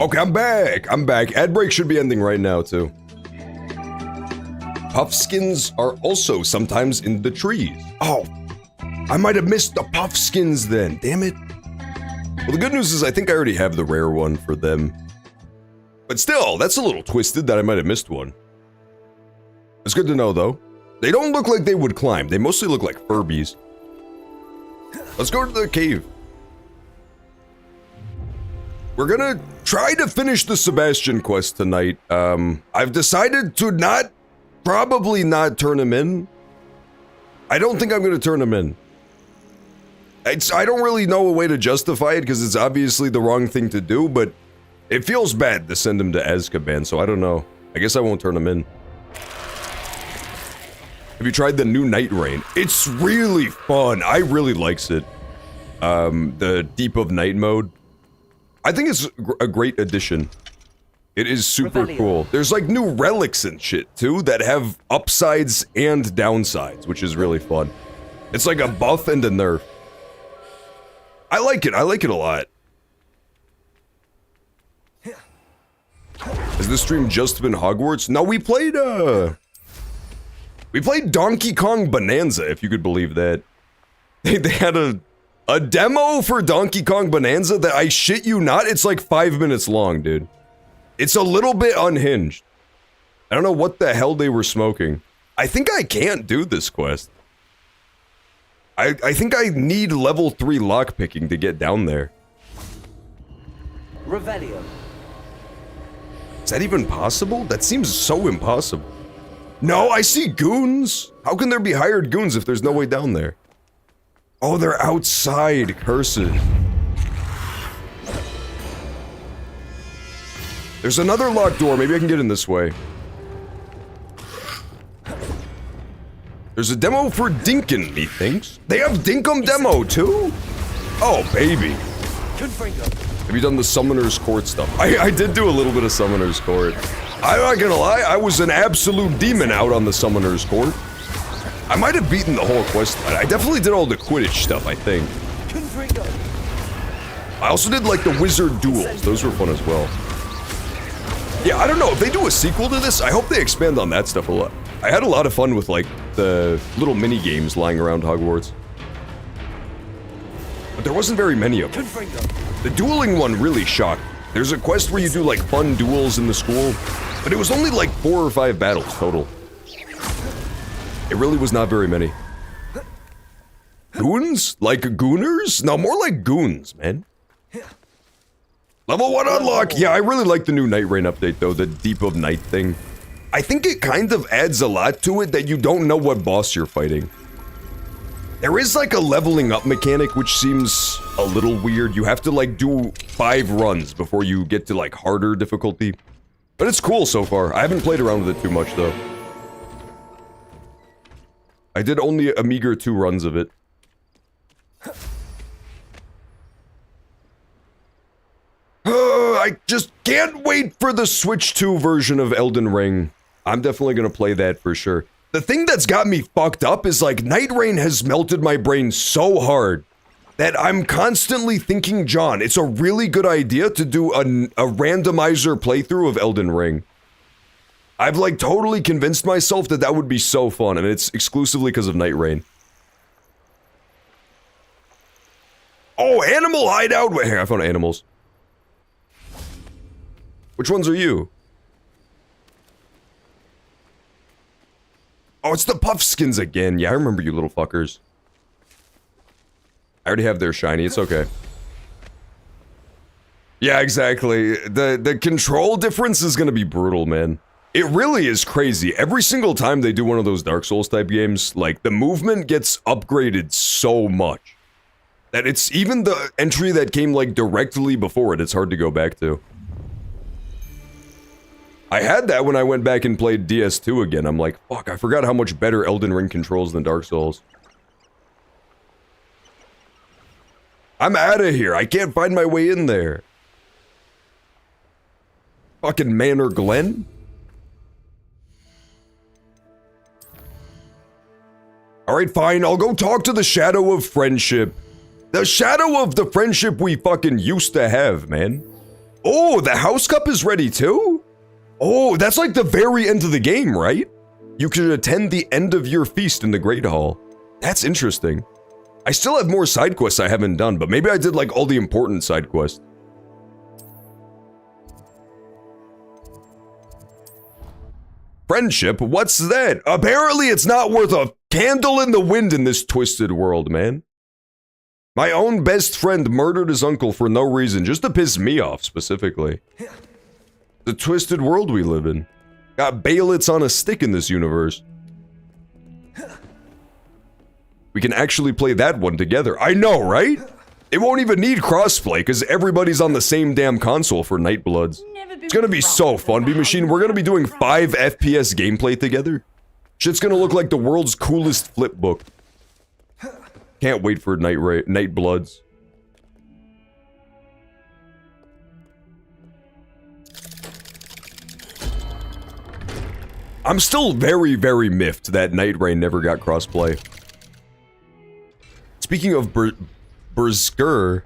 Okay, I'm back. I'm back. Ad break should be ending right now, too. Puffskins are also sometimes in the trees. Oh, I might have missed the Puffskins then. Damn it. Well, the good news is I think I already have the rare one for them. But still, that's a little twisted that I might have missed one. It's good to know, though. They don't look like they would climb. They mostly look like Furbies. Let's go to the cave. We're gonna try to finish the Sebastian quest tonight. I've decided to probably not turn him in. I don't think I'm gonna turn him in. I don't really know a way to justify it because it's obviously the wrong thing to do, but it feels bad to send him to Azkaban, so I don't know. I guess I won't turn him in. Have you tried the new Night Rain? It's really fun. I really likes it. The Deep of Night mode. I think it's a great addition. It is super cool. There's like new relics and shit too that have upsides and downsides, which is really fun. It's like a buff and a nerf. I like it. I like it a lot. Has this stream just been Hogwarts? No, we played Donkey Kong Bonanza, if you could believe that. They had a demo for Donkey Kong Bonanza that, I shit you not, it's like 5 minutes long, dude. It's a little bit unhinged. I don't know what the hell they were smoking. I think I can't do this quest. I think I need level 3 lockpicking to get down there. Revelio. Is that even possible? That seems so impossible. No, I see goons. How can there be hired goons if there's no way down there? Oh, they're outside. Curses. There's another locked door. Maybe I can get in this way. There's a demo for Dinkin, methinks. They have Dinkum demo, too? Oh, baby. Have you done the Summoner's Court stuff? I did do a little bit of Summoner's Court. I'm not gonna lie, I was an absolute demon out on the Summoner's Court. I might have beaten the whole quest. I definitely did all the Quidditch stuff, I think. I also did, like, the Wizard Duels. Those were fun as well. Yeah, I don't know. If they do a sequel to this, I hope they expand on that stuff a lot. I had a lot of fun with, like, the little mini-games lying around Hogwarts. But there wasn't very many of them. The dueling one really shocked. There's a quest where you do, like, fun duels in the school, but it was only, like, 4 or 5 battles total. It really was not very many. Goons? Like gooners? No, more like goons, man. Level 1 unlock! Yeah, I really like the new Night Rain update, though, the Deep of Night thing. I think it kind of adds a lot to it that you don't know what boss you're fighting. There is, like, a leveling up mechanic, which seems a little weird. You have to, like, do 5 runs before you get to, like, harder difficulty. But it's cool so far. I haven't played around with it too much, though. I did only a meager 2 runs of it. I just can't wait for the Switch 2 version of Elden Ring. I'm definitely gonna play that for sure. The thing that's got me fucked up is, like, Night Rain has melted my brain so hard that I'm constantly thinking, John, it's a really good idea to do a randomizer playthrough of Elden Ring. I've, like, totally convinced myself that that would be so fun, and it's exclusively because of Night Rain. Oh, animal hideout! Wait, here, I found animals. Which ones are you? Oh, it's the Puffskins again. Yeah, I remember you little fuckers. I already have their shiny, it's okay. Yeah, exactly. The control difference is gonna be brutal, man. It really is crazy. Every single time they do one of those Dark Souls type games, like, the movement gets upgraded so much that it's even the entry that came, like, directly before it, it's hard to go back to. I had that when I went back and played DS2 again. I'm like, fuck, I forgot how much better Elden Ring controls than Dark Souls. I'm out of here. I can't find my way in there. Fucking Manor Glen? Alright, fine. I'll go talk to the Shadow of Friendship. The shadow of the friendship we fucking used to have, man. Oh, the house cup is ready too? Oh, that's like the very end of the game, right? You can attend the end of your feast in the Great Hall. That's interesting. I still have more side quests I haven't done, but maybe I did like all the important side quests. Friendship? What's that? Apparently it's not worth a candle in the wind in this twisted world, man. My own best friend murdered his uncle for no reason, just to piss me off specifically. The twisted world we live in. Got baylets on a stick in this universe. We can actually play that one together. I know, right? It won't even need crossplay because everybody's on the same damn console for Nightbloods. It's gonna be so fun, B-Machine. We're gonna be doing 5 FPS gameplay together. Shit's gonna look like the world's coolest flip book. Can't wait for Nightbloods. I'm still very, very miffed that Night Rain never got crossplay. Speaking of Berserker,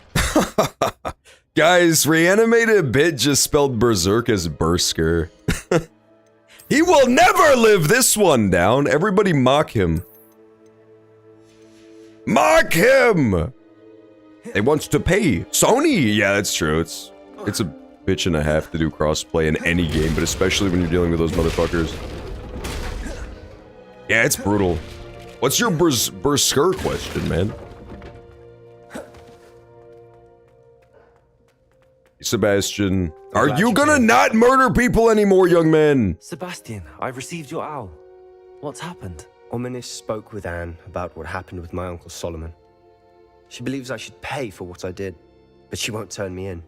guys, Reanimated Bit just spelled Berserk as Bersker. He will never live this one down. Everybody mock him. Mock him! They want to pay. Sony! Yeah, that's true. It's a bitch and a half to do crossplay in any game, but especially when you're dealing with those motherfuckers. Yeah, it's brutal. What's your Berserker question, man? Sebastian, are you gonna not murder people anymore, young man? Sebastian, I received your owl. What's happened? Ominis spoke with Anne about what happened with my uncle Solomon. She believes I should pay for what I did, but she won't turn me in.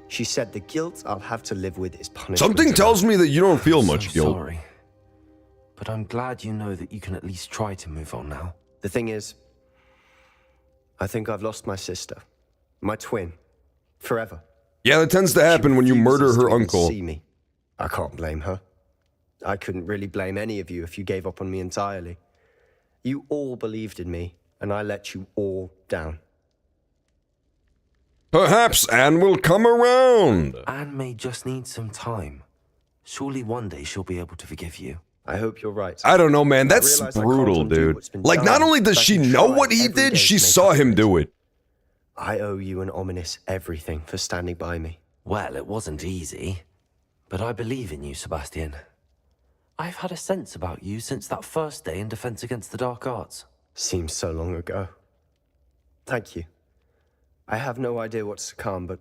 She said the guilt I'll have to live with is punishment. Something tells me that you don't feel much guilt. Sorry, but I'm glad you know that you can at least try to move on now. The thing is, I think I've lost my sister, my twin, forever. Yeah, that tends to happen when you murder her uncle. See me. I can't blame her. I couldn't really blame any of you if you gave up on me entirely. You all believed in me, and I let you all down. Perhaps Anne will come around. Anne may just need some time. Surely one day she'll be able to forgive you. I hope you're right. I don't know, man. That's brutal, dude. Like, not only does she know what he did, she saw him do it. I owe you and Ominis everything for standing by me. Well, it wasn't easy, but I believe in you, Sebastian. I've had a sense about you since that first day in Defense Against the Dark Arts. Seems so long ago. Thank you. I have no idea what's to come, but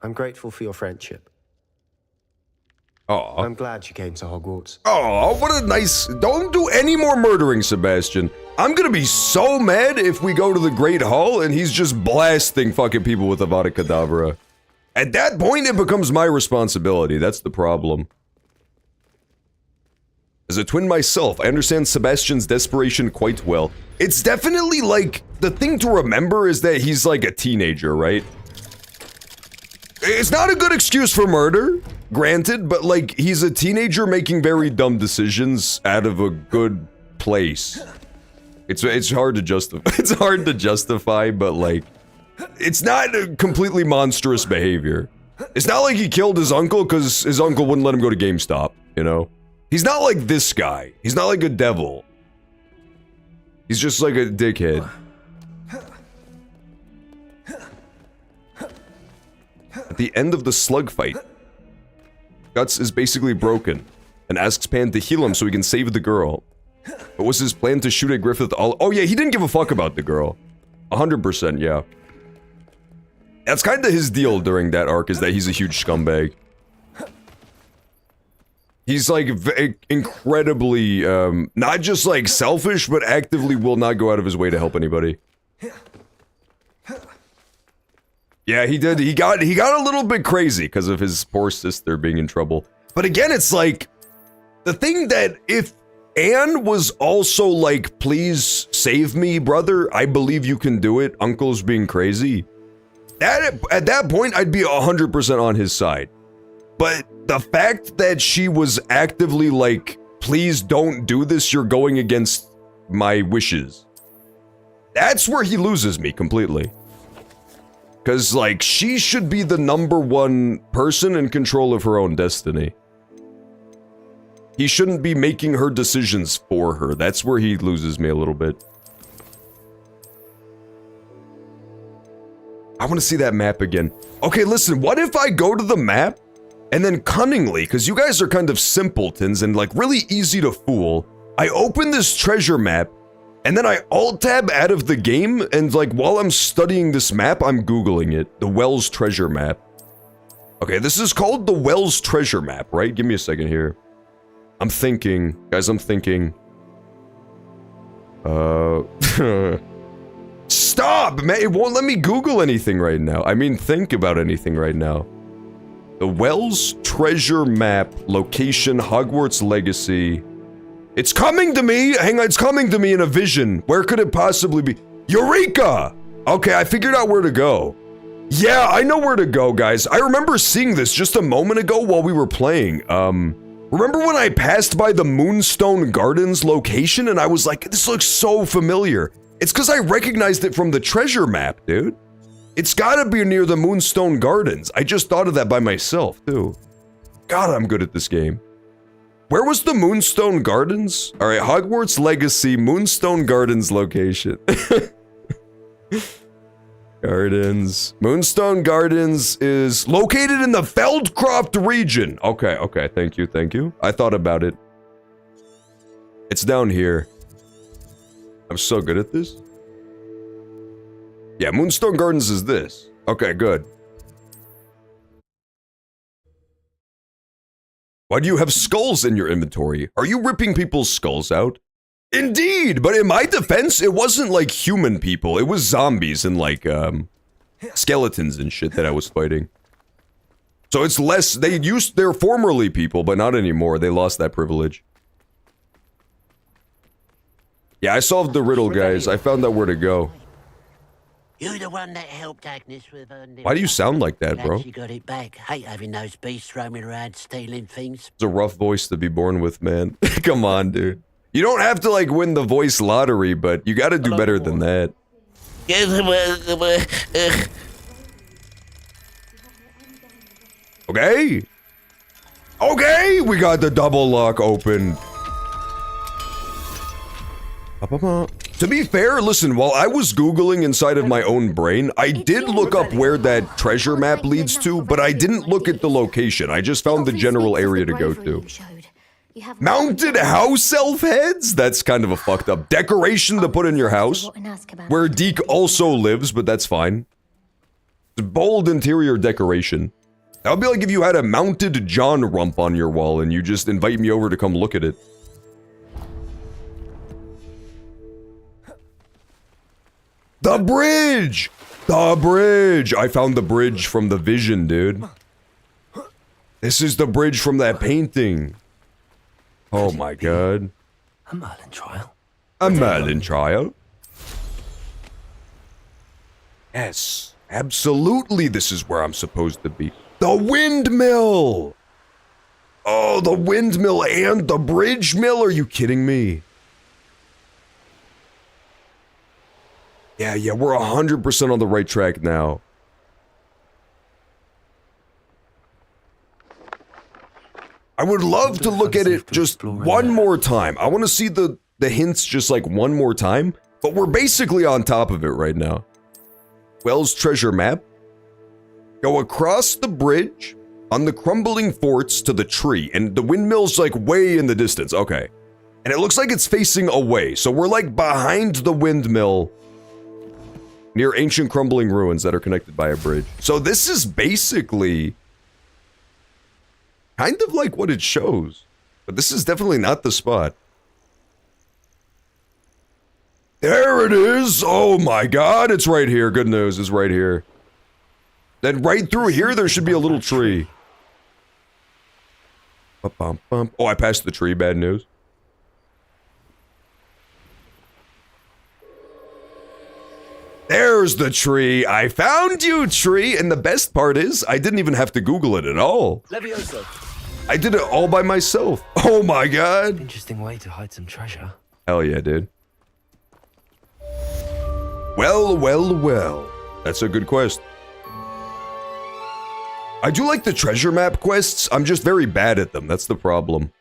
I'm grateful for your friendship. Oh, I'm glad you came to Hogwarts. Oh, what a nice... Don't do any more murdering, Sebastian. I'm gonna be so mad if we go to the Great Hall and he's just blasting fucking people with Avada Kedavra. At that point, it becomes my responsibility. That's the problem. As a twin myself, I understand Sebastian's desperation quite well. It's definitely like, the thing to remember is that he's like a teenager, right? It's not a good excuse for murder, granted, but like, he's a teenager making very dumb decisions out of a good place. It's hard to justify. It's hard to justify, but like, it's not a completely monstrous behavior. It's not like he killed his uncle because his uncle wouldn't let him go to GameStop, you know? He's not like this guy. He's not like a devil. He's just like a dickhead. At the end of the slug fight, Guts is basically broken and asks Pan to heal him so he can save the girl. But was his plan to shoot at Griffith all— Oh yeah, he didn't give a fuck about the girl. 100%, yeah. That's kind of his deal during that arc, is that he's a huge scumbag. He's like incredibly, not just like selfish, but actively will not go out of his way to help anybody. Yeah, he did. He got a little bit crazy because of his poor sister being in trouble. But again, it's like, the thing that if Anne was also like, please save me, brother, I believe you can do it, uncle's being crazy, at that point, I'd be 100% on his side. But the fact that she was actively like, please don't do this, you're going against my wishes, that's where he loses me completely. Because, like, she should be the #1 person in control of her own destiny. He shouldn't be making her decisions for her. That's where he loses me a little bit. I want to see that map again. Okay, listen, what if I go to the map and then cunningly, because you guys are kind of simpletons and, like, really easy to fool, I open this treasure map and then I alt-tab out of the game, and, like, while I'm studying this map, I'm Googling it. The Wells treasure map. Okay, this is called the Wells treasure map, right? Give me a second here. I'm thinking. Guys, I'm thinking. Stop, man! It won't let me Google anything right now. I mean, think about anything right now. The Wells treasure map, location, Hogwarts Legacy. It's coming to me! Hang on, it's coming to me in a vision. Where could it possibly be? Eureka! Okay, I figured out where to go. Yeah, I know where to go, guys. I remember seeing this just a moment ago while we were playing. Remember when I passed by the Moonstone Gardens location and I was like, this looks so familiar. It's because I recognized it from the treasure map, dude. It's gotta be near the Moonstone Gardens. I just thought of that by myself, too. God, I'm good at this game. Where was the Moonstone Gardens? All right, Hogwarts Legacy, Moonstone Gardens location. Gardens. Moonstone Gardens is located in the Feldcroft region. Okay, okay, thank you, thank you. I thought about it. It's down here. I'm so good at this. Yeah, Moonstone Gardens is this. Okay, good. Why do you have skulls in your inventory? Are you ripping people's skulls out? Indeed, but in my defense, it wasn't like human people. It was zombies and like, skeletons and shit that I was fighting. So it's less, they're formerly people, but not anymore. They lost that privilege. Yeah, I solved the riddle, guys. I found out where to go. You're the one that helped Agnes with her... Why do you sound like that, Glad bro? she got it back. Hate having those beasts roaming around stealing things. It's a rough voice to be born with, man. Come on, dude. You don't have to, like, win the voice lottery, but you gotta do better than that. Okay. Okay, we got the double lock open. To be fair, listen, while I was Googling inside of my own brain, I did look up where that treasure map leads to, but I didn't look at the location. I just found the general area to go to. Mounted house elf heads? That's kind of a fucked up decoration to put in your house, where Deke also lives, but that's fine. It's bold interior decoration. That would be like if you had a mounted John rump on your wall and you just invite me over to come look at it. The bridge! The bridge! I found the bridge from the vision, dude. This is the bridge from that painting. Oh my god. A Merlin trial? A Merlin trial? Yes, absolutely this is where I'm supposed to be. The windmill! Oh, the windmill and the bridge mill? Are you kidding me? Yeah, we're 100% on the right track now. I would love to look at it just one more time. I want to see the hints just like one more time, but we're basically on top of it right now. Wells treasure map. Go across the bridge on the crumbling forts to the tree, and the windmill's like way in the distance. Okay. And it looks like it's facing away, so we're like behind the windmill near ancient crumbling ruins that are connected by a bridge. So this is basically kind of like what it shows, but this is definitely not the spot. There it is! Oh my god, it's right here. Good news, it's right here. Then right through here, there should be a little tree. Oh, I passed the tree, bad news. There's the tree. I found you, tree. And the best part is, I didn't even have to Google it at all. Levioso. I did it all by myself. Oh my god. Interesting way to hide some treasure. Hell yeah, dude. Well. That's a good quest. I do like the treasure map quests, I'm just very bad at them, that's the problem.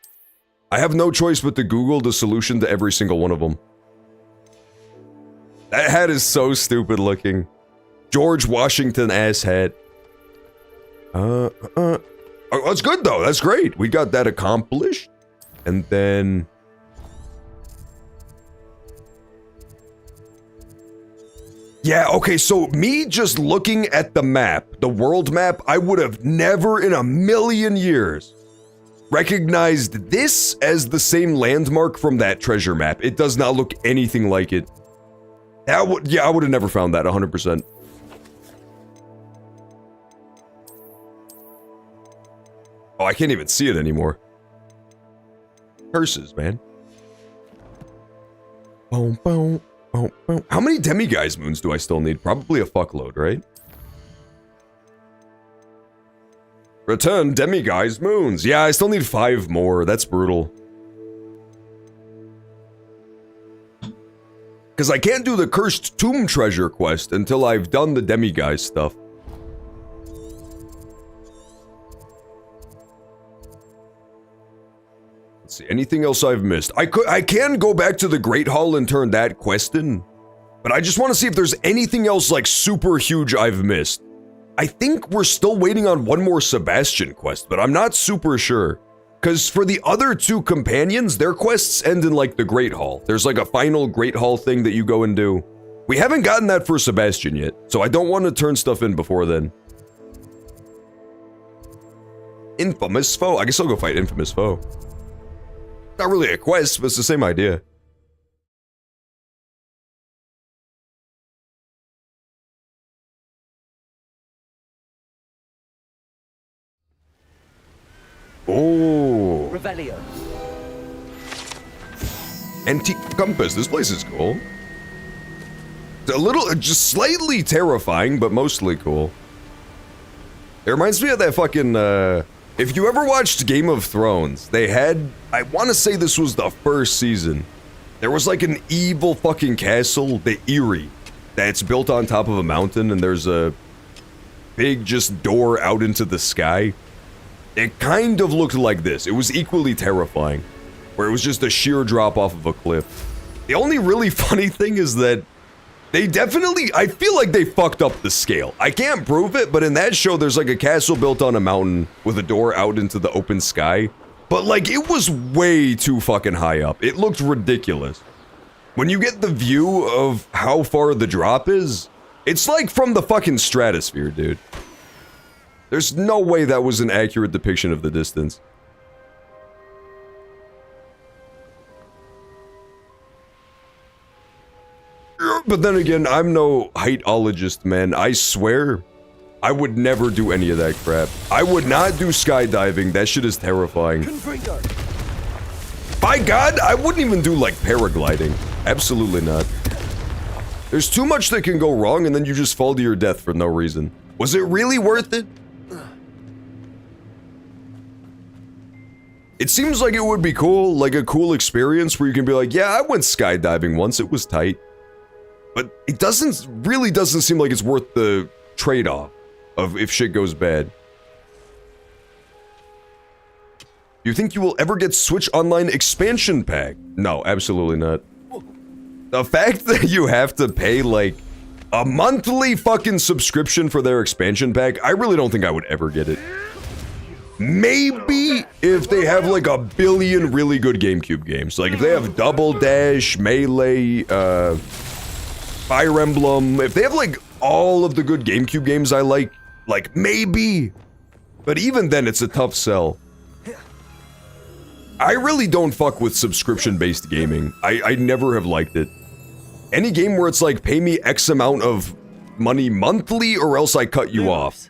I have no choice but to Google the solution to every single one of them. That hat is so stupid looking. George Washington ass hat. Oh, that's good though, that's great. We got that accomplished. And then... Yeah, okay, so me just looking at the map, the world map, I would have never in a million years recognized this as the same landmark from that treasure map. It does not look anything like it. Yeah, I would have never found that 100%. Oh, I can't even see it anymore. Curses, man. Boom, boom. Oh, how many demiguise moons do I still need? Probably a fuckload, right? Return demiguise moons. Yeah, I still need 5 more. That's brutal. Because I can't do the Cursed Tomb Treasure quest until I've done the demiguise stuff. Let's see, anything else I've missed? I can go back to the Great Hall and turn that quest in, but I just want to see if there's anything else like super huge I've missed. I think we're still waiting on one more Sebastian quest, but I'm not super sure. Because for the other 2 companions, their quests end in like the Great Hall. There's like a final Great Hall thing that you go and do. We haven't gotten that for Sebastian yet, so I don't want to turn stuff in before then. Infamous Foe. I guess I'll go fight Infamous Foe. Not really a quest, but it's the same idea. Oh. Revelio. Antique compass. This place is cool. It's a little, just slightly terrifying, but mostly cool. It reminds me of that fucking, if you ever watched Game of Thrones, they had, I want to say this was the first season. There was like an evil fucking castle, the Eyrie, that's built on top of a mountain, and there's a big just door out into the sky. It kind of looked like this. It was equally terrifying, where it was just a sheer drop off of a cliff. The only really funny thing is that they definitely, I feel like they fucked up the scale. I can't prove it, but in that show, there's like a castle built on a mountain with a door out into the open sky. But like, it was way too fucking high up. It looked ridiculous. When you get the view of how far the drop is, it's like from the fucking stratosphere, dude. There's no way that was an accurate depiction of the distance. But then again, I'm no heightologist, man. I swear, I would never do any of that crap. I would not do skydiving. That shit is terrifying. By God, I wouldn't even do, like, paragliding. Absolutely not. There's too much that can go wrong, and then you just fall to your death for no reason. Was it really worth it? It seems like it would be cool, like a cool experience where you can be like, yeah, I went skydiving once, it was tight. But it really doesn't seem like it's worth the trade-off of if shit goes bad. You think you will ever get Switch Online expansion pack? No, absolutely not. The fact that you have to pay like a monthly fucking subscription for their expansion pack, I really don't think I would ever get it. Maybe if they have like a billion really good GameCube games. Like if they have Double Dash, Melee, Fire Emblem, if they have like all of the good GameCube games I like maybe. But even then, it's a tough sell. I really don't fuck with subscription-based gaming. I never have liked it. Any game where it's like, pay me X amount of money monthly or else I cut you off.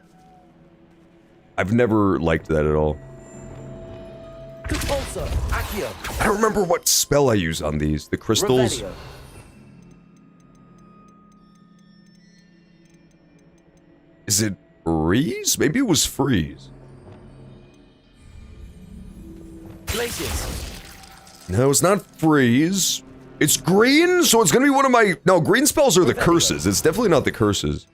I've never liked that at all. I don't remember what spell I use on these. The crystals. Is it freeze? Maybe it was freeze. No, it's not freeze. It's green, so it's gonna be one of my... No, green spells are the curses. It's definitely not the curses.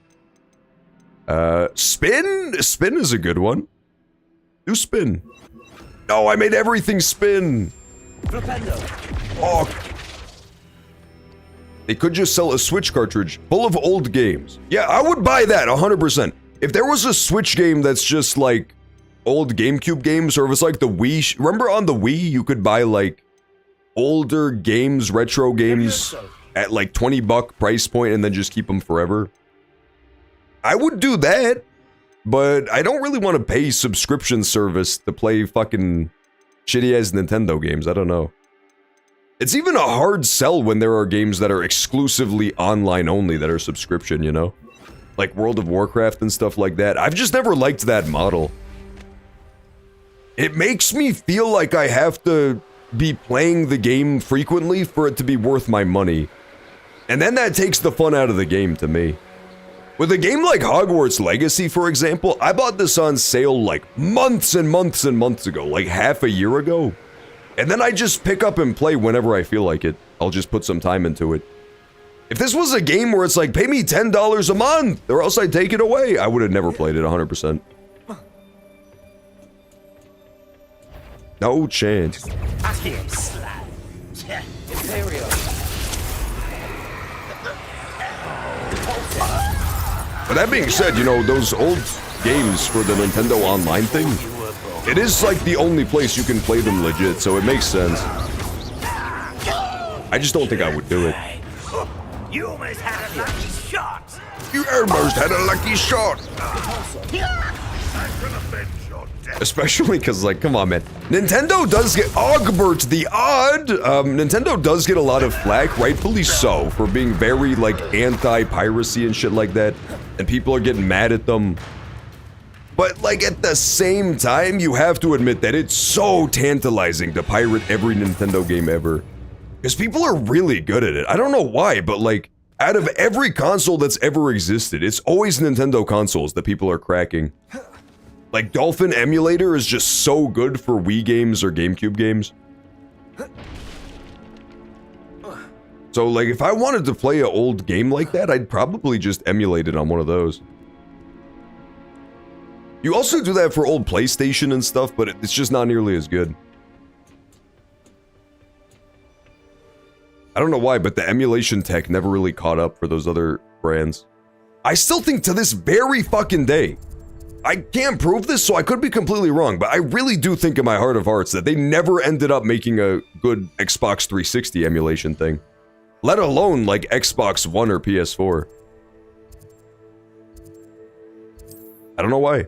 Spin? Spin is a good one. Do spin. No, I made everything spin. Oh. They could just sell a Switch cartridge full of old games. Yeah, I would buy that 100%. If there was a Switch game that's just like old GameCube games, or if it's like the Wii. Remember on the Wii, you could buy like older games, retro games at like $20 price point and then just keep them forever. I would do that, but I don't really want to pay subscription service to play fucking shitty ass Nintendo games. I don't know. It's even a hard sell when there are games that are exclusively online only that are subscription, you know? Like World of Warcraft and stuff like that. I've just never liked that model. It makes me feel like I have to be playing the game frequently for it to be worth my money. And then that takes the fun out of the game to me. With a game like Hogwarts Legacy, for example, I bought this on sale like months and months and months ago, like half a year ago. And then I just pick up and play whenever I feel like it. I'll just put some time into it. If this was a game where it's like, pay me $10 a month, or else I'd take it away, I would have never played it 100%. No chance. But that being said, you know, those old games for the Nintendo Online thing, it is like the only place you can play them legit, so it makes sense. I just don't think I would do it. You almost had a lucky shot. You almost had a lucky shot. Especially because, like, come on, man. Nintendo does get Hogbert the Odd. Nintendo does get a lot of flack, rightfully so, for being very, like, anti-piracy and shit like that. And people are getting mad at them. But, like, at the same time, you have to admit that it's so tantalizing to pirate every Nintendo game ever. Because people are really good at it. I don't know why, but, like, out of every console that's ever existed, it's always Nintendo consoles that people are cracking. Like, Dolphin Emulator is just so good for Wii games or GameCube games. So, like, if I wanted to play an old game like that, I'd probably just emulate it on one of those. You also do that for old PlayStation and stuff, but it's just not nearly as good. I don't know why, but the emulation tech never really caught up for those other brands. I still think to this very fucking day, I can't prove this, so I could be completely wrong, but I really do think in my heart of hearts that they never ended up making a good Xbox 360 emulation thing. Let alone, like, Xbox One or PS4. I don't know why.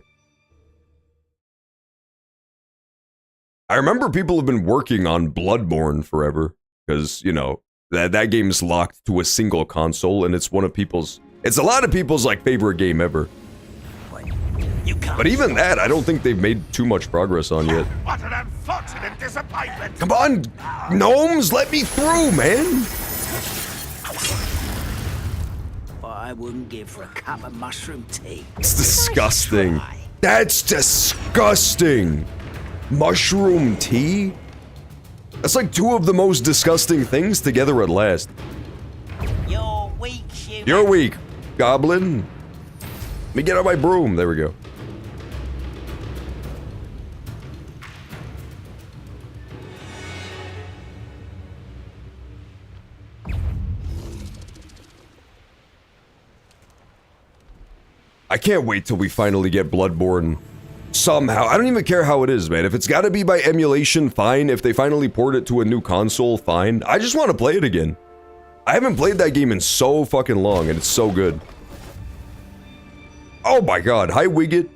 I remember people have been working on Bloodborne forever, because, you know, that game is locked to a single console, and it's one of people's... It's a lot of people's, like, favorite game ever. But even that, I don't think they've made too much progress on yet. What an unfortunate disappointment! Come on, gnomes, let me through, man! I wouldn't give for a cup of mushroom tea. It's disgusting. That's disgusting! Mushroom tea? That's like two of the most disgusting things together at last. You're weak, human. You're weak, goblin. Let me get out my broom. There we go. I can't wait till we finally get Bloodborne. Somehow. I don't even care how it is, man. If it's gotta be by emulation, fine. If they finally port it to a new console, fine. I just want to play it again. I haven't played that game in so fucking long, and it's so good. Oh my god. Hi, Wiggett.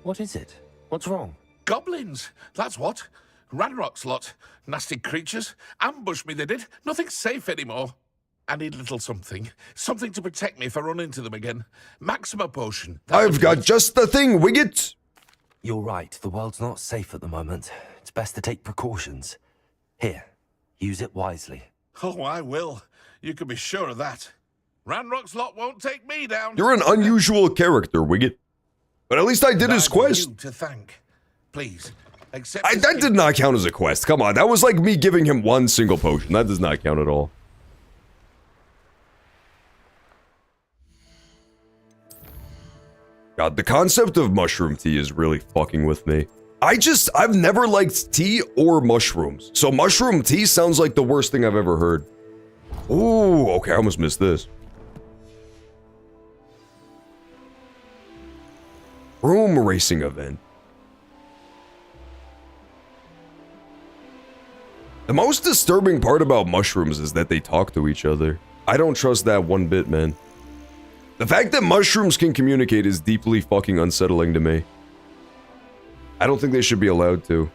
What is it? What's wrong? Goblins, that's what. Ranrock's lot. Nasty creatures. Ambushed me, they did. Nothing's safe anymore. I need a little something. Something to protect me if I run into them again. Maxima potion. I've got just the thing, Wiggett! You're right. The world's not safe at the moment. It's best to take precautions. Here, use it wisely. Oh, I will. You can be sure of that. Ranrock's lot won't take me down. You're an unusual character, Wiggett. But at least I did his quest. You to thank. Please, accept That did not count as a quest. Come on, that was like me giving him one single potion. That does not count at all. God, the concept of mushroom tea is really fucking with me. I've never liked tea or mushrooms. So mushroom tea sounds like the worst thing I've ever heard. Ooh, okay, I almost missed this. Broom racing event. The most disturbing part about mushrooms is that they talk to each other. I don't trust that one bit, man. The fact that mushrooms can communicate is deeply fucking unsettling to me. I don't think they should be allowed to.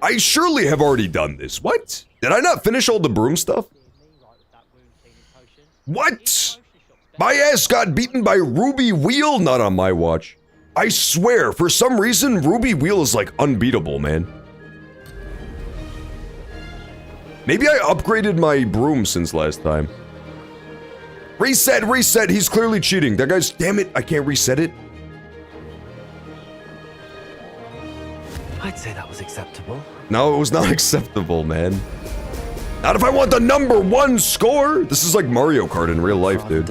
I surely have already done this. What? Did I not finish all the broom stuff? What? My ass got beaten by Ruby Wheel? Not on my watch. I swear, for some reason, Ruby Wheel is like unbeatable, man. Maybe I upgraded my broom since last time. Reset, reset, he's clearly cheating. That guy's, damn it, I can't reset it. I'd say that was acceptable. No, it was not acceptable, man. Not if I want the #1 score. This is like Mario Kart in real life, dude.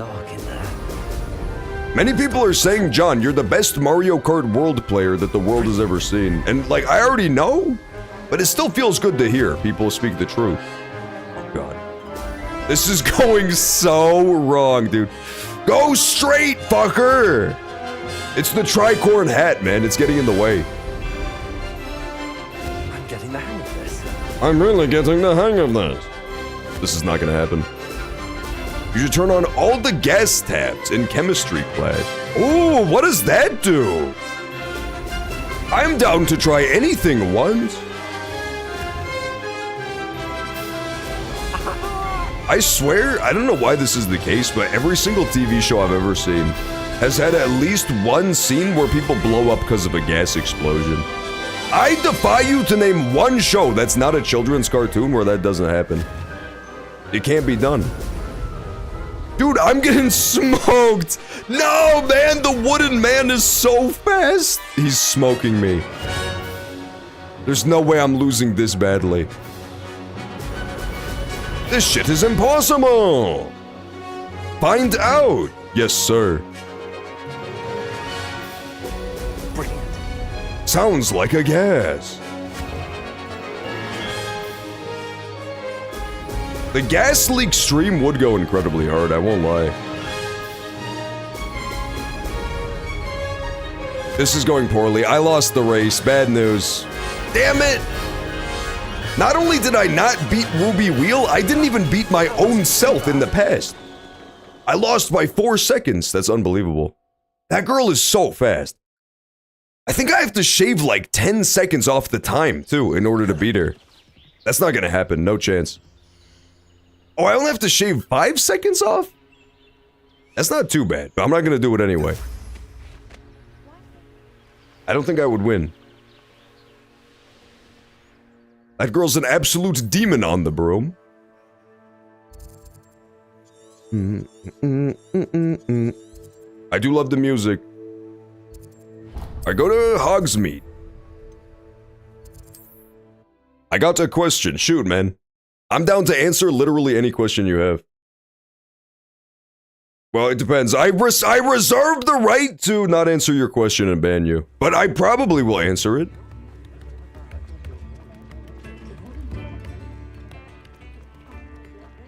Many people are saying, John, you're the best Mario Kart world player that the world has ever seen. And like, I already know, but it still feels good to hear people speak the truth. Oh God. This is going so wrong, dude. Go straight, fucker! It's the tricorn hat, man. It's getting in the way. I'm getting the hang of this. I'm really getting the hang of this. This is not gonna happen. You should turn on all the gas tabs in chemistry class. Ooh, what does that do? I'm down to try anything once. I swear, I don't know why this is the case, but every single TV show I've ever seen has had at least one scene where people blow up because of a gas explosion. I defy you to name one show that's not a children's cartoon where that doesn't happen. It can't be done. Dude, I'm getting smoked! No, man, the wooden man is so fast! He's smoking me. There's no way I'm losing this badly. This shit is impossible! Find out! Yes, sir. Brilliant. Sounds like a gas. The gas leak stream would go incredibly hard, I won't lie. This is going poorly. I lost the race. Bad news. Damn it! Not only did I not beat Ruby Wheel, I didn't even beat my own self in the past. I lost by 4 seconds. That's unbelievable. That girl is so fast. I think I have to shave like 10 seconds off the time, too, in order to beat her. That's not gonna happen. No chance. Oh, I only have to shave 5 seconds off? That's not too bad, but I'm not gonna do it anyway. I don't think I would win. That girl's an absolute demon on the broom. I do love the music. I go to Hogsmeade. I got a question. Shoot, man. I'm down to answer literally any question you have. Well, it depends. I reserve the right to not answer your question and ban you. But I probably will answer it.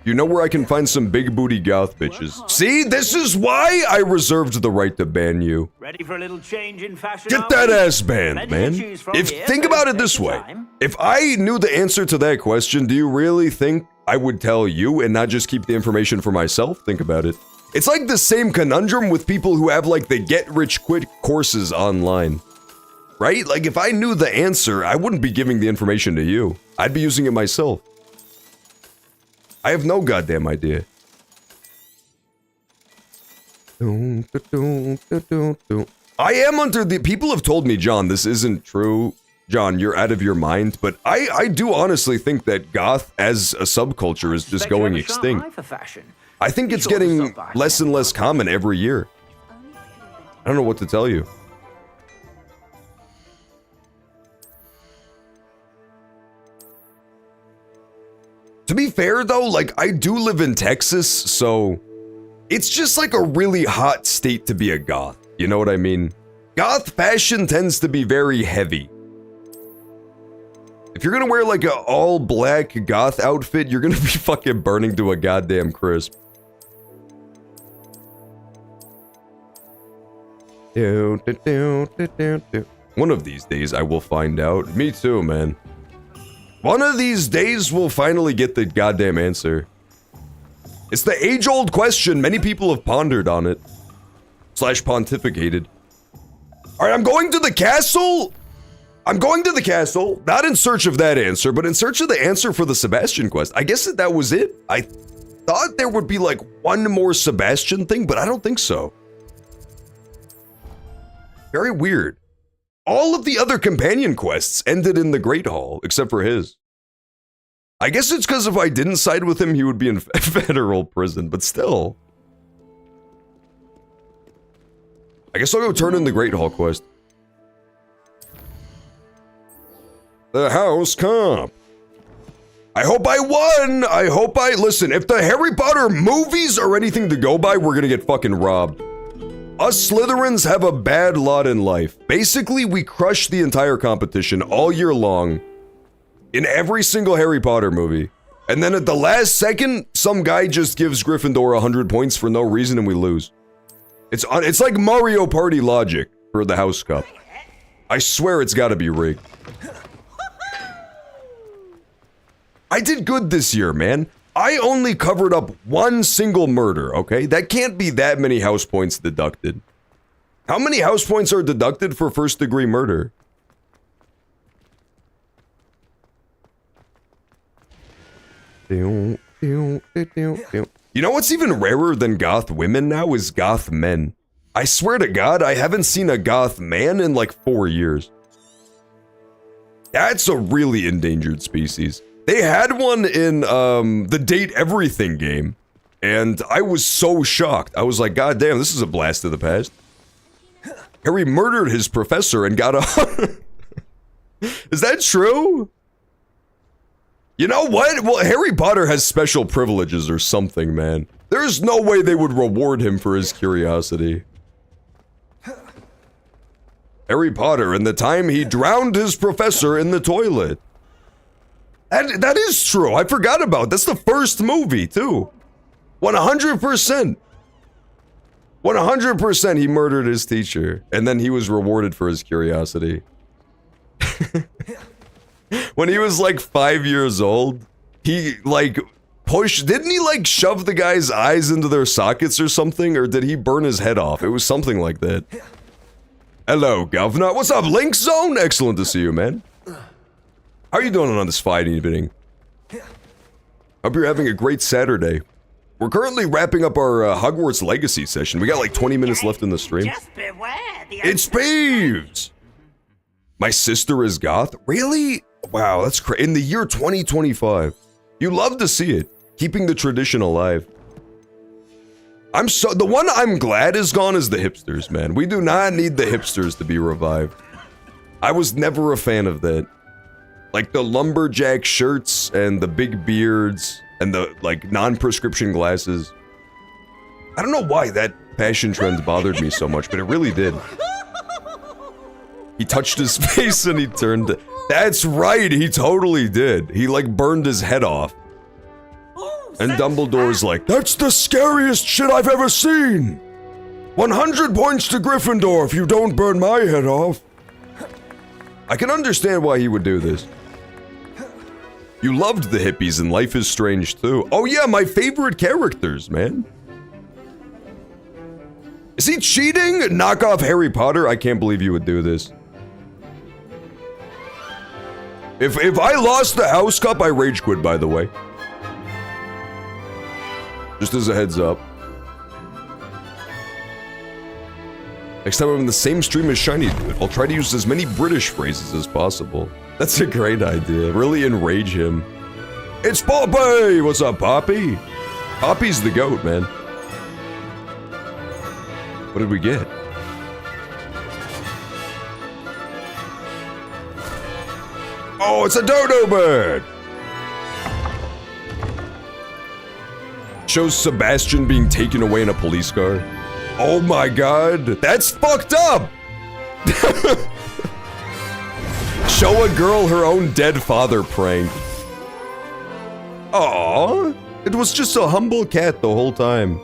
You know where I can find some big booty goth bitches. See, this is why I reserved the right to ban you. Ready for a little change in fashion? Get that ass banned, man. Think about it this way. If I knew the answer to that question, do you really think I would tell you and not just keep the information for myself? Think about it. It's like the same conundrum with people who have like the get-rich-quick courses online. Right? Like if I knew the answer, I wouldn't be giving the information to you. I'd be using it myself. I have no goddamn idea. I am under the... People have told me, John, this isn't true. John, you're out of your mind. But I do honestly think that goth as a subculture is just going extinct. I think it's getting less and less common every year. I don't know what to tell you. To be fair, though, like, I do live in Texas, so It's just like a really hot state to be a goth. You know what I mean? Goth fashion tends to be very heavy. If you're gonna wear like an all black goth outfit, you're gonna be fucking burning to a goddamn crisp. One of these days I will find out. Me too, man. One of these days we'll finally get the goddamn answer. It's the age-old question. Many people have pondered on it. / pontificated. Alright, I'm going to the castle! I'm going to the castle, not in search of that answer, but in search of the answer for the Sebastian quest. I guess that was it. I thought there would be like one more Sebastian thing, but I don't think so. Very weird. All of the other companion quests ended in the Great Hall, except for his. I guess it's because if I didn't side with him, he would be in federal prison, but still. I guess I'll go turn in the Great Hall quest. The house comp. I hope I won! Listen, if the Harry Potter movies are anything to go by, we're gonna get fucking robbed. Us Slytherins have a bad lot in life. Basically, we crush the entire competition all year long in every single Harry Potter movie. And then at the last second, some guy just gives Gryffindor 100 points for no reason and we lose. It's like Mario Party logic for the House Cup. I swear it's gotta be rigged. I did good this year, man. I only covered up one single murder, okay? That can't be that many house points deducted. How many house points are deducted for first-degree murder? You know what's even rarer than goth women now is goth men. I swear to God, I haven't seen a goth man in like 4 years. That's a really endangered species. They had one in the Date Everything game, and I was so shocked. I was like, God damn, this is a blast of the past. Harry murdered his professor and got a... Is that true? You know what? Well, Harry Potter has special privileges or something, man. There's no way they would reward him for his curiosity. Harry Potter and the time he drowned his professor in the toilet. That is true. I forgot about it. That's the first movie, too. 100%. 100% he murdered his teacher. And then he was rewarded for his curiosity. When he was like 5 years old, he like didn't he like shove the guy's eyes into their sockets or something? Or did he burn his head off? It was something like that. Hello, Governor. What's up, Link Zone? Excellent to see you, man. How are you doing on this fine evening? Hope you're having a great Saturday. We're currently wrapping up our Hogwarts Legacy session. We got like 20 minutes left in the stream. Just beware the It's Peeves! My sister is goth? Really? Wow, that's crazy. In the year 2025. You love to see it. Keeping the tradition alive. The one I'm glad is gone is the hipsters, man. We do not need the hipsters to be revived. I was never a fan of that. Like the lumberjack shirts and the big beards and the like non-prescription glasses. I don't know why that fashion trend bothered me so much, but it really did. He touched his face and he turned. That's right, he totally did. He like burned his head off. And Dumbledore's like, that's the scariest shit I've ever seen. 100 points to Gryffindor if you don't burn my head off. I can understand why he would do this. You loved the hippies in Life is Strange too. Oh yeah, my favorite characters, man. Is he cheating? Knock off Harry Potter? I can't believe you would do this. If I lost the House Cup, I rage quit, by the way. Just as a heads up. Next time I'm in the same stream as Shiny Dude, I'll try to use as many British phrases as possible. That's a great idea. Really enrage him. It's Poppy! What's up, Poppy? Poppy's the goat, man. What did we get? Oh, it's a dodo bird! Shows Sebastian being taken away in a police car. Oh my god, that's fucked up! Show a girl her own dead father prank. Aww, it was just a humble cat the whole time.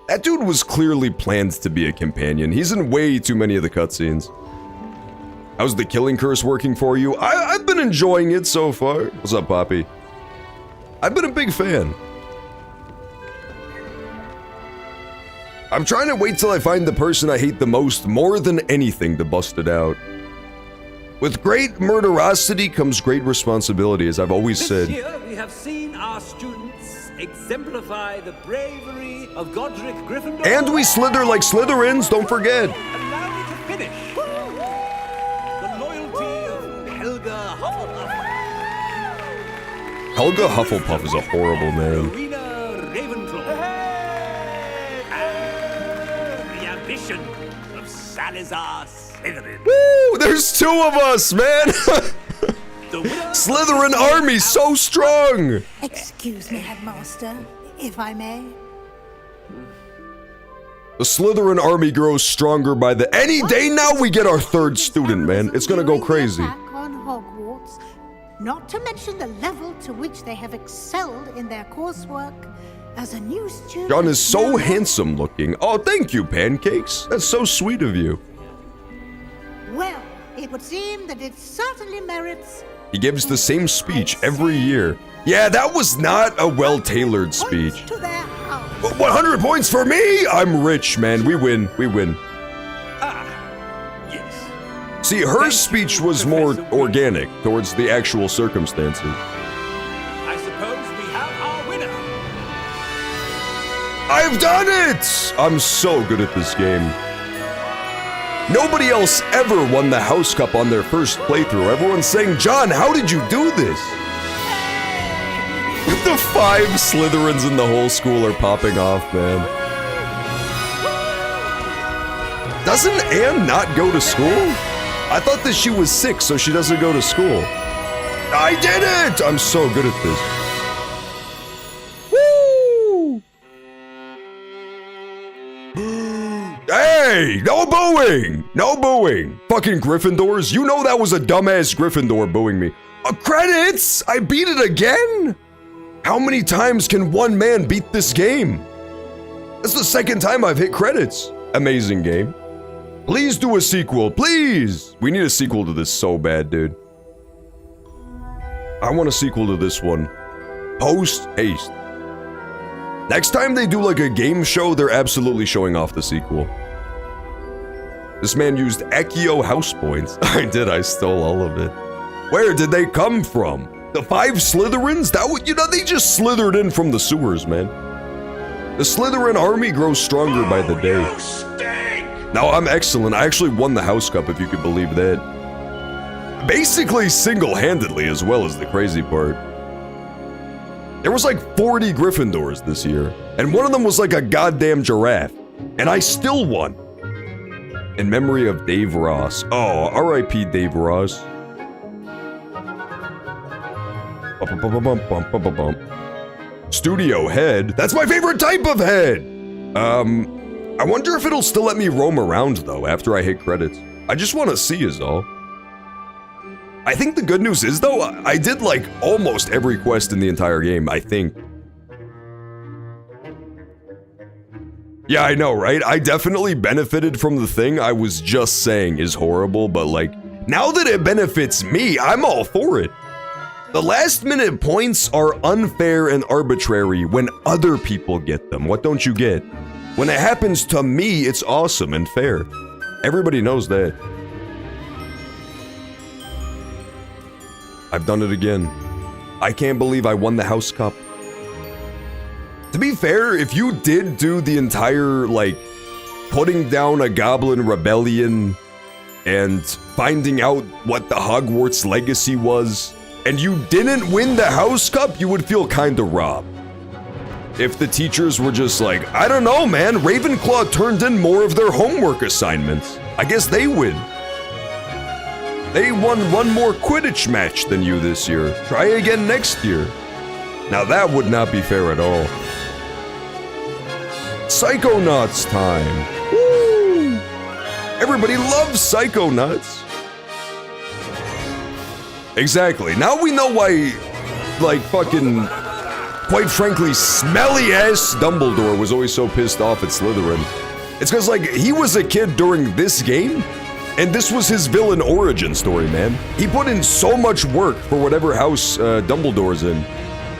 That dude was clearly planned to be a companion. He's in way too many of the cutscenes. How's the killing curse working for you? I've been enjoying it so far. What's up, Poppy? I've been a big fan. I'm trying to wait till I find the person I hate the most more than anything to bust it out. With great murderosity comes great responsibility, as I've always said. This year we have seen our students exemplify the bravery of Godric Gryffindor. And we slither like Slytherins, don't forget. Allow me to finish. The loyalty of Helga Hufflepuff. Helga Hufflepuff is a horrible name. Rowena Ravenclaw. And the ambition of Salazar Slytherin. Woo! There's two of us, man! Slytherin army so strong! Excuse me, Headmaster, if I may. The Slytherin army grows stronger by the any day now. We get our third student, man. It's gonna go crazy. On Hogwarts, not to mention the level to which they have excelled in their coursework. As a new student, John is so handsome looking. Oh, thank you, Pancakes. That's so sweet of you. Well, it would seem that it certainly merits. He gives the same speech every year. Yeah, that was not a well-tailored speech. 100 points for me! I'm rich, man. We win. We win. Yes. See, her speech was more organic towards the actual circumstances. I suppose we have our winner. I've done it! I'm so good at this game. Nobody else ever won the House Cup on their first playthrough. Everyone's saying, John, how did you do this? The 5 Slytherins in the whole school are popping off, man. Doesn't Anne not go to school? I thought that she was sick, so she doesn't go to school. I did it! I'm so good at this. Woo! Hey, no booing! No booing! Fucking Gryffindors, you know that was a dumbass Gryffindor booing me. Credits! I beat it again? How many times can one man beat this game? That's the second time I've hit credits. Amazing game. Please do a sequel, please! We need a sequel to this so bad, dude. I want a sequel to this one. Post haste. Next time they do like a game show, they're absolutely showing off the sequel. This man used Accio house points. I did, I stole all of it. Where did they come from? The 5 Slytherins? That would, you know, they just slithered in from the sewers, man. The Slytherin army grows stronger by the day. Now, I'm excellent. I actually won the House Cup, if you could believe that. Basically single-handedly, as well as the crazy part. There was like 40 Gryffindors this year, and one of them was like a goddamn giraffe. And I still won. In memory of Dave Ross. Oh, R.I.P. Dave Ross. Studio head? That's my favorite type of head! I wonder if it'll still let me roam around, though, after I hit credits. I just want to see is all. I think the good news is, though, I did, like, almost every quest in the entire game, I think. Yeah, I know, right? I definitely benefited from the thing I was just saying is horrible, but, like, now that it benefits me, I'm all for it. The last-minute points are unfair and arbitrary when other people get them. What don't you get? When it happens to me, it's awesome and fair. Everybody knows that. I've done it again. I can't believe I won the House Cup. To be fair, if you did do the entire, like, putting down a goblin rebellion and finding out what the Hogwarts Legacy was, and you didn't win the House Cup, you would feel kinda robbed. If the teachers were just like, I don't know, man, Ravenclaw turned in more of their homework assignments. I guess they win. They won one more Quidditch match than you this year. Try again next year. Now that would not be fair at all. Psychonauts time. Woo! Everybody loves Psychonauts. Exactly. Now we know why, like, fucking, quite frankly, smelly-ass Dumbledore was always so pissed off at Slytherin. It's because, like, he was a kid during this game, and this was his villain origin story, man. He put in so much work for whatever house Dumbledore's in.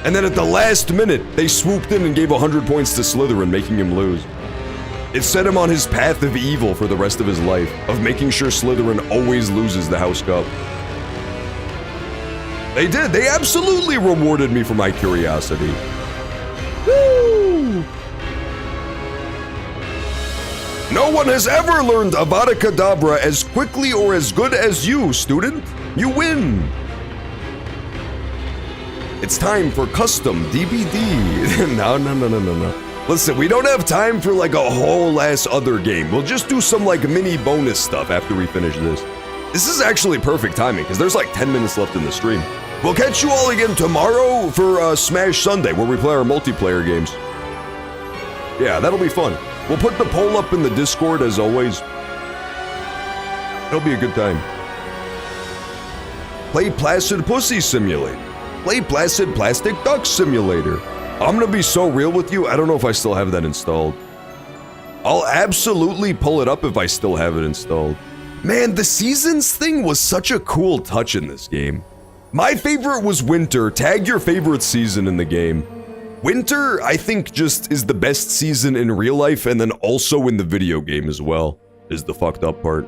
And then at the last minute, they swooped in and gave 100 points to Slytherin, making him lose. It set him on his path of evil for the rest of his life, of making sure Slytherin always loses the House Cup. They did. They absolutely rewarded me for my curiosity. Woo! No one has ever learned Avada Kedavra as quickly or as good as you, student. You win. It's time for custom DVD. No. Listen, we don't have time for like a whole ass other game. We'll just do some like mini bonus stuff after we finish this. This is actually perfect timing because there's like 10 minutes left in the stream. We'll catch you all again tomorrow for Smash Sunday where we play our multiplayer games. Yeah, that'll be fun. We'll put the poll up in the Discord as always. It'll be a good time. Play Placid Pussy Simulator. Play Placid Plastic Duck Simulator. I'm gonna be so real with you, I don't know if I still have that installed. I'll absolutely pull it up if I still have it installed. Man, the seasons thing was such a cool touch in this game. My favorite was Winter. Tag your favorite season in the game. Winter, I think, just is the best season in real life and then also in the video game as well, is the fucked up part.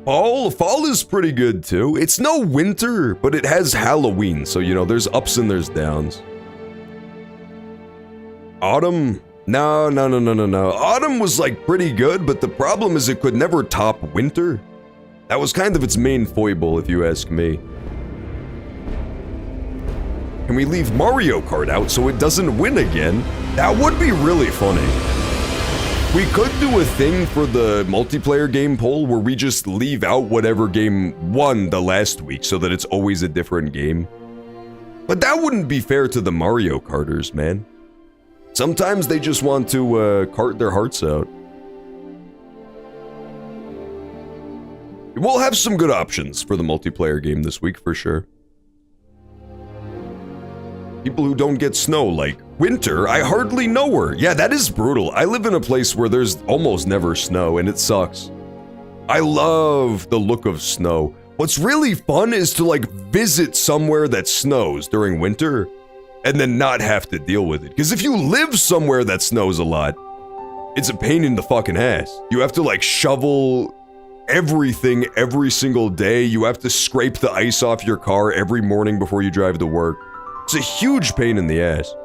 Fall is pretty good too. It's no winter, but it has Halloween, so you know, there's ups and there's downs. Autumn? No. Autumn was like pretty good, but the problem is it could never top winter. That was kind of its main foible, if you ask me. Can we leave Mario Kart out so it doesn't win again? That would be really funny. We could do a thing for the multiplayer game poll where we just leave out whatever game won the last week so that it's always a different game. But that wouldn't be fair to the Mario Karters, man. Sometimes they just want to cart their hearts out. We'll have some good options for the multiplayer game this week for sure. People who don't get snow, like Winter, I hardly know her. Yeah, that is brutal. I live in a place where there's almost never snow, and it sucks. I love the look of snow. What's really fun is to like visit somewhere that snows during winter, and then not have to deal with it. Because if you live somewhere that snows a lot, it's a pain in the fucking ass. You have to like shovel everything every single day. You have to scrape the ice off your car every morning before you drive to work. It's a huge pain in the ass.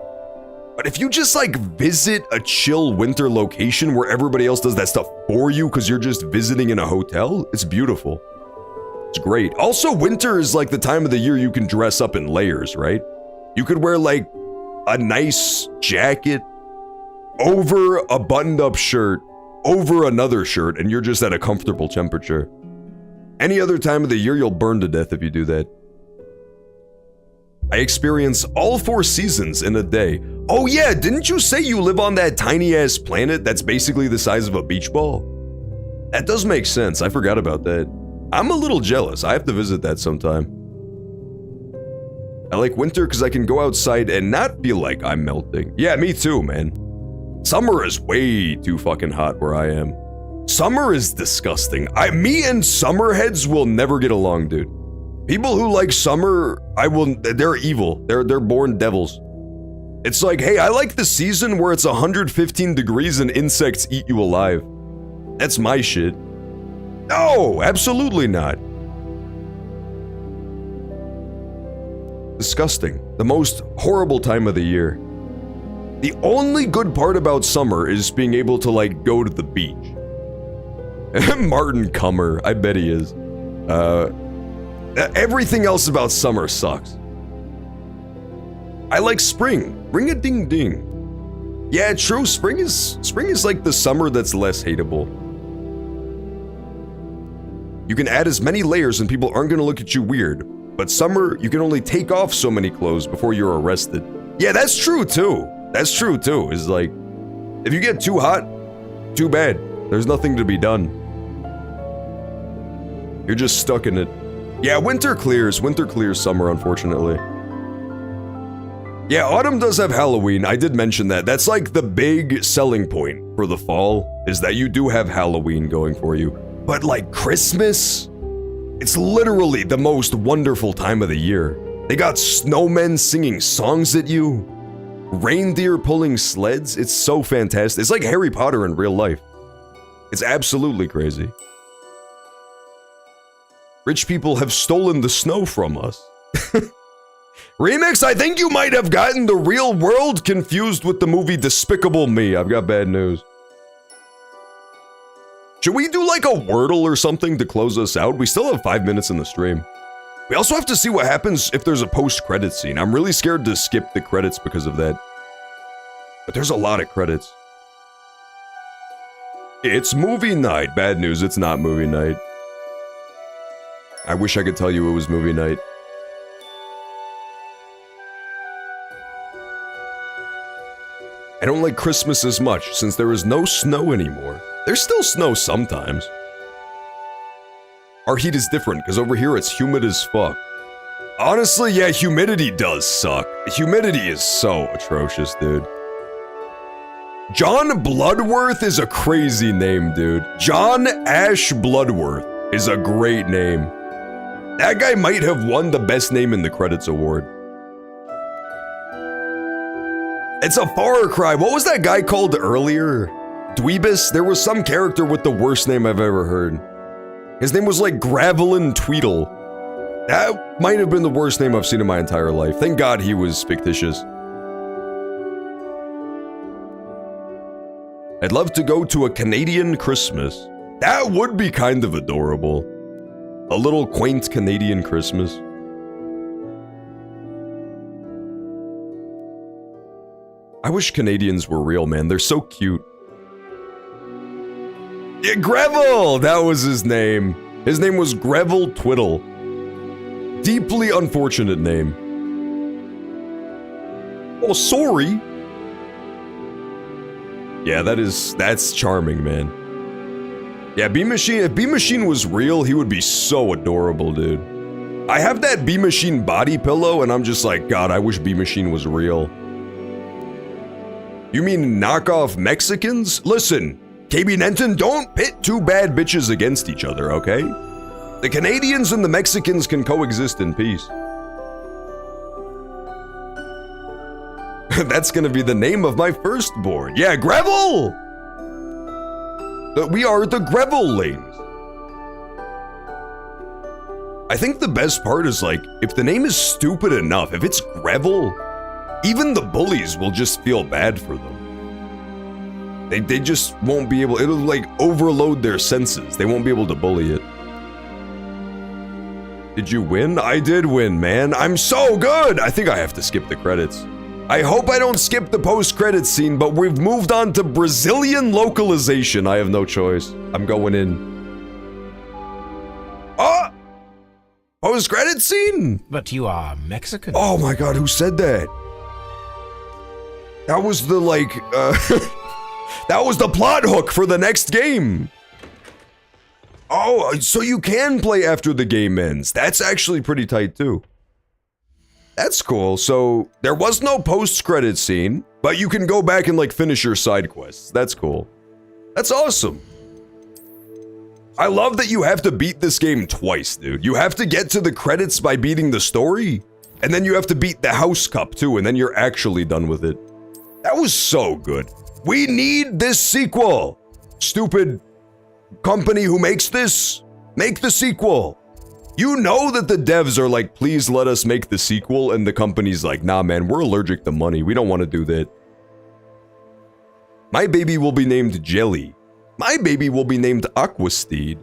But if you just like visit a chill winter location where everybody else does that stuff for you because you're just visiting in a hotel, it's beautiful. It's great. Also, winter is like the time of the year you can dress up in layers, right? You could wear like a nice jacket over a buttoned up shirt, over another shirt, and you're just at a comfortable temperature. Any other time of the year, you'll burn to death if you do that. I experience all 4 seasons in a day. Oh yeah, didn't you say you live on that tiny-ass planet that's basically the size of a beach ball? That does make sense, I forgot about that. I'm a little jealous, I have to visit that sometime. I like winter because I can go outside and not feel like I'm melting. Yeah, me too, man. Summer is way too fucking hot where I am. Summer is disgusting. Me and summerheads will never get along, dude. People who like summer, they're evil. They're born devils. It's like, hey, I like the season where it's 115 degrees and insects eat you alive. That's my shit. No, absolutely not. Disgusting. The most horrible time of the year. The only good part about summer is being able to, like, go to the beach. Martin Cummer, I bet he is. Everything else about summer sucks. I like spring. Ring a ding ding. Yeah, true. Spring is like the summer that's less hateable. You can add as many layers and people aren't gonna look at you weird. But summer, you can only take off so many clothes before you're arrested. Yeah, that's true too. That's true too. Is like, if you get too hot, too bad. There's nothing to be done. You're just stuck in it. Yeah, winter clears summer, unfortunately. Yeah, autumn does have Halloween. I did mention that. That's like the big selling point for the fall, is that you do have Halloween going for you. But like Christmas, it's literally the most wonderful time of the year. They got snowmen singing songs at you, reindeer pulling sleds. It's so fantastic. It's like Harry Potter in real life. It's absolutely crazy. Rich people have stolen the snow from us. Remix, I think you might have gotten the real world confused with the movie Despicable Me. I've got bad news. Should we do like a Wordle or something to close us out? We still have 5 minutes in the stream. We also have to see what happens if there's a post-credit scene. I'm really scared to skip the credits because of that. But there's a lot of credits. It's movie night. Bad news, it's not movie night. I wish I could tell you it was movie night. I don't like Christmas as much since there is no snow anymore. There's still snow sometimes. Our heat is different because over here it's humid as fuck. Honestly, yeah, humidity does suck. Humidity is so atrocious, dude. John Bloodworth is a crazy name, dude. John Ash Bloodworth is a great name. That guy might have won the best name in the credits award. It's a far cry. What was that guy called earlier? Dweebus? There was some character with the worst name I've ever heard. His name was like Gravelin Tweedle. That might have been the worst name I've seen in my entire life. Thank God he was fictitious. I'd love to go to a Canadian Christmas. That would be kind of adorable. A little quaint Canadian Christmas. I wish Canadians were real, man. They're so cute. Yeah, Greville! That was his name. His name was Greville Twiddle. Deeply unfortunate name. Oh, sorry. Yeah, that's charming, man. Yeah, B-Machine, if B-Machine was real, he would be so adorable, dude. I have that B-Machine body pillow, and I'm just like, God, I wish B-Machine was real. You mean knockoff Mexicans? Listen, KB Nenton, don't pit two bad bitches against each other, okay? The Canadians and the Mexicans can coexist in peace. That's gonna be the name of my firstborn. Yeah, Greville! We are the Greville-lings. I think the best part is like, if the name is stupid enough, if it's Greville, even the bullies will just feel bad for them. They just won't be able, it'll like overload their senses. They won't be able to bully it. Did you win? I did win, man. I'm so good! I think I have to skip the credits. I hope I don't skip the post-credits scene, but we've moved on to Brazilian localization. I have no choice. I'm going in. Oh! Post-credits scene? But you are Mexican. Oh my god, who said that? That was the, like, that was the plot hook for the next game. Oh, so you can play after the game ends. That's actually pretty tight, too. That's cool. So, there was no post-credit scene, but you can go back and, like, finish your side quests. That's cool. That's awesome. I love that you have to beat this game twice, dude. You have to get to the credits by beating the story, and then you have to beat the house cup, too, and then you're actually done with it. That was so good. We need this sequel. Stupid company who makes this, make the sequel. You know that the devs are like, please let us make the sequel, and the company's like, nah man, we're allergic to money, we don't want to do that. My baby will be named Jelly. My baby will be named Aquasteed.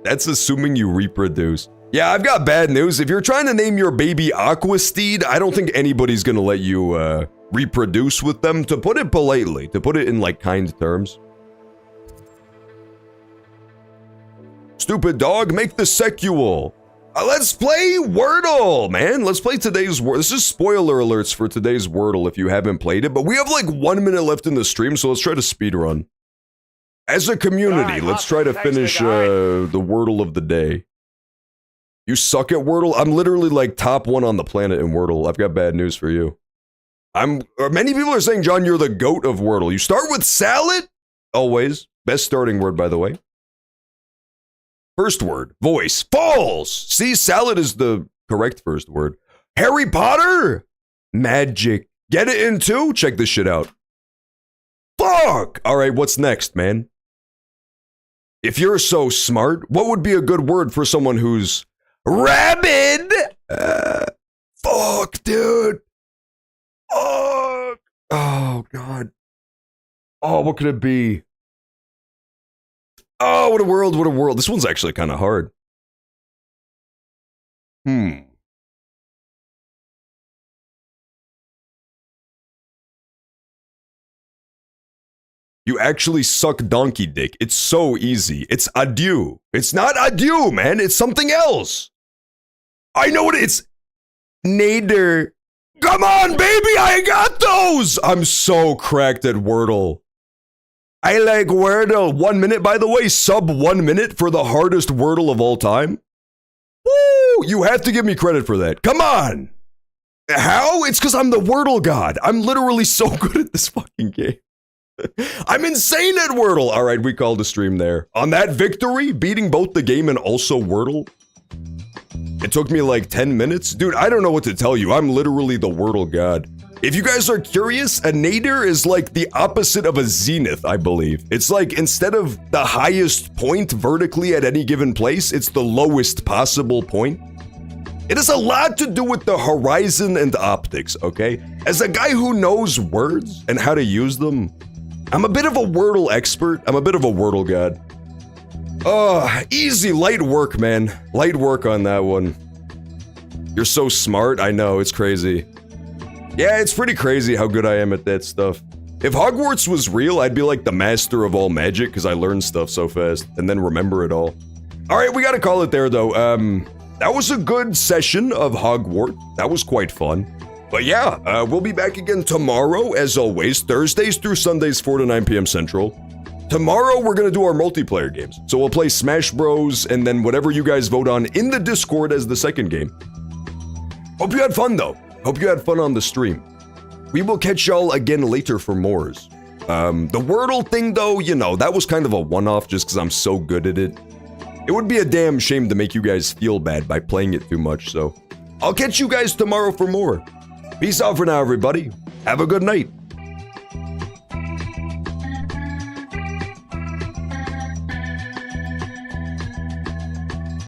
That's assuming you reproduce. Yeah, I've got bad news. If you're trying to name your baby Aquasteed, I don't think anybody's gonna let you reproduce with them. To put it politely, to put it in like kind terms. Stupid dog, make the sequel. Let's play Wordle, man. Let's play today's Wordle. This is spoiler alerts for today's Wordle if you haven't played it, but we have like 1 minute left in the stream, so let's try to speed run. As a community, let's try to finish the Wordle of the day. You suck at Wordle? I'm literally like top 1 on the planet in Wordle. I've got bad news for you. Many people are saying, John, you're the GOAT of Wordle. You start with salad? Always. Best starting word, by the way. First word, voice, false. See, salad is the correct first word. Harry Potter, magic. Get it in too? Check this shit out. Fuck. All right, what's next, man? If you're so smart, what would be a good word for someone who's rabid? Fuck, dude. Fuck. Oh, God. Oh, what could it be? Oh, what a world, what a world. This one's actually kind of hard. You actually suck donkey dick. It's so easy. It's adieu. It's not adieu, man. It's something else. I know what it's. Nader. Come on, baby. I got those. I'm so cracked at Wordle. I like Wordle. 1 minute, by the way, sub 1 minute for the hardest Wordle of all time. Woo! You have to give me credit for that. Come on. How? It's because I'm the Wordle god. I'm literally so good at this fucking game. I'm insane at Wordle. All right, we called a stream there. On that victory, beating both the game and also Wordle, it took me like 10 minutes. Dude, I don't know what to tell you. I'm literally the Wordle god. If you guys are curious, a nadir is like the opposite of a zenith, I believe. It's like instead of the highest point vertically at any given place, it's the lowest possible point. It has a lot to do with the horizon and optics, okay? As a guy who knows words and how to use them, I'm a bit of a Wordle expert. I'm a bit of a Wordle god. Oh, easy, light work, man. Light work on that one. You're so smart. I know, it's crazy. Yeah, it's pretty crazy how good I am at that stuff. If Hogwarts was real, I'd be like the master of all magic because I learn stuff so fast and then remember it all. All right, we gotta call it there though. That was a good session of Hogwarts. That was quite fun. But yeah, we'll be back again tomorrow, as always, Thursdays through Sundays, 4 to 9 p.m. Central. Tomorrow, we're gonna do our multiplayer games. So we'll play Smash Bros. And then whatever you guys vote on in the Discord as the second game. Hope you had fun though. Hope you had fun on the stream. We will catch y'all again later for mores. The Wordle thing though, you know, that was kind of a one-off just because I'm so good at it. It would be a damn shame to make you guys feel bad by playing it too much, so I'll catch you guys tomorrow for more. Peace out for now, everybody. Have a good night.